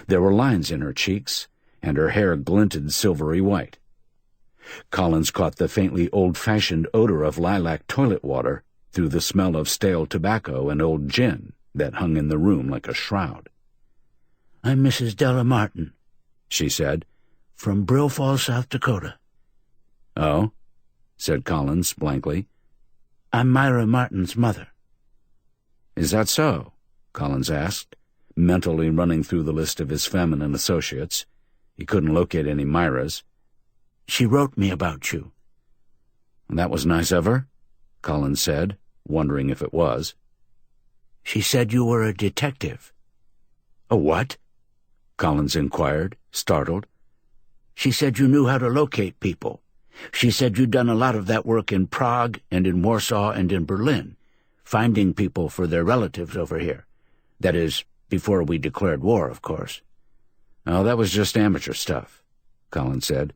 There were lines in her cheeks, and her hair glinted silvery white. Collins caught the faintly old-fashioned odor of lilac toilet water through the smell of stale tobacco and old gin that hung in the room like a shroud. "I'm Mrs. Della Martin," she said, "from Brill Falls, South Dakota." "Oh?" said Collins blankly. "I'm Myra Martin's mother." "Is that so?" Collins asked, mentally running through the list of his feminine associates. He couldn't locate any Myras. "She wrote me about you." "That was nice of her," Collins said, wondering if it was. "She said you were a detective." "A what?" Collins inquired, startled. "She said you knew how to locate people, She said you'd done a lot of that work in Prague and in Warsaw and in Berlin, finding people for their relatives over here. That is, before we declared war, of course. Oh, that was just amateur stuff, Collins said.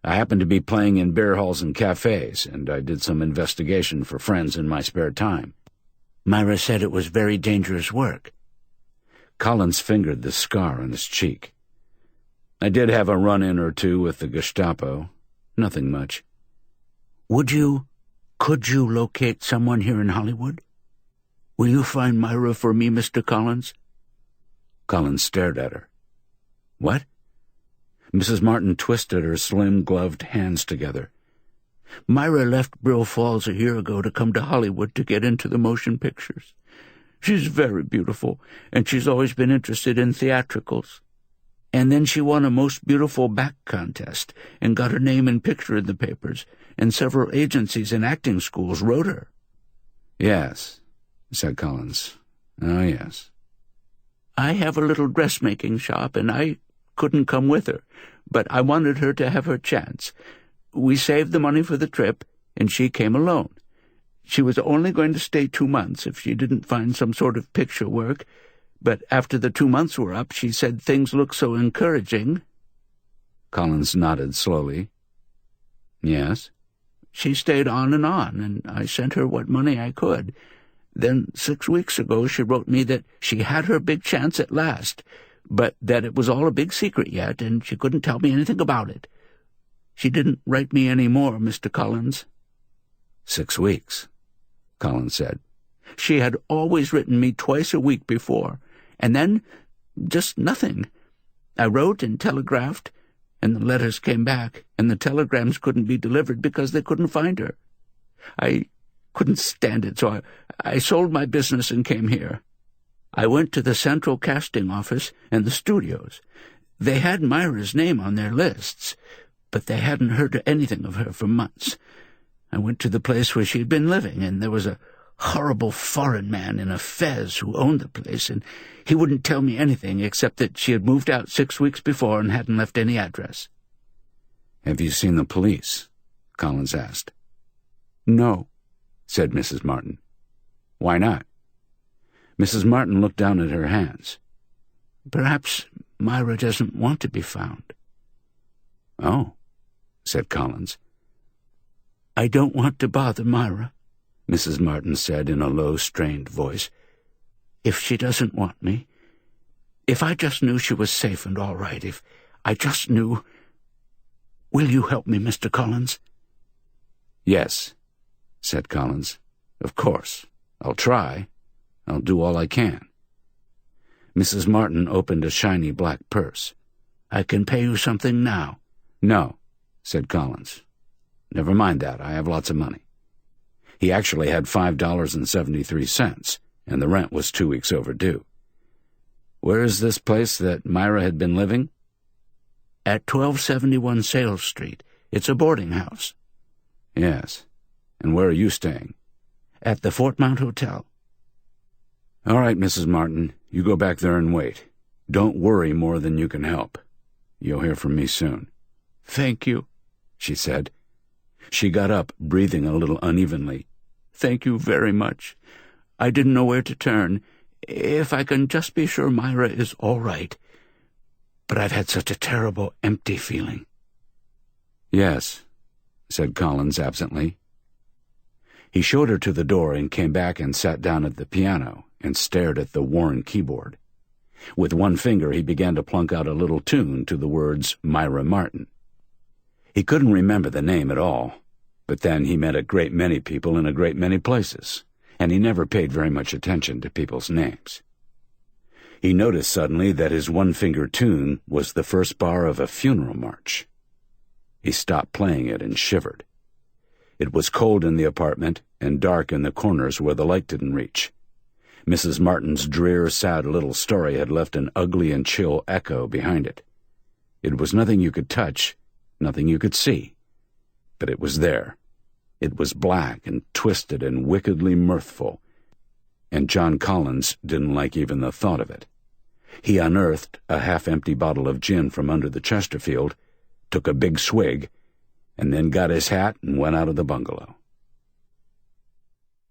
I happened to be playing in beer halls and cafes, and I did some investigation for friends in my spare time. Myra said it was very dangerous work. Collins fingered the scar on his cheek. I did have a run-in or two with the Gestapo. Nothing much. Could you locate someone here in Hollywood? Will you find Myra for me, Mr. Collins? Collins stared at her. What? Mrs. Martin twisted her slim-gloved hands together. Myra left Brill Falls a year ago to come to Hollywood to get into the motion pictures. She's very beautiful, and she's always been interested in theatricals. And then she won a Most Beautiful Back contest and got her name and picture in the papers, and several agencies and acting schools wrote her. Yes, said Collins. Oh, yes. I have a little dressmaking shop, and I couldn't come with her, but I wanted her to have her chance. We saved the money for the trip, and she came alone. She was only going to stay 2 months if she didn't find some sort of picture work, but after the 2 months were up, she said things looked so encouraging. Collins nodded slowly. Yes? She stayed on, and I sent her what money I could. Then 6 weeks ago she wrote me that she had her big chance at last, but that it was all a big secret yet, and she couldn't tell me anything about it. She didn't write me any more, Mr. Collins. 6 weeks, Collins said. She had always written me twice a week before, and then just nothing. I wrote and telegraphed, and the letters came back, and the telegrams couldn't be delivered because they couldn't find her. I couldn't stand it, so I sold my business and came here. I went to the Central Casting Office and the studios. They had Myra's name on their lists, but they hadn't heard anything of her for months. I went to the place where she'd been living, and there was a horrible foreign man in a fez who owned the place, and he wouldn't tell me anything except that she had moved out 6 weeks before and hadn't left any address. Have you seen the police? Collins asked. No, said Mrs. Martin. Why not? Mrs. Martin looked down at her hands. Perhaps Myra doesn't want to be found. Oh, said Collins. I don't want to bother Myra, Mrs. Martin said in a low, strained voice. If she doesn't want me, if I just knew she was safe and all right, if I just knew... Will you help me, Mr. Collins? Yes, said Collins. Of course. I'll try. I'll do all I can. Mrs. Martin opened a shiny black purse. I can pay you something now. No, said Collins. Never mind that. I have lots of money. He actually had $5.73, and the rent was 2 weeks overdue. Where is this place that Myra had been living? At 1271 Sales Street. It's a boarding house. Yes. And where are you staying? At the Fort Mount Hotel. All right, Mrs. Martin, you go back there and wait. Don't worry more than you can help. You'll hear from me soon. Thank you, she said. She got up, breathing a little unevenly. Thank you very much. I didn't know where to turn. If I can just be sure Myra is all right. But I've had such a terrible, empty feeling. Yes, said Collins absently. He showed her to the door and came back and sat down at the piano and stared at the worn keyboard. With one finger he began to plunk out a little tune to the words Myra Martin. He couldn't remember the name at all, but then he met a great many people in a great many places, and he never paid very much attention to people's names. He noticed suddenly that his one-finger tune was the first bar of a funeral march. He stopped playing it and shivered. It was cold in the apartment and dark in the corners where the light didn't reach. Mrs. Martin's drear, sad little story had left an ugly and chill echo behind it. It was nothing you could touch, nothing you could see, but it was there. It was black and twisted and wickedly mirthful, and John Collins didn't like even the thought of it. He unearthed a half-empty bottle of gin from under the Chesterfield, took a big swig, and then got his hat and went out of the bungalow.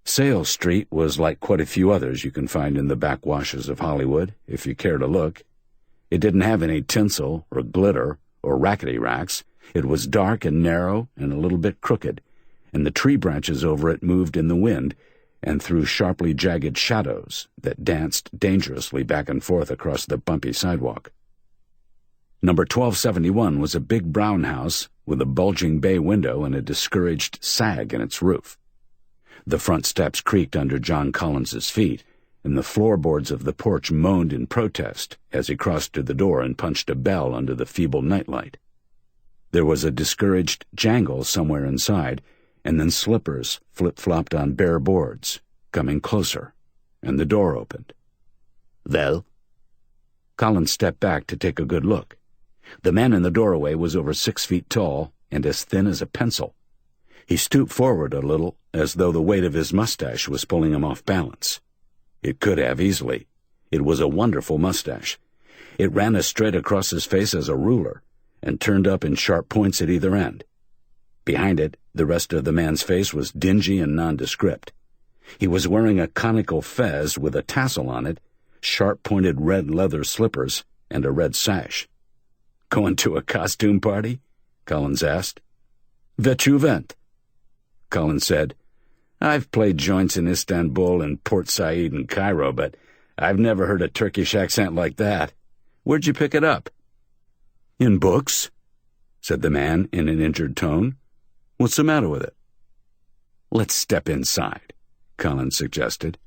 Sales Street was like quite a few others you can find in the backwashes of Hollywood, if you care to look. It didn't have any tinsel or glitter or rackety racks. It was dark and narrow and a little bit crooked, and the tree branches over it moved in the wind and threw sharply jagged shadows that danced dangerously back and forth across the bumpy sidewalk. Number 1271 was a big brown house with a bulging bay window and a discouraged sag in its roof. The front steps creaked under John Collins's feet, and the floorboards of the porch moaned in protest as he crossed to the door and punched a bell under the feeble nightlight. There was a discouraged jangle somewhere inside, and then slippers flip-flopped on bare boards, coming closer, and the door opened. "Well?" Collins stepped back to take a good look. The man in the doorway was over 6 feet tall and as thin as a pencil. He stooped forward a little, as though the weight of his mustache was pulling him off balance. It could have easily. It was a wonderful mustache. It ran as straight across his face as a ruler, and turned up in sharp points at either end. Behind it, the rest of the man's face was dingy and nondescript. He was wearing a conical fez with a tassel on it, sharp-pointed red leather slippers, and a red sash. "Going to a costume party?" Collins asked. "Vet you went?" Collins said, "I've played joints in Istanbul and Port Said and Cairo, but I've never heard a Turkish accent like that. Where'd you pick it up?" "In books," said the man in an injured tone. "What's the matter with it?" "Let's step inside," Collins suggested.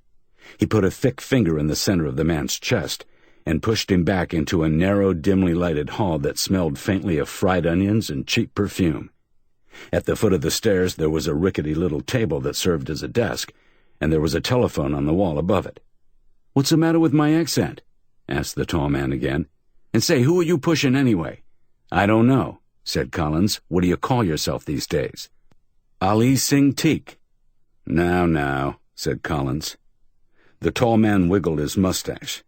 He put a thick finger in the center of the man's chest and pushed him back into a narrow, dimly lighted hall that smelled faintly of fried onions and cheap perfume. At the foot of the stairs there was a rickety little table that served as a desk, and there was a telephone on the wall above it. "What's the matter with my accent?" asked the tall man again. "And say, who are you pushing anyway?" "I don't know," said Collins. "What do you call yourself these days?" "Ali Singh Teak." Now, said Collins. The tall man wiggled his mustache.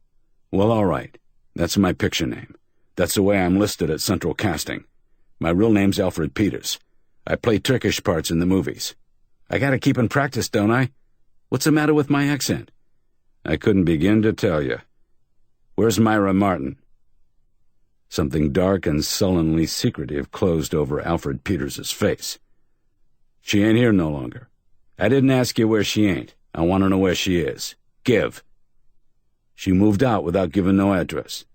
"Well, all right. That's my picture name. That's the way I'm listed at Central Casting. My real name's Alfred Peters. I play Turkish parts in the movies. I gotta keep in practice, don't I? What's the matter with my accent?" "I couldn't begin to tell you. Where's Myra Martin?" Something dark and sullenly secretive closed over Alfred Peters's face. "She ain't here no longer. I didn't ask you where she ain't. I want to know where she is. Give." "She moved out without giving no address.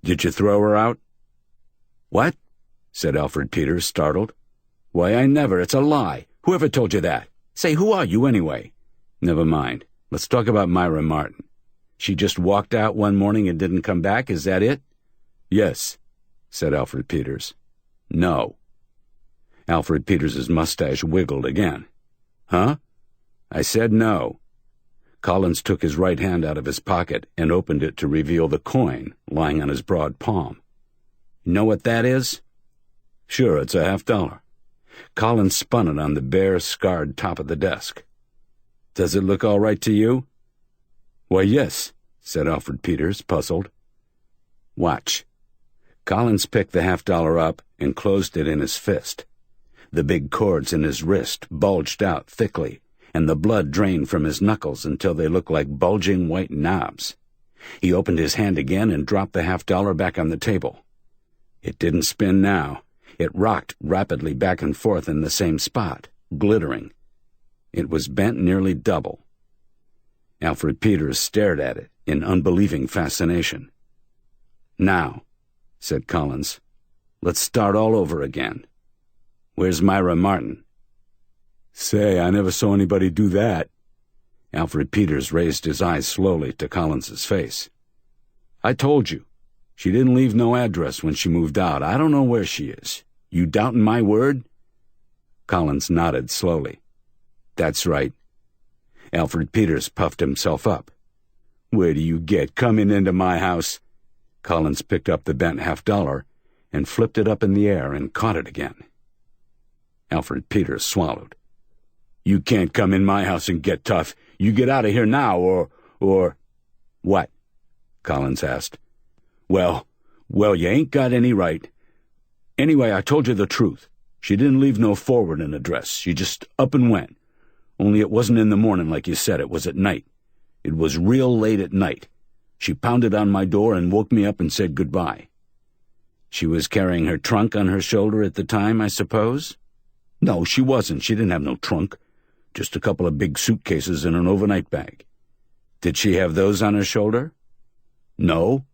Did you throw her out?" "What?" said Alfred Peters, startled. "Why, I never. It's a lie. Whoever told you that? Say, who are you anyway?" "Never mind. Let's talk about Myra Martin. She just walked out one morning and didn't come back, is that it?" "Yes," said Alfred Peters. "No." Alfred Peters's mustache wiggled again. "Huh?" "I said no." Collins took his right hand out of his pocket and opened it to reveal the coin lying on his broad palm. "You know what that is?" "Sure, it's $50." Collins spun it on the bare, scarred top of the desk. "Does it look all right to you?" "Why, yes," said Alfred Peters, puzzled. "Watch." Collins picked the $50 up and closed it in his fist. The big cords in his wrist bulged out thickly, and the blood drained from his knuckles until they looked like bulging white knobs. He opened his hand again and dropped the $50 back on the table. It didn't spin now. It rocked rapidly back and forth in the same spot, glittering. It was bent nearly double. Alfred Peters stared at it in unbelieving fascination. "Now," said Collins, "let's start all over again. Where's Myra Martin?" "Say, I never saw anybody do that." Alfred Peters raised his eyes slowly to Collins's face. "I told you. She didn't leave no address when she moved out. I don't know where she is. You doubting my word?" Collins nodded slowly. "That's right." Alfred Peters puffed himself up. "Where do you get coming into my house?" Collins picked up the bent $50 and flipped it up in the air and caught it again. Alfred Peters swallowed. "You can't come in my house and get tough. You get out of here now, or... "What?" Collins asked. Well, you ain't got any right. Anyway, I told you the truth. She didn't leave no forwarding address. She just up and went. Only it wasn't in the morning like you said, it was at night. It was real late at night. She pounded on my door and woke me up and said goodbye. She was carrying her trunk on her shoulder at the time, I suppose? No, she wasn't. She didn't have no trunk. Just a couple of big suitcases and an overnight bag. Did she have those on her shoulder? No.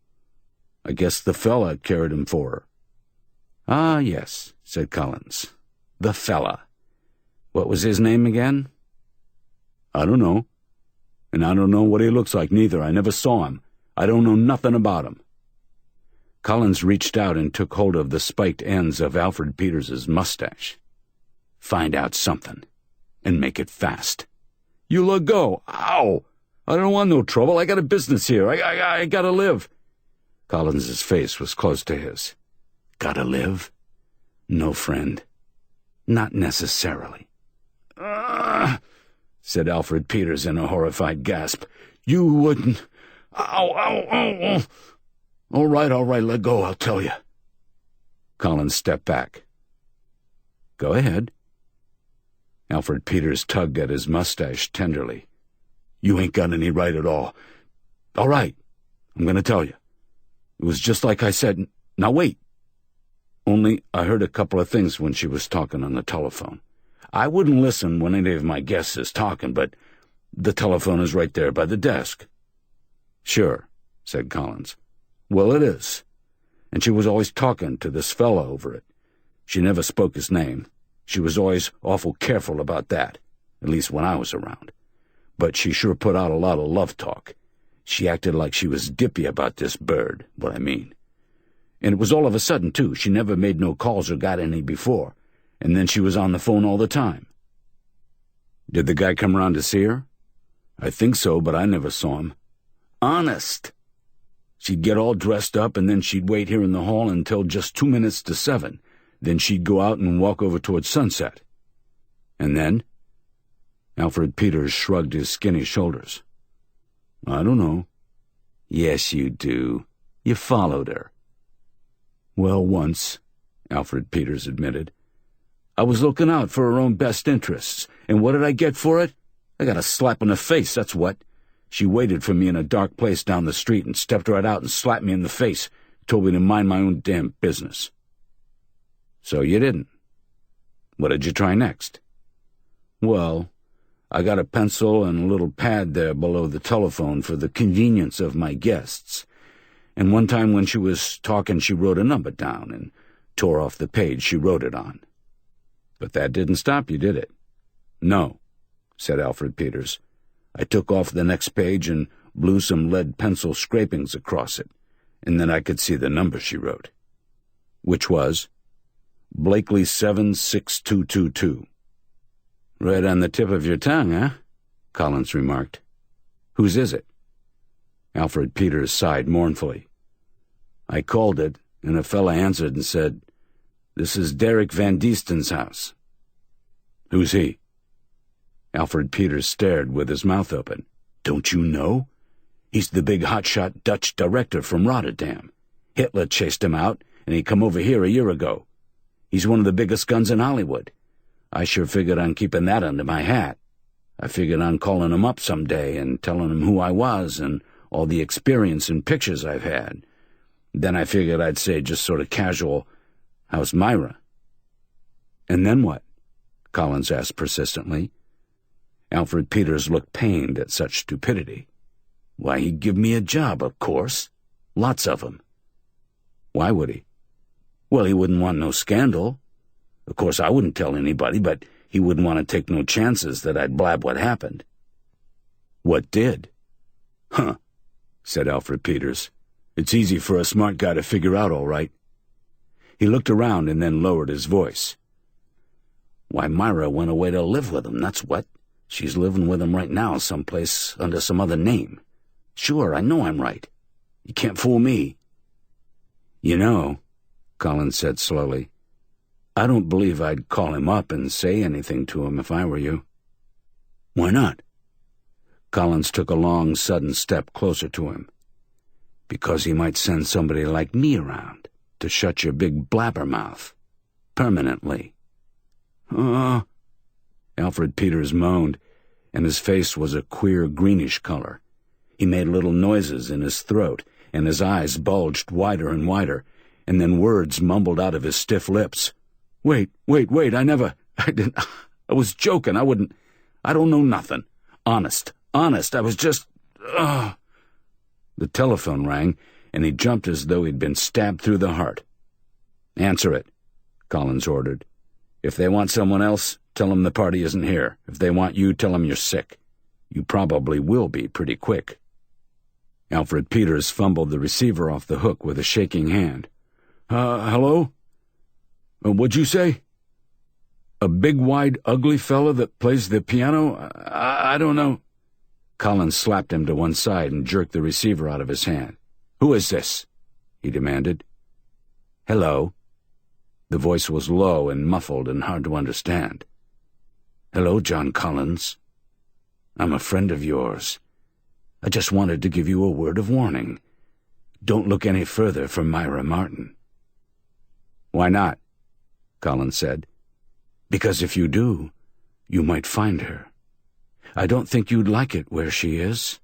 I guess the fella carried 'em for her. Ah, yes, said Collins. The fella. What was his name again? I don't know. And I don't know what he looks like neither. I never saw him. I don't know nothing about him. Collins reached out and took hold of the spiked ends of Alfred Peters's mustache. Find out something. And make it fast. You let go. Ow! I don't want no trouble. I got a business here. I gotta live. Collins's face was close to his. Gotta live? No, friend. Not necessarily. Said Alfred Peters in a horrified gasp. You wouldn't... Ow. All right, let go, I'll tell you. Collins stepped back. Go ahead. Alfred Peters tugged at his mustache tenderly. You ain't got any right at all. All right, I'm going to tell you. It was just like I said. Now wait. Only I heard a couple of things when she was talking on the telephone. I wouldn't listen when any of my guests is talking, but the telephone is right there by the desk. Sure, said Collins. Well, it is. And she was always talking to this fellow over it. She never spoke his name. She was always awful careful about that, at least when I was around. But she sure put out a lot of love talk. She acted like she was dippy about this bird, what I mean. And it was all of a sudden, too. She never made no calls or got any before. And then she was on the phone all the time. Did the guy come around to see her? I think so, but I never saw him. Honest. She'd get all dressed up, and then she'd wait here in the hall until just 2 minutes to 7. Then she'd go out and walk over towards sunset. And then? Alfred Peters shrugged his skinny shoulders. I don't know. Yes, you do. You followed her. Well, once, Alfred Peters admitted. I was looking out for her own best interests, and what did I get for it? I got a slap in the face, that's what. She waited for me in a dark place down the street and stepped right out and slapped me in the face, told me to mind my own damn business. So you didn't. What did you try next? Well, I got a pencil and a little pad there below the telephone for the convenience of my guests. And one time when she was talking, she wrote a number down and tore off the page she wrote it on. But that didn't stop you, did it? No, said Alfred Peters. I took off the next page and blew some lead pencil scrapings across it, and then I could see the number she wrote. Which was Blakely 76222. Right on the tip of your tongue, huh? Collins remarked. Whose is it? Alfred Peters sighed mournfully. I called it, and a fella answered and said, This is Derek Van Diesten's house. Who's he? Alfred Peters stared with his mouth open. Don't you know? He's the big hotshot Dutch director from Rotterdam. Hitler chased him out, and he come over here a year ago. He's one of the biggest guns in Hollywood. I sure figured on keeping that under my hat. I figured on calling him up someday and telling him who I was and all the experience and pictures I've had. Then I figured I'd say just sort of casual, How's Myra? And then what? Collins asked persistently. Alfred Peters looked pained at such stupidity. Why, he'd give me a job, of course. Lots of 'em. Why would he? Well, he wouldn't want no scandal. Of course, I wouldn't tell anybody, but he wouldn't want to take no chances that I'd blab what happened. What did? Huh, said Alfred Peters. It's easy for a smart guy to figure out, all right. He looked around and then lowered his voice. Why, Myra went away to live with him, that's what. She's living with him right now someplace under some other name. Sure, I know I'm right. You can't fool me. You know, Collins said slowly, I don't believe I'd call him up and say anything to him if I were you. Why not? Collins took a long, sudden step closer to him. Because he might send somebody like me around to shut your big blabbermouth. Permanently. Alfred Peters moaned, and his face was a queer greenish color. He made little noises in his throat, and his eyes bulged wider and wider, and then words mumbled out of his stiff lips. Wait, I was joking, I don't know nothing. Honest, I was just, The telephone rang, and he jumped as though he'd been stabbed through the heart. Answer it, Collins ordered. If they want someone else, tell them the party isn't here. If they want you, tell them you're sick. You probably will be pretty quick. Alfred Peters fumbled the receiver off the hook with a shaking hand. Hello? What'd you say? A big, wide, ugly fella that plays the piano? I don't know. Collins slapped him to one side and jerked the receiver out of his hand. Who is this? He demanded. Hello. The voice was low and muffled and hard to understand. Hello, John Collins. I'm a friend of yours. I just wanted to give you a word of warning. Don't look any further for Myra Martin. Why not? Collins said. Because if you do, you might find her. I don't think you'd like it where she is.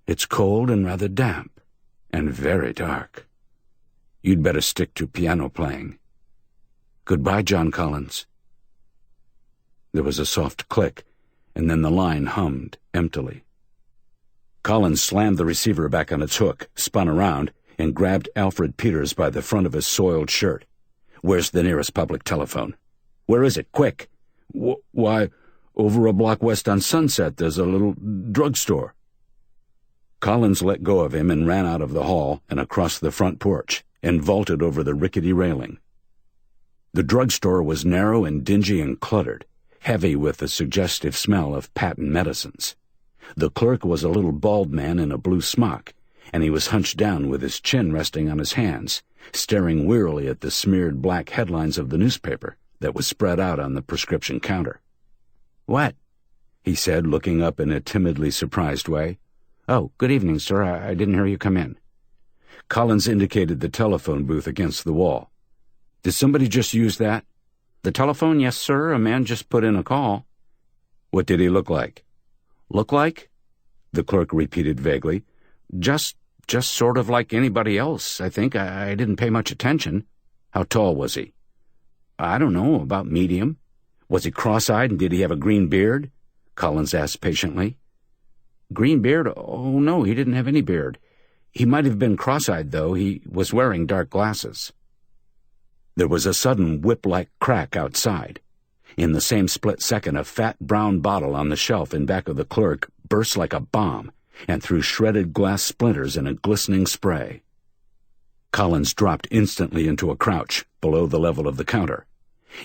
It's cold and rather damp, and very dark. You'd better stick to piano playing. Goodbye, John Collins. There was a soft click, and then the line hummed emptily. Collins slammed the receiver back on its hook, spun around, and grabbed Alfred Peters by the front of his soiled shirt. Where's the nearest public telephone? Where is it? Quick! Why, over a block west on Sunset, there's a little drugstore. Collins let go of him and ran out of the hall and across the front porch, and vaulted over the rickety railing. The drugstore was narrow and dingy and cluttered, heavy with the suggestive smell of patent medicines. The clerk was a little bald man in a blue smock, and he was hunched down with his chin resting on his hands, staring wearily at the smeared black headlines of the newspaper that was spread out on the prescription counter. What? He said, looking up in a timidly surprised way. Oh, good evening, sir. I didn't hear you come in. Collins indicated the telephone booth against the wall. Did somebody just use that? The telephone, yes, sir. A man just put in a call. What did he look like? Look like? The clerk repeated vaguely. Just sort of like anybody else, I think. I didn't pay much attention. How tall was he? I don't know, about medium. Was he cross-eyed and did he have a green beard? Collins asked patiently. Green beard? Oh, no, he didn't have any beard. He might have been cross-eyed, though. He was wearing dark glasses. There was a sudden whip-like crack outside. In the same split second, a fat brown bottle on the shelf in back of the clerk burst like a bomb and threw shredded glass splinters in a glistening spray. Collins dropped instantly into a crouch below the level of the counter.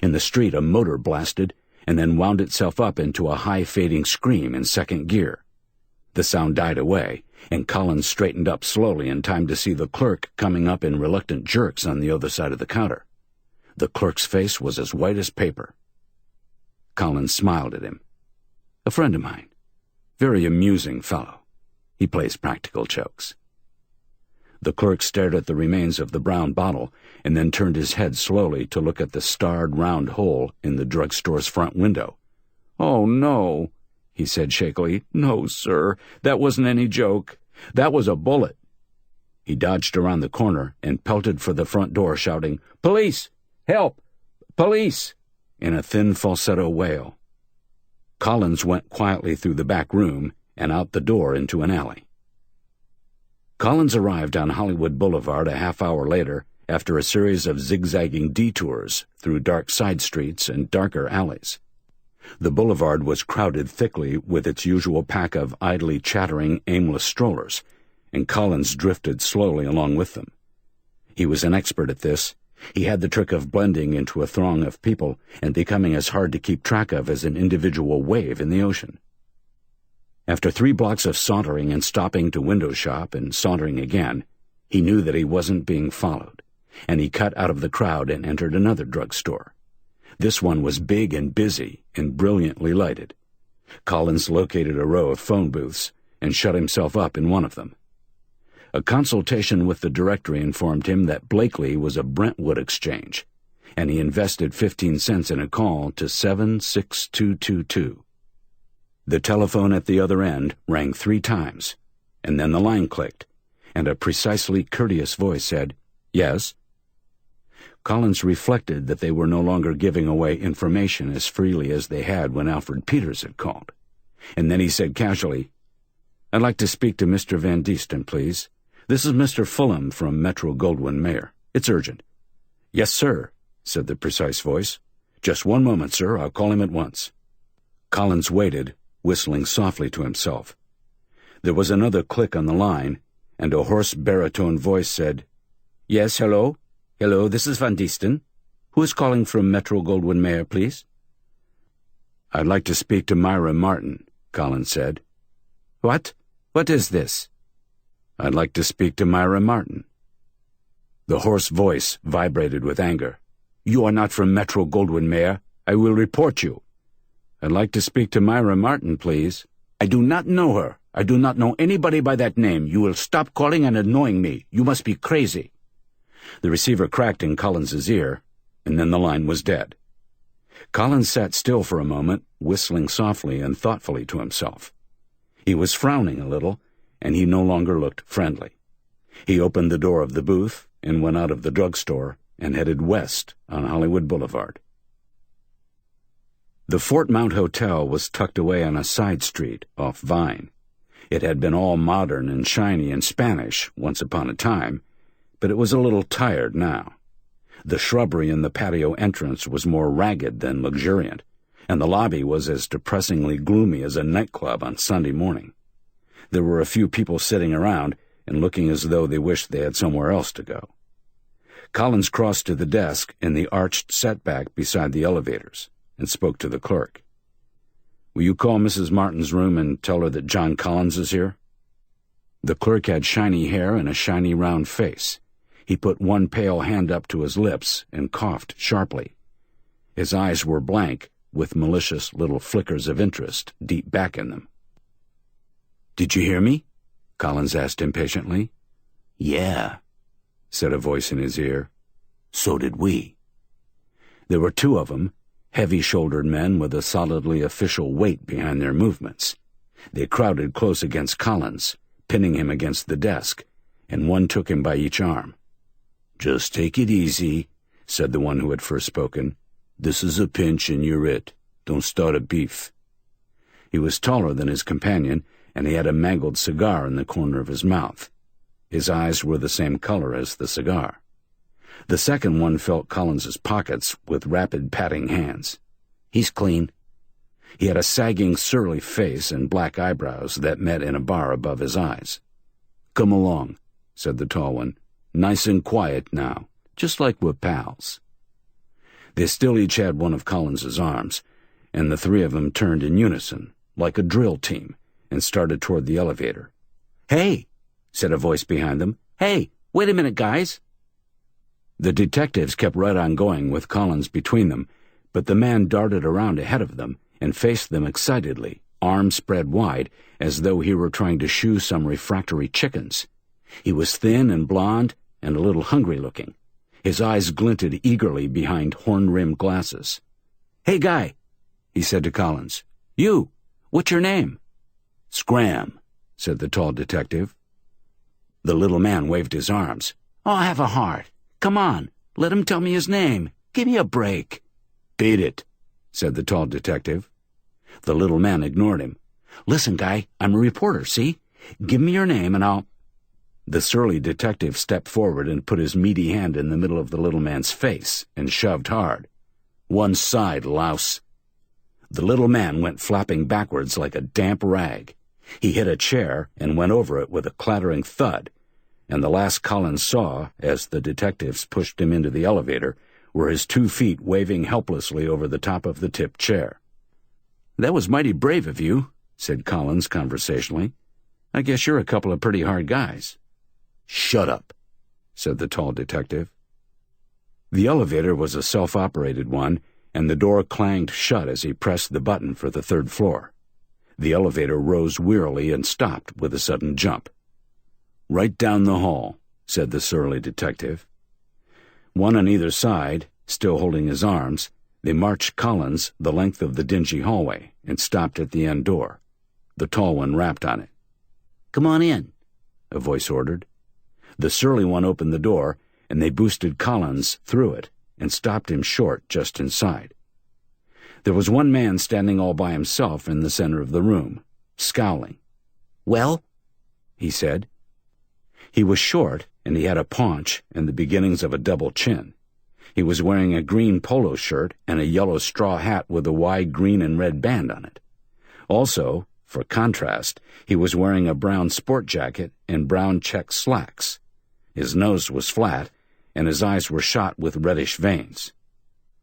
In the street, a motor blasted and then wound itself up into a high-fading scream in second gear. The sound died away, and Collins straightened up slowly in time to see the clerk coming up in reluctant jerks on the other side of the counter. The clerk's face was as white as paper. Collins smiled at him. A friend of mine. Very amusing fellow. He plays practical jokes. The clerk stared at the remains of the brown bottle and then turned his head slowly to look at the starred round hole in the drugstore's front window. Oh, no, he said shakily. No, sir, that wasn't any joke. That was a bullet. He dodged around the corner and pelted for the front door, shouting, Police! Help! Police! In a thin falsetto wail. Collins went quietly through the back room and out the door into an alley. Collins arrived on Hollywood Boulevard a half-hour later after a series of zigzagging detours through dark side streets and darker alleys. The boulevard was crowded thickly with its usual pack of idly chattering, aimless strollers, and Collins drifted slowly along with them. He was an expert at this. He had the trick of blending into a throng of people and becoming as hard to keep track of as an individual wave in the ocean. After 3 blocks of sauntering and stopping to window shop and sauntering again, he knew that he wasn't being followed, and he cut out of the crowd and entered another drugstore. This one was big and busy and brilliantly lighted. Collins located a row of phone booths and shut himself up in one of them. A consultation with the directory informed him that Blakely was a Brentwood exchange, and he invested 15 cents in a call to 76222. The telephone at the other end rang 3 times, and then the line clicked, and a precisely courteous voice said, "Yes?" Collins reflected that they were no longer giving away information as freely as they had when Alfred Peters had called, and then he said casually, "I'd like to speak to Mr. Van Deesten, please. This is Mr. Fulham from Metro-Goldwyn-Mayer. It's urgent." "Yes, sir," said the precise voice. "Just one moment, sir. I'll call him at once." Collins waited, whistling softly to himself. There was another click on the line, and a hoarse baritone voice said, "Yes, hello? Hello, this is Van Deesten. Who is calling from Metro-Goldwyn-Mayer, please?" "I'd like to speak to Myra Martin," Collins said. "What? What is this?" "I'd like to speak to Myra Martin." The hoarse voice vibrated with anger. "You are not from Metro-Goldwyn-Mayer. I will report you." "I'd like to speak to Myra Martin, please." "I do not know her. I do not know anybody by that name. You will stop calling and annoying me. You must be crazy." The receiver cracked in Collins's ear, and then the line was dead. Collins sat still for a moment, whistling softly and thoughtfully to himself. He was frowning a little, and he no longer looked friendly. He opened the door of the booth and went out of the drugstore and headed west on Hollywood Boulevard. The Fort Mount Hotel was tucked away on a side street off Vine. It had been all modern and shiny and Spanish once upon a time, but it was a little tired now. The shrubbery in the patio entrance was more ragged than luxuriant, and the lobby was as depressingly gloomy as a nightclub on Sunday morning. There were a few people sitting around and looking as though they wished they had somewhere else to go. Collins crossed to the desk in the arched setback beside the elevators and spoke to the clerk. "Will you call Mrs. Martin's room and tell her that John Collins is here?" The clerk had shiny hair and a shiny round face. He put one pale hand up to his lips and coughed sharply. His eyes were blank, with malicious little flickers of interest deep back in them. "Did you hear me?" Collins asked impatiently. "Yeah," said a voice in his ear. "So did we." There were 2 of them, heavy-shouldered men with a solidly official weight behind their movements. They crowded close against Collins, pinning him against the desk, and one took him by each arm. "Just take it easy," said the one who had first spoken. "This is a pinch and you're it. Don't start a beef." He was taller than his companion, and he had a mangled cigar in the corner of his mouth. His eyes were the same color as the cigar. The second one felt Collins's pockets with rapid patting hands. "He's clean." He had a sagging, surly face and black eyebrows that met in a bar above his eyes. "Come along," said the tall one. "Nice and quiet now, just like we're pals." They still each had one of Collins's arms, and the 3 of them turned in unison, like a drill team, and started toward the elevator. "Hey!" said a voice behind them. "Hey, wait a minute, guys!" The detectives kept right on going with Collins between them, but the man darted around ahead of them and faced them excitedly, arms spread wide, as though he were trying to shoo some refractory chickens. He was thin and blond and a little hungry-looking. His eyes glinted eagerly behind horn-rimmed glasses. "Hey, guy," he said to Collins. "You, what's your name?" "Scram," said the tall detective. The little man waved his arms. "Oh, have a heart. Come on, let him tell me his name. Give me a break." "Beat it," said the tall detective. The little man ignored him. "Listen, guy, I'm a reporter, see? Give me your name and I'll—" The surly detective stepped forward and put his meaty hand in the middle of the little man's face and shoved hard. "One side, louse." The little man went flapping backwards like a damp rag. He hit a chair and went over it with a clattering thud, and the last Collins saw, as the detectives pushed him into the elevator, were his 2 feet waving helplessly over the top of the tipped chair. "That was mighty brave of you," said Collins conversationally. "I guess you're a couple of pretty hard guys." "Shut up," said the tall detective. The elevator was a self-operated one, and the door clanged shut as he pressed the button for the 3rd floor. The elevator rose wearily and stopped with a sudden jump. "Right down the hall," said the surly detective. One on either side, Still holding his arms, they marched Collins the length of the dingy hallway and stopped at the end door. The tall one rapped on it. "Come on in," a voice ordered. The surly one opened the door, and they boosted Collins through it and stopped him short just inside. There was one man standing all by himself in the center of the room, scowling. "Well?" he said. He was short, and he had a paunch and the beginnings of a double chin. He was wearing a green polo shirt and a yellow straw hat with a wide green and red band on it. Also, for contrast, he was wearing a brown sport jacket and brown check slacks. His nose was flat, and his eyes were shot with reddish veins.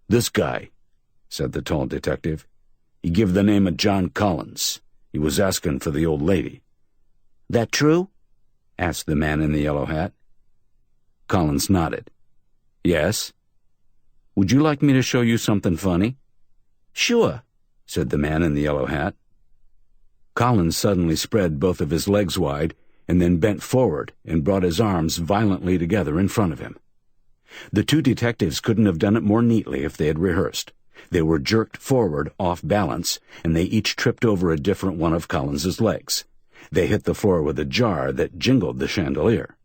"This guy," said the tall detective. "He give the name of John Collins. He was asking for the old lady." "That true?" asked the man in the yellow hat. Collins nodded. "Yes. Would you like me to show you something funny?" "Sure," said the man in the yellow hat. Collins suddenly spread both of his legs wide and then bent forward and brought his arms violently together in front of him. The two detectives couldn't have done it more neatly if they had rehearsed. They were jerked forward off balance, and they each tripped over a different one of Collins's legs. They hit the floor with a jar that jingled the chandelier.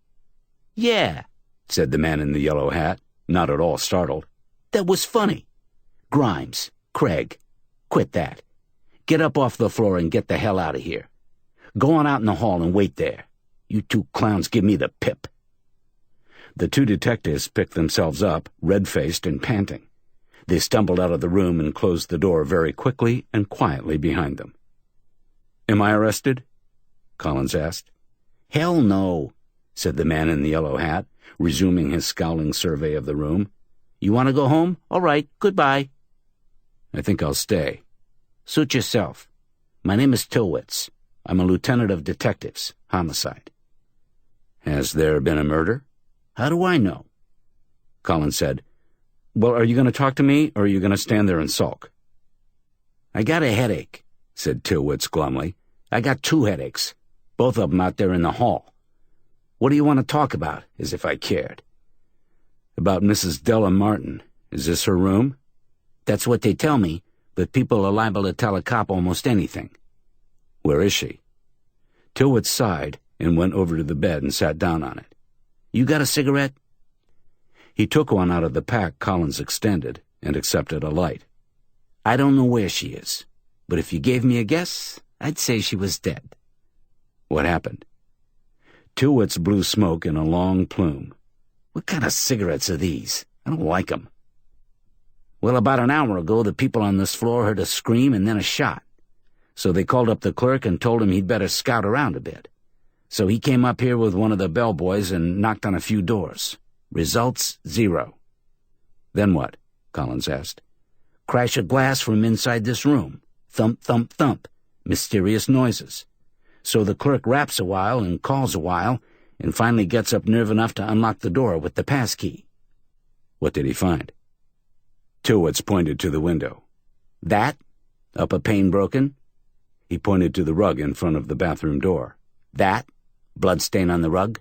"Yeah," said the man in the yellow hat, not at all startled. "That was funny. Grimes, Craig, quit that. Get up off the floor and get the hell out of here. Go on out in the hall and wait there. You two clowns give me the pip." The two detectives picked themselves up, red-faced and panting. They stumbled out of the room and closed the door very quickly and quietly behind them. "Am I arrested?" Collins asked. "Hell no," said the man in the yellow hat, resuming his scowling survey of the room. "You want to go home? All right, goodbye." "I think I'll stay." "Suit yourself. My name is Tillwitz. I'm a lieutenant of detectives, homicide." "Has there been a murder?" "How do I know?" Collins said, "Well, are you going to talk to me, or are you going to stand there and sulk?" "I got a headache," said Tillwitz glumly. "I got 2 headaches, both of them out there in the hall. What do you want to talk about, as if I cared?" "About Mrs. Della Martin. Is this her room?" "That's what they tell me, but people are liable to tell a cop almost anything." "Where is she?" Tillwitz sighed and went over to the bed and sat down on it. "You got a cigarette?" He took one out of the pack Collins extended and accepted a light. "I don't know where she is, but if you gave me a guess, I'd say she was dead." "What happened?" Tillwitz blew smoke in a long plume. "What kind of cigarettes are these? I don't like 'em." "Well, about an hour ago, the people on this floor heard a scream and then a shot. So they called up the clerk and told him he'd better scout around a bit. So he came up here with one of the bellboys and knocked on a few doors. Results, 0. "Then what?" Collins asked. "Crash of glass from inside this room. Thump, thump, thump. Mysterious noises. So the clerk raps a while and calls a while and finally gets up nerve enough to unlock the door with the passkey." "What did he find?" Tillwitz pointed to the window. "That? Up a pane broken?" He pointed to the rug in front of the bathroom door. "That? Blood stain on the rug?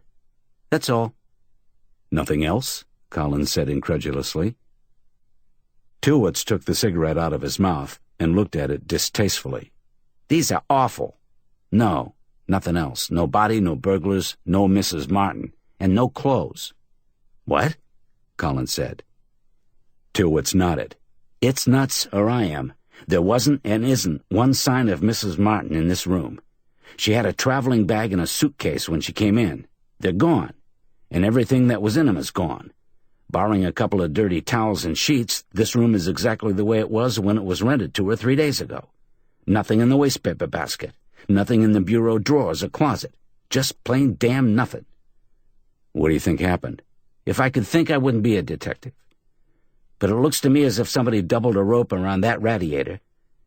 That's all." "Nothing else?" Collins said incredulously. Tillwitz took the cigarette out of his mouth and looked at it distastefully. "These are awful. No, nothing else. No body, no burglars, no Mrs. Martin, and no clothes." "What?" Collins said. Tillwitz nodded. "It's nuts, or I am. There wasn't and isn't one sign of Mrs. Martin in this room. She had a traveling bag and a suitcase when she came in. They're gone, and everything that was in them is gone. Barring a couple of dirty towels and sheets, this room is exactly the way it was when it was rented to her 3 days ago. Nothing in the wastepaper basket, nothing in the bureau drawers or closet. Just plain damn nothing." "What do you think happened?" "If I could think, I wouldn't be a detective. But it looks to me as if somebody doubled a rope around that radiator.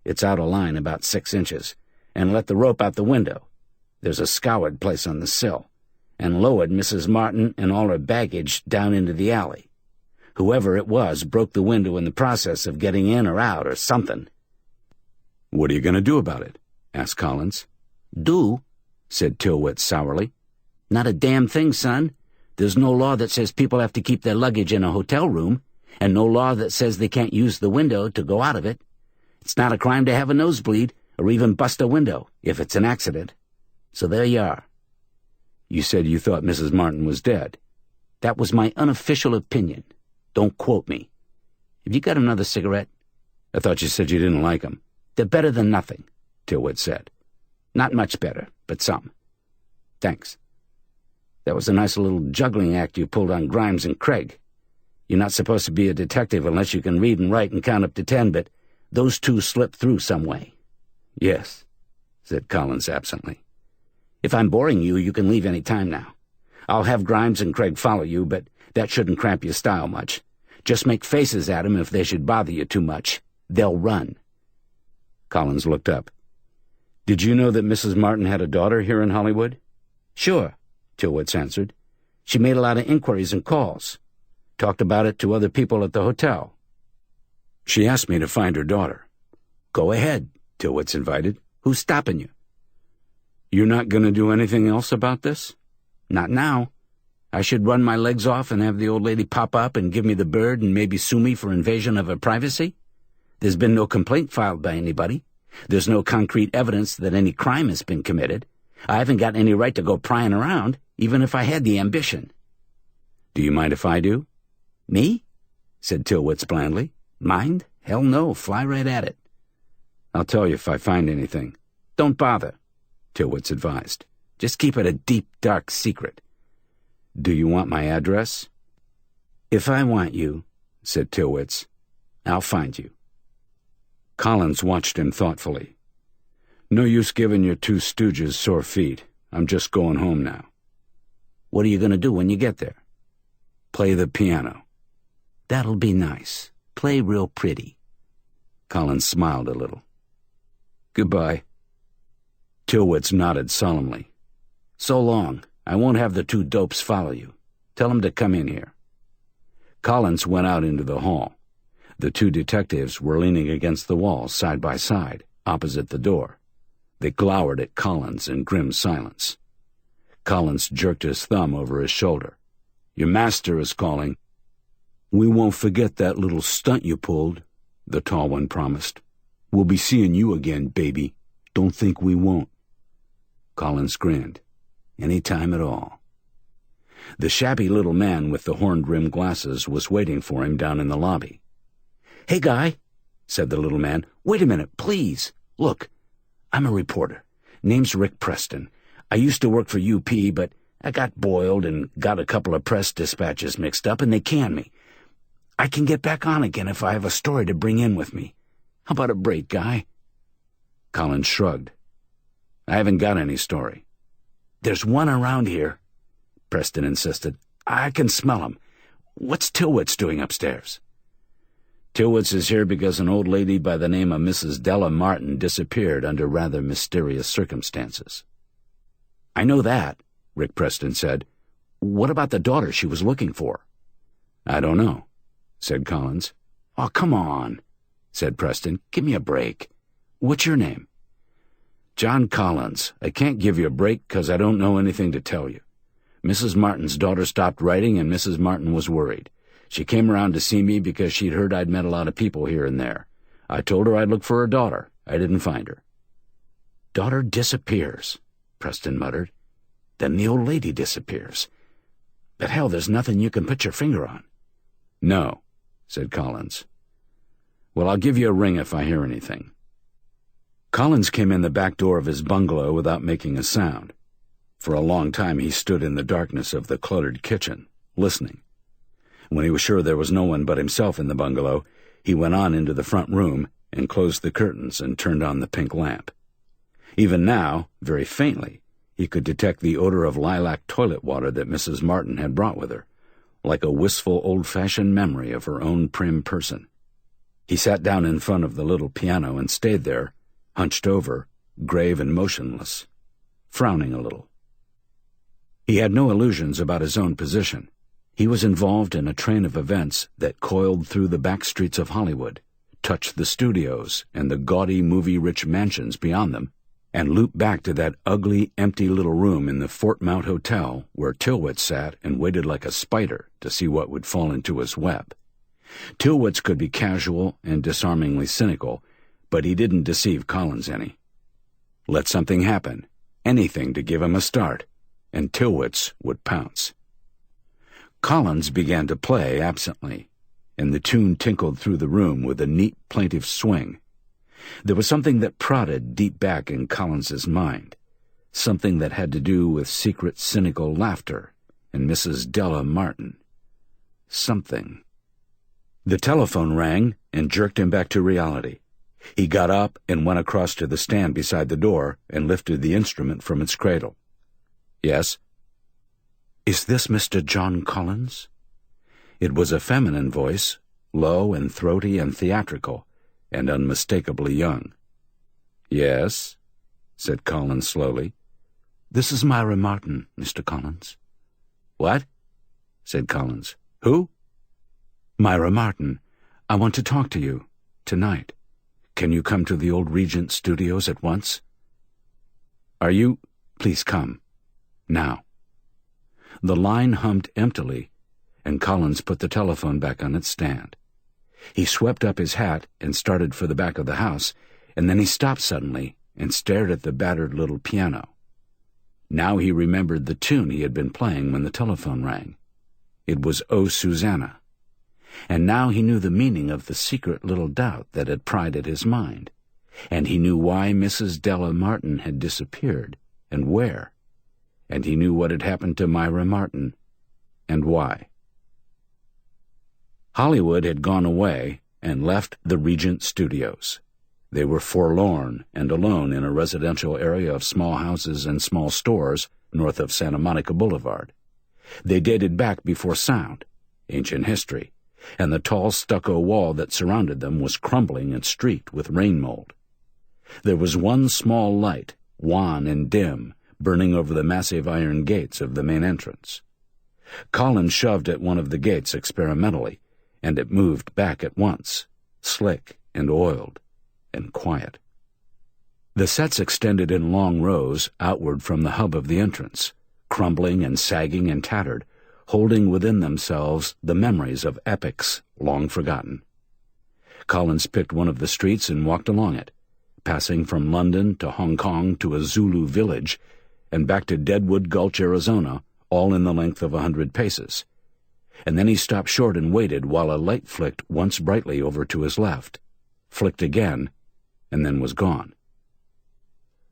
It's out of line about 6 inches, and let the rope out the window. There's a scoured place on the sill, and lowered Mrs. Martin and all her baggage down into the alley. Whoever it was broke the window in the process of getting in or out or something." "What are you going to do about it?" asked Collins. "Do?" said Tillwitz sourly. "Not a damn thing, son. There's no law that says people have to keep their luggage in a hotel room. and no law that says they can't use the window to go out of it. It's not a crime to have a nosebleed or even bust a window if it's an accident. So there you are. You said you thought Mrs. Martin was dead. That was my unofficial opinion. Don't quote me. Have you got another cigarette? I thought you said you didn't like 'em. They're better than nothing, Tillwitz said. Not much better, but some. Thanks. That was a nice little juggling act you pulled on Grimes and Craig. You're not supposed to be a detective unless you can read and write and count up to 10, but those two slipped through some way. Yes, said Collins absently. If I'm boring you, you can leave any time now. I'll have Grimes and Craig follow you, but that shouldn't cramp your style much. Just make faces at 'em if they should bother you too much. They'll run. Collins looked up. Did you know that Mrs. Martin had a daughter here in Hollywood? Sure, Tillwitz answered. She made a lot of inquiries and calls. Talked about it to other people at the hotel. She asked me to find her daughter. Go ahead, Tillwitz invited. Who's stopping you? You're not going to do anything else about this? Not now. I should run my legs off and have the old lady pop up and give me the bird and maybe sue me for invasion of her privacy? There's been no complaint filed by anybody. There's no concrete evidence that any crime has been committed. I haven't got any right to go prying around, even if I had the ambition. Do you mind if I do? Me? Said Tillwitz blandly. Mind? Hell no, fly right at it. I'll tell you if I find anything. Don't bother, Tillwitz advised. Just keep it a deep, dark secret. Do you want my address? If I want you, said Tillwitz, I'll find you. Collins watched him thoughtfully. No use giving your two stooges sore feet. I'm just going home now. What are you going to do when you get there? Play the piano. That'll be nice. Play real pretty. Collins smiled a little. Goodbye. Tillwitz nodded solemnly. So long. I won't have the two dopes follow you. Tell them to come in here. Collins went out into the hall. The two detectives were leaning against the wall, side by side, opposite the door. They glowered at Collins in grim silence. Collins jerked his thumb over his shoulder. Your master is calling. We won't forget that little stunt you pulled, the tall one promised. We'll be seeing you again, baby. Don't think we won't. Collins grinned. Any time at all. The shabby little man with the horn-rimmed glasses was waiting for him down in the lobby. Hey, Guy, said the little man. Wait a minute, please. Look, I'm a reporter. Name's Rick Preston. I used to work for UP, but I got boiled and got a couple of press dispatches mixed up, and they canned me. I can get back on again if I have a story to bring in with me. How about a break, Guy? Collins shrugged. I haven't got any story. There's one around here, Preston insisted. I can smell him. What's Tillwitz doing upstairs? Tillwitz is here because an old lady by the name of Mrs. Della Martin disappeared under rather mysterious circumstances. I know that, Rick Preston said. What about the daughter she was looking for? I don't know, said Collins. Oh, come on, said Preston. Give me a break. What's your name? John Collins. I can't give you a break because I don't know anything to tell you. Mrs. Martin's daughter stopped writing and Mrs. Martin was worried. She came around to see me because she'd heard I'd met a lot of people here and there. I told her I'd look for her daughter. I didn't find her. Daughter disappears, Preston muttered. Then the old lady disappears. But hell, there's nothing you can put your finger on. No, said Collins. Well, I'll give you a ring if I hear anything. Collins came in the back door of his bungalow without making a sound. For a long time he stood in the darkness of the cluttered kitchen, listening. When he was sure there was no one but himself in the bungalow, he went on into the front room and closed the curtains and turned on the pink lamp. Even now, very faintly, he could detect the odor of lilac toilet water that Mrs. Martin had brought with her, like a wistful old-fashioned memory of her own prim person. He sat down in front of the little piano and stayed there, hunched over, grave and motionless, frowning a little. He had no illusions about his own position. He was involved in a train of events that coiled through the back streets of Hollywood, touched the studios and the gaudy movie-rich mansions beyond them, and looped back to that ugly, empty little room in the Fort Mount Hotel where Tillwitz sat and waited like a spider to see what would fall into his web. Tillwitz could be casual and disarmingly cynical, but he didn't deceive Collins any. Let something happen, anything to give him a start, and Tillwitz would pounce. Collins began to play absently, and the tune tinkled through the room with a neat, plaintive swing. There was something that prodded deep back in Collins's mind, something that had to do with secret, cynical laughter and Mrs. Della Martin. Something. The telephone rang and jerked him back to reality. He got up and went across to the stand beside the door and lifted the instrument from its cradle. Yes? Is this Mr. John Collins? It was a feminine voice, low and throaty and theatrical, and unmistakably young. Yes, said Collins slowly. This is Myra Martin, Mr. Collins. What? Said Collins. Who? Myra Martin. I want to talk to you, tonight. Can you come to the old Regent Studios at once? Are you? Please come. Now. The line hummed emptily, and Collins put the telephone back on its stand. He swept up his hat and started for the back of the house, and then he stopped suddenly and stared at the battered little piano. Now he remembered the tune he had been playing when the telephone rang. It was "Oh, Susanna." And now he knew the meaning of the secret little doubt that had pried at his mind, and he knew why Mrs. Della Martin had disappeared, and where, and he knew what had happened to Myra Martin, and why. Hollywood had gone away and left the Regent Studios. They were forlorn and alone in a residential area of small houses and small stores north of Santa Monica Boulevard. They dated back before sound, ancient history, and the tall stucco wall that surrounded them was crumbling and streaked with rain mold. There was one small light, wan and dim, burning over the massive iron gates of the main entrance. Collins shoved at one of the gates experimentally, and it moved back at once, slick and oiled and quiet. The sets extended in long rows outward from the hub of the entrance, crumbling and sagging and tattered, holding within themselves the memories of epics long forgotten. Collins picked one of the streets and walked along it, passing from London to Hong Kong to a Zulu village, and back to Deadwood Gulch, Arizona, all in the length of 100 paces. And then he stopped short and waited while a light flicked once brightly over to his left, flicked again, and then was gone.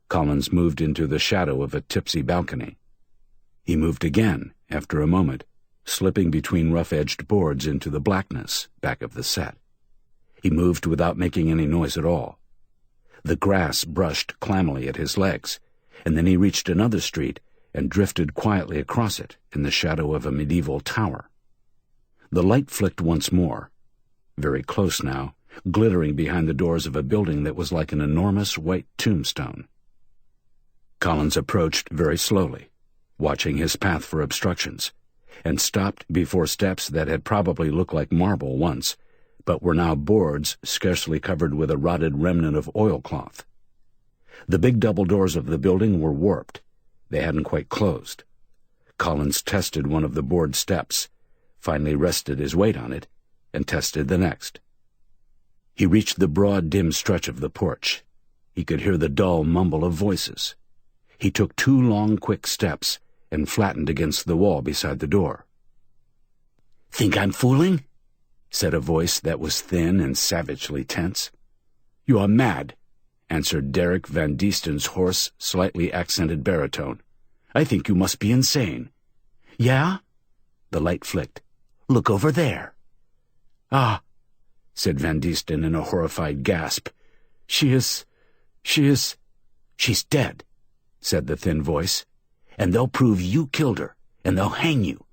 Collins moved into the shadow of a tipsy balcony. He moved again, after a moment, slipping between rough-edged boards into the blackness back of the set. He moved without making any noise at all. The grass brushed clammily at his legs, and then he reached another street and drifted quietly across it in the shadow of a medieval tower. The light flicked once more, very close now, glittering behind the doors of a building that was like an enormous white tombstone. Collins approached very slowly, watching his path for obstructions, and stopped before steps that had probably looked like marble once, but were now boards scarcely covered with a rotted remnant of oilcloth. The big double doors of the building were warped. They hadn't quite closed. Collins tested one of the board steps, finally rested his weight on it, and tested the next. He reached the broad, dim stretch of the porch. He could hear the dull mumble of voices. He took 2 long, quick steps and flattened against the wall beside the door. "Think I'm fooling?" said a voice that was thin and savagely tense. "You are mad," answered Derek Van Diesten's hoarse, slightly accented baritone. "I think you must be insane." "Yeah?" The light flicked. "Look over there." "Ah," said Van Diesten in a horrified gasp. She's dead," said the thin voice. "And they'll prove you killed her, and they'll hang you.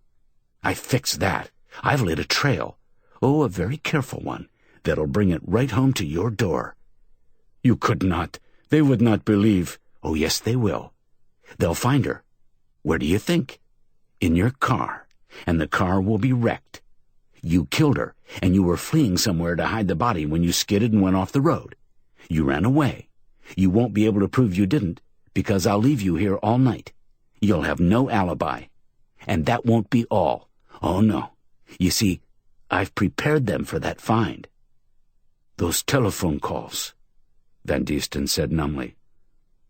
I fixed that. I've lit a trail. Oh, a very careful one, that'll bring it right home to your door. You could not. They would not believe. Oh, yes, they will. They'll find her. Where do you think? In your car, and the car will be wrecked. You killed her, and you were fleeing somewhere to hide the body when you skidded and went off the road. You ran away. You won't be able to prove you didn't, because I'll leave you here all night. You'll have no alibi. And that won't be all. Oh, no. You see, I've prepared them for that find. Those telephone calls, Van Deesten said numbly.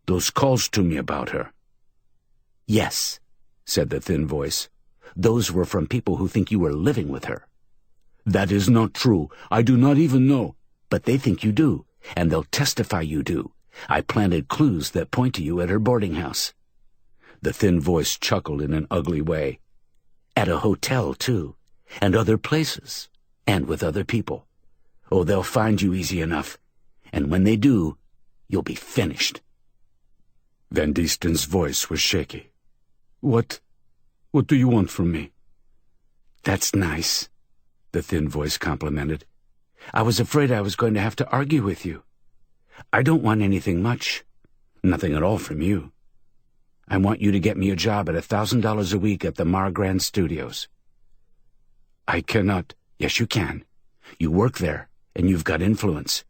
Those calls to me about her. Yes, said the thin voice. Those were from people who think you were living with her. That is not true. I do not even know. But they think you do, and they'll testify you do. I planted clues that point to you at her boarding house. The thin voice chuckled in an ugly way. At a hotel, too, and other places, and with other people. Oh, they'll find you easy enough. And when they do, you'll be finished. Van Deesten's voice was shaky. What do you want from me? That's nice, the thin voice complimented. I was afraid I was going to have to argue with you. I don't want anything much. Nothing at all from you. I want you to get me a job at $1,000 a week at the Mar Grand Studios. I cannot. Yes, you can. You work there, and you've got influence.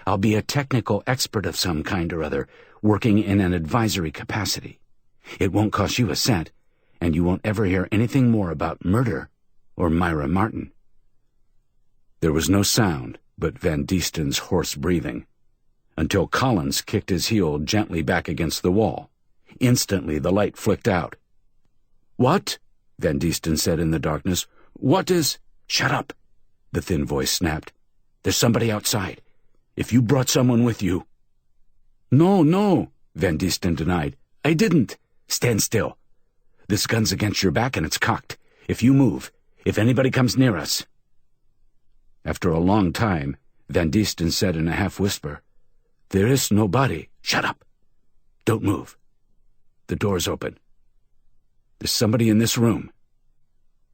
I'll be a technical expert of some kind or other, working in an advisory capacity. It won't cost you a cent, and you won't ever hear anything more about murder or Myra Martin. There was no sound but Van Deesten's hoarse breathing, until Collins kicked his heel gently back against the wall. Instantly the light flicked out. What? Van Deesten said in the darkness. What is— Shut up, the thin voice snapped. There's somebody outside. If you brought someone with you— No, Van Deesten denied. I didn't. Stand still. This gun's against your back and it's cocked. If you move, if anybody comes near us— After a long time, Van Deesten said in a half-whisper, There is nobody. Shut up. Don't move. The door's open. There's somebody in this room.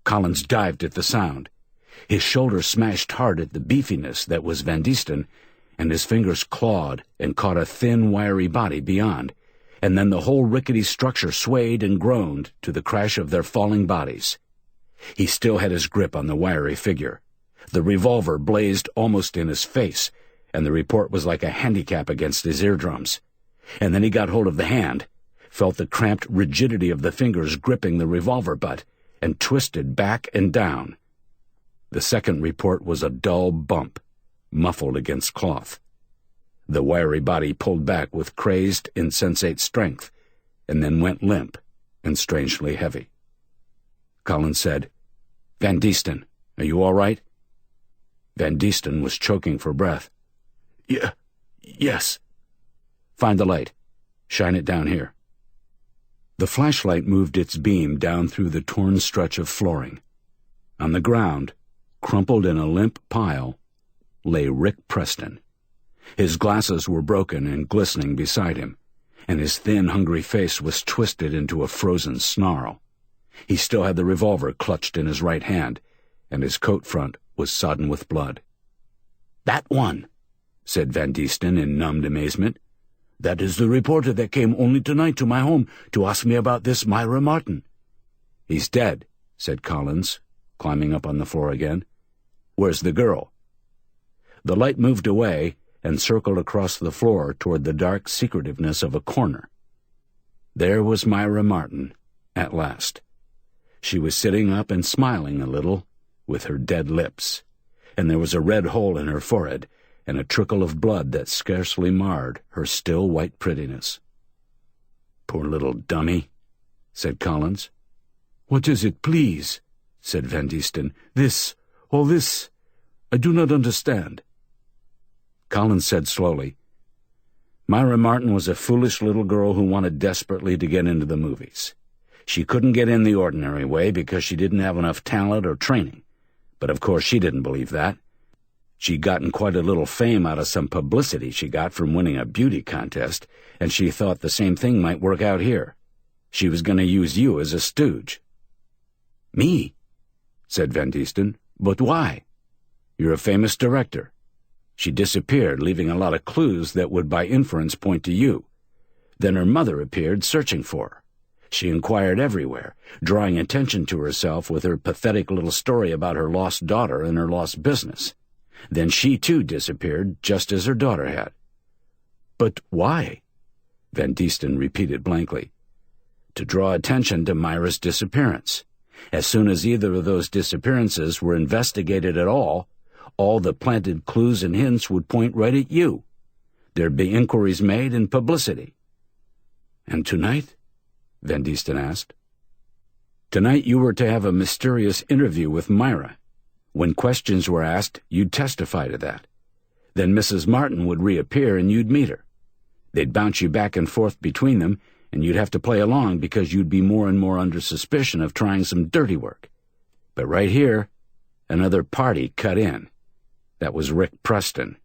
Collins dived at the sound. His shoulder smashed hard at the beefiness that was Van Deesten, and his fingers clawed and caught a thin, wiry body beyond, and then the whole rickety structure swayed and groaned to the crash of their falling bodies. He still had his grip on the wiry figure. The revolver blazed almost in his face, and the report was like a handicap against his eardrums. And then he got hold of the hand, felt the cramped rigidity of the fingers gripping the revolver butt, and twisted back and down. The second report was a dull bump, muffled against cloth. The wiry body pulled back with crazed, insensate strength, and then went limp and strangely heavy. Collins said, Van Deesten, are you all right? Van Deesten was choking for breath. Yes. Find the light. Shine it down here. The flashlight moved its beam down through the torn stretch of flooring. On the ground, crumpled in a limp pile, lay Rick Preston. His glasses were broken and glistening beside him, and his thin, hungry face was twisted into a frozen snarl. He still had the revolver clutched in his right hand, and his coat front was sodden with blood. That one, said Van Deesten in numbed amazement. That is the reporter that came only tonight to my home to ask me about this Myra Martin. He's dead, said Collins, climbing up on the floor again. Where's the girl? The light moved away and circled across the floor toward the dark secretiveness of a corner. There was Myra Martin, at last. She was sitting up and smiling a little, with her dead lips, and there was a red hole in her forehead and a trickle of blood that scarcely marred her still white prettiness. Poor little dummy, said Collins. What is it, please? Said Van Deesten. All this, I do not understand. Collins said slowly, Myra Martin was a foolish little girl who wanted desperately to get into the movies. She couldn't get in the ordinary way because she didn't have enough talent or training. But of course she didn't believe that. She'd gotten quite a little fame out of some publicity she got from winning a beauty contest, and she thought the same thing might work out here. She was going to use you as a stooge. Me? Said Van Deesten. But why? You're a famous director. She disappeared, leaving a lot of clues that would by inference point to you. Then her mother appeared, searching for her. She inquired everywhere, drawing attention to herself with her pathetic little story about her lost daughter and her lost business. Then she, too, disappeared, just as her daughter had. But why? Van Deesten repeated blankly. To draw attention to Myra's disappearance. As soon as either of those disappearances were investigated at all the planted clues and hints would point right at you. There'd be inquiries made and publicity. And tonight? Van Deesten asked. Tonight you were to have a mysterious interview with Myra. When questions were asked, you'd testify to that. Then Mrs. Martin would reappear and you'd meet her. They'd bounce you back and forth between them, and you'd have to play along because you'd be more and more under suspicion of trying some dirty work. But right here, another party cut in. That was Rick Preston.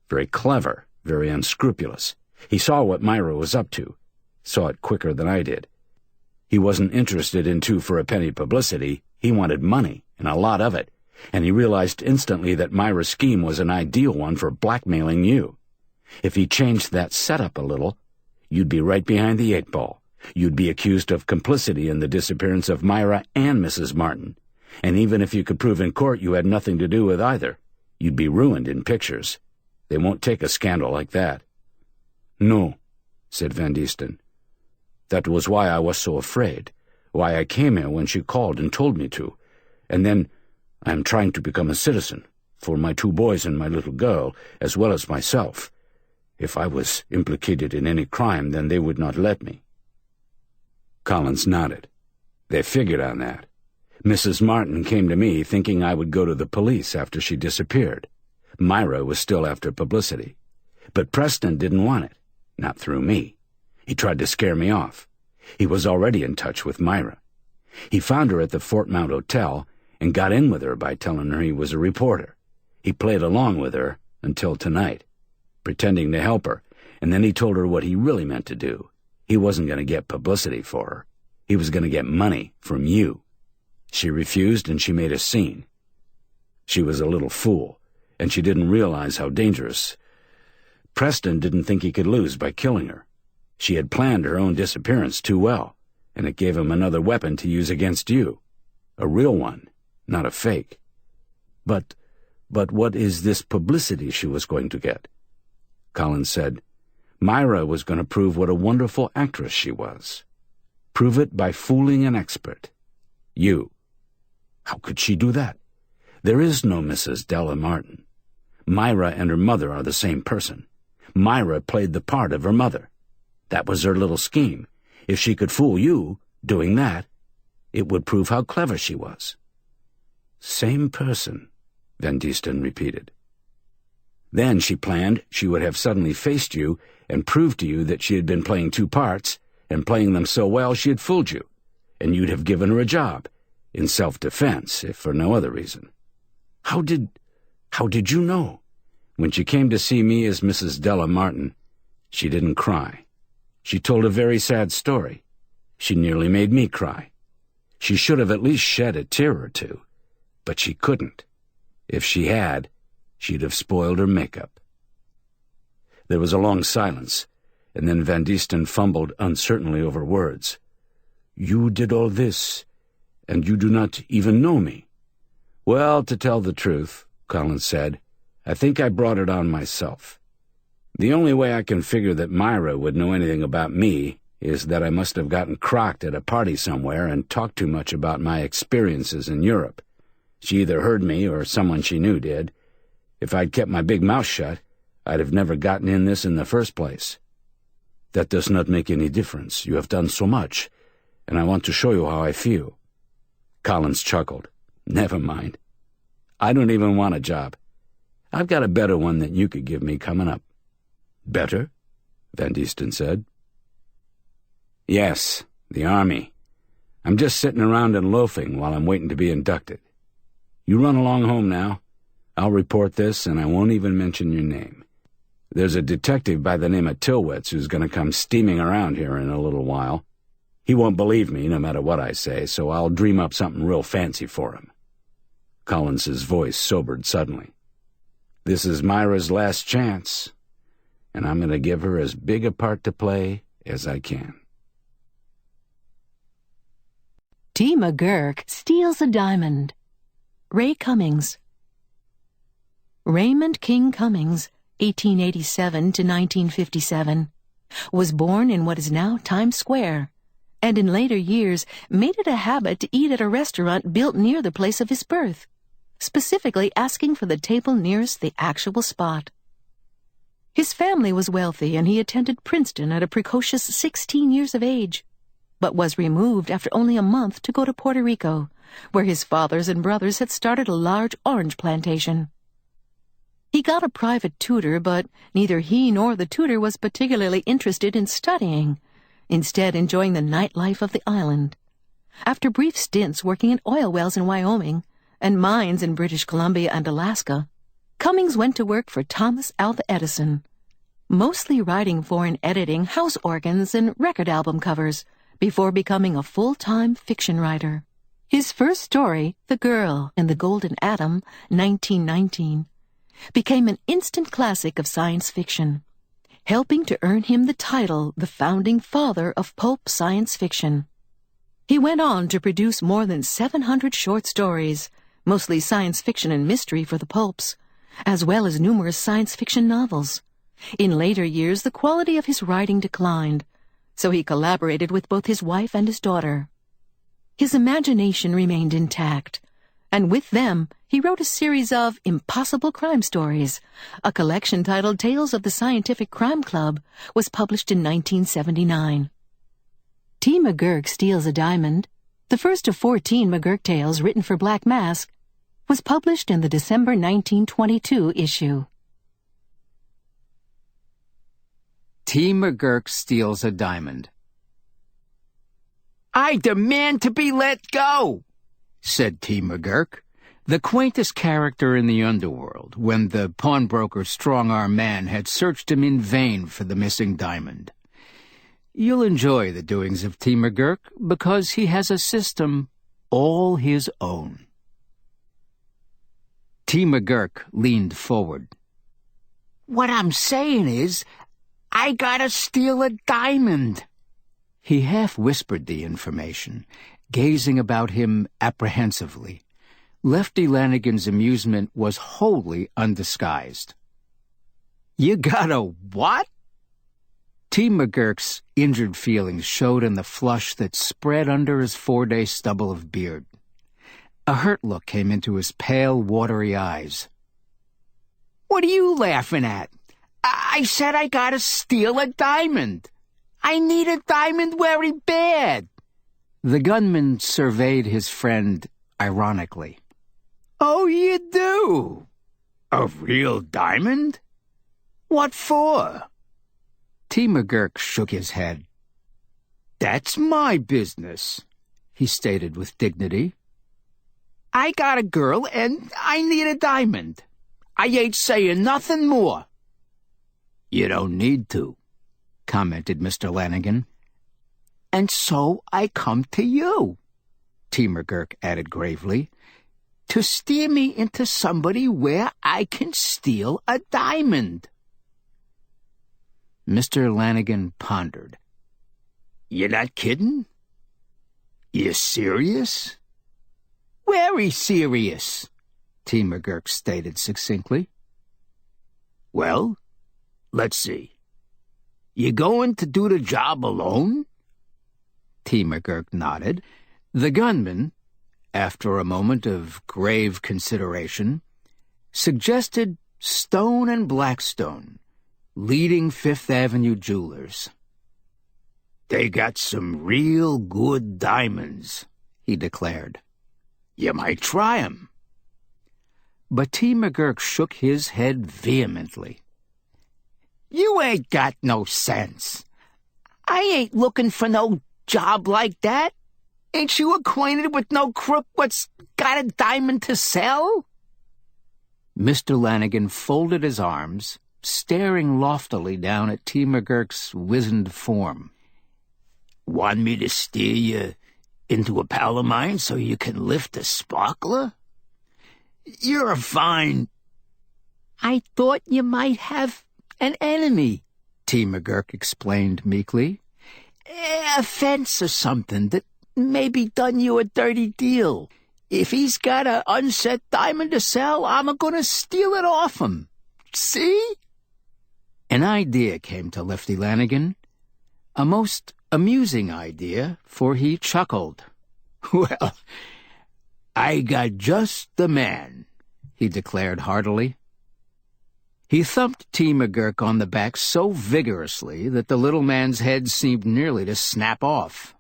Very clever, very unscrupulous. He saw what Myra was up to. Saw it quicker than I did. He wasn't interested in two-for-a-penny publicity. He wanted money, and a lot of it. And he realized instantly that Myra's scheme was an ideal one for blackmailing you. If he changed that setup a little, you'd be right behind the 8 ball. You'd be accused of complicity in the disappearance of Myra and Mrs. Martin. And even if you could prove in court you had nothing to do with either, you'd be ruined in pictures. They won't take a scandal like that. No, said Van Deesten. That was why I was so afraid, why I came here when she called and told me to. And then I am trying to become a citizen, for my 2 boys and my little girl, as well as myself. If I was implicated in any crime, then they would not let me. Collins nodded. They figured on that. Mrs. Martin came to me thinking I would go to the police after she disappeared. Myra was still after publicity. But Preston didn't want it, not through me. He tried to scare me off. He was already in touch with Myra. He found her at the Fort Mount Hotel and got in with her by telling her he was a reporter. He played along with her until tonight, pretending to help her, and then he told her what he really meant to do. He wasn't going to get publicity for her. He was going to get money from you. She refused, and she made a scene. She was a little fool, and she didn't realize how dangerous. Preston didn't think he could lose by killing her. She had planned her own disappearance too well, and it gave him another weapon to use against you. A real one, not a fake. But what is this publicity she was going to get? Collins said, Myra was going to prove what a wonderful actress she was. Prove it by fooling an expert. You. How could she do that? There is no Mrs. Della Martin. Myra and her mother are the same person. Myra played the part of her mother. That was her little scheme. If she could fool you, doing that, it would prove how clever she was. Same person, Van Deesten repeated. Then she planned she would have suddenly faced you and proved to you that she had been playing 2 parts, and playing them so well she had fooled you, and you'd have given her a job, in self-defense, if for no other reason. How did you know? When she came to see me as Mrs. Della Martin, she didn't cry. She told a very sad story. She nearly made me cry. She should have at least shed a tear or 2, but she couldn't. If she had, she'd have spoiled her makeup. There was a long silence, and then Van Deesten fumbled uncertainly over words. You did all this, and you do not even know me. Well, to tell the truth, Collins said, I think I brought it on myself. The only way I can figure that Myra would know anything about me is that I must have gotten crocked at a party somewhere and talked too much about my experiences in Europe. She either heard me or someone she knew did. If I'd kept my big mouth shut, I'd have never gotten in this in the first place. That does not make any difference. You have done so much, and I want to show you how I feel. Collins chuckled. Never mind. I don't even want a job. I've got a better one than you could give me coming up. Better? Van Deesten said. Yes, the Army. I'm just sitting around and loafing while I'm waiting to be inducted. You run along home now. I'll report this, and I won't even mention your name. There's a detective by the name of Tillwitz who's going to come steaming around here in a little while. He won't believe me no matter what I say, so I'll dream up something real fancy for him. Collins's voice sobered suddenly. This is Myra's last chance, and I'm going to give her as big a part to play as I can. T. McGurk steals a diamond. Ray Cummings. Raymond King Cummings, 1887 to 1957, was born in what is now Times Square, and in later years made it a habit to eat at a restaurant built near the place of his birth, specifically asking for the table nearest the actual spot. His family was wealthy, and he attended Princeton at a precocious 16 years of age, but was removed after only a month to go to Puerto Rico, where his fathers and brothers had started a large orange plantation. He got a private tutor, but neither he nor the tutor was particularly interested in studying, instead enjoying the nightlife of the island. After brief stints working in oil wells in Wyoming and mines in British Columbia and Alaska, Cummings went to work for Thomas Alva Edison, mostly writing for and editing house organs and record album covers, before becoming a full-time fiction writer. His first story, The Girl in the Golden Atom, 1919, became an instant classic of science fiction, helping to earn him the title the founding father of pulp science fiction. He went on to produce more than 700 short stories, mostly science fiction and mystery for the pulps, as well as numerous science fiction novels. In later years, the quality of his writing declined, so he collaborated with both his wife and his daughter. His imagination remained intact, and with them he wrote a series of impossible crime stories. A collection titled Tales of the Scientific Crime Club was published in 1979. T. McGurk Steals a Diamond, the first of 14 McGurk tales written for Black Mask, was published in the December 1922 issue. T. McGurk Steals a Diamond. "I demand to be let go," said T. McGurk, the quaintest character in the underworld, when the pawnbroker's strong-arm man had searched him in vain for the missing diamond. You'll enjoy the doings of T. McGurk because he has a system all his own. T. McGurk leaned forward. "What I'm saying is, I gotta steal a diamond." He half-whispered the information, gazing about him apprehensively. Lefty Lanigan's amusement was wholly undisguised. "You got a what?" T. McGurk's injured feelings showed in the flush that spread under his 4-day stubble of beard. A hurt look came into his pale, watery eyes. "What are you laughing at? I said I gotta steal a diamond. I need a diamond very bad." The gunman surveyed his friend ironically. "Oh, you do? A real diamond? What for?" T. McGurk shook his head. "That's my business," he stated with dignity. "I got a girl, and I need a diamond. I ain't saying nothing more." "You don't need to," commented Mr. Lanigan. "And so I come to you," T. McGurk added gravely, "to steer me into somebody where I can steal a diamond." Mr. Lanigan pondered. "You're not kidding? You're serious?" "Very serious," T. McGurk stated succinctly. "Well, let's see. You going to do the job alone?" T. McGurk nodded. The gunman, after a moment of grave consideration, suggested Stone and Blackstone, leading Fifth Avenue jewelers. "They got some real good diamonds," he declared. "You might try 'em." But T. McGurk shook his head vehemently. "You ain't got no sense. I ain't looking for no job like that. Ain't you acquainted with no crook what's got a diamond to sell?" Mr. Lanigan folded his arms, staring loftily down at T. McGurk's wizened form. "Want me to steer you into a pal of mine so you can lift a sparkler? You're a fine—" "I thought you might have an enemy," T. McGurk explained meekly. "A fence or something that maybe done you a dirty deal. If he's got a unset diamond to sell, I'm a-gonna steal it off him. See?" An idea came to Lefty Lanigan, a most amusing idea, for he chuckled. "Well, I got just the man," he declared heartily. He thumped T. McGurk on the back so vigorously that the little man's head seemed nearly to snap off.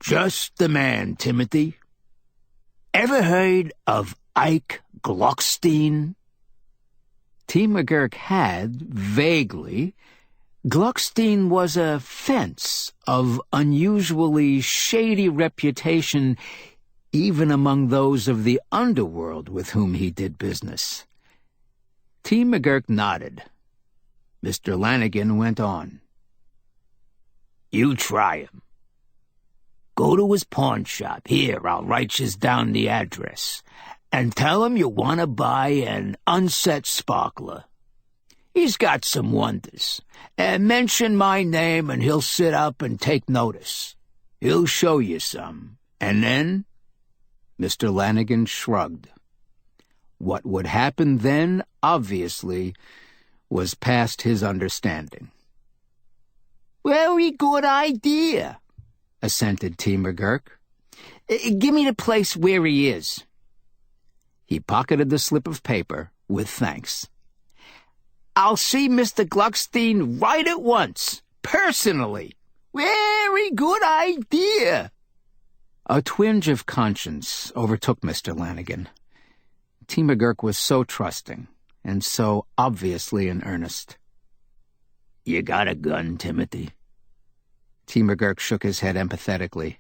"Just the man, Timothy. Ever heard of Ike Gluckstein?" T. McGurk had, vaguely. Gluckstein was a fence of unusually shady reputation even among those of the underworld with whom he did business. T. McGurk nodded. Mr. Lanigan went on. "You try him. Go to his pawn shop. Here, I'll write you down the address. And tell him you want to buy an unset sparkler. He's got some wonders. And mention my name and he'll sit up and take notice. He'll show you some. And then—" Mr. Lanigan shrugged. What would happen then, obviously, was past his understanding. "Very good idea," assented T. McGurk. "Give me the place where he is." He pocketed the slip of paper with thanks. "I'll see Mr. Gluckstein right at once, personally. Very good idea." A twinge of conscience overtook Mr. Lanigan. T. McGurk was so trusting, and so obviously in earnest. "You got a gun, Timothy?" T. McGurk shook his head empathetically.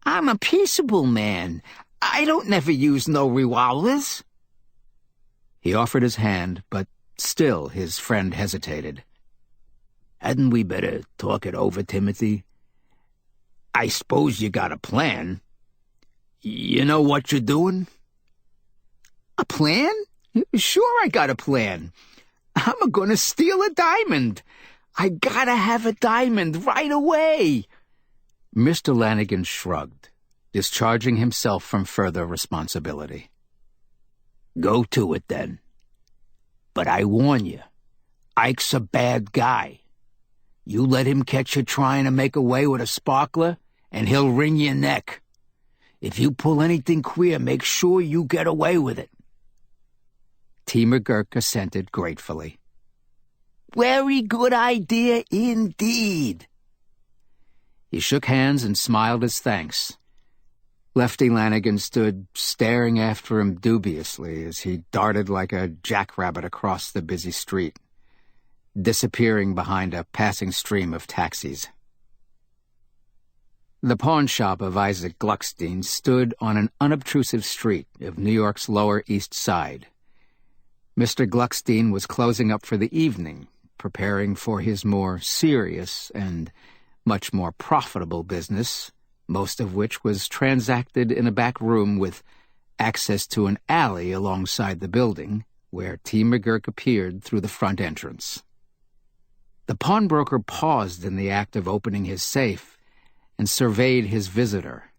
"I'm a peaceable man. I don't never use no revolvers." He offered his hand, but still his friend hesitated. "Hadn't we better talk it over, Timothy? I suppose you got a plan. You know what you're doing?" "A plan? Sure I got a plan. I'm a-gonna steal a diamond. I gotta have a diamond right away." Mr. Lanigan shrugged, discharging himself from further responsibility. "Go to it, then. But I warn you, Ike's a bad guy. You let him catch you trying to make away with a sparkler, and he'll wring your neck. If you pull anything queer, make sure you get away with it." T. McGurk assented gratefully. "Very good idea indeed." He shook hands and smiled his thanks. Lefty Lanigan stood staring after him dubiously as he darted like a jackrabbit across the busy street, disappearing behind a passing stream of taxis. The pawn shop of Isaac Gluckstein stood on an unobtrusive street of New York's Lower East Side. Mr. Gluckstein was closing up for the evening, preparing for his more serious and much more profitable business, most of which was transacted in a back room with access to an alley alongside the building, where T. McGurk appeared through the front entrance. The pawnbroker paused in the act of opening his safe and surveyed his visitor.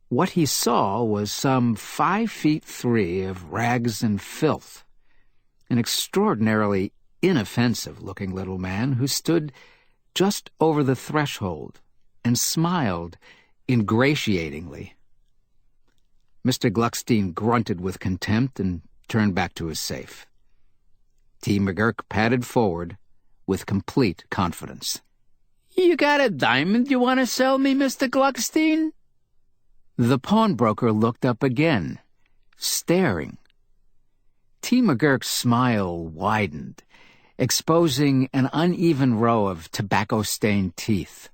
What he saw was some 5'3" of rags and filth, an extraordinarily inoffensive-looking little man who stood just over the threshold and smiled ingratiatingly. Mr. Gluckstein grunted with contempt and turned back to his safe. T. McGurk padded forward with complete confidence. "You got a diamond you want to sell me, Mr. Gluckstein?" The pawnbroker looked up again, staring. T. McGurk's smile widened, exposing an uneven row of tobacco-stained teeth.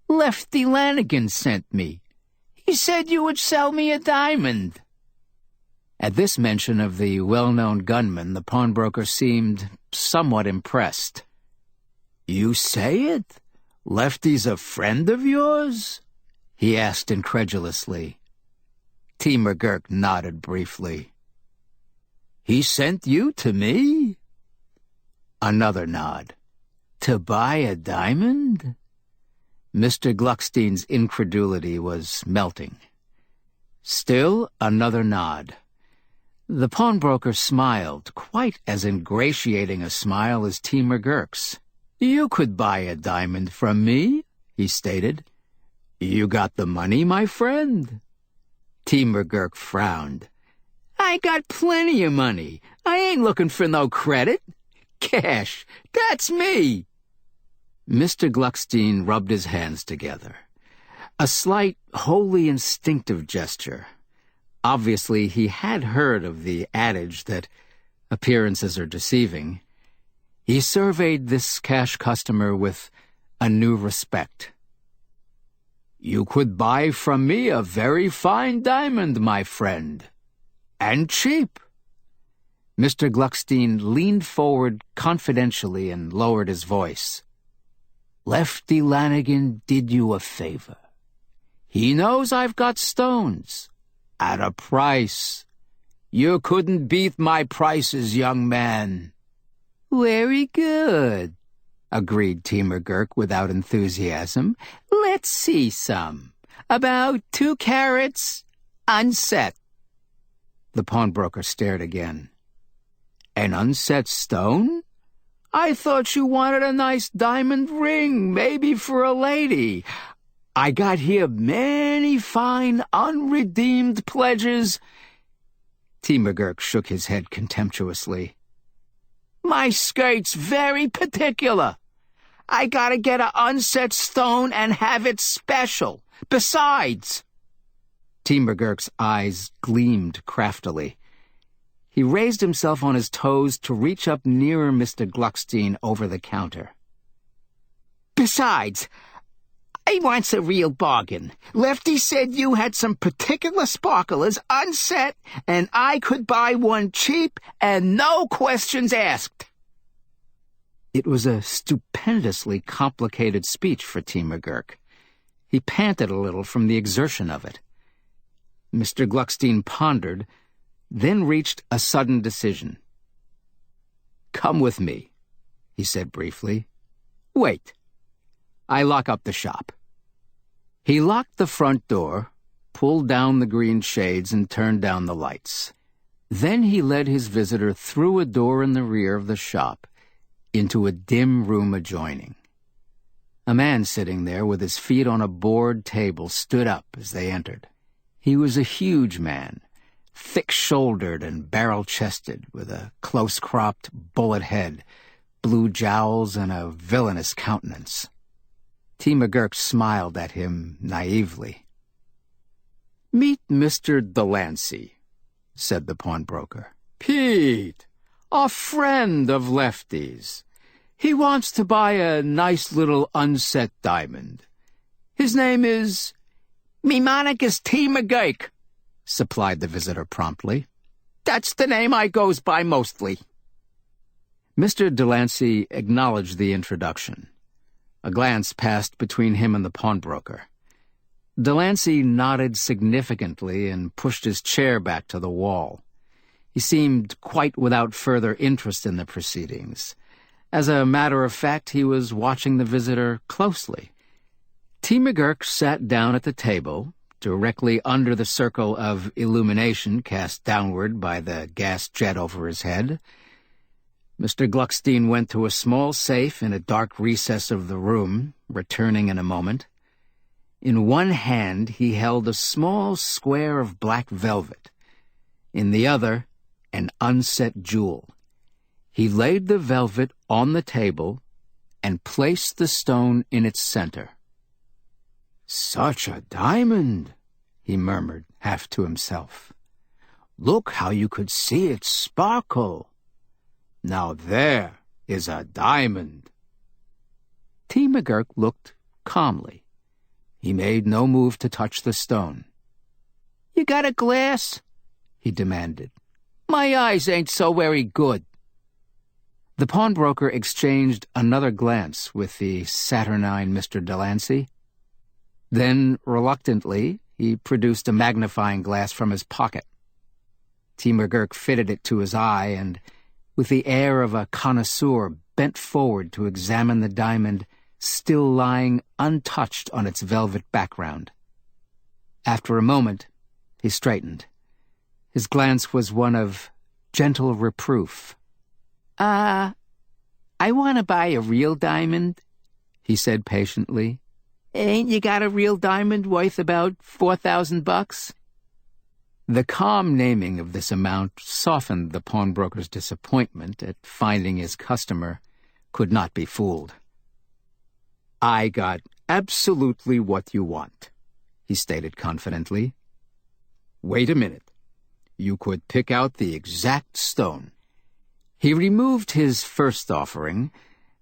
"Lefty Lanigan sent me. He said you would sell me a diamond." At this mention of the well-known gunman, the pawnbroker seemed somewhat impressed. "You say it? Lefty's a friend of yours?" he asked incredulously. T. McGurk nodded briefly. "He sent you to me?" Another nod. "To buy a diamond?" Mr. Gluckstein's incredulity was melting. Still another nod. The pawnbroker smiled, quite as ingratiating a smile as T. McGurk's. "You could buy a diamond from me," he stated. "You got the money, my friend?" T. McGurk frowned. "I got plenty of money. I ain't looking for no credit. Cash, that's me." Mr. Gluckstein rubbed his hands together. A slight, wholly instinctive gesture. Obviously, he had heard of the adage that appearances are deceiving. He surveyed this cash customer with a new respect. "You could buy from me a very fine diamond, my friend. And cheap." Mr. Gluckstein leaned forward confidentially and lowered his voice. "Lefty Lanigan did you a favor. He knows I've got stones. At a price. You couldn't beat my prices, young man." "Very good," agreed T. McGurk without enthusiasm. "Let's see some. About 2 carats, unset." The pawnbroker stared again. "An unset stone? I thought you wanted a nice diamond ring, maybe for a lady. I got here many fine unredeemed pledges." T. McGurk shook his head contemptuously. "My skirt's very particular. I gotta get a unset stone and have it special. Besides—" T. McGurk's eyes gleamed craftily. He raised himself on his toes to reach up nearer Mr. Gluckstein over the counter. "Besides, I wants a real bargain. Lefty said you had some particular sparklers unset, and I could buy one cheap and no questions asked." It was a stupendously complicated speech for T. McGurk. He panted a little from the exertion of it. Mr. Gluckstein pondered, then reached a sudden decision. "Come with me," he said briefly. "Wait. I lock up the shop." He locked the front door, pulled down the green shades, and turned down the lights. Then he led his visitor through a door in the rear of the shop, into a dim room adjoining. A man sitting there with his feet on a board table stood up as they entered. He was a huge man, thick-shouldered and barrel-chested, with a close-cropped bullet head, blue jowls, and a villainous countenance. T. McGurk smiled at him naively. "Meet Mr. Delancey," said the pawnbroker. "Pete, a friend of Lefty's. He wants to buy a nice little unset diamond. His name is—" "Me monicus T. McGurk," supplied the visitor promptly. "That's the name I goes by mostly." Mr. Delancey acknowledged the introduction. A glance passed between him and the pawnbroker. Delancey nodded significantly and pushed his chair back to the wall. He seemed quite without further interest in the proceedings. As a matter of fact, he was watching the visitor closely. T. McGurk sat down at the table, directly under the circle of illumination cast downward by the gas jet over his head. Mr. Gluckstein went to a small safe in a dark recess of the room, returning in a moment. In one hand he held a small square of black velvet. In the other, an unset jewel. He laid the velvet on the table and placed the stone in its center. "Such a diamond," he murmured, half to himself. "Look how you could see it sparkle. Now there is a diamond." T. McGurk looked calmly. He made no move to touch the stone. "You got a glass?" he demanded. "My eyes ain't so very good." The pawnbroker exchanged another glance with the saturnine Mr. Delancey. Then, reluctantly, he produced a magnifying glass from his pocket. T. McGurk fitted it to his eye and, with the air of a connoisseur, bent forward to examine the diamond still lying untouched on its velvet background. After a moment, he straightened. His glance was one of gentle reproof. I want to buy a real diamond, he said patiently. Ain't you got a real diamond worth about $4,000? The calm naming of this amount softened the pawnbroker's disappointment at finding his customer could not be fooled. I got absolutely what you want, he stated confidently. Wait a minute. You could pick out the exact stone. He removed his first offering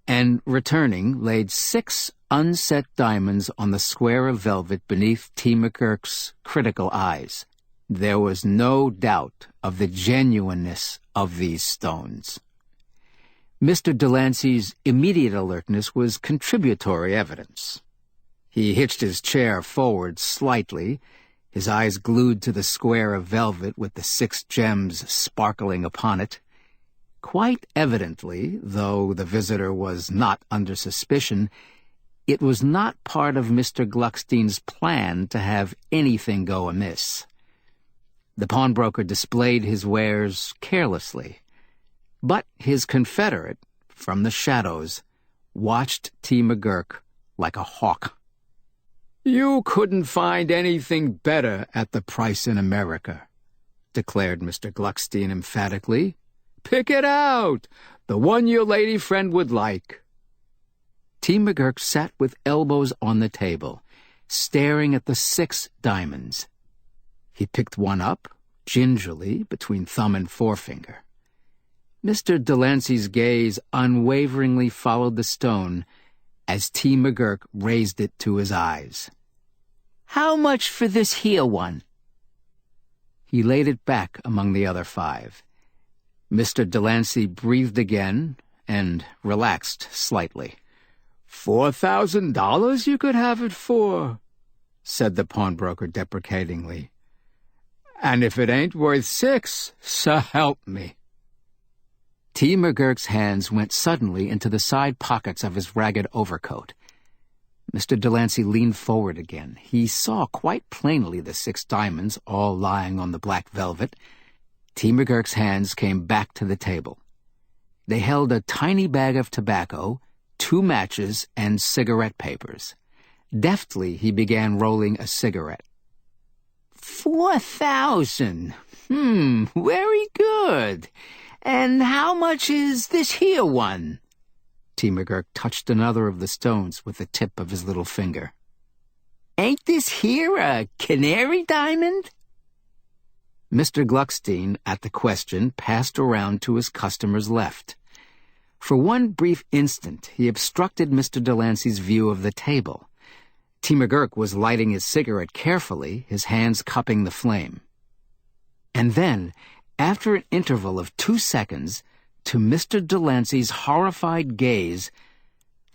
and, returning, laid 6 unset diamonds on the square of velvet beneath T. McGurk's critical eyes. There was no doubt of the genuineness of these stones. Mr. Delancey's immediate alertness was contributory evidence. He hitched his chair forward slightly, his eyes glued to the square of velvet with the 6 gems sparkling upon it. Quite evidently, though the visitor was not under suspicion, it was not part of Mr. Gluckstein's plan to have anything go amiss. The pawnbroker displayed his wares carelessly, but his confederate, from the shadows, watched T. McGurk like a hawk. You couldn't find anything better at the price in America, declared Mr. Gluckstein emphatically. Pick it out, the one your lady friend would like. T. McGurk sat with elbows on the table, staring at the 6 diamonds. He picked one up, gingerly, between thumb and forefinger. Mr. Delancey's gaze unwaveringly followed the stone as T. McGurk raised it to his eyes. How much for this here one? He laid it back among the other 5. Mr. Delancey breathed again and relaxed slightly. $4,000 you could have it for, said the pawnbroker deprecatingly. And if it ain't worth 6, so help me. T. McGurk's hands went suddenly into the side pockets of his ragged overcoat. Mr. Delancey leaned forward again. He saw quite plainly the 6 diamonds all lying on the black velvet. T. McGurk's hands came back to the table. They held a tiny bag of tobacco, 2 matches, and cigarette papers. Deftly, he began rolling a cigarette. 4,000. Very good. And how much is this here one? T. McGurk touched another of the stones with the tip of his little finger. Ain't this here a canary diamond? Mr. Gluckstein, at the question, passed around to his customer's left. For one brief instant, he obstructed Mr. Delancey's view of the table. T. McGurk was lighting his cigarette carefully, his hands cupping the flame. And then, after an interval of 2 seconds, to Mr. Delancey's horrified gaze,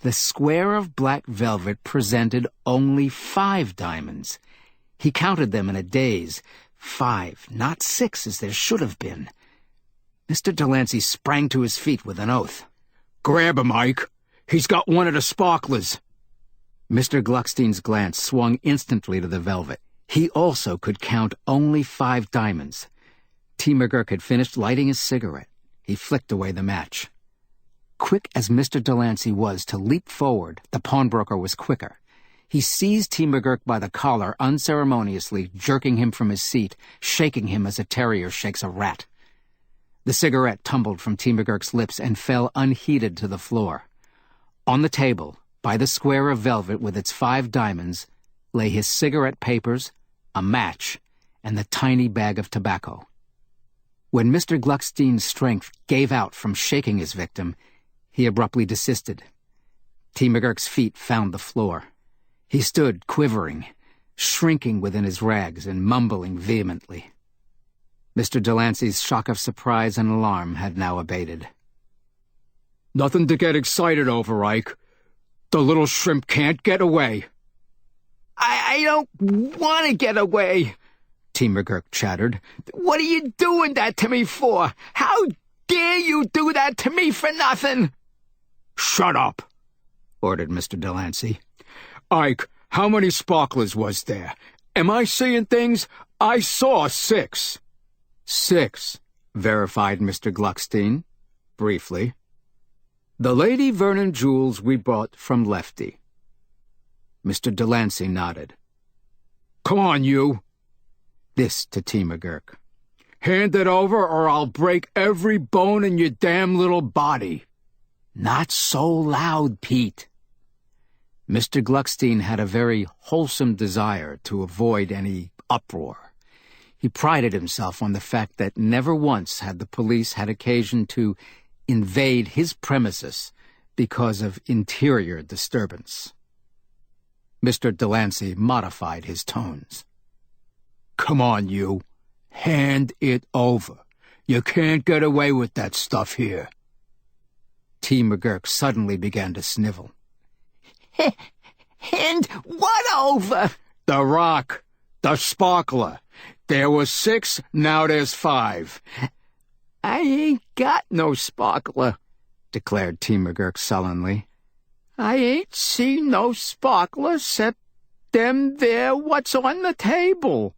the square of black velvet presented only 5 diamonds. He counted them in a daze. 5, not 6 as there should have been. Mr. Delancey sprang to his feet with an oath. Grab him, Ike. He's got one of the sparklers. Mr. Gluckstein's glance swung instantly to the velvet. He also could count only 5 diamonds. T. McGurk had finished lighting his cigarette. He flicked away the match. Quick as Mr. Delancey was to leap forward, the pawnbroker was quicker. He seized T. McGurk by the collar unceremoniously, jerking him from his seat, shaking him as a terrier shakes a rat. The cigarette tumbled from T. McGurk's lips and fell unheeded to the floor. On the table, by the square of velvet with its 5 diamonds, lay his cigarette papers, a match, and the tiny bag of tobacco. When Mr. Gluckstein's strength gave out from shaking his victim, he abruptly desisted. T. McGurk's feet found the floor. He stood quivering, shrinking within his rags and mumbling vehemently. Mr. Delancey's shock of surprise and alarm had now abated. Nothing to get excited over, Ike. The little shrimp can't get away. I don't want to get away, T. McGurk chattered. What are you doing that to me for? How dare you do that to me for nothing? Shut up, ordered Mr. Delancey. Ike, how many sparklers was there? Am I seeing things? I saw 6. 6, verified Mr. Gluckstein, briefly. "The Lady Vernon jewels we bought from Lefty." Mr. Delancey nodded. "Come on, you." This to T. McGurk. "Hand it over or I'll break every bone in your damn little body." "Not so loud, Pete." Mr. Gluckstein had a very wholesome desire to avoid any uproar. He prided himself on the fact that never once had the police had occasion to invade his premises because of interior disturbance. Mr. Delancey modified his tones. "Come on, you. Hand it over. You can't get away with that stuff here." T. McGurk suddenly began to snivel. "Hand what over?" "The rock. The sparkler. There was 6, now there's 5. "I ain't got no sparkler," declared T. McGurk sullenly. "I ain't seen no sparkler 'cept them there what's on the table."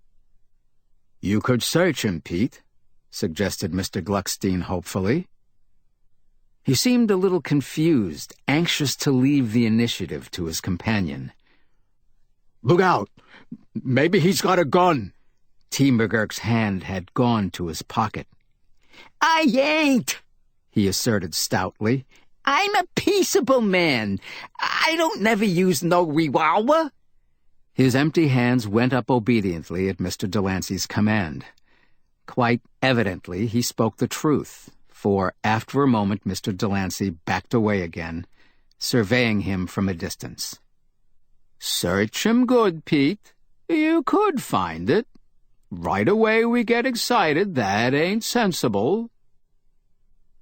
"You could search him, Pete," suggested Mr. Gluckstein hopefully. He seemed a little confused, anxious to leave the initiative to his companion. "Look out! Maybe he's got a gun." T. McGurk's hand had gone to his pocket. "I ain't," he asserted stoutly. "I'm a peaceable man. I don't never use no revolver." His empty hands went up obediently at Mr. Delancey's command. Quite evidently he spoke the truth, for after a moment Mr. Delancey backed away again, surveying him from a distance. "Search him good, Pete. You could find it. Right away we get excited, that ain't sensible."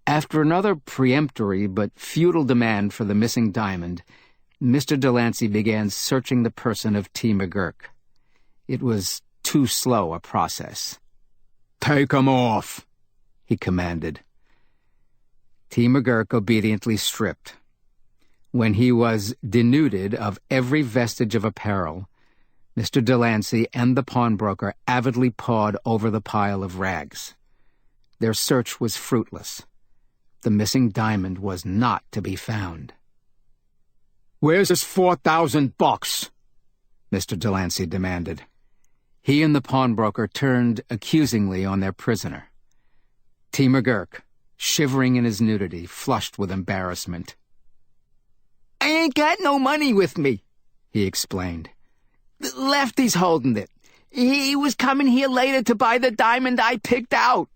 After another peremptory but futile demand for the missing diamond, Mr. Delancey began searching the person of T. McGurk. It was too slow a process. "Take 'em off," he commanded. T. McGurk obediently stripped. When he was denuded of every vestige of apparel, Mr. Delancey and the pawnbroker avidly pawed over the pile of rags. Their search was fruitless. The missing diamond was not to be found. "Where's this $4,000? Mr. Delancey demanded. He and the pawnbroker turned accusingly on their prisoner. T. McGurk, shivering in his nudity, flushed with embarrassment. "I ain't got no money with me," he explained. "Lefty's holding it. He was coming here later to buy the diamond I picked out."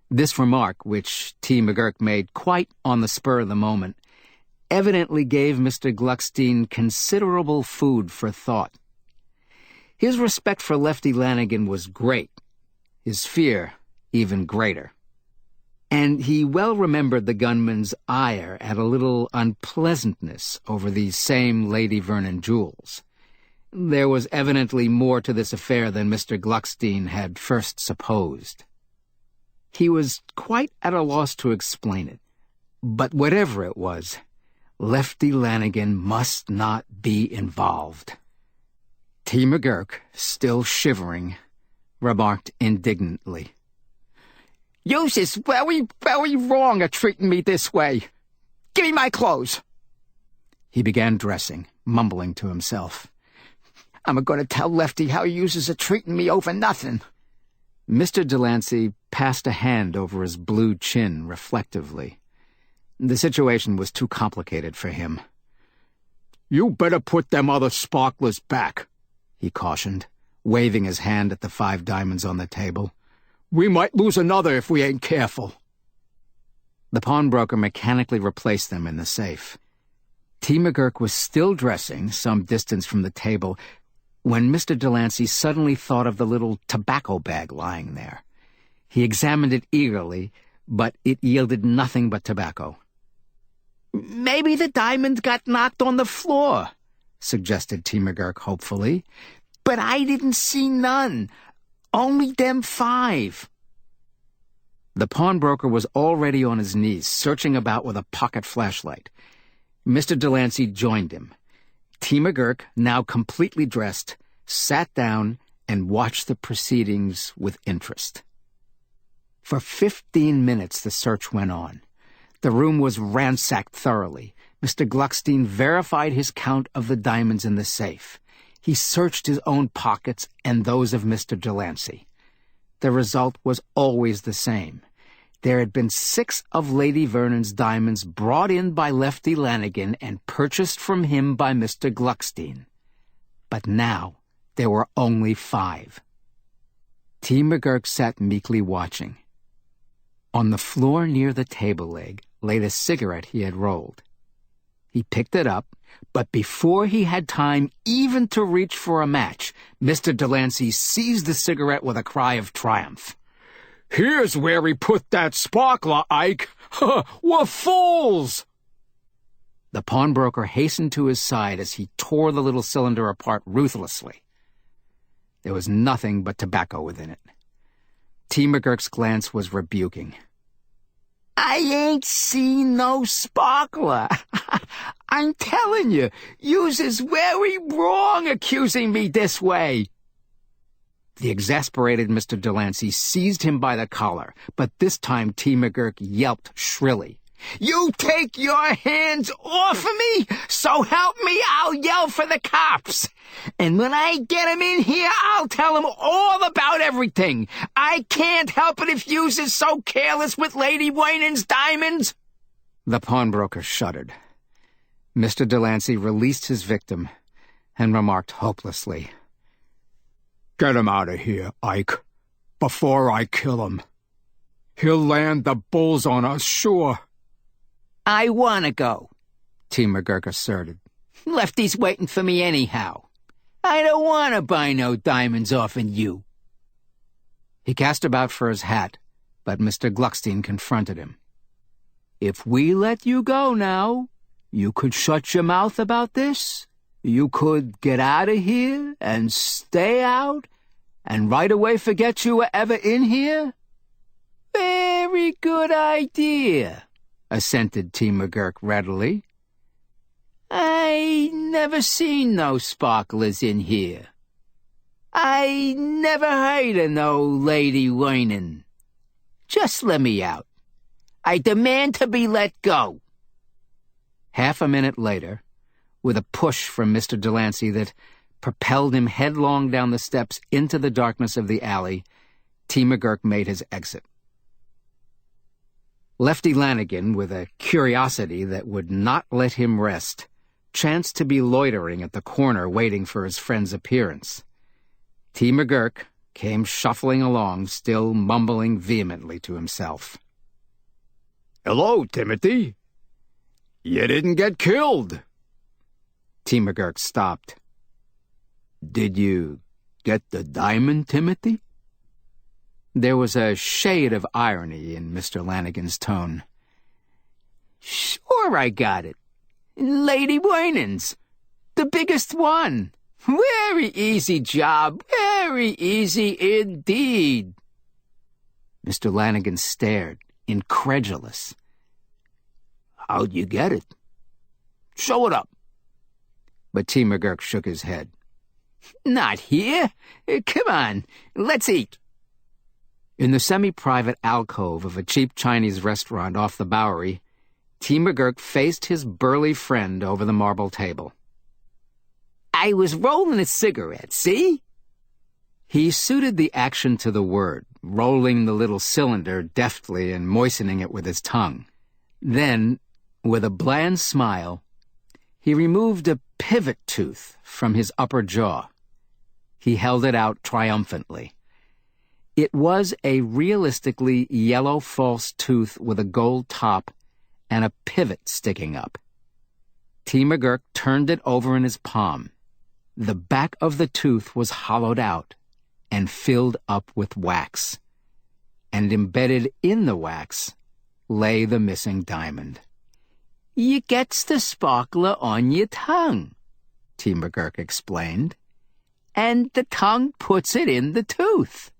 This remark, which T. McGurk made quite on the spur of the moment, evidently gave Mr. Gluckstein considerable food for thought. His respect for Lefty Lanigan was great, his fear even greater. And he well remembered the gunman's ire at a little unpleasantness over these same Lady Vernon jewels. There was evidently more to this affair than Mr. Gluckstein had first supposed. He was quite at a loss to explain it, but whatever it was, Lefty Lanigan must not be involved. T. McGurk, still shivering, remarked indignantly, "Youse is very, very wrong a treating me this way. Give me my clothes." He began dressing, mumbling to himself. "I'm a-going to tell Lefty how youse is a-treating me over nothing." Mr. Delancey passed a hand over his blue chin reflectively. The situation was too complicated for him. "You better put them other sparklers back," he cautioned, waving his hand at the 5 diamonds on the table. "We might lose another if we ain't careful." The pawnbroker mechanically replaced them in the safe. T. McGurk was still dressing, some distance from the table, when Mr. Delancey suddenly thought of the little tobacco bag lying there. He examined it eagerly, but it yielded nothing but tobacco. "Maybe the diamond got knocked on the floor," suggested T. McGurk hopefully. "But I didn't see none. Only them 5. The pawnbroker was already on his knees, searching about with a pocket flashlight. Mr. Delancey joined him. T. McGurk, now completely dressed, sat down and watched the proceedings with interest. For 15 minutes the search went on. The room was ransacked thoroughly. Mr. Gluckstein verified his count of the diamonds in the safe. He searched his own pockets and those of Mr. Delancey. The result was always the same. There had been 6 of Lady Vernon's diamonds brought in by Lefty Lanigan and purchased from him by Mr. Gluckstein. But now there were only 5. T. McGurk sat meekly watching. On the floor near the table leg lay the cigarette he had rolled. He picked it up, but before he had time even to reach for a match, Mr. Delancey seized the cigarette with a cry of triumph. "Here's where he put that sparkler, Ike! We're fools!" The pawnbroker hastened to his side as he tore the little cylinder apart ruthlessly. There was nothing but tobacco within it. T. McGurk's glance was rebuking. "I ain't seen no sparkler. I'm telling you, yous is very wrong accusing me this way." The exasperated Mr. Delancey seized him by the collar, but this time T. McGurk yelped shrilly. "You take your hands off of me, so help me, I'll yell for the cops. And when I get 'em in here, I'll tell 'em all about everything. I can't help it if yous is so careless with Lady Waynan's diamonds." The pawnbroker shuddered. Mr. Delancey released his victim and remarked hopelessly, "Get him out of here, Ike, before I kill him. He'll land the bulls on us, sure." "I want to go," T. McGurk asserted. "Lefty's waiting for me anyhow. I don't want to buy no diamonds off'n you." He cast about for his hat, but Mr. Gluckstein confronted him. "If we let you go now, you could shut your mouth about this. You could get out of here and stay out and right away forget you were ever in here." "Very good idea," assented T. McGurk readily. "I never seen no sparklers in here. I never heard of no Lady Waynan. Just let me out. I demand to be let go." Half a minute later, with a push from Mr. Delancey that propelled him headlong down the steps into the darkness of the alley, T. McGurk made his exit. Lefty Lanigan, with a curiosity that would not let him rest, chanced to be loitering at the corner waiting for his friend's appearance. T. McGurk came shuffling along, still mumbling vehemently to himself. "Hello, Timothy. You didn't get killed." T. McGurk stopped. "Did you get the diamond, Timothy?" There was a shade of irony in Mr. Lanigan's tone. "Sure I got it. Lady Waynan's. The biggest one. Very easy job. Very easy indeed." Mr. Lanigan stared, incredulous. "How'd you get it? Show it up." But T. McGurk shook his head. "Not here. Come on, let's eat." In the semi-private alcove of a cheap Chinese restaurant off the Bowery, T. McGurk faced his burly friend over the marble table. "I was rolling a cigarette, see?" He suited the action to the word, rolling the little cylinder deftly and moistening it with his tongue. Then, with a bland smile, he removed a pivot tooth from his upper jaw. He held it out triumphantly. It was a realistically yellow false tooth with a gold top and a pivot sticking up. T. McGurk turned it over in his palm. The back of the tooth was hollowed out and filled up with wax, and embedded in the wax lay the missing diamond. "You gets the sparkler on your tongue," T. McGurk explained, "and the tongue puts it in the tooth.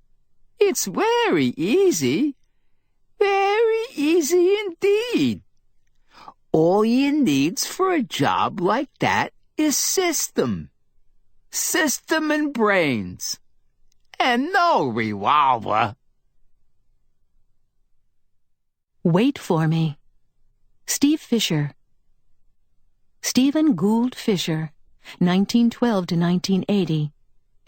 It's very easy. Very easy indeed. All you needs for a job like that is system. System and brains. And no revolver." Wait for me. Steve Fisher. Stephen Gould Fisher, 1912 to 1980,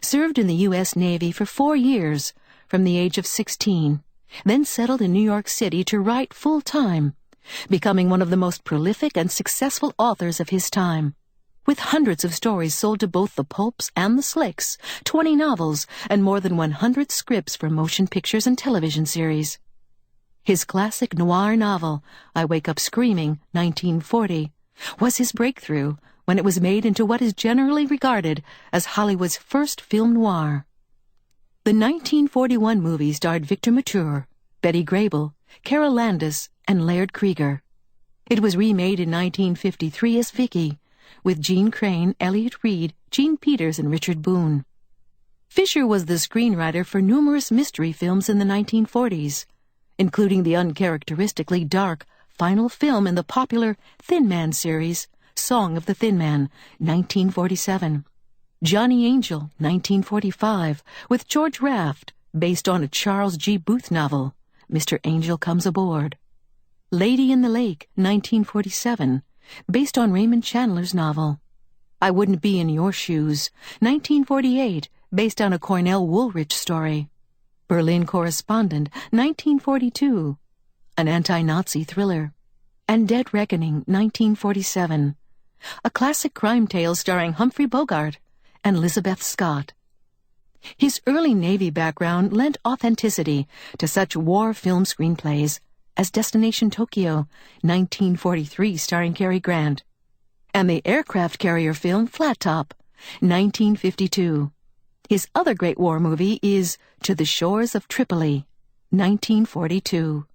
served in the U.S. Navy for 4 years, from the age of 16, then settled in New York City to write full-time, becoming one of the most prolific and successful authors of his time, with hundreds of stories sold to both the pulps and the slicks, 20 novels, and more than 100 scripts for motion pictures and television series. His classic noir novel, I Wake Up Screaming, 1940, was his breakthrough when it was made into what is generally regarded as Hollywood's first film noir. The 1941 movie starred Victor Mature, Betty Grable, Carol Landis, and Laird Krieger. It was remade in 1953 as Vicky, with Gene Crane, Elliott Reed, Gene Peters, and Richard Boone. Fisher was the screenwriter for numerous mystery films in the 1940s, including the uncharacteristically dark final film in the popular Thin Man series, Song of the Thin Man, 1947. Johnny Angel, 1945, with George Raft, based on a Charles G. Booth novel, Mr. Angel Comes Aboard. Lady in the Lake, 1947, based on Raymond Chandler's novel. I Wouldn't Be in Your Shoes, 1948, based on a Cornell Woolrich story. Berlin Correspondent, 1942, an anti-Nazi thriller. And Dead Reckoning, 1947, a classic crime tale starring Humphrey Bogart and Lizabeth Scott. His early Navy background lent authenticity to such war film screenplays as Destination Tokyo, 1943, starring Cary Grant, and the aircraft carrier film Flat Top, 1952. His other great war movie is To the Shores of Tripoli, 1942.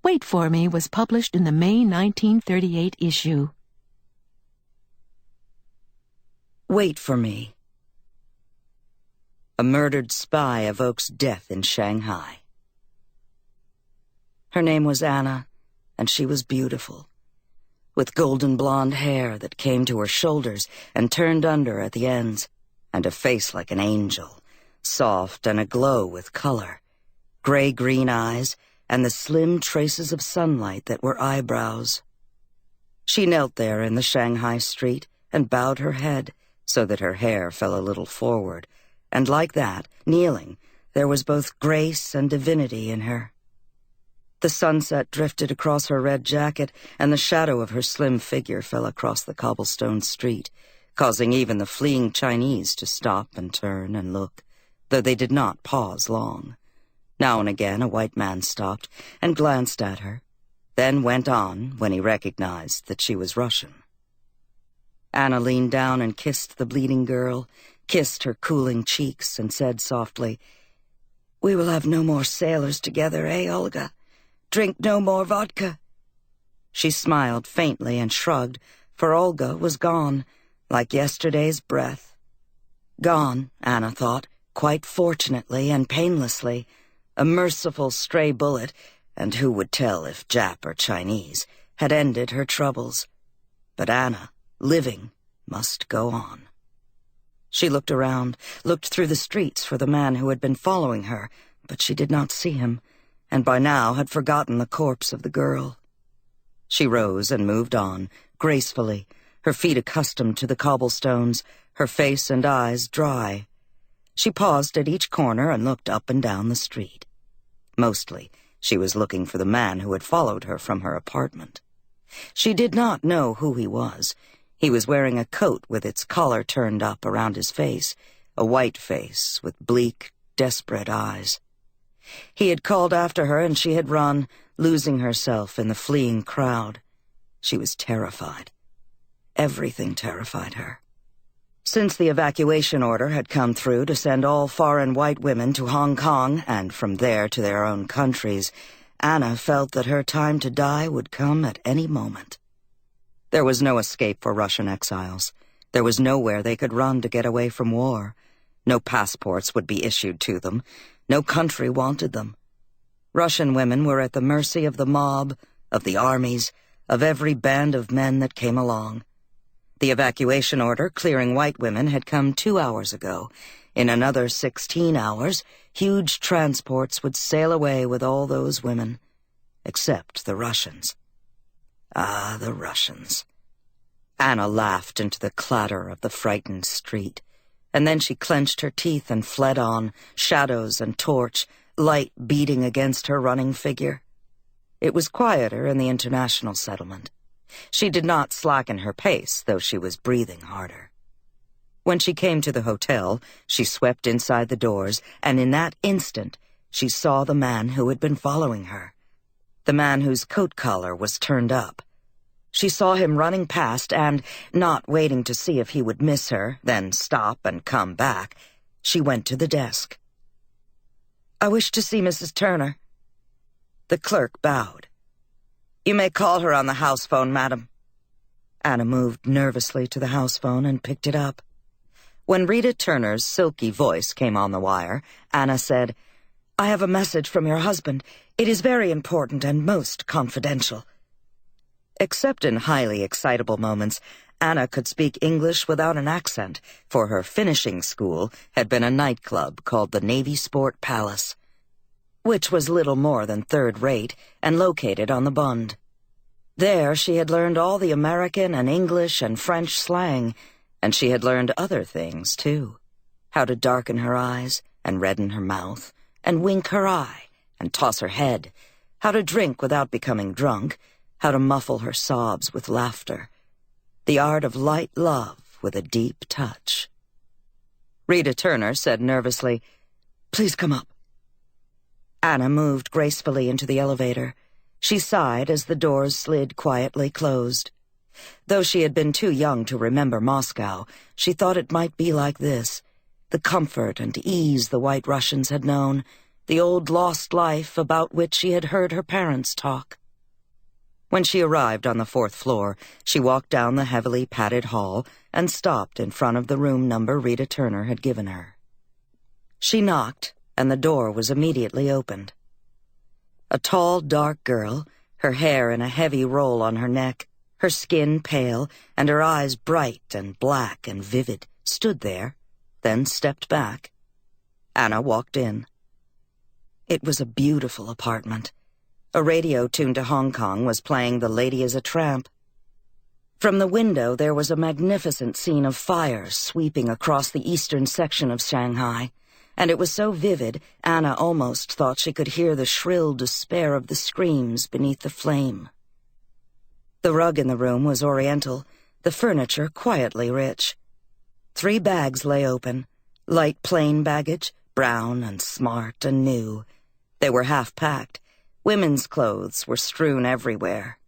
Wait For Me was published in the May 1938 issue. Wait for Me. A murdered spy evokes death in Shanghai. Her name was Anna, and she was beautiful, with golden blonde hair that came to her shoulders and turned under at the ends, and a face like an angel, soft and aglow with color, gray-green eyes, and the slim traces of sunlight that were eyebrows. She knelt there in the Shanghai street and bowed her head so that her hair fell a little forward, and like that, kneeling, there was both grace and divinity in her. The sunset drifted across her red jacket, and the shadow of her slim figure fell across the cobblestone street, causing even the fleeing Chinese to stop and turn and look, though they did not pause long. Now and again a white man stopped and glanced at her, then went on when he recognized that she was Russian. Anna leaned down and kissed the bleeding girl, kissed her cooling cheeks, and said softly, "We will have no more sailors together, eh, Olga? Drink no more vodka." She smiled faintly and shrugged, for Olga was gone, like yesterday's breath. Gone, Anna thought, quite fortunately and painlessly, a merciful stray bullet, and who would tell if Jap or Chinese, had ended her troubles. But Anna, living, must go on. She looked around, looked through the streets for the man who had been following her, but she did not see him, and by now had forgotten the corpse of the girl. She rose and moved on, gracefully, her feet accustomed to the cobblestones, her face and eyes dry. She paused at each corner and looked up and down the street. Mostly, she was looking for the man who had followed her from her apartment. She did not know who he was. He was wearing a coat with its collar turned up around his face, a white face with bleak, desperate eyes. He had called after her and she had run, losing herself in the fleeing crowd. She was terrified. Everything terrified her. Since the evacuation order had come through to send all foreign white women to Hong Kong and from there to their own countries, Anna felt that her time to die would come at any moment. There was no escape for Russian exiles. There was nowhere they could run to get away from war. No passports would be issued to them. No country wanted them. Russian women were at the mercy of the mob, of the armies, of every band of men that came along. The evacuation order clearing white women had come 2 hours ago. In another 16 hours, huge transports would sail away with all those women, except the Russians. Ah, the Russians. Anna laughed into the clatter of the frightened street, and then she clenched her teeth and fled on, shadows and torch, light beating against her running figure. It was quieter in the international settlement. She did not slacken her pace, though she was breathing harder. When she came to the hotel, she swept inside the doors, and in that instant, she saw the man who had been following her. The man whose coat collar was turned up. She saw him running past and, not waiting to see if he would miss her, then stop and come back, she went to the desk. "I wish to see Mrs. Turner." The clerk bowed. "You may call her on the house phone, madam." Anna moved nervously to the house phone and picked it up. When Rita Turner's silky voice came on the wire, Anna said, "I have a message from your husband. It is very important and most confidential." Except in highly excitable moments, Anna could speak English without an accent, for her finishing school had been a nightclub called the Navy Sport Palace, which was little more than third-rate and located on the Bund. There she had learned all the American and English and French slang, and she had learned other things, too. How to darken her eyes and redden her mouth and wink her eye and toss her head, how to drink without becoming drunk, how to muffle her sobs with laughter. The art of light love with a deep touch. Rita Turner said nervously, "Please come up." Anna moved gracefully into the elevator. She sighed as the doors slid quietly closed. Though she had been too young to remember Moscow, she thought it might be like this, the comfort and ease the White Russians had known, the old lost life about which she had heard her parents talk. When she arrived on the 4th floor, she walked down the heavily padded hall and stopped in front of the room number Rita Turner had given her. She knocked, and the door was immediately opened. A tall, dark girl, her hair in a heavy roll on her neck, her skin pale, and her eyes bright and black and vivid, stood there, then stepped back. Anna walked in. It was a beautiful apartment. A radio tuned to Hong Kong was playing The Lady is a Tramp. From the window there was a magnificent scene of fire sweeping across the eastern section of Shanghai, and it was so vivid Anna almost thought she could hear the shrill despair of the screams beneath the flame. The rug in the room was oriental, the furniture quietly rich. 3 bags lay open, light plain baggage, brown and smart and new. They were half-packed. Women's clothes were strewn everywhere.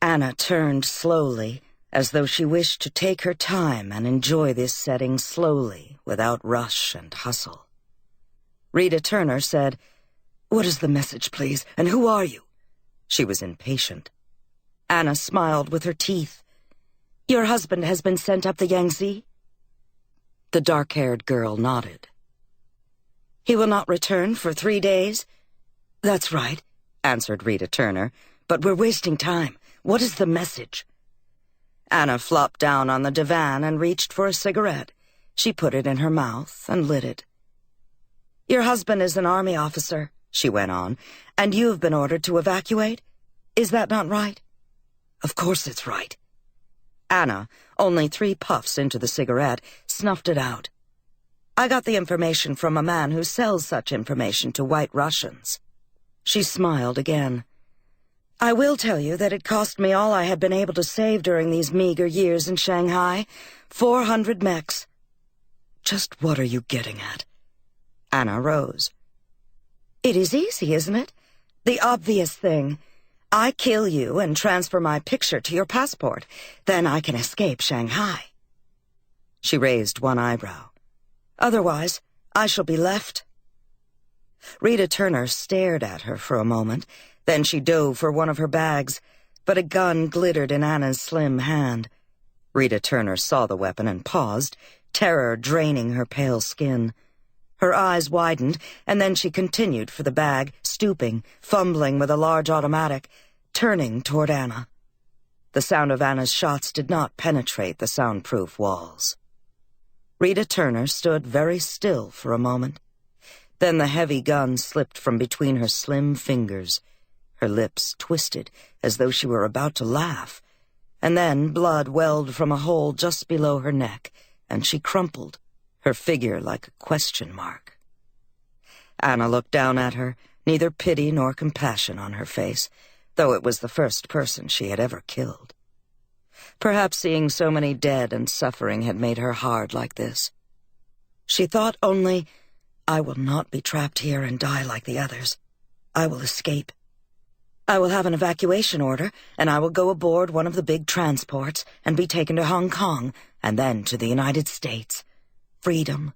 Anna turned slowly, as though she wished to take her time and enjoy this setting slowly, without rush and hustle. Rita Turner said, "What is the message, please, and who are you?" She was impatient. Anna smiled with her teeth. "Your husband has been sent up the Yangtze?" The dark-haired girl nodded. "He will not return for 3 days?" "That's right," answered Rita Turner, "but we're wasting time. What is the message?" Anna flopped down on the divan and reached for a cigarette. She put it in her mouth and lit it. "Your husband is an army officer," she went on, "and you've been ordered to evacuate? Is that not right?" "Of course it's right." Anna, only 3 puffs into the cigarette, snuffed it out. "I got the information from a man who sells such information to White Russians." She smiled again. "I will tell you that it cost me all I had been able to save during these meager years in Shanghai, 400 mechs. "Just what are you getting at?" Anna rose. "It is easy, isn't it? The obvious thing. I kill you and transfer my picture to your passport. Then I can escape Shanghai." She raised one eyebrow. "Otherwise, I shall be left." Rita Turner stared at her for a moment. Then she dove for one of her bags, but a gun glittered in Anna's slim hand. Rita Turner saw the weapon and paused, terror draining her pale skin. Her eyes widened, and then she continued for the bag, stooping, fumbling with a large automatic, turning toward Anna. The sound of Anna's shots did not penetrate the soundproof walls. Rita Turner stood very still for a moment. Then the heavy gun slipped from between her slim fingers. Her lips twisted as though she were about to laugh, and then blood welled from a hole just below her neck, and she crumpled, her figure like a question mark. Anna looked down at her, neither pity nor compassion on her face, though it was the first person she had ever killed. Perhaps seeing so many dead and suffering had made her hard like this. She thought only, I will not be trapped here and die like the others. I will escape. I will have an evacuation order, and I will go aboard one of the big transports and be taken to Hong Kong, and then to the United States. Freedom.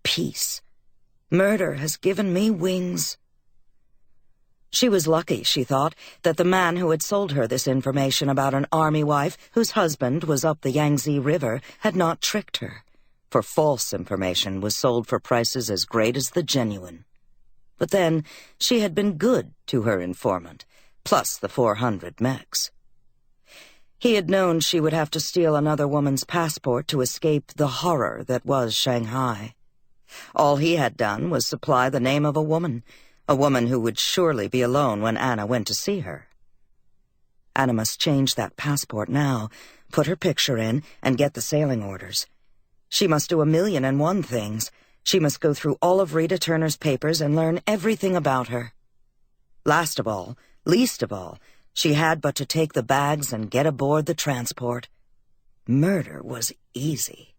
Peace. Murder has given me wings. She was lucky, she thought, that the man who had sold her this information about an army wife whose husband was up the Yangtze River had not tricked her, for false information was sold for prices as great as the genuine. But then she had been good to her informant, plus the 400 mechs. He had known she would have to steal another woman's passport to escape the horror that was Shanghai. All he had done was supply the name of a woman who would surely be alone when Anna went to see her. Anna must change that passport now, put her picture in, and get the sailing orders. She must do 1,000,001 things. She must go through all of Rita Turner's papers and learn everything about her. Last of all, least of all, she had but to take the bags and get aboard the transport. Murder was easy.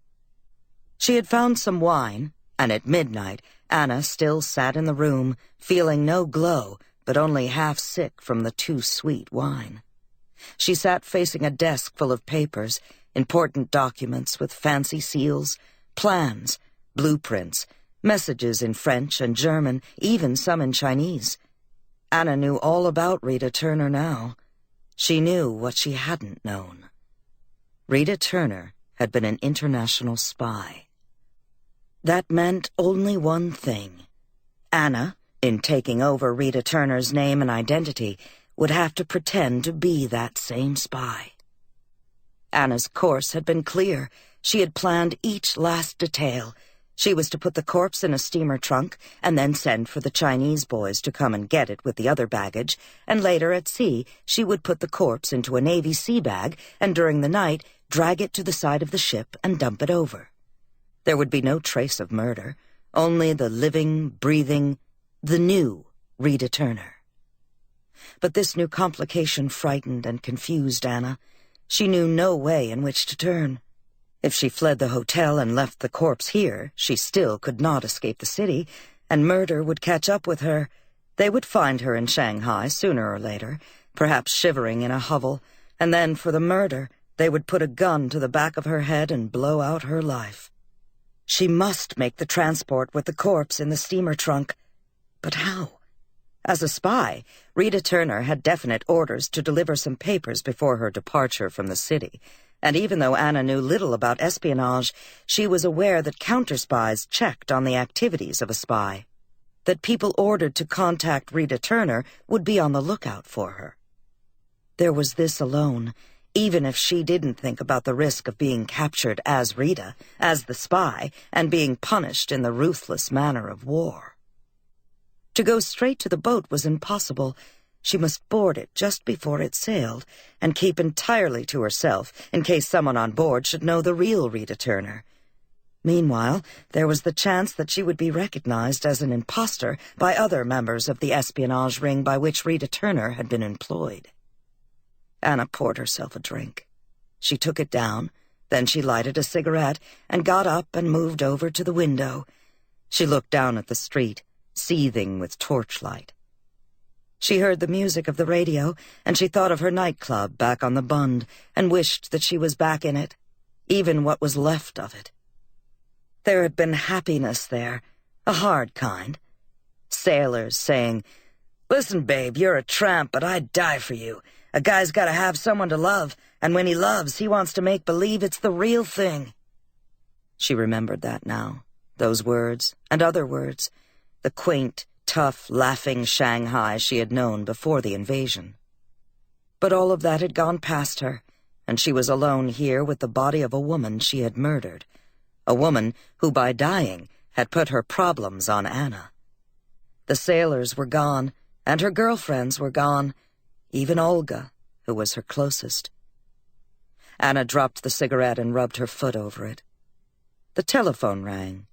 She had found some wine, and at midnight, Anna still sat in the room, feeling no glow, but only half sick from the too sweet wine. She sat facing a desk full of papers, important documents with fancy seals, plans, blueprints, messages in French and German, even some in Chinese. Anna knew all about Rita Turner now. She knew what she hadn't known. Rita Turner had been an international spy. That meant only one thing. Anna, in taking over Rita Turner's name and identity, would have to pretend to be that same spy. Anna's course had been clear. She had planned each last detail. She was to put the corpse in a steamer trunk and then send for the Chinese boys to come and get it with the other baggage, and later at sea she would put the corpse into a Navy sea bag and during the night drag it to the side of the ship and dump it over. There would be no trace of murder, only the living, breathing, the new Rita Turner. But this new complication frightened and confused Anna. She knew no way in which to turn. If she fled the hotel and left the corpse here, she still could not escape the city, and murder would catch up with her. They would find her in Shanghai sooner or later, perhaps shivering in a hovel, and then for the murder, they would put a gun to the back of her head and blow out her life. She must make the transport with the corpse in the steamer trunk. But how? As a spy, Rita Turner had definite orders to deliver some papers before her departure from the city, and even though Anna knew little about espionage, she was aware that counterspies checked on the activities of a spy, that people ordered to contact Rita Turner would be on the lookout for her. There was this alone. Even if she didn't think about the risk of being captured as Rita, as the spy, and being punished in the ruthless manner of war. To go straight to the boat was impossible. She must board it just before it sailed, and keep entirely to herself in case someone on board should know the real Rita Turner. Meanwhile, there was the chance that she would be recognized as an imposter by other members of the espionage ring by which Rita Turner had been employed. Anna poured herself a drink. She took it down, then she lighted a cigarette and got up and moved over to the window. She looked down at the street, seething with torchlight. She heard the music of the radio, and she thought of her nightclub back on the Bund and wished that she was back in it, even what was left of it. There had been happiness there, a hard kind. Sailors saying, "Listen, babe, you're a tramp, but I'd die for you. A guy's got to have someone to love, and when he loves, he wants to make believe it's the real thing." She remembered that now, those words and other words, the quaint, tough, laughing Shanghai she had known before the invasion. But all of that had gone past her, and she was alone here with the body of a woman she had murdered, a woman who, by dying, had put her problems on Anna. The sailors were gone, and her girlfriends were gone, even Olga, who was her closest. Anna dropped the cigarette and rubbed her foot over it. The telephone rang.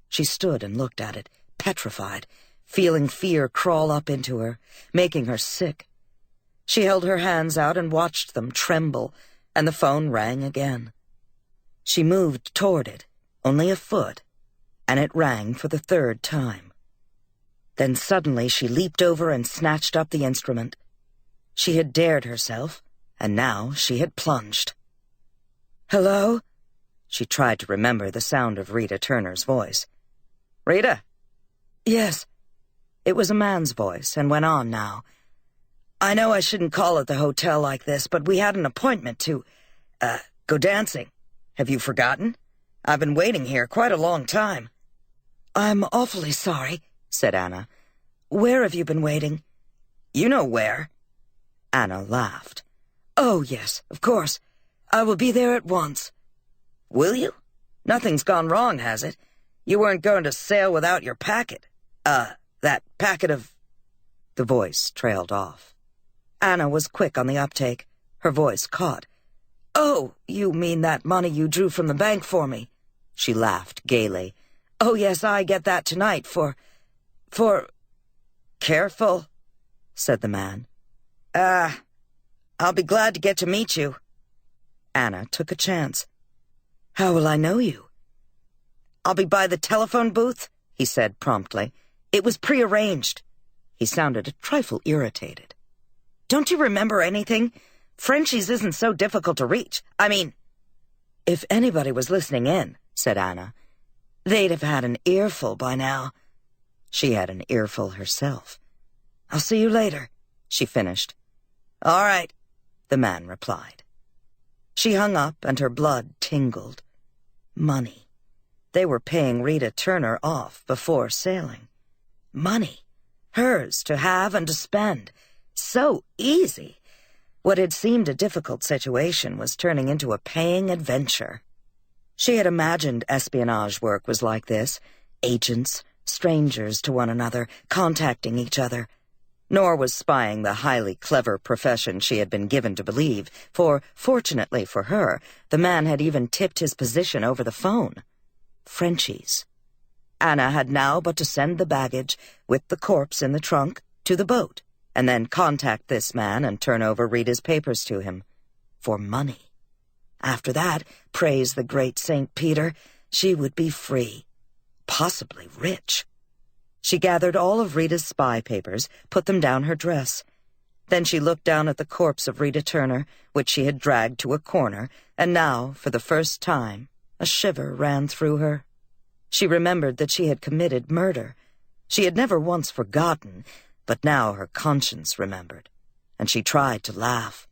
She stood and looked at it, petrified, feeling fear crawl up into her, making her sick. She held her hands out and watched them tremble, and the phone rang again. She moved toward it, only a foot, and it rang for the third time. Then suddenly she leaped over and snatched up the instrument. She had dared herself, and now she had plunged. "Hello?" She tried to remember the sound of Rita Turner's voice. "Rita?" "Yes." It was a man's voice, and went on now. "I know I shouldn't call at the hotel like this, but we had an appointment to, go dancing. Have you forgotten? I've been waiting here quite a long time." "I'm awfully sorry," said Anna. "Where have you been waiting?" "You know where." Anna laughed. "Oh, yes, of course. I will be there at once." "Will you? Nothing's gone wrong, has it? You weren't going to sail without your packet. That packet of—" The voice trailed off. Anna was quick on the uptake. Her voice caught. "Oh, you mean that money you drew from the bank for me?" She laughed gaily. "Oh, yes, I get that tonight for... "Careful," said the man. I'll be glad to get to meet you." Anna took a chance. "How will I know you?" "I'll be by the telephone booth," he said promptly. "It was prearranged." He sounded a trifle irritated. "Don't you remember anything? Frenchie's isn't so difficult to reach. I mean—" "If anybody was listening in," said Anna, "they'd have had an earful by now." She had an earful herself. "I'll see you later," she finished. "All right," the man replied. She hung up, and her blood tingled. Money. They were paying Rita Turner off before sailing. Money. Hers to have and to spend. So easy. What had seemed a difficult situation was turning into a paying adventure. She had imagined espionage work was like this. Agents, strangers to one another, contacting each other. Nor was spying the highly clever profession she had been given to believe, for, fortunately for her, the man had even tipped his position over the phone. Frenchie's. Anna had now but to send the baggage, with the corpse in the trunk, to the boat, and then contact this man and turn over Rita's papers to him. For money. After that, praise the great St. Peter, she would be free. Possibly rich. She gathered all of Rita's spy papers, put them down her dress. Then she looked down at the corpse of Rita Turner, which she had dragged to a corner, and now, for the first time, a shiver ran through her. She remembered that she had committed murder. She had never once forgotten, but now her conscience remembered, and she tried to laugh.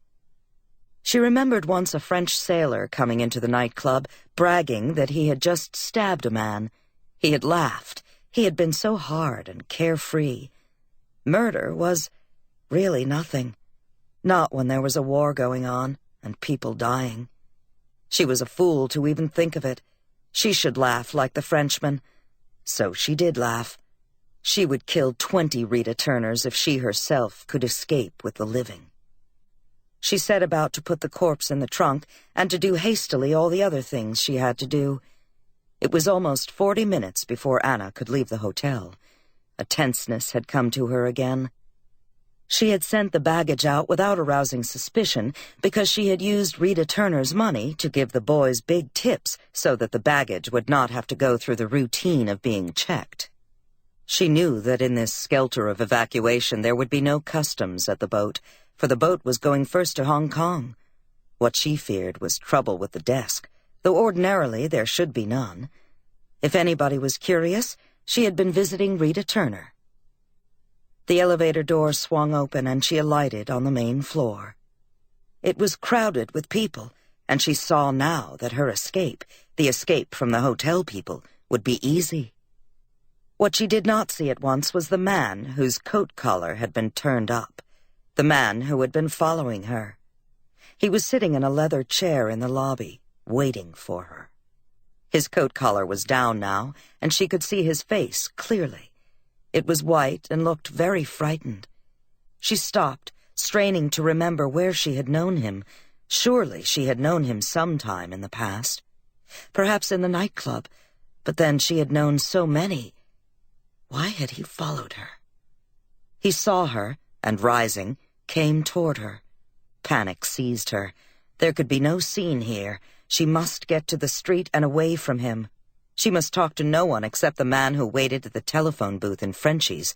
She remembered once a French sailor coming into the nightclub, bragging that he had just stabbed a man. He had laughed. He had been so hard and carefree. Murder was really nothing. Not when there was a war going on and people dying. She was a fool to even think of it. She should laugh like the Frenchman. So she did laugh. She would kill 20 Rita Turners if she herself could escape with the living. She set about to put the corpse in the trunk and to do hastily all the other things she had to do. It was almost 40 minutes before Anna could leave the hotel. A tenseness had come to her again. She had sent the baggage out without arousing suspicion because she had used Rita Turner's money to give the boys big tips so that the baggage would not have to go through the routine of being checked. She knew that in this skelter of evacuation there would be no customs at the boat, for the boat was going first to Hong Kong. What she feared was trouble with the desk, though ordinarily there should be none. If anybody was curious, she had been visiting Rita Turner. The elevator door swung open and she alighted on the main floor. It was crowded with people, and she saw now that her escape, the escape from the hotel people, would be easy. What she did not see at once was the man whose coat collar had been turned up, the man who had been following her. He was sitting in a leather chair in the lobby, waiting for her. His coat collar was down now, and she could see his face clearly. It was white and looked very frightened. She stopped, straining to remember where she had known him. Surely she had known him sometime in the past. Perhaps in the nightclub, but then she had known so many. Why had he followed her? He saw her, and rising, came toward her. Panic seized her. There could be no scene here. She must get to the street and away from him. She must talk to no one except the man who waited at the telephone booth in Frenchie's,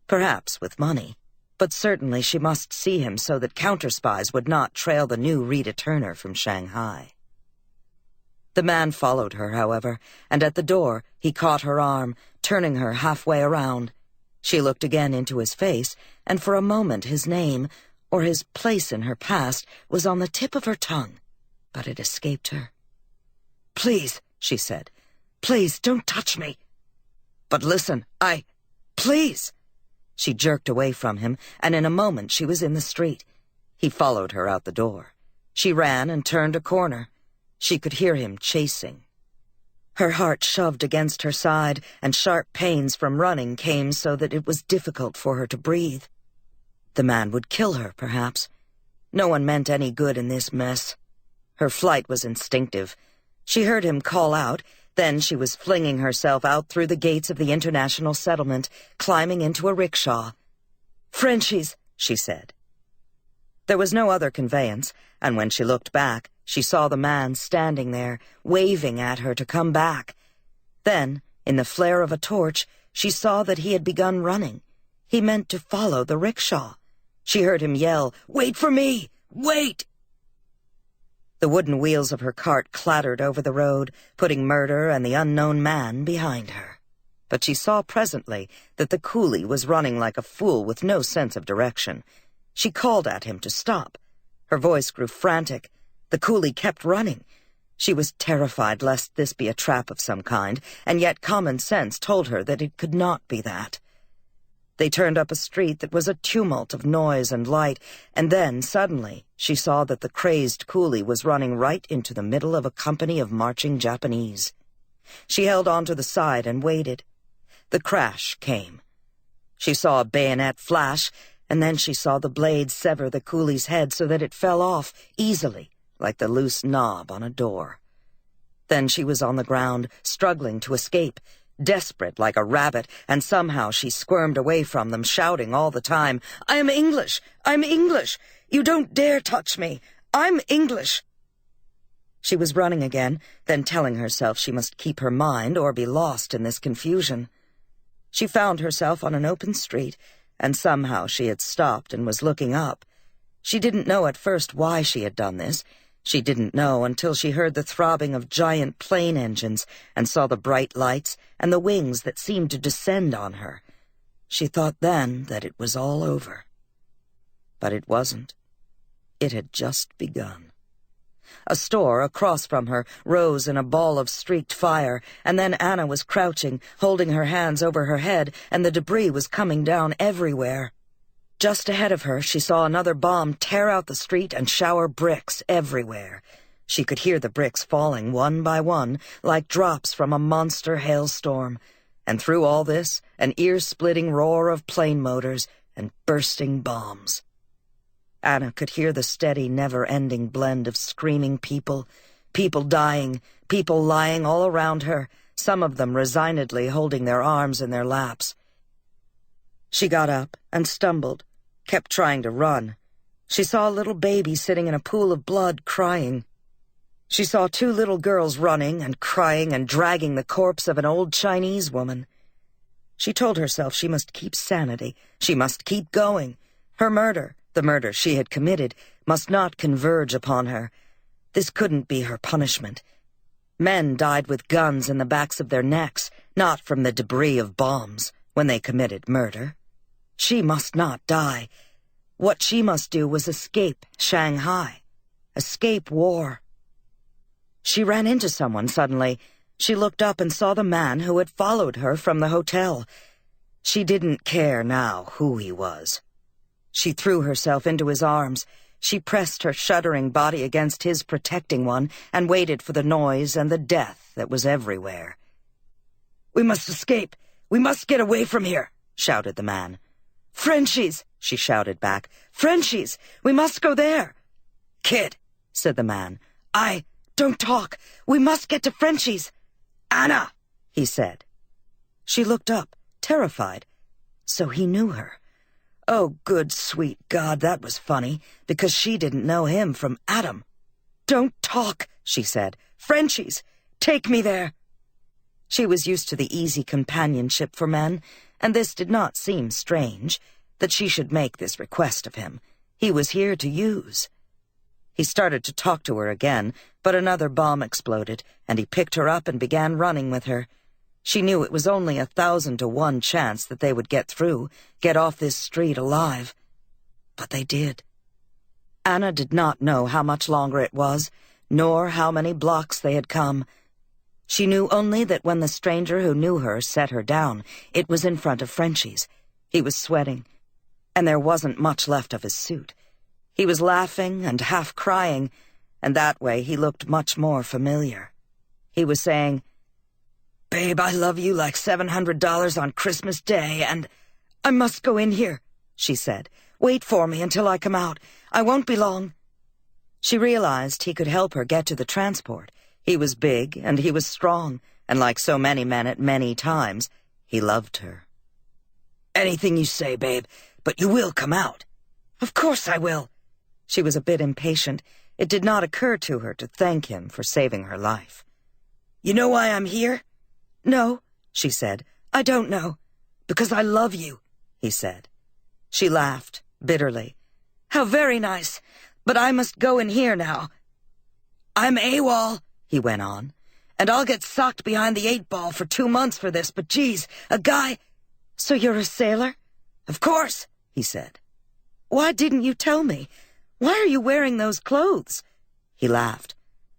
perhaps with money. But certainly she must see him so that counter-spies would not trail the new Rita Turner from Shanghai. The man followed her, however, and at the door he caught her arm, turning her halfway around. She looked again into his face, and for a moment his name, or his place in her past, was on the tip of her tongue, but it escaped her. "Please," she said, "please, don't touch me." "But listen, please." She jerked away from him, and in a moment she was in the street. He followed her out the door. She ran and turned a corner. She could hear him chasing. Her heart shoved against her side, and sharp pains from running came so that it was difficult for her to breathe. The man would kill her, perhaps. No one meant any good in this mess. Her flight was instinctive. She heard him call out. Then she was flinging herself out through the gates of the international settlement, climbing into a rickshaw. "Frenchie's," she said. There was no other conveyance, and when she looked back, she saw the man standing there, waving at her to come back. Then, in the flare of a torch, she saw that he had begun running. He meant to follow the rickshaw. She heard him yell, "Wait for me! Wait!" The wooden wheels of her cart clattered over the road, putting Murder and the unknown man behind her. But she saw presently that the coolie was running like a fool with no sense of direction. She called at him to stop. Her voice grew frantic. The coolie kept running. She was terrified lest this be a trap of some kind, and yet common sense told her that it could not be that. They turned up a street that was a tumult of noise and light, and then, suddenly, she saw that the crazed coolie was running right into the middle of a company of marching Japanese. She held on to the side and waited. The crash came. She saw a bayonet flash, and then she saw the blade sever the coolie's head so that it fell off easily, like the loose knob on a door. Then she was on the ground, struggling to escape, desperate like a rabbit, and somehow she squirmed away from them, shouting all the time, "I am English! I'm English! You don't dare touch me! I'm English!" She was running again, then telling herself she must keep her mind or be lost in this confusion. She found herself on an open street, and somehow she had stopped and was looking up. She didn't know at first why she had done this. She didn't know until she heard the throbbing of giant plane engines and saw the bright lights and the wings that seemed to descend on her. She thought then that it was all over. But it wasn't. It had just begun. A store across from her rose in a ball of streaked fire, and then Anna was crouching, holding her hands over her head, and the debris was coming down everywhere. Just ahead of her, she saw another bomb tear out the street and shower bricks everywhere. She could hear the bricks falling one by one, like drops from a monster hailstorm. And through all this, an ear-splitting roar of plane motors and bursting bombs. Anna could hear the steady, never-ending blend of screaming people, people dying, people lying all around her, some of them resignedly holding their arms in their laps. She got up and stumbled, kept trying to run. She saw a little baby sitting in a pool of blood, crying. She saw two little girls running and crying and dragging the corpse of an old Chinese woman. She told herself she must keep sanity, she must keep going. Her murder, the murder she had committed, must not converge upon her. This couldn't be her punishment. Men died with guns in the backs of their necks, not from the debris of bombs, when they committed murder. She must not die. What she must do was escape Shanghai, escape war. She ran into someone suddenly. She looked up and saw the man who had followed her from the hotel. She didn't care now who he was. She threw herself into his arms. She pressed her shuddering body against his protecting one and waited for the noise and the death that was everywhere. "We must escape. We must get away from here," shouted the man. "Frenchies!" she shouted back. "Frenchies! We must go there!" "Kid," said the man, don't talk. We must get to Frenchies." "Anna!" he said. She looked up, terrified. So he knew her. Oh, good sweet God, that was funny, because she didn't know him from Adam. "Don't talk," she said. "Frenchies! Take me there!" She was used to the easy companionship for men, and this did not seem strange, that she should make this request of him. He was here to use. He started to talk to her again, but another bomb exploded, and he picked her up and began running with her. She knew it was only 1,000 to 1 chance that they would get through, get off this street alive. But they did. Anna did not know how much longer it was, nor how many blocks they had come. She knew only that when the stranger who knew her set her down, it was in front of Frenchie's. He was sweating, and there wasn't much left of his suit. He was laughing and half crying, and that way he looked much more familiar. He was saying, "Babe, I love you like $700 on Christmas Day, and I must go in here," she said. "Wait for me until I come out. I won't be long." She realized he could help her get to the transport. He was big, and he was strong, and like so many men at many times, he loved her. "Anything you say, babe, but you will come out." "Of course I will." She was a bit impatient. It did not occur to her to thank him for saving her life. "You know why I'm here?" "No," she said. "I don't know." "Because I love you," he said. She laughed, bitterly. "How very nice, but I must go in here now." "I'm AWOL," he went on, "and I'll get socked behind the 8-ball for 2 months for this, but geez, a guy—" "So you're a sailor?" "Of course," he said. "Why didn't you tell me? Why are you wearing those clothes?" He laughed.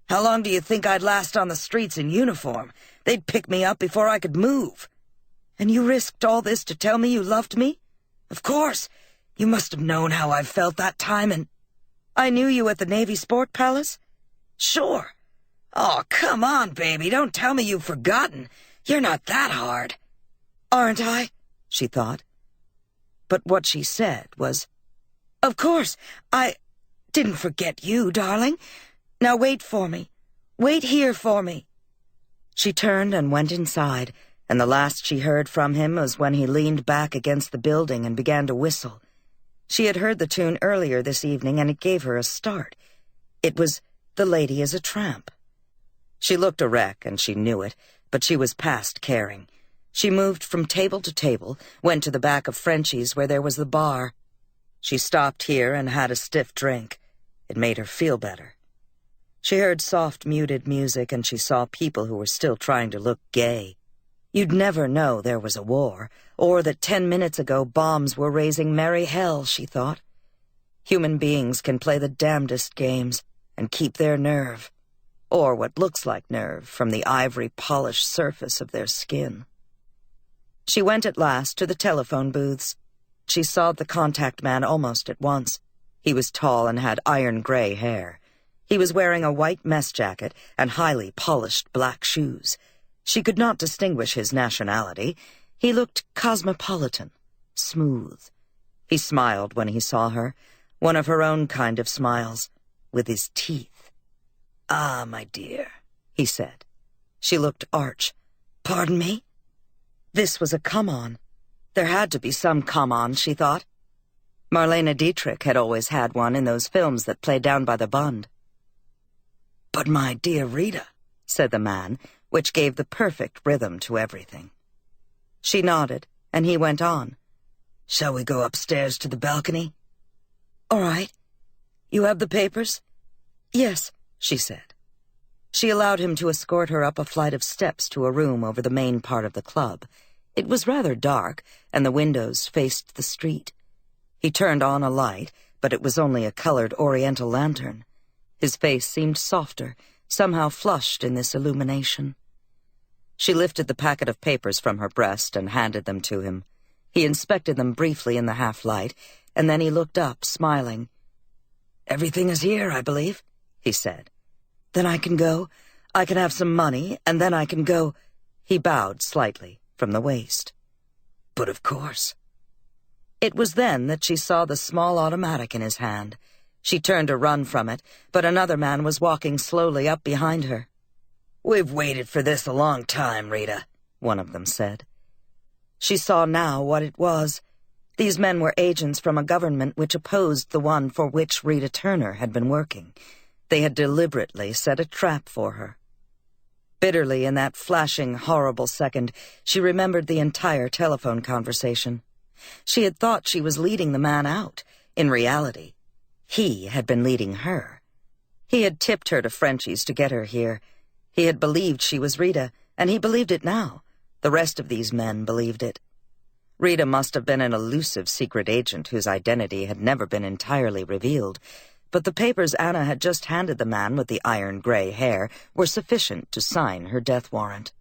"How long do you think I'd last on the streets in uniform? They'd pick me up before I could move." "And you risked all this to tell me you loved me?" "Of course. You must have known how I felt that time, and—" "I knew you at the Navy Sport Palace?" "Sure. Oh, come on, baby, don't tell me you've forgotten. You're not that hard." "Aren't I?" she thought. But what she said was, "Of course, I didn't forget you, darling. Now wait for me. Wait here for me." She turned and went inside, and the last she heard from him was when he leaned back against the building and began to whistle. She had heard the tune earlier this evening, and it gave her a start. It was "The Lady is a Tramp." She looked a wreck, and she knew it, but she was past caring. She moved from table to table, went to the back of Frenchie's where there was the bar. She stopped here and had a stiff drink. It made her feel better. She heard soft, muted music, and she saw people who were still trying to look gay. You'd never know there was a war, or that 10 minutes ago bombs were raising merry hell, she thought. Human beings can play the damnedest games and keep their nerve, or what looks like nerve, from the ivory-polished surface of their skin. She went at last to the telephone booths. She saw the contact man almost at once. He was tall and had iron-gray hair. He was wearing a white mess jacket and highly polished black shoes. She could not distinguish his nationality. He looked cosmopolitan, smooth. He smiled when he saw her, one of her own kind of smiles, with his teeth. "Ah, my dear," he said. She looked arch. "Pardon me?" This was a come-on. There had to be some come-on, she thought. Marlene Dietrich had always had one in those films that played down by the Bund. "But my dear Rita," said the man, which gave the perfect rhythm to everything. She nodded, and he went on. "Shall we go upstairs to the balcony?" "All right. You have the papers?" "Yes," she said. She allowed him to escort her up a flight of steps to a room over the main part of the club. It was rather dark, and the windows faced the street. He turned on a light, but it was only a colored oriental lantern. His face seemed softer, somehow flushed in this illumination. She lifted the packet of papers from her breast and handed them to him. He inspected them briefly in the half-light, and then he looked up, smiling. "Everything is here, I believe," he said. "Then I can go. I can have some money, and then I can go." He bowed slightly from the waist. but of course. It was then that she saw the small automatic in his hand. She turned to run from it, but another man was walking slowly up behind her. "We've waited for this a long time, Rita," one of them said. She saw now what it was. These men were agents from a government which opposed the one for which Rita Turner had been working. They had deliberately set a trap for her. Bitterly, in that flashing, horrible second, she remembered the entire telephone conversation. She had thought she was leading the man out. In reality, he had been leading her. He had tipped her to Frenchie's to get her here. He had believed she was Rita, and he believed it now. The rest of these men believed it. Rita must have been an elusive secret agent whose identity had never been entirely revealed, but the papers Anna had just handed the man with the iron-gray hair were sufficient to sign her death warrant.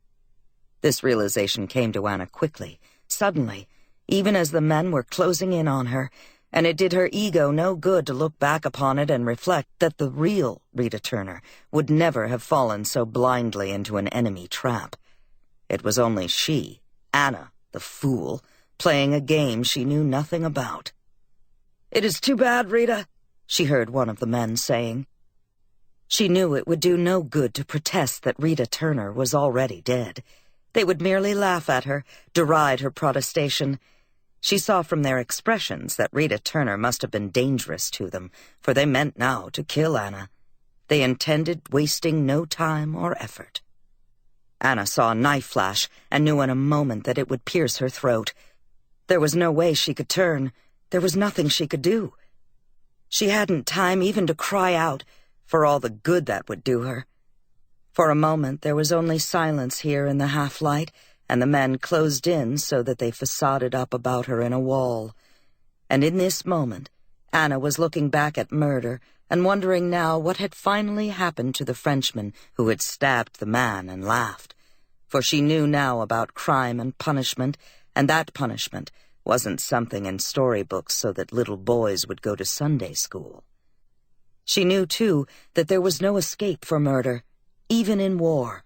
This realization came to Anna quickly, suddenly, even as the men were closing in on her, and it did her ego no good to look back upon it and reflect that the real Rita Turner would never have fallen so blindly into an enemy trap. It was only she, Anna, the fool, playing a game she knew nothing about. "It is too bad, Rita," she heard one of the men saying. She knew it would do no good to protest that Rita Turner was already dead. They would merely laugh at her, deride her protestation. She saw from their expressions that Rita Turner must have been dangerous to them, for they meant now to kill Anna. They intended wasting no time or effort. Anna saw a knife flash and knew in a moment that it would pierce her throat. There was no way she could turn. There was nothing she could do. She hadn't time even to cry out, for all the good that would do her. For a moment there was only silence here in the half-light, and the men closed in so that they facaded up about her in a wall. And in this moment, Anna was looking back at murder and wondering now what had finally happened to the Frenchman who had stabbed the man and laughed. For she knew now about crime and punishment, and that punishment wasn't something in storybooks so that little boys would go to Sunday school. She knew, too, that there was no escape for murder, even in war.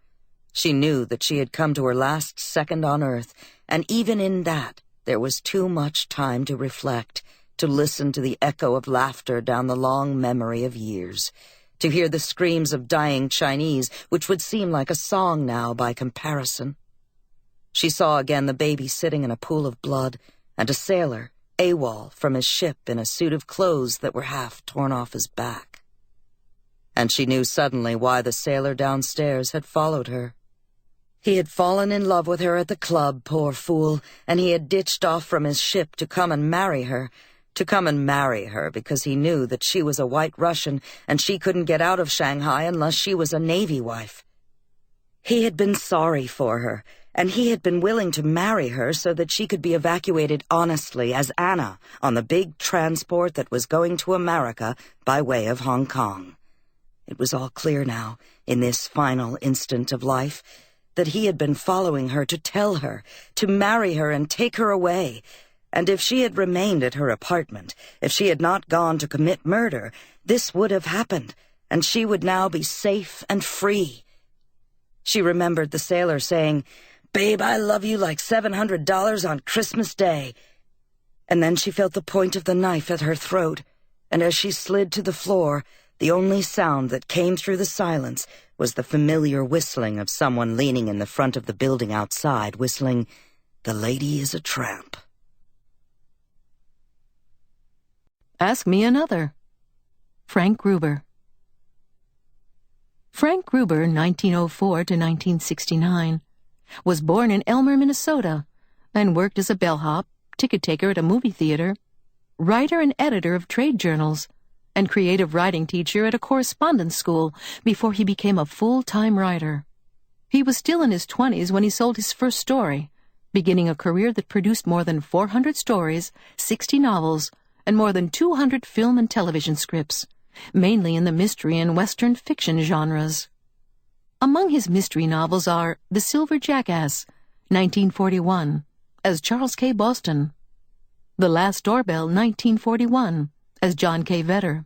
She knew that she had come to her last second on earth, and even in that there was too much time to reflect, to listen to the echo of laughter down the long memory of years, to hear the screams of dying Chinese, which would seem like a song now by comparison. She saw again the baby sitting in a pool of blood, and a sailor, AWOL, from his ship in a suit of clothes that were half torn off his back. And she knew suddenly why the sailor downstairs had followed her. He had fallen in love with her at the club, poor fool, and he had ditched off from his ship to come and marry her, because he knew that she was a White Russian and she couldn't get out of Shanghai unless she was a Navy wife. He had been sorry for her, and he had been willing to marry her so that she could be evacuated honestly as Anna on the big transport that was going to America by way of Hong Kong. It was all clear now, in this final instant of life, that he had been following her to tell her, to marry her and take her away. And if she had remained at her apartment, if she had not gone to commit murder, this would have happened, and she would now be safe and free. She remembered the sailor saying, "Babe, I love you like $700 on Christmas Day." And then she felt the point of the knife at her throat, and as she slid to the floor, the only sound that came through the silence was the familiar whistling of someone leaning in the front of the building outside, whistling, "The Lady is a Tramp." Ask me another. Frank Gruber. Frank Gruber, 1904 to 1969, was born in Elmer, Minnesota, and worked as a bellhop, ticket taker at a movie theater, writer and editor of trade journals, and creative writing teacher at a correspondence school before he became a full-time writer. He was still in his 20s when he sold his first story, beginning a career that produced more than 400 stories, 60 novels, and more than 200 film and television scripts, mainly in the mystery and Western fiction genres. Among his mystery novels are The Silver Jackass, 1941, as Charles K. Boston, The Last Doorbell, 1941, as John K. Vetter,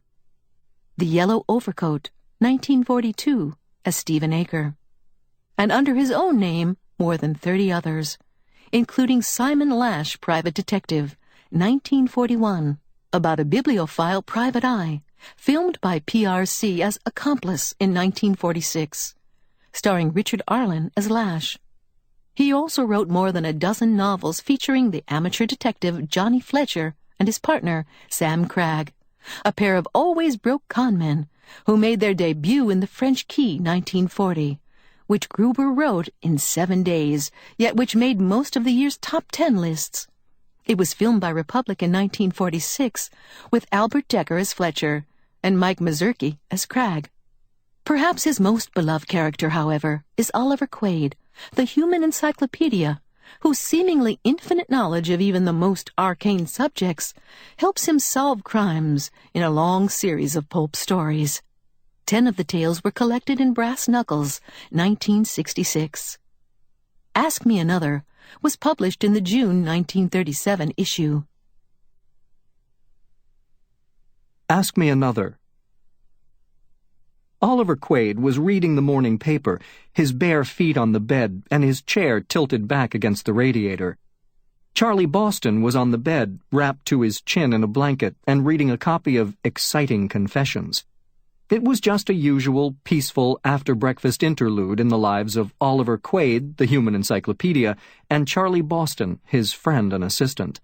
The Yellow Overcoat, 1942, as Stephen Aker, and under his own name, more than 30 others. including Simon Lash, Private Detective, 1941, about a bibliophile private eye, filmed by PRC as Accomplice in 1946, starring Richard Arlen as Lash. He also wrote more than a dozen novels featuring the amateur detective Johnny Fletcher and his partner, Sam Cragg, a pair of always broke conmen who made their debut in The French Key, 1940, which Gruber wrote in 7 days, yet which made most of the year's top 10 lists. It was filmed by Republic in 1946, with Albert Decker as Fletcher and Mike Mazurki as Cragg. Perhaps his most beloved character, however, is Oliver Quaid, the human encyclopedia, whose seemingly infinite knowledge of even the most arcane subjects helps him solve crimes in a long series of pulp stories. 10 of the tales were collected in Brass Knuckles, 1966. Ask Me Another was published in the June 1937 issue. Ask Me Another. Oliver Quaid was reading the morning paper, his bare feet on the bed and his chair tilted back against the radiator. Charlie Boston was on the bed, wrapped to his chin in a blanket, and reading a copy of Exciting Confessions. It was just a usual, peaceful, after-breakfast interlude in the lives of Oliver Quaid, the human encyclopedia, and Charlie Boston, his friend and assistant.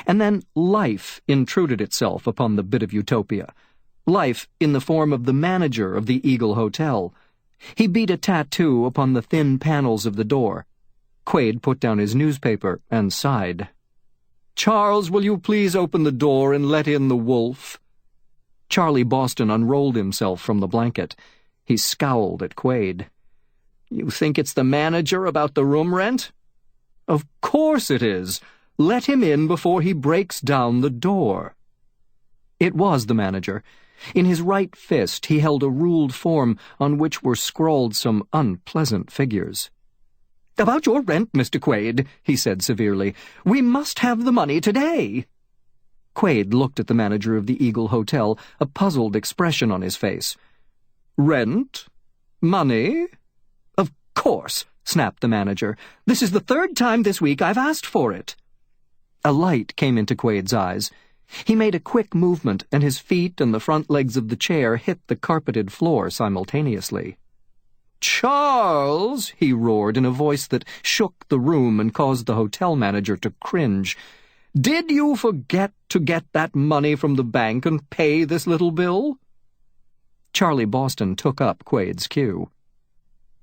And then life intruded itself upon the bit of utopia. Life in the form of the manager of the Eagle Hotel. He beat a tattoo upon the thin panels of the door. Quaid put down his newspaper and sighed. "Charles, will you please open the door and let in the wolf?" Charlie Boston unrolled himself from the blanket. He scowled at Quaid. "You think it's the manager about the room rent?" "Of course it is. Let him in before he breaks down the door." It was the manager. In his right fist he held a ruled form on which were scrawled some unpleasant figures. "About your rent, Mr. Quaid," he said severely. "We must have the money today." Quaid looked at the manager of the Eagle Hotel, a puzzled expression on his face. "Rent? Money? Of course," snapped the manager. "This is the 3rd time this week I've asked for it." A light came into Quaid's eyes. He made a quick movement, and his feet and the front legs of the chair hit the carpeted floor simultaneously. "Charles!" he roared in a voice that shook the room and caused the hotel manager to cringe. "Did you forget to get that money from the bank and pay this little bill?" Charlie Boston took up Quaid's cue.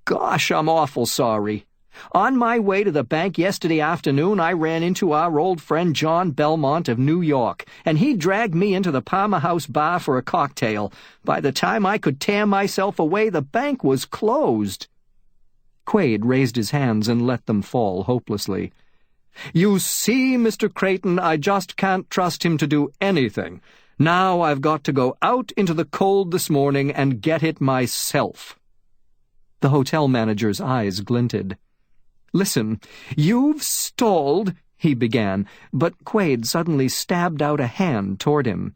"Gosh, I'm awful sorry. On my way to the bank yesterday afternoon, I ran into our old friend John Belmont of New York, and he dragged me into the Palmer House bar for a cocktail. By the time I could tear myself away, the bank was closed." Quaid raised his hands and let them fall hopelessly. "You see, Mr. Creighton, I just can't trust him to do anything. Now I've got to go out into the cold this morning and get it myself." The hotel manager's eyes glinted. "Listen, you've stalled," he began, but Quaid suddenly stabbed out a hand toward him.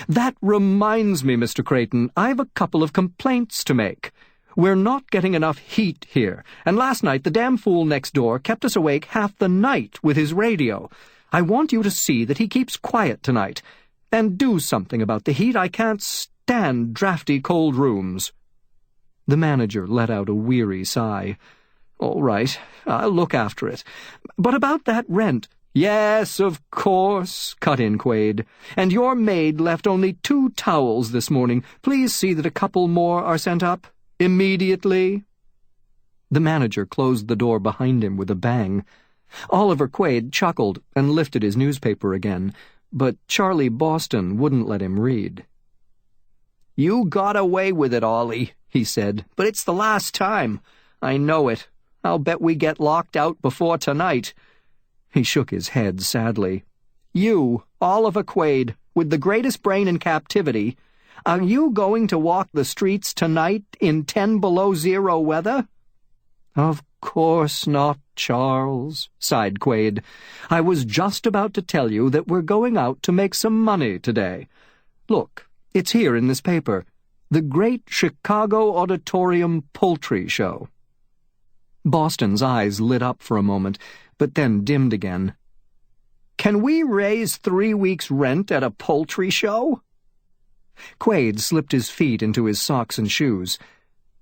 "That reminds me, Mr. Creighton, I've a couple of complaints to make. We're not getting enough heat here, and last night the damn fool next door kept us awake half the night with his radio. I want you to see that he keeps quiet tonight, and do something about the heat. I can't stand drafty cold rooms." The manager let out a weary sigh. "All right, I'll look after it. But about that rent—" "Yes, of course," cut in Quaid. "And your maid left only 2 towels this morning. Please see that a couple more are sent up. Immediately." The manager closed the door behind him with a bang. Oliver Quaid chuckled and lifted his newspaper again, but Charlie Boston wouldn't let him read. "You got away with it, Ollie," he said, "but it's the last time. I know it. I'll bet we get locked out before tonight." He shook his head sadly. "You, Oliver Quaid, with the greatest brain in captivity, are you going to walk the streets tonight in 10 below zero weather?" "Of course not, Charles," sighed Quaid. "I was just about to tell you that we're going out to make some money today. Look, it's here in this paper. The Great Chicago Auditorium Poultry Show." Boston's eyes lit up for a moment, but then dimmed again. "Can we raise 3 weeks' rent at a poultry show?" Quaid slipped his feet into his socks and shoes.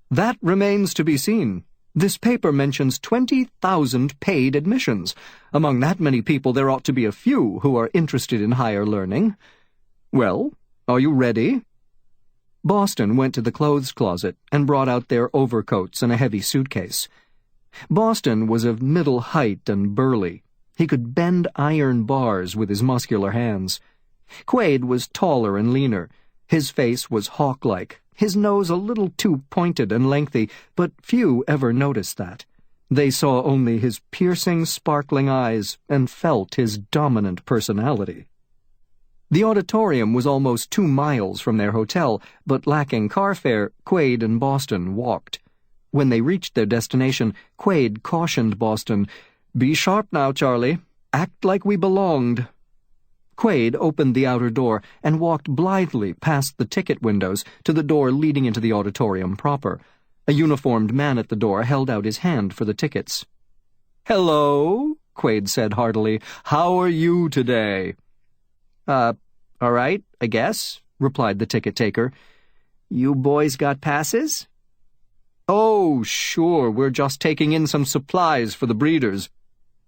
"That remains to be seen. This paper mentions 20,000 paid admissions. Among that many people there ought to be a few who are interested in higher learning. Well, are you ready?" Boston went to the clothes closet and brought out their overcoats and a heavy suitcase. Boston was of middle height and burly. He could bend iron bars with his muscular hands. Quaid was taller and leaner. His face was hawk-like, his nose a little too pointed and lengthy, but few ever noticed that. They saw only his piercing, sparkling eyes and felt his dominant personality. The auditorium was almost 2 miles from their hotel, but lacking car fare, Quaid and Boston walked. When they reached their destination, Quaid cautioned Boston, "Be sharp now, Charlie. Act like we belonged." Quaid opened the outer door and walked blithely past the ticket windows to the door leading into the auditorium proper. A uniformed man at the door held out his hand for the tickets. "Hello," Quaid said heartily. "How are you today?" All right, I guess," replied the ticket-taker. "You boys got passes?" "Oh, sure, we're just taking in some supplies for the breeders."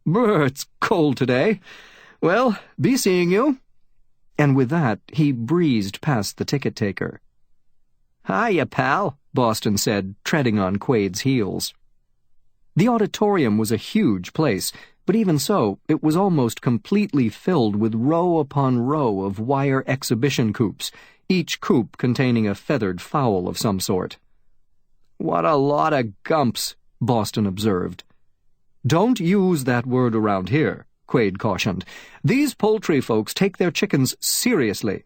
"Brr, it's cold today. Well, be seeing you." And with that, he breezed past the ticket-taker. "Hiya, pal," Boston said, treading on Quaid's heels. The auditorium was a huge place, but even so, it was almost completely filled with row upon row of wire exhibition coops, each coop containing a feathered fowl of some sort. "What a lot of gumps," Boston observed. "Don't use that word around here," Quaid cautioned. "These poultry folks take their chickens seriously.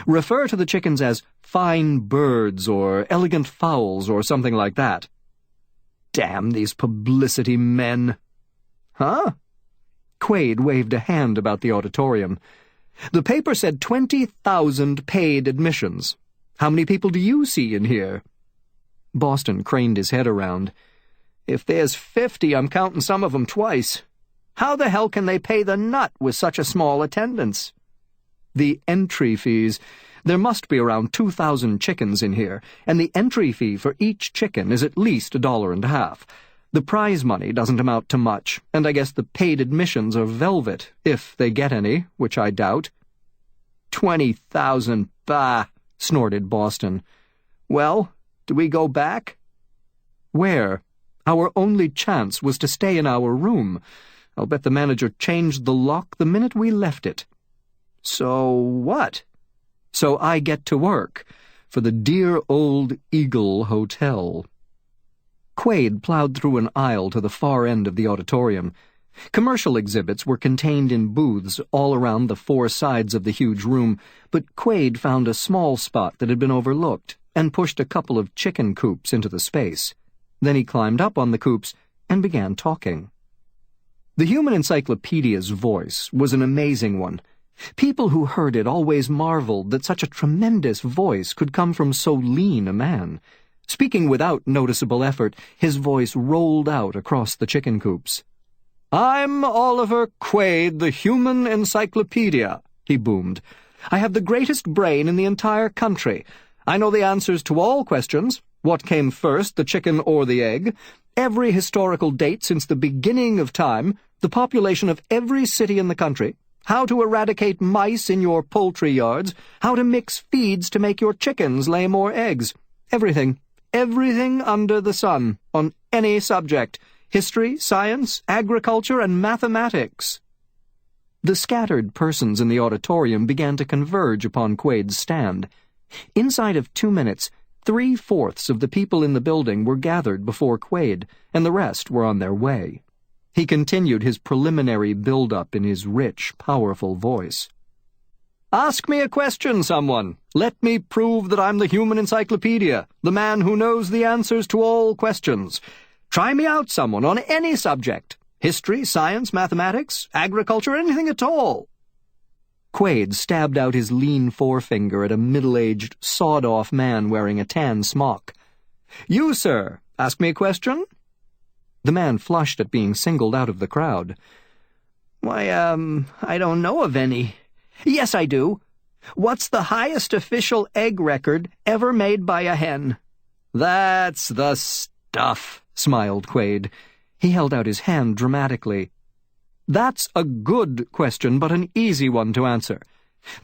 Refer to the chickens as fine birds or elegant fowls or something like that." "Damn these publicity men." "Huh?" Quaid waved a hand about the auditorium. "The paper said 20,000 paid admissions. How many people do you see in here?" Boston craned his head around. "If there's 50, I'm counting some of them twice. How the hell can they pay the nut with such a small attendance?" "The entry fees. There must be around 2,000 chickens in here, and the entry fee for each chicken is at least $1.50. The prize money doesn't amount to much, and I guess the paid admissions are velvet, if they get any, which I doubt." 20,000, bah, snorted Boston. "Well, do we go back?" "Where? Our only chance was to stay in our room. I'll bet the manager changed the lock the minute we left it." "So what?" "So I get to work for the dear old Eagle Hotel." Quaid plowed through an aisle to the far end of the auditorium. Commercial exhibits were contained in booths all around the 4 sides of the huge room, but Quaid found a small spot that had been overlooked and pushed a couple of chicken coops into the space. Then he climbed up on the coops and began talking. The Human Encyclopedia's voice was an amazing one. People who heard it always marveled that such a tremendous voice could come from so lean a man. Speaking without noticeable effort, his voice rolled out across the chicken coops. "I'm Oliver Quaid, the Human Encyclopedia," he boomed. "I have the greatest brain in the entire country. I know the answers to all questions. What came first, the chicken or the egg? Every historical date since the beginning of time, the population of every city in the country, how to eradicate mice in your poultry yards, how to mix feeds to make your chickens lay more eggs. Everything. Everything under the sun, on any subject. History, science, agriculture, and mathematics." The scattered persons in the auditorium began to converge upon Quaid's stand. Inside of 2 minutes, 3/4 of the people in the building were gathered before Quaid, and the rest were on their way. He continued his preliminary build-up in his rich, powerful voice. "Ask me a question, someone. Let me prove that I'm the Human Encyclopedia, the man who knows the answers to all questions. Try me out, someone, on any subject. History, science, mathematics, agriculture, anything at all." Quaid stabbed out his lean forefinger at a middle-aged, sawed-off man wearing a tan smock. "You, sir, ask me a question?" The man flushed at being singled out of the crowd. Why, I don't know of any. Yes, I do. What's the highest official egg record ever made by a hen? That's the stuff, smiled Quaid. He held out his hand dramatically. That's a good question, but an easy one to answer.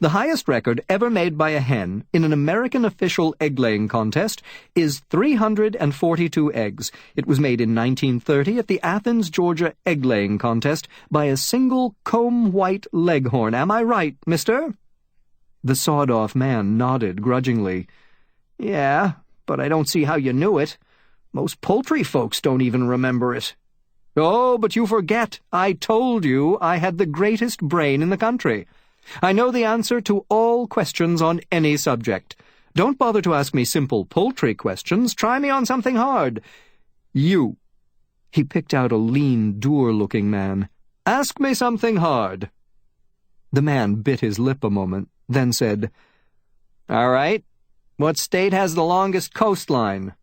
The highest record ever made by a hen in an American official egg-laying contest is 342 eggs. It was made in 1930 at the Athens, Georgia egg-laying contest by a single comb-white leghorn. Am I right, mister? The sawed-off man nodded grudgingly. Yeah, but I don't see how you knew it. Most poultry folks don't even remember it. Oh, but you forget. I told you I had the greatest brain in the country. I know the answer to all questions on any subject. Don't bother to ask me simple poultry questions. Try me on something hard. You. He picked out a lean, dour-looking man. Ask me something hard. The man bit his lip a moment, then said, All right. What state has the longest coastline?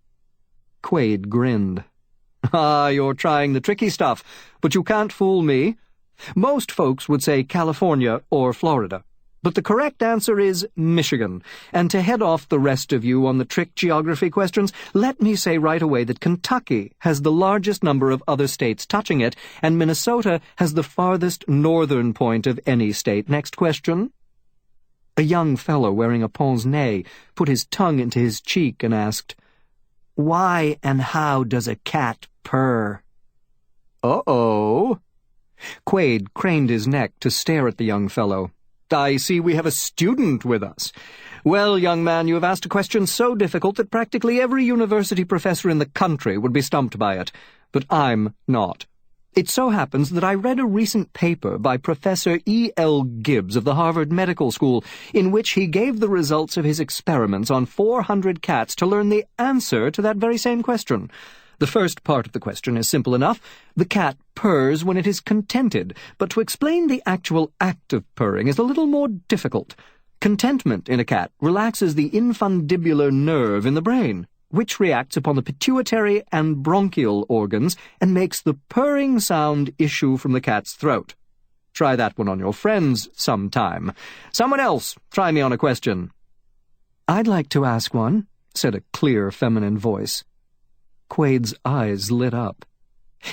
Quaid grinned. Ah, you're trying the tricky stuff, but you can't fool me. Most folks would say California or Florida, but the correct answer is Michigan. And to head off the rest of you on the trick geography questions, let me say right away that Kentucky has the largest number of other states touching it, and Minnesota has the farthest northern point of any state. Next question. A young fellow wearing a pince-nez put his tongue into his cheek and asked, Why and how does a cat purr? Uh-oh. Quaid craned his neck to stare at the young fellow. I see we have a student with us. Well, young man, you have asked a question so difficult that practically every university professor in the country would be stumped by it. But I'm not. It so happens that I read a recent paper by Professor E.L. Gibbs of the Harvard Medical School, in which he gave the results of his experiments on 400 cats to learn the answer to that very same question. The first part of the question is simple enough. The cat purrs when it is contented, but to explain the actual act of purring is a little more difficult. Contentment in a cat relaxes the infundibular nerve in the brain, which reacts upon the pituitary and bronchial organs and makes the purring sound issue from the cat's throat. Try that one on your friends sometime. Someone else, try me on a question. I'd like to ask one, said a clear feminine voice. Quaid's eyes lit up.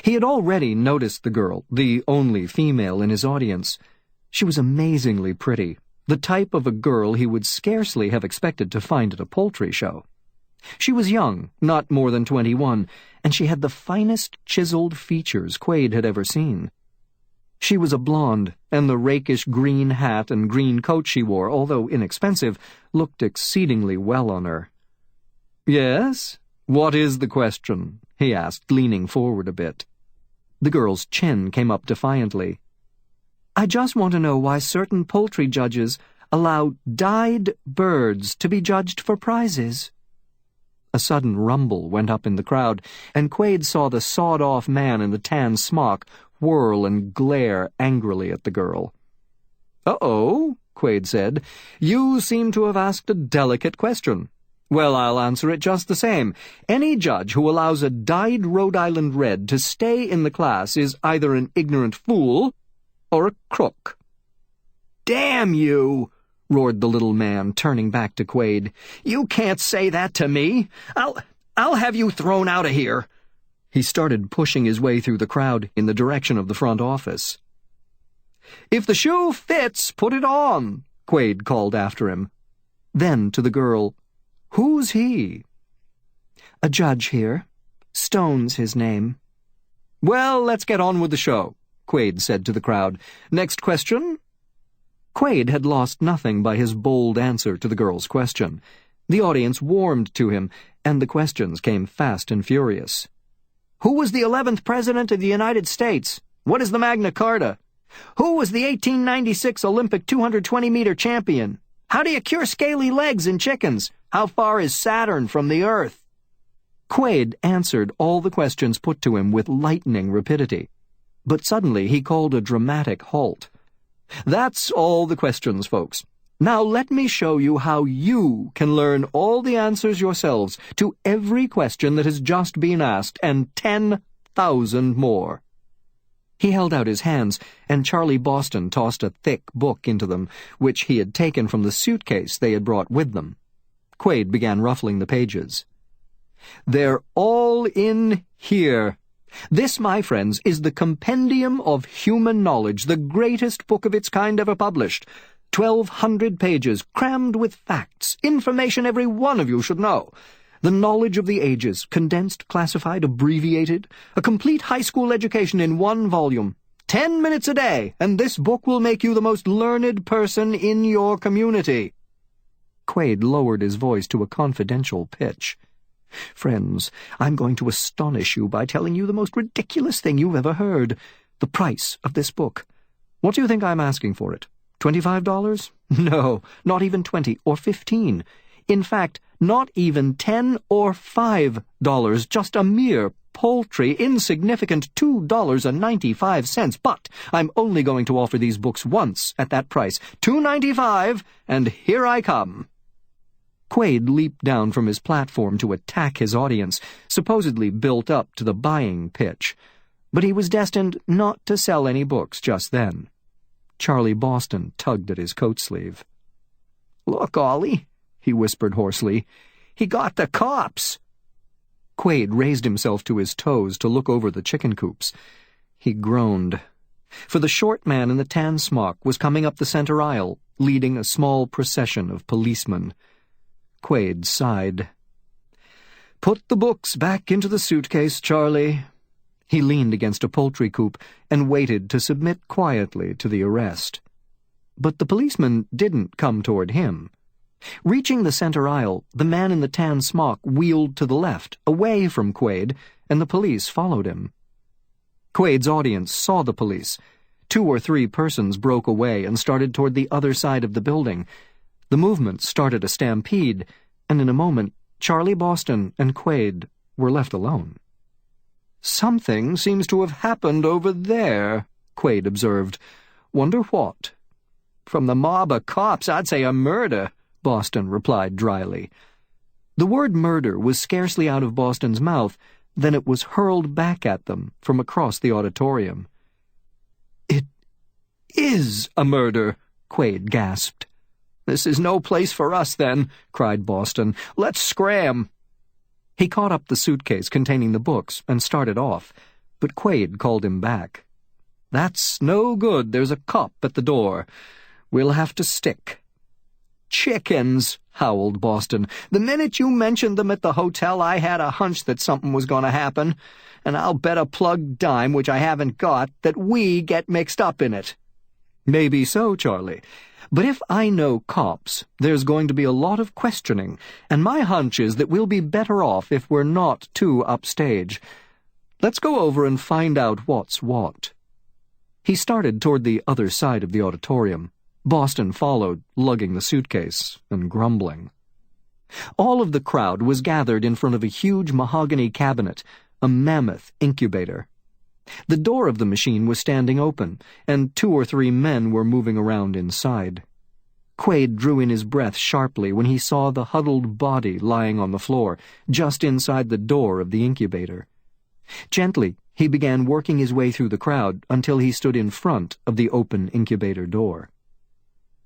He had already noticed the girl, the only female in his audience. She was amazingly pretty, the type of a girl he would scarcely have expected to find at a poultry show. She was young, not more than 21, and she had the finest chiseled features Quaid had ever seen. She was a blonde, and the rakish green hat and green coat she wore, although inexpensive, looked exceedingly well on her. Yes? What is the question? He asked, leaning forward a bit. The girl's chin came up defiantly. I just want to know why certain poultry judges allow dyed birds to be judged for prizes. A sudden rumble went up in the crowd, and Quaid saw the sawed-off man in the tan smock whirl and glare angrily at the girl. Uh-oh, Quaid said. You seem to have asked a delicate question. Well, I'll answer it just the same. Any judge who allows a dyed Rhode Island red to stay in the class is either an ignorant fool or a crook. Damn you! Roared the little man, turning back to Quaid. You can't say that to me. I'll have you thrown out of here. He started pushing his way through the crowd in the direction of the front office. If the shoe fits, put it on, Quaid called after him. Then to the girl, Who's he? A judge here. Stone's his name. Well, let's get on with the show, Quaid said to the crowd. Next question? Quaid had lost nothing by his bold answer to the girl's question. The audience warmed to him, and the questions came fast and furious. Who was the 11th President of the United States? What is the Magna Carta? Who was the 1896 Olympic 220-meter champion? How do you cure scaly legs in chickens? How far is Saturn from the Earth? Quaid answered all the questions put to him with lightning rapidity. But suddenly he called a dramatic halt. That's all the questions, folks. Now let me show you how you can learn all the answers yourselves to every question that has just been asked, and 10,000 more. He held out his hands, and Charlie Boston tossed a thick book into them, which he had taken from the suitcase they had brought with them. Quaid began ruffling the pages. "They're all in here. This, my friends, is the Compendium of Human Knowledge, the greatest book of its kind ever published. 1,200 pages, crammed with facts, information every one of you should know. The knowledge of the ages, condensed, classified, abbreviated, a complete high school education in one volume. 10 minutes a day, and this book will make you the most learned person in your community." Quaid lowered his voice to a confidential pitch. "Friends, I'm going to astonish you by telling you the most ridiculous thing you've ever heard. The price of this book. What do you think I'm asking for it? $25? No, not even 20 or 15. In fact, not even 10 or $5, just a mere paltry, insignificant $2.95. But I'm only going to offer these books once at that price, $2.95, and here I come." Quaid leaped down from his platform to attack his audience, supposedly built up to the buying pitch. But he was destined not to sell any books just then. Charlie Boston tugged at his coat sleeve. "Look, Ollie," he whispered hoarsely. "He got the cops." Quaid raised himself to his toes to look over the chicken coops. He groaned. For the short man in the tan smock was coming up the center aisle, leading a small procession of policemen. Quaid sighed. "Put the books back into the suitcase, Charlie." He leaned against a poultry coop and waited to submit quietly to the arrest. But the policeman didn't come toward him. Reaching the center aisle, the man in the tan smock wheeled to the left, away from Quaid, and the police followed him. Quaid's audience saw the police. 2 or 3 persons broke away and started toward the other side of the building. The movement started a stampede, and in a moment, Charlie Boston and Quaid were left alone. "Something seems to have happened over there," Quaid observed. "Wonder what?" "From the mob of cops, I'd say a murder," Boston replied dryly. The word murder was scarcely out of Boston's mouth than it was hurled back at them from across the auditorium. "It is a murder," Quaid gasped. "This is no place for us, then," cried Boston. "Let's scram." He caught up the suitcase containing the books and started off, but Quaid called him back. "That's no good. There's a cop at the door. We'll have to stick." "Chickens," howled Boston. "The minute you mentioned them at the hotel, I had a hunch that something was going to happen, and I'll bet a plugged dime, which I haven't got, that we get mixed up in it." "Maybe so, Charlie. But if I know cops, there's going to be a lot of questioning, and my hunch is that we'll be better off if we're not too upstage. Let's go over and find out what's what." He started toward the other side of the auditorium. Boston followed, lugging the suitcase and grumbling. All of the crowd was gathered in front of a huge mahogany cabinet, a mammoth incubator. The door of the machine was standing open, and 2 or 3 men were moving around inside. Quaid drew in his breath sharply when he saw the huddled body lying on the floor, just inside the door of the incubator. Gently, he began working his way through the crowd until he stood in front of the open incubator door.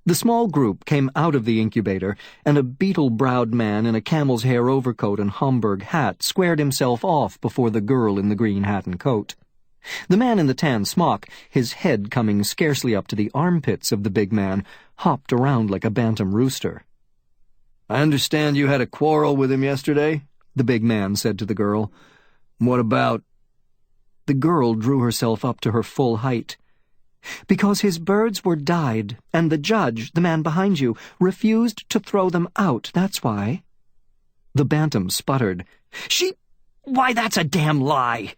The small group came out of the incubator, and a beetle-browed man in a camel's hair overcoat and Homburg hat squared himself off before the girl in the green hat and coat. The man in the tan smock, his head coming scarcely up to the armpits of the big man, hopped around like a bantam rooster. "I understand you had a quarrel with him yesterday," the big man said to the girl. "What about?" The girl drew herself up to her full height. "Because his birds were dyed, and the judge, the man behind you, refused to throw them out, that's why." The bantam sputtered. Why, that's a damn lie!"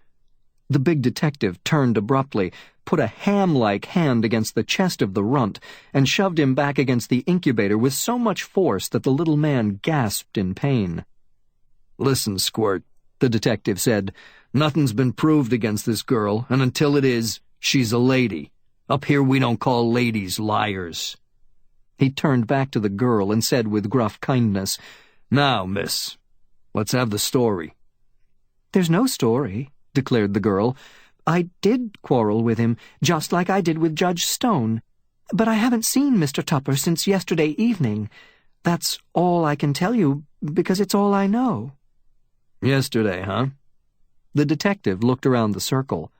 The big detective turned abruptly, put a ham-like hand against the chest of the runt, and shoved him back against the incubator with so much force that the little man gasped in pain. "Listen, Squirt," the detective said, "nothing's been proved against this girl, and until it is, she's a lady. Up here we don't call ladies liars." He turned back to the girl and said with gruff kindness, "Now, miss, let's have the story." "There's no story," declared the girl. I did quarrel with him, just like I did with Judge Stone. But I haven't seen Mr. Tupper since yesterday evening. That's all I can tell you, because it's all I know." "Yesterday, huh?" The detective looked around the circle.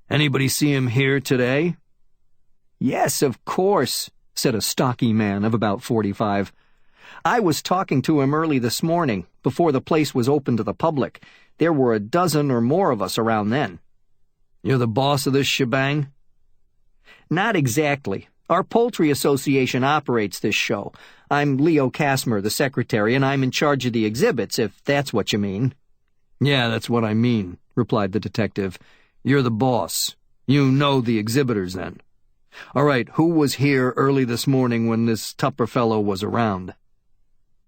"Anybody see him here today?" "Yes, of course," said a stocky man of about 45. "I was talking to him early this morning, before the place was open to the public. There were a dozen or more of us around then." "You're the boss of this shebang?" "Not exactly. Our Poultry Association operates this show. I'm Leo Kassmer, the secretary, and I'm in charge of the exhibits, if that's what you mean." "Yeah, that's what I mean," replied the detective. "You're the boss. You know the exhibitors, then. All right, who was here early this morning when this Tupper fellow was around?"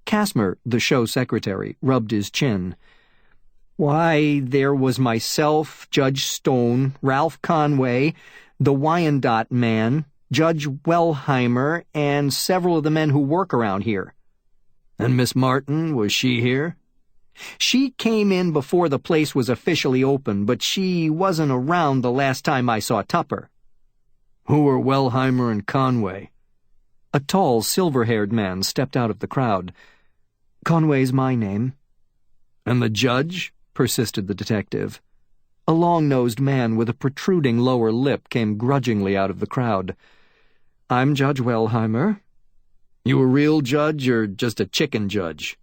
Kassmer, the show secretary, rubbed his chin. "Why, there was myself, Judge Stone, Ralph Conway, the Wyandotte man, Judge Wellheimer, and several of the men who work around here." "And Miss Martin, was she here?" "She came in before the place was officially open, but she wasn't around the last time I saw Tupper." "Who were Wellheimer and Conway?" A tall, silver-haired man stepped out of the crowd. "Conway's my name." "And the judge?" persisted the detective. A long-nosed man with a protruding lower lip came grudgingly out of the crowd. "I'm Judge Wellheimer." "You a real judge or just a chicken judge?"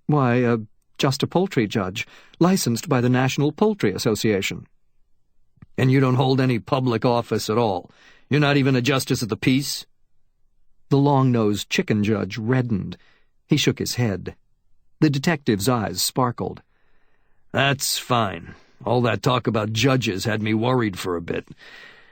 "Why, just a poultry judge, licensed by the National Poultry Association." "And you don't hold any public office at all? You're not even a justice of the peace?" The long-nosed chicken judge reddened. He shook his head. The detective's eyes sparkled. "That's fine. All that talk about judges had me worried for a bit.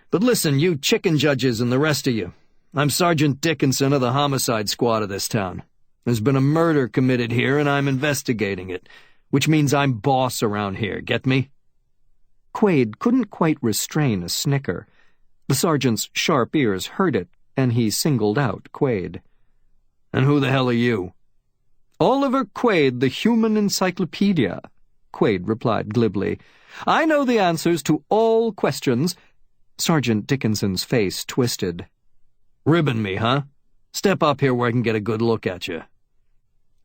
But listen, you chicken judges and the rest of you, I'm Sergeant Dickinson of the homicide squad of this town. There's been a murder committed here and I'm investigating it, which means I'm boss around here, get me?" Quaid couldn't quite restrain a snicker. The sergeant's sharp ears heard it, and he singled out Quaid. "And who the hell are you?" "Oliver Quaid, the Human Encyclopedia," Quaid replied glibly. "I know the answers to all questions." Sergeant Dickinson's face twisted. "Ribbon me, huh? Step up here where I can get a good look at you."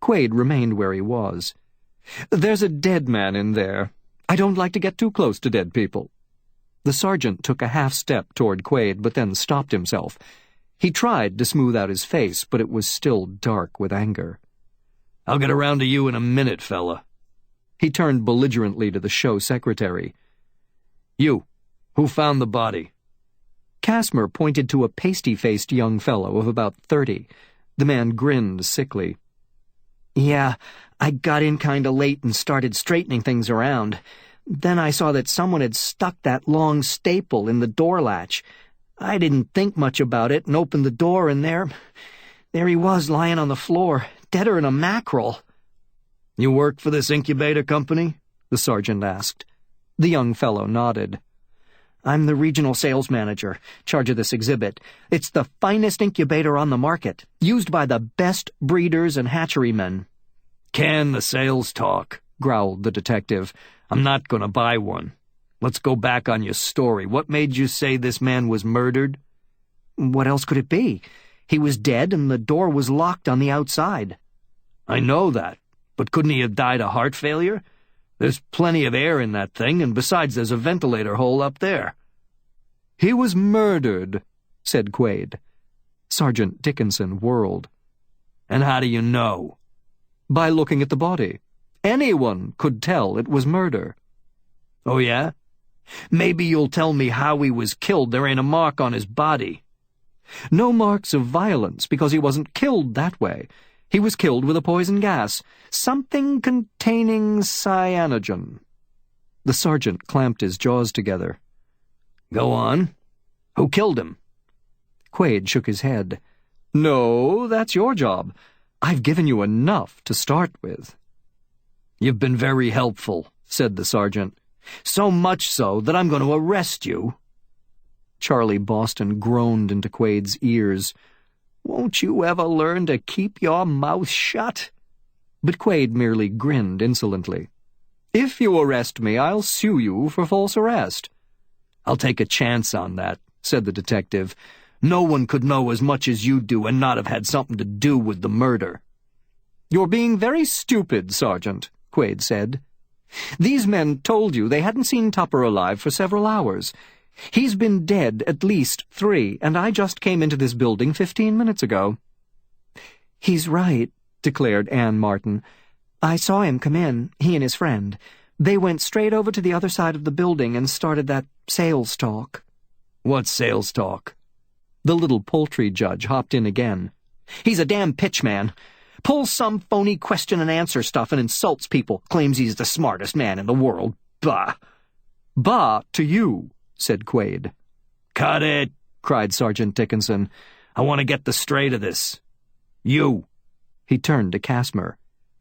Quaid remained where he was. "There's a dead man in there. I don't like to get too close to dead people." The sergeant took a half-step toward Quaid, but then stopped himself. He tried to smooth out his face, but it was still dark with anger. "I'll get around to you in a minute, fella." He turned belligerently to the show secretary. "You, who found the body?" Kassmer pointed to a pasty-faced young fellow of about 30. The man grinned sickly. "Yeah, I got in kinda late and started straightening things around. Then I saw that someone had stuck that long staple in the door latch. I didn't think much about it and opened the door, and there he was lying on the floor, deader'n a mackerel." "You work for this incubator company?" the sergeant asked. The young fellow nodded. "I'm the regional sales manager, charge of this exhibit. It's the finest incubator on the market, used by the best breeders and hatcherymen." "Can the sales talk?" growled the detective. "I'm not going to buy one. Let's go back on your story. What made you say this man was murdered?" "What else could it be? He was dead and the door was locked on the outside." "I know that, but couldn't he have died of heart failure? There's plenty of air in that thing, and besides there's a ventilator hole up there." "He was murdered," said Quaid. Sergeant Dickinson whirled. "And how do you know?" "By looking at the body. Anyone could tell it was murder." "Oh, yeah? Maybe you'll tell me how he was killed. There ain't a mark on his body." "No marks of violence, because he wasn't killed that way. He was killed with a poison gas, something containing cyanogen." The sergeant clamped his jaws together. "Go on. Who killed him?" Quaid shook his head. "No, that's your job. I've given you enough to start with." "You've been very helpful," said the sergeant. "So much so that I'm going to arrest you." Charlie Boston groaned into Quaid's ears. "Won't you ever learn to keep your mouth shut?" But Quaid merely grinned insolently. "If you arrest me, I'll sue you for false arrest." "I'll take a chance on that," said the detective. "No one could know as much as you do and not have had something to do with the murder." "You're being very stupid, Sergeant," Quaid said. "These men told you they hadn't seen Tupper alive for several hours. He's been dead at least 3, and I just came into this building 15 minutes ago." "He's right," declared Anne Martin. "I saw him come in, he and his friend. They went straight over to the other side of the building and started that sales talk." "What sales talk?" The little poultry judge hopped in again. "He's a damn pitchman. Pulls some phony question-and-answer stuff and insults people. Claims he's the smartest man in the world. Bah!" "Bah to you," said Quaid. "Cut it!" cried Sergeant Dickinson. "I want to get the straight of this. You." He turned to Casimir.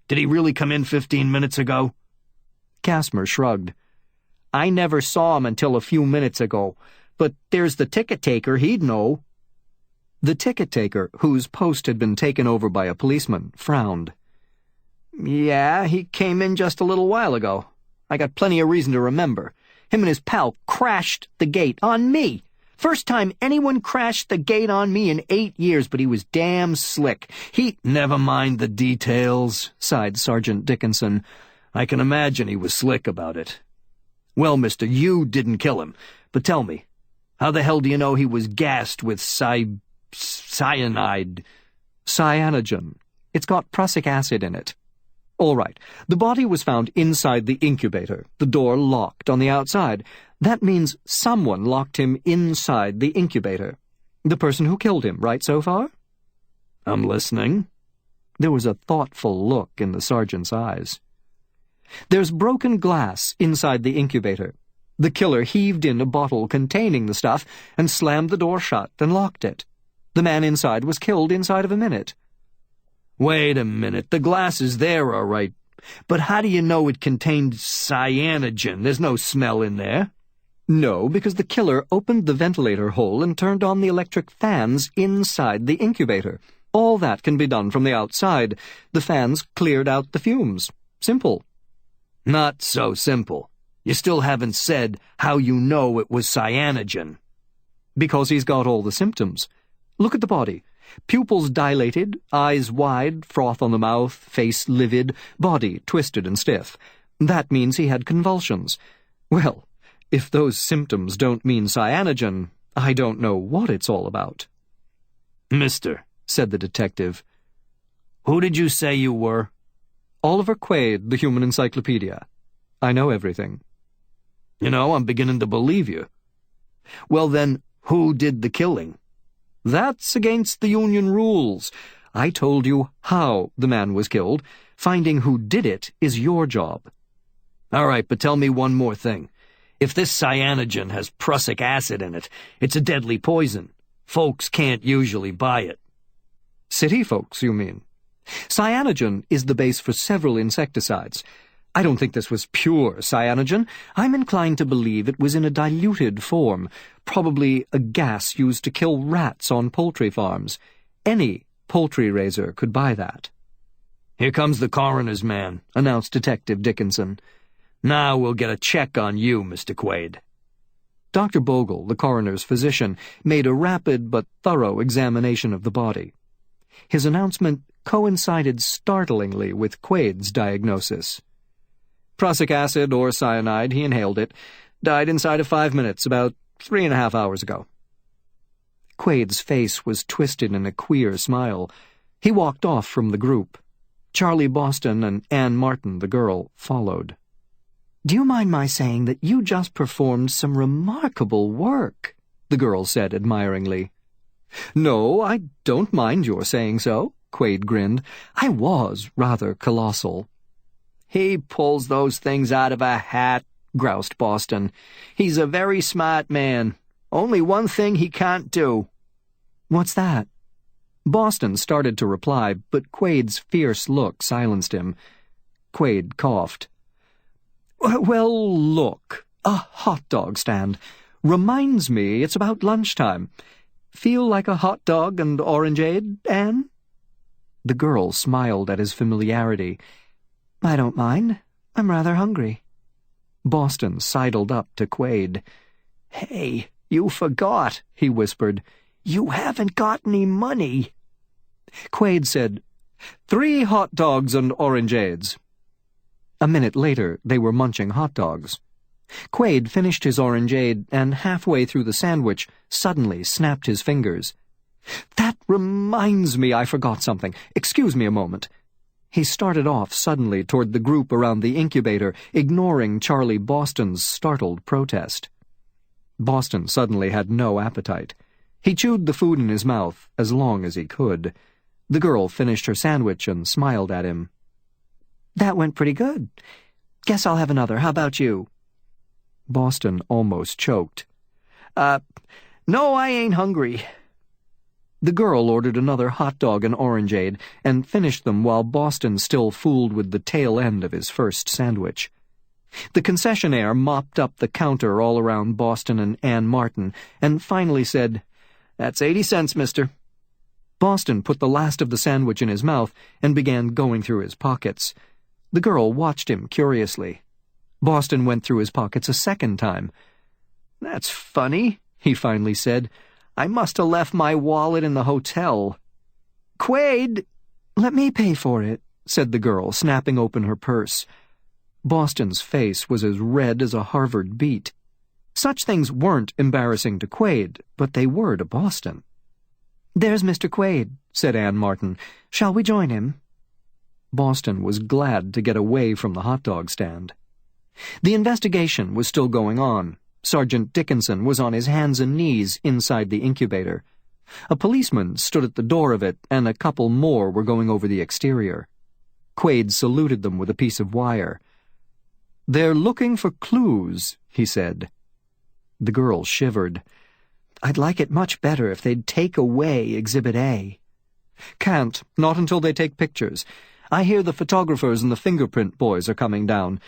"Did he really come in 15 minutes ago?" Casimir shrugged. "I never saw him until a few minutes ago, but there's the ticket-taker, he'd know." The ticket-taker, whose post had been taken over by a policeman, frowned. "Yeah, he came in just a little while ago. I got plenty of reason to remember. Him and his pal crashed the gate on me. First time anyone crashed the gate on me in 8 years, but he was damn slick. Never mind the details," sighed Sergeant Dickinson. "I can imagine he was slick about it. Well, mister, you didn't kill him, but tell me, how the hell do you know he was gassed with cyanide?" "Cyanogen. It's got prussic acid in it." "All right. The body was found inside the incubator, the door locked on the outside. That means someone locked him inside the incubator. The person who killed him, right so far?" "I'm listening." There was a thoughtful look in the sergeant's eyes. "There's broken glass inside the incubator. The killer heaved in a bottle containing the stuff and slammed the door shut and locked it. The man inside was killed inside of a minute." "Wait a minute. The glass is there, all right. But how do you know it contained cyanogen? There's no smell in there." "No, because the killer opened the ventilator hole and turned on the electric fans inside the incubator. All that can be done from the outside. The fans cleared out the fumes. Simple." "Not so simple. You still haven't said how you know it was cyanogen." "Because he's got all the symptoms. Look at the body. Pupils dilated, eyes wide, froth on the mouth, face livid, body twisted and stiff. That means he had convulsions. Well, if those symptoms don't mean cyanogen, I don't know what it's all about." "Mister," said the detective, "who did you say you were?" "Oliver Quaid, the Human Encyclopedia. I know everything." "You know, I'm beginning to believe you." "Well then, who did the killing?" "That's against the Union rules. I told you how the man was killed. Finding who did it is your job." "All right, but tell me one more thing. If this cyanogen has prussic acid in it, it's a deadly poison. Folks can't usually buy it." "City folks, you mean? Cyanogen is the base for several insecticides. I don't think this was pure cyanogen. I'm inclined to believe it was in a diluted form, probably a gas used to kill rats on poultry farms. Any poultry raiser could buy that." "Here comes the coroner's man," announced Detective Dickinson. "Now we'll get a check on you, Mr. Quaid." Dr. Bogle, the coroner's physician, made a rapid but thorough examination of the body. His announcement coincided startlingly with Quaid's diagnosis. "Prussic acid or cyanide, he inhaled it. Died inside of 5 minutes, about 3.5 hours ago." Quaid's face was twisted in a queer smile. He walked off from the group. Charlie Boston and Anne Martin, the girl, followed. "Do you mind my saying that you just performed some remarkable work?" the girl said admiringly. "No, I don't mind your saying so," Quaid grinned. "I was rather colossal." "He pulls those things out of a hat," groused Boston. "He's a very smart man. Only one thing he can't do." "What's that?" Boston started to reply, but Quaid's fierce look silenced him. Quaid coughed. "Well, look, a hot dog stand. Reminds me it's about lunchtime. Feel like a hot dog and orangeade, Anne?" The girl smiled at his familiarity. "I don't mind. I'm rather hungry." Boston sidled up to Quaid. "Hey, you forgot," he whispered. "You haven't got any money." Quaid said, "3 hot dogs and orangeades." A minute later, they were munching hot dogs. Quaid finished his orangeade and halfway through the sandwich suddenly snapped his fingers. "That reminds me I forgot something. Excuse me a moment." He started off suddenly toward the group around the incubator, ignoring Charlie Boston's startled protest. Boston suddenly had no appetite. He chewed the food in his mouth as long as he could. The girl finished her sandwich and smiled at him. "That went pretty good. Guess I'll have another. How about you?" Boston almost choked. No, I ain't hungry." The girl ordered another hot dog and orangeade and finished them while Boston still fooled with the tail end of his first sandwich. The concessionaire mopped up the counter all around Boston and Ann Martin and finally said, "That's 80 cents, mister." Boston put the last of the sandwich in his mouth and began going through his pockets. The girl watched him curiously. Boston went through his pockets a second time. "That's funny," he finally said. "I must have left my wallet in the hotel." "Quaid, let me pay for it," said the girl, snapping open her purse. Boston's face was as red as a Harvard beet. Such things weren't embarrassing to Quaid, but they were to Boston. "There's Mr. Quaid," said Ann Martin. "Shall we join him?" Boston was glad to get away from the hot dog stand. The investigation was still going on. Sergeant Dickinson was on his hands and knees inside the incubator. A policeman stood at the door of it, and a couple more were going over the exterior. Quaid saluted them with a piece of wire. "They're looking for clues," he said. The girl shivered. "I'd like it much better if they'd take away Exhibit A." "Can't, not until they take pictures. I hear the photographers and the fingerprint boys are coming down.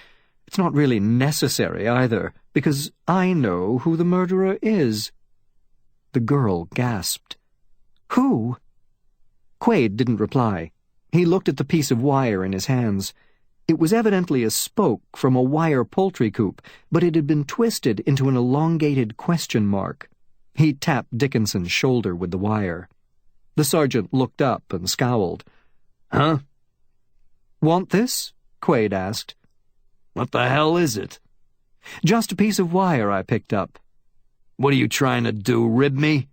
It's not really necessary either, because I know who the murderer is." The girl gasped. "Who?" Quaid didn't reply. He looked at the piece of wire in his hands. It was evidently a spoke from a wire poultry coop, but it had been twisted into an elongated question mark. He tapped Dickinson's shoulder with the wire. The sergeant looked up and scowled. "Huh?" "Want this?" Quaid asked. "What the hell is it?" "Just a piece of wire I picked up." "What are you trying to do, rib me?"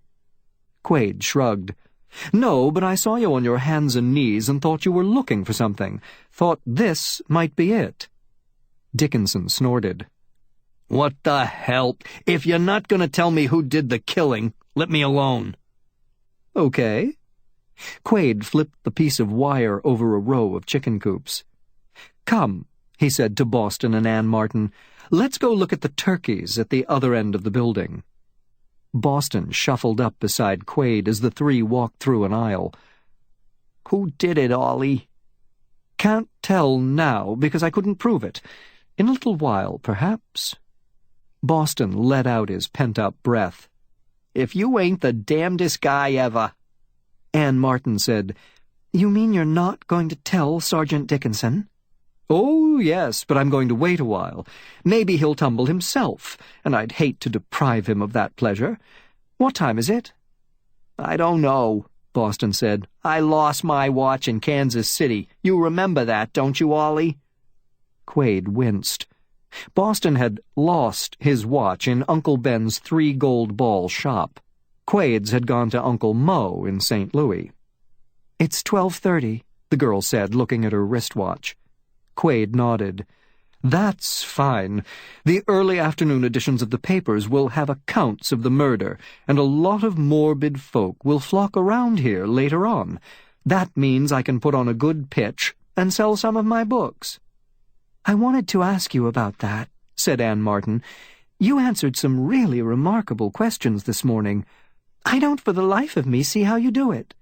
Quaid shrugged. "No, but I saw you on your hands and knees and thought you were looking for something. Thought this might be it." Dickinson snorted. "What the hell? If you're not going to tell me who did the killing, let me alone." "Okay." Quaid flipped the piece of wire over a row of chicken coops. "Come," he said to Boston and Ann Martin. "Let's go look at the turkeys at the other end of the building." Boston shuffled up beside Quaid as the three walked through an aisle. "Who did it, Ollie?" "Can't tell now, because I couldn't prove it. In a little while, perhaps." Boston let out his pent-up breath. "If you ain't the damnedest guy ever." Ann Martin said, "You mean you're not going to tell Sergeant Dickinson?" "Oh, yes, but I'm going to wait a while. Maybe he'll tumble himself, and I'd hate to deprive him of that pleasure. What time is it?" "I don't know," Boston said. "I lost my watch in Kansas City. You remember that, don't you, Ollie?" Quaid winced. Boston had lost his watch in Uncle Ben's 3 gold ball shop. Quaid's had gone to Uncle Mo in St. Louis. "It's 12:30, the girl said, looking at her wristwatch. Quaid nodded. "That's fine. The early afternoon editions of the papers will have accounts of the murder, and a lot of morbid folk will flock around here later on. That means I can put on a good pitch and sell some of my books." "I wanted to ask you about that," said Ann Martin. "You answered some really remarkable questions this morning. I don't for the life of me see how you do it."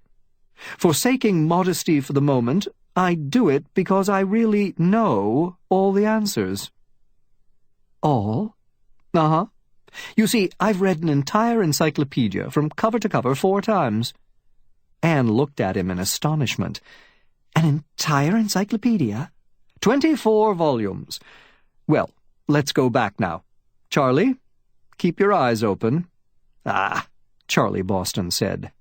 "Forsaking modesty for the moment, I do it because I really know all the answers." "All?" "Uh-huh. You see, I've read an entire encyclopedia from cover to cover 4 times. Anne looked at him in astonishment. "An entire encyclopedia?" 24 volumes. Well, let's go back now. Charlie, Keep your eyes open. Ah, Charlie Boston said.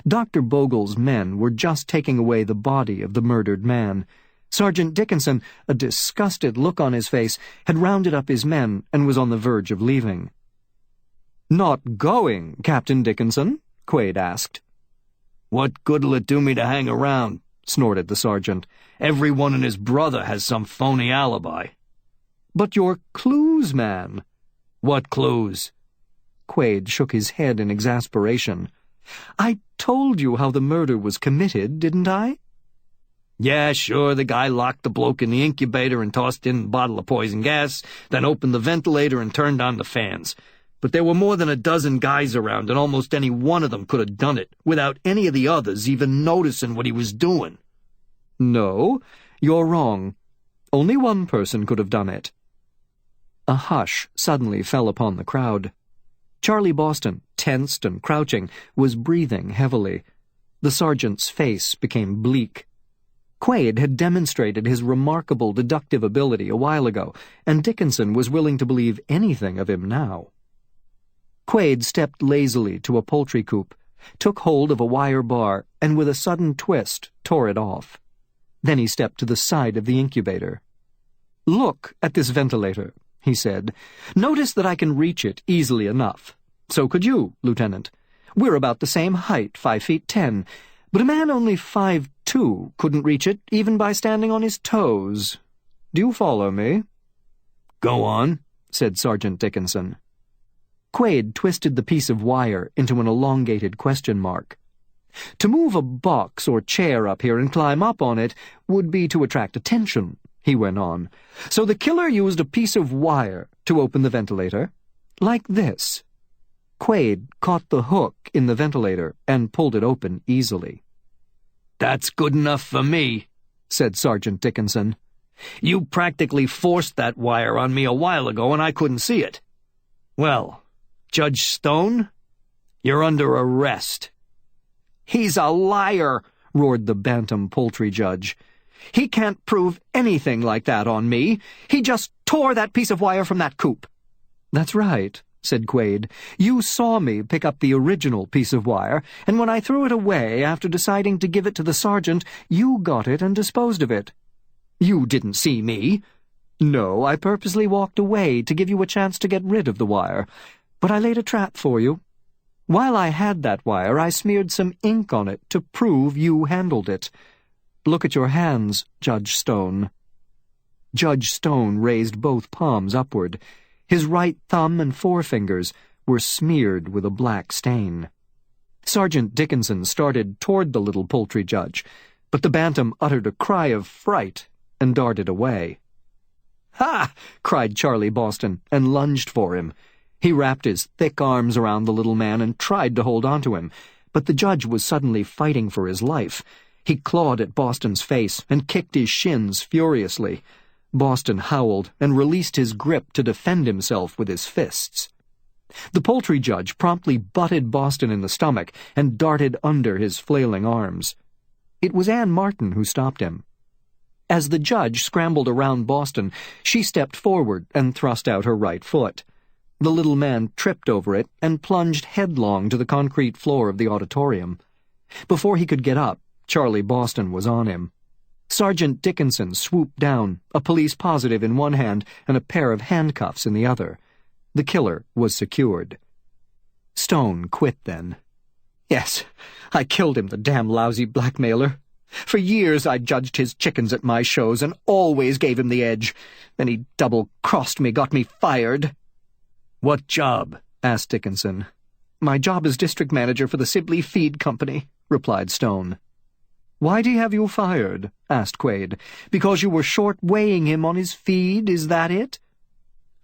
Dr. Bogle's men were just taking away the body of the murdered man. Sergeant Dickinson, a disgusted look on his face, had rounded up his men and was on the verge of leaving. "Not going, Captain Dickinson?" Quaid asked. "What good'll it do me to hang around?" snorted the sergeant. "Everyone and his brother has some phony alibi." "But your clues, man." "What clues?" Quaid shook his head in exasperation. "I told you how the murder was committed, didn't I?" "Yeah, sure, the guy locked the bloke in the incubator and tossed in a bottle of poison gas, then opened the ventilator and turned on the fans. But there were more than a dozen guys around, and almost any one of them could have done it, without any of the others even noticing what he was doing." "No, you're wrong. Only one person could have done it." A hush suddenly fell upon the crowd. Charlie Boston, tensed and crouching, was breathing heavily. The sergeant's face became bleak. Quaid had demonstrated his remarkable deductive ability a while ago, and Dickinson was willing to believe anything of him now. Quaid stepped lazily to a poultry coop, took hold of a wire bar, and with a sudden twist tore it off. Then he stepped to the side of the incubator. "Look at this ventilator," he said. "Notice that I can reach it easily enough. So could you, Lieutenant. We're about the same height, 5'10", but a man only 5'2" couldn't reach it even by standing on his toes. Do you follow me?" "Go on," said Sergeant Dickinson. Quaid twisted the piece of wire into an elongated question mark. "To move a box or chair up here and climb up on it would be to attract attention," he went on. "So the killer used a piece of wire to open the ventilator, like this." Quaid caught the hook in the ventilator and pulled it open easily. "That's good enough for me," said Sergeant Dickinson. "You practically forced that wire on me a while ago and I couldn't see it. Well, Judge Stone, you're under arrest." "He's a liar," roared the bantam poultry judge. "He can't prove anything like that on me. He just tore that piece of wire from that coop." "That's right," said Quaid. "You saw me pick up the original piece of wire, and when I threw it away after deciding to give it to the sergeant, you got it and disposed of it. You didn't see me. No, I purposely walked away to give you a chance to get rid of the wire, but I laid a trap for you. While I had that wire, I smeared some ink on it to prove you handled it. Look at your hands, Judge Stone." Judge Stone raised both palms upward. His right thumb and forefingers were smeared with a black stain. Sergeant Dickinson started toward the little poultry judge, but the bantam uttered a cry of fright and darted away. "Ha!" cried Charlie Boston, and lunged for him. He wrapped his thick arms around the little man and tried to hold on to him, but the judge was suddenly fighting for his life. He clawed at Boston's face and kicked his shins furiously. Boston howled and released his grip to defend himself with his fists. The poultry judge promptly butted Boston in the stomach and darted under his flailing arms. It was Anne Martin who stopped him. As the judge scrambled around Boston, she stepped forward and thrust out her right foot. The little man tripped over it and plunged headlong to the concrete floor of the auditorium. Before he could get up, Charlie Boston was on him. Sergeant Dickinson swooped down, a police positive in one hand and a pair of handcuffs in the other. The killer was secured. Stone quit then. "Yes, I killed him, the damn lousy blackmailer. For years I judged his chickens at my shows and always gave him the edge. Then he double-crossed me, got me fired." "What job?" asked Dickinson. "My job is district manager for the Sibley Feed Company," replied Stone. "Why'd he have you fired?" asked Quaid. "Because you were short-weighing him on his feed, is that it?"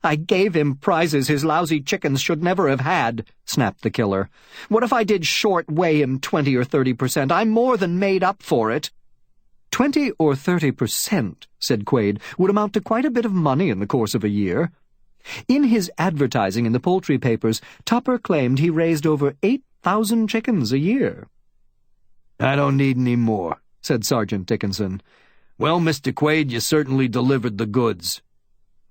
"I gave him prizes his lousy chickens should never have had," snapped the killer. "What if I did short-weigh him 20 or 30%? I more than made up for it." 20 or 30%, said Quaid, would amount to quite a bit of money in the course of a year. In his advertising in the poultry papers, Tupper claimed he raised over 8,000 chickens a year. "I don't need any more," said Sergeant Dickinson. "Well, Mr. Quaid, you certainly delivered the goods."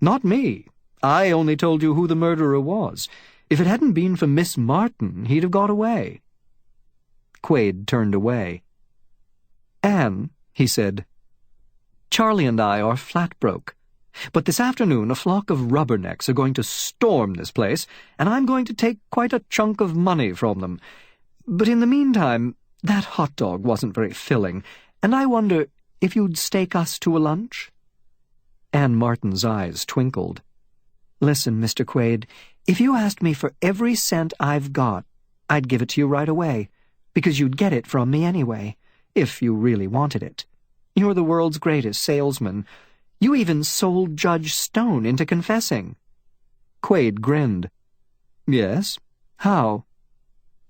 "Not me," I only told you who the murderer was. If it hadn't been for Miss Martin, he'd have got away. Quaid turned away. Anne, he said, Charlie and I are flat broke. But this afternoon a flock of rubbernecks are going to storm this place, and I'm going to take quite a chunk of money from them. But in the meantime, that hot dog wasn't very filling, and I wonder if you'd stake us to a lunch? Anne Martin's eyes twinkled. Listen, Mr. Quaid, if you asked me for every cent I've got, I'd give it to you right away, because you'd get it from me anyway, if you really wanted it. You're the world's greatest salesman. You even sold Judge Stone into confessing. Quaid grinned. Yes? How?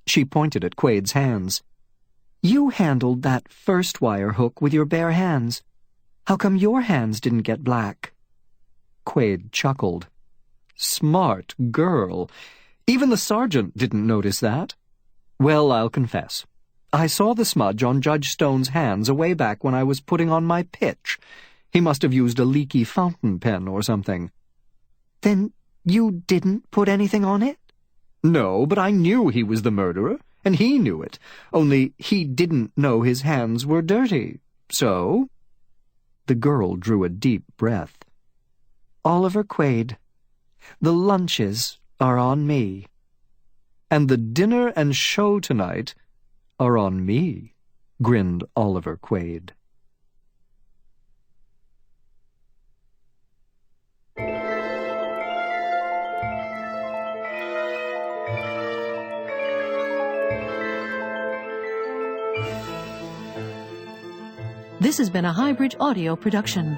She pointed at Quaid's hands. You handled that first wire hook with your bare hands. How come your hands didn't get black? Quaid chuckled. Smart girl. Even the sergeant didn't notice that. Well, I'll confess. I saw the smudge on Judge Stone's hands away back when I was putting on my pitch. He must have used a leaky fountain pen or something. Then you didn't put anything on it? No, but I knew he was the murderer, and he knew it, only he didn't know his hands were dirty. So? The girl drew a deep breath. Oliver Quaid, the lunches are on me. And the dinner and show tonight are on me, grinned Oliver Quaid. This has been a Highbridge Audio production.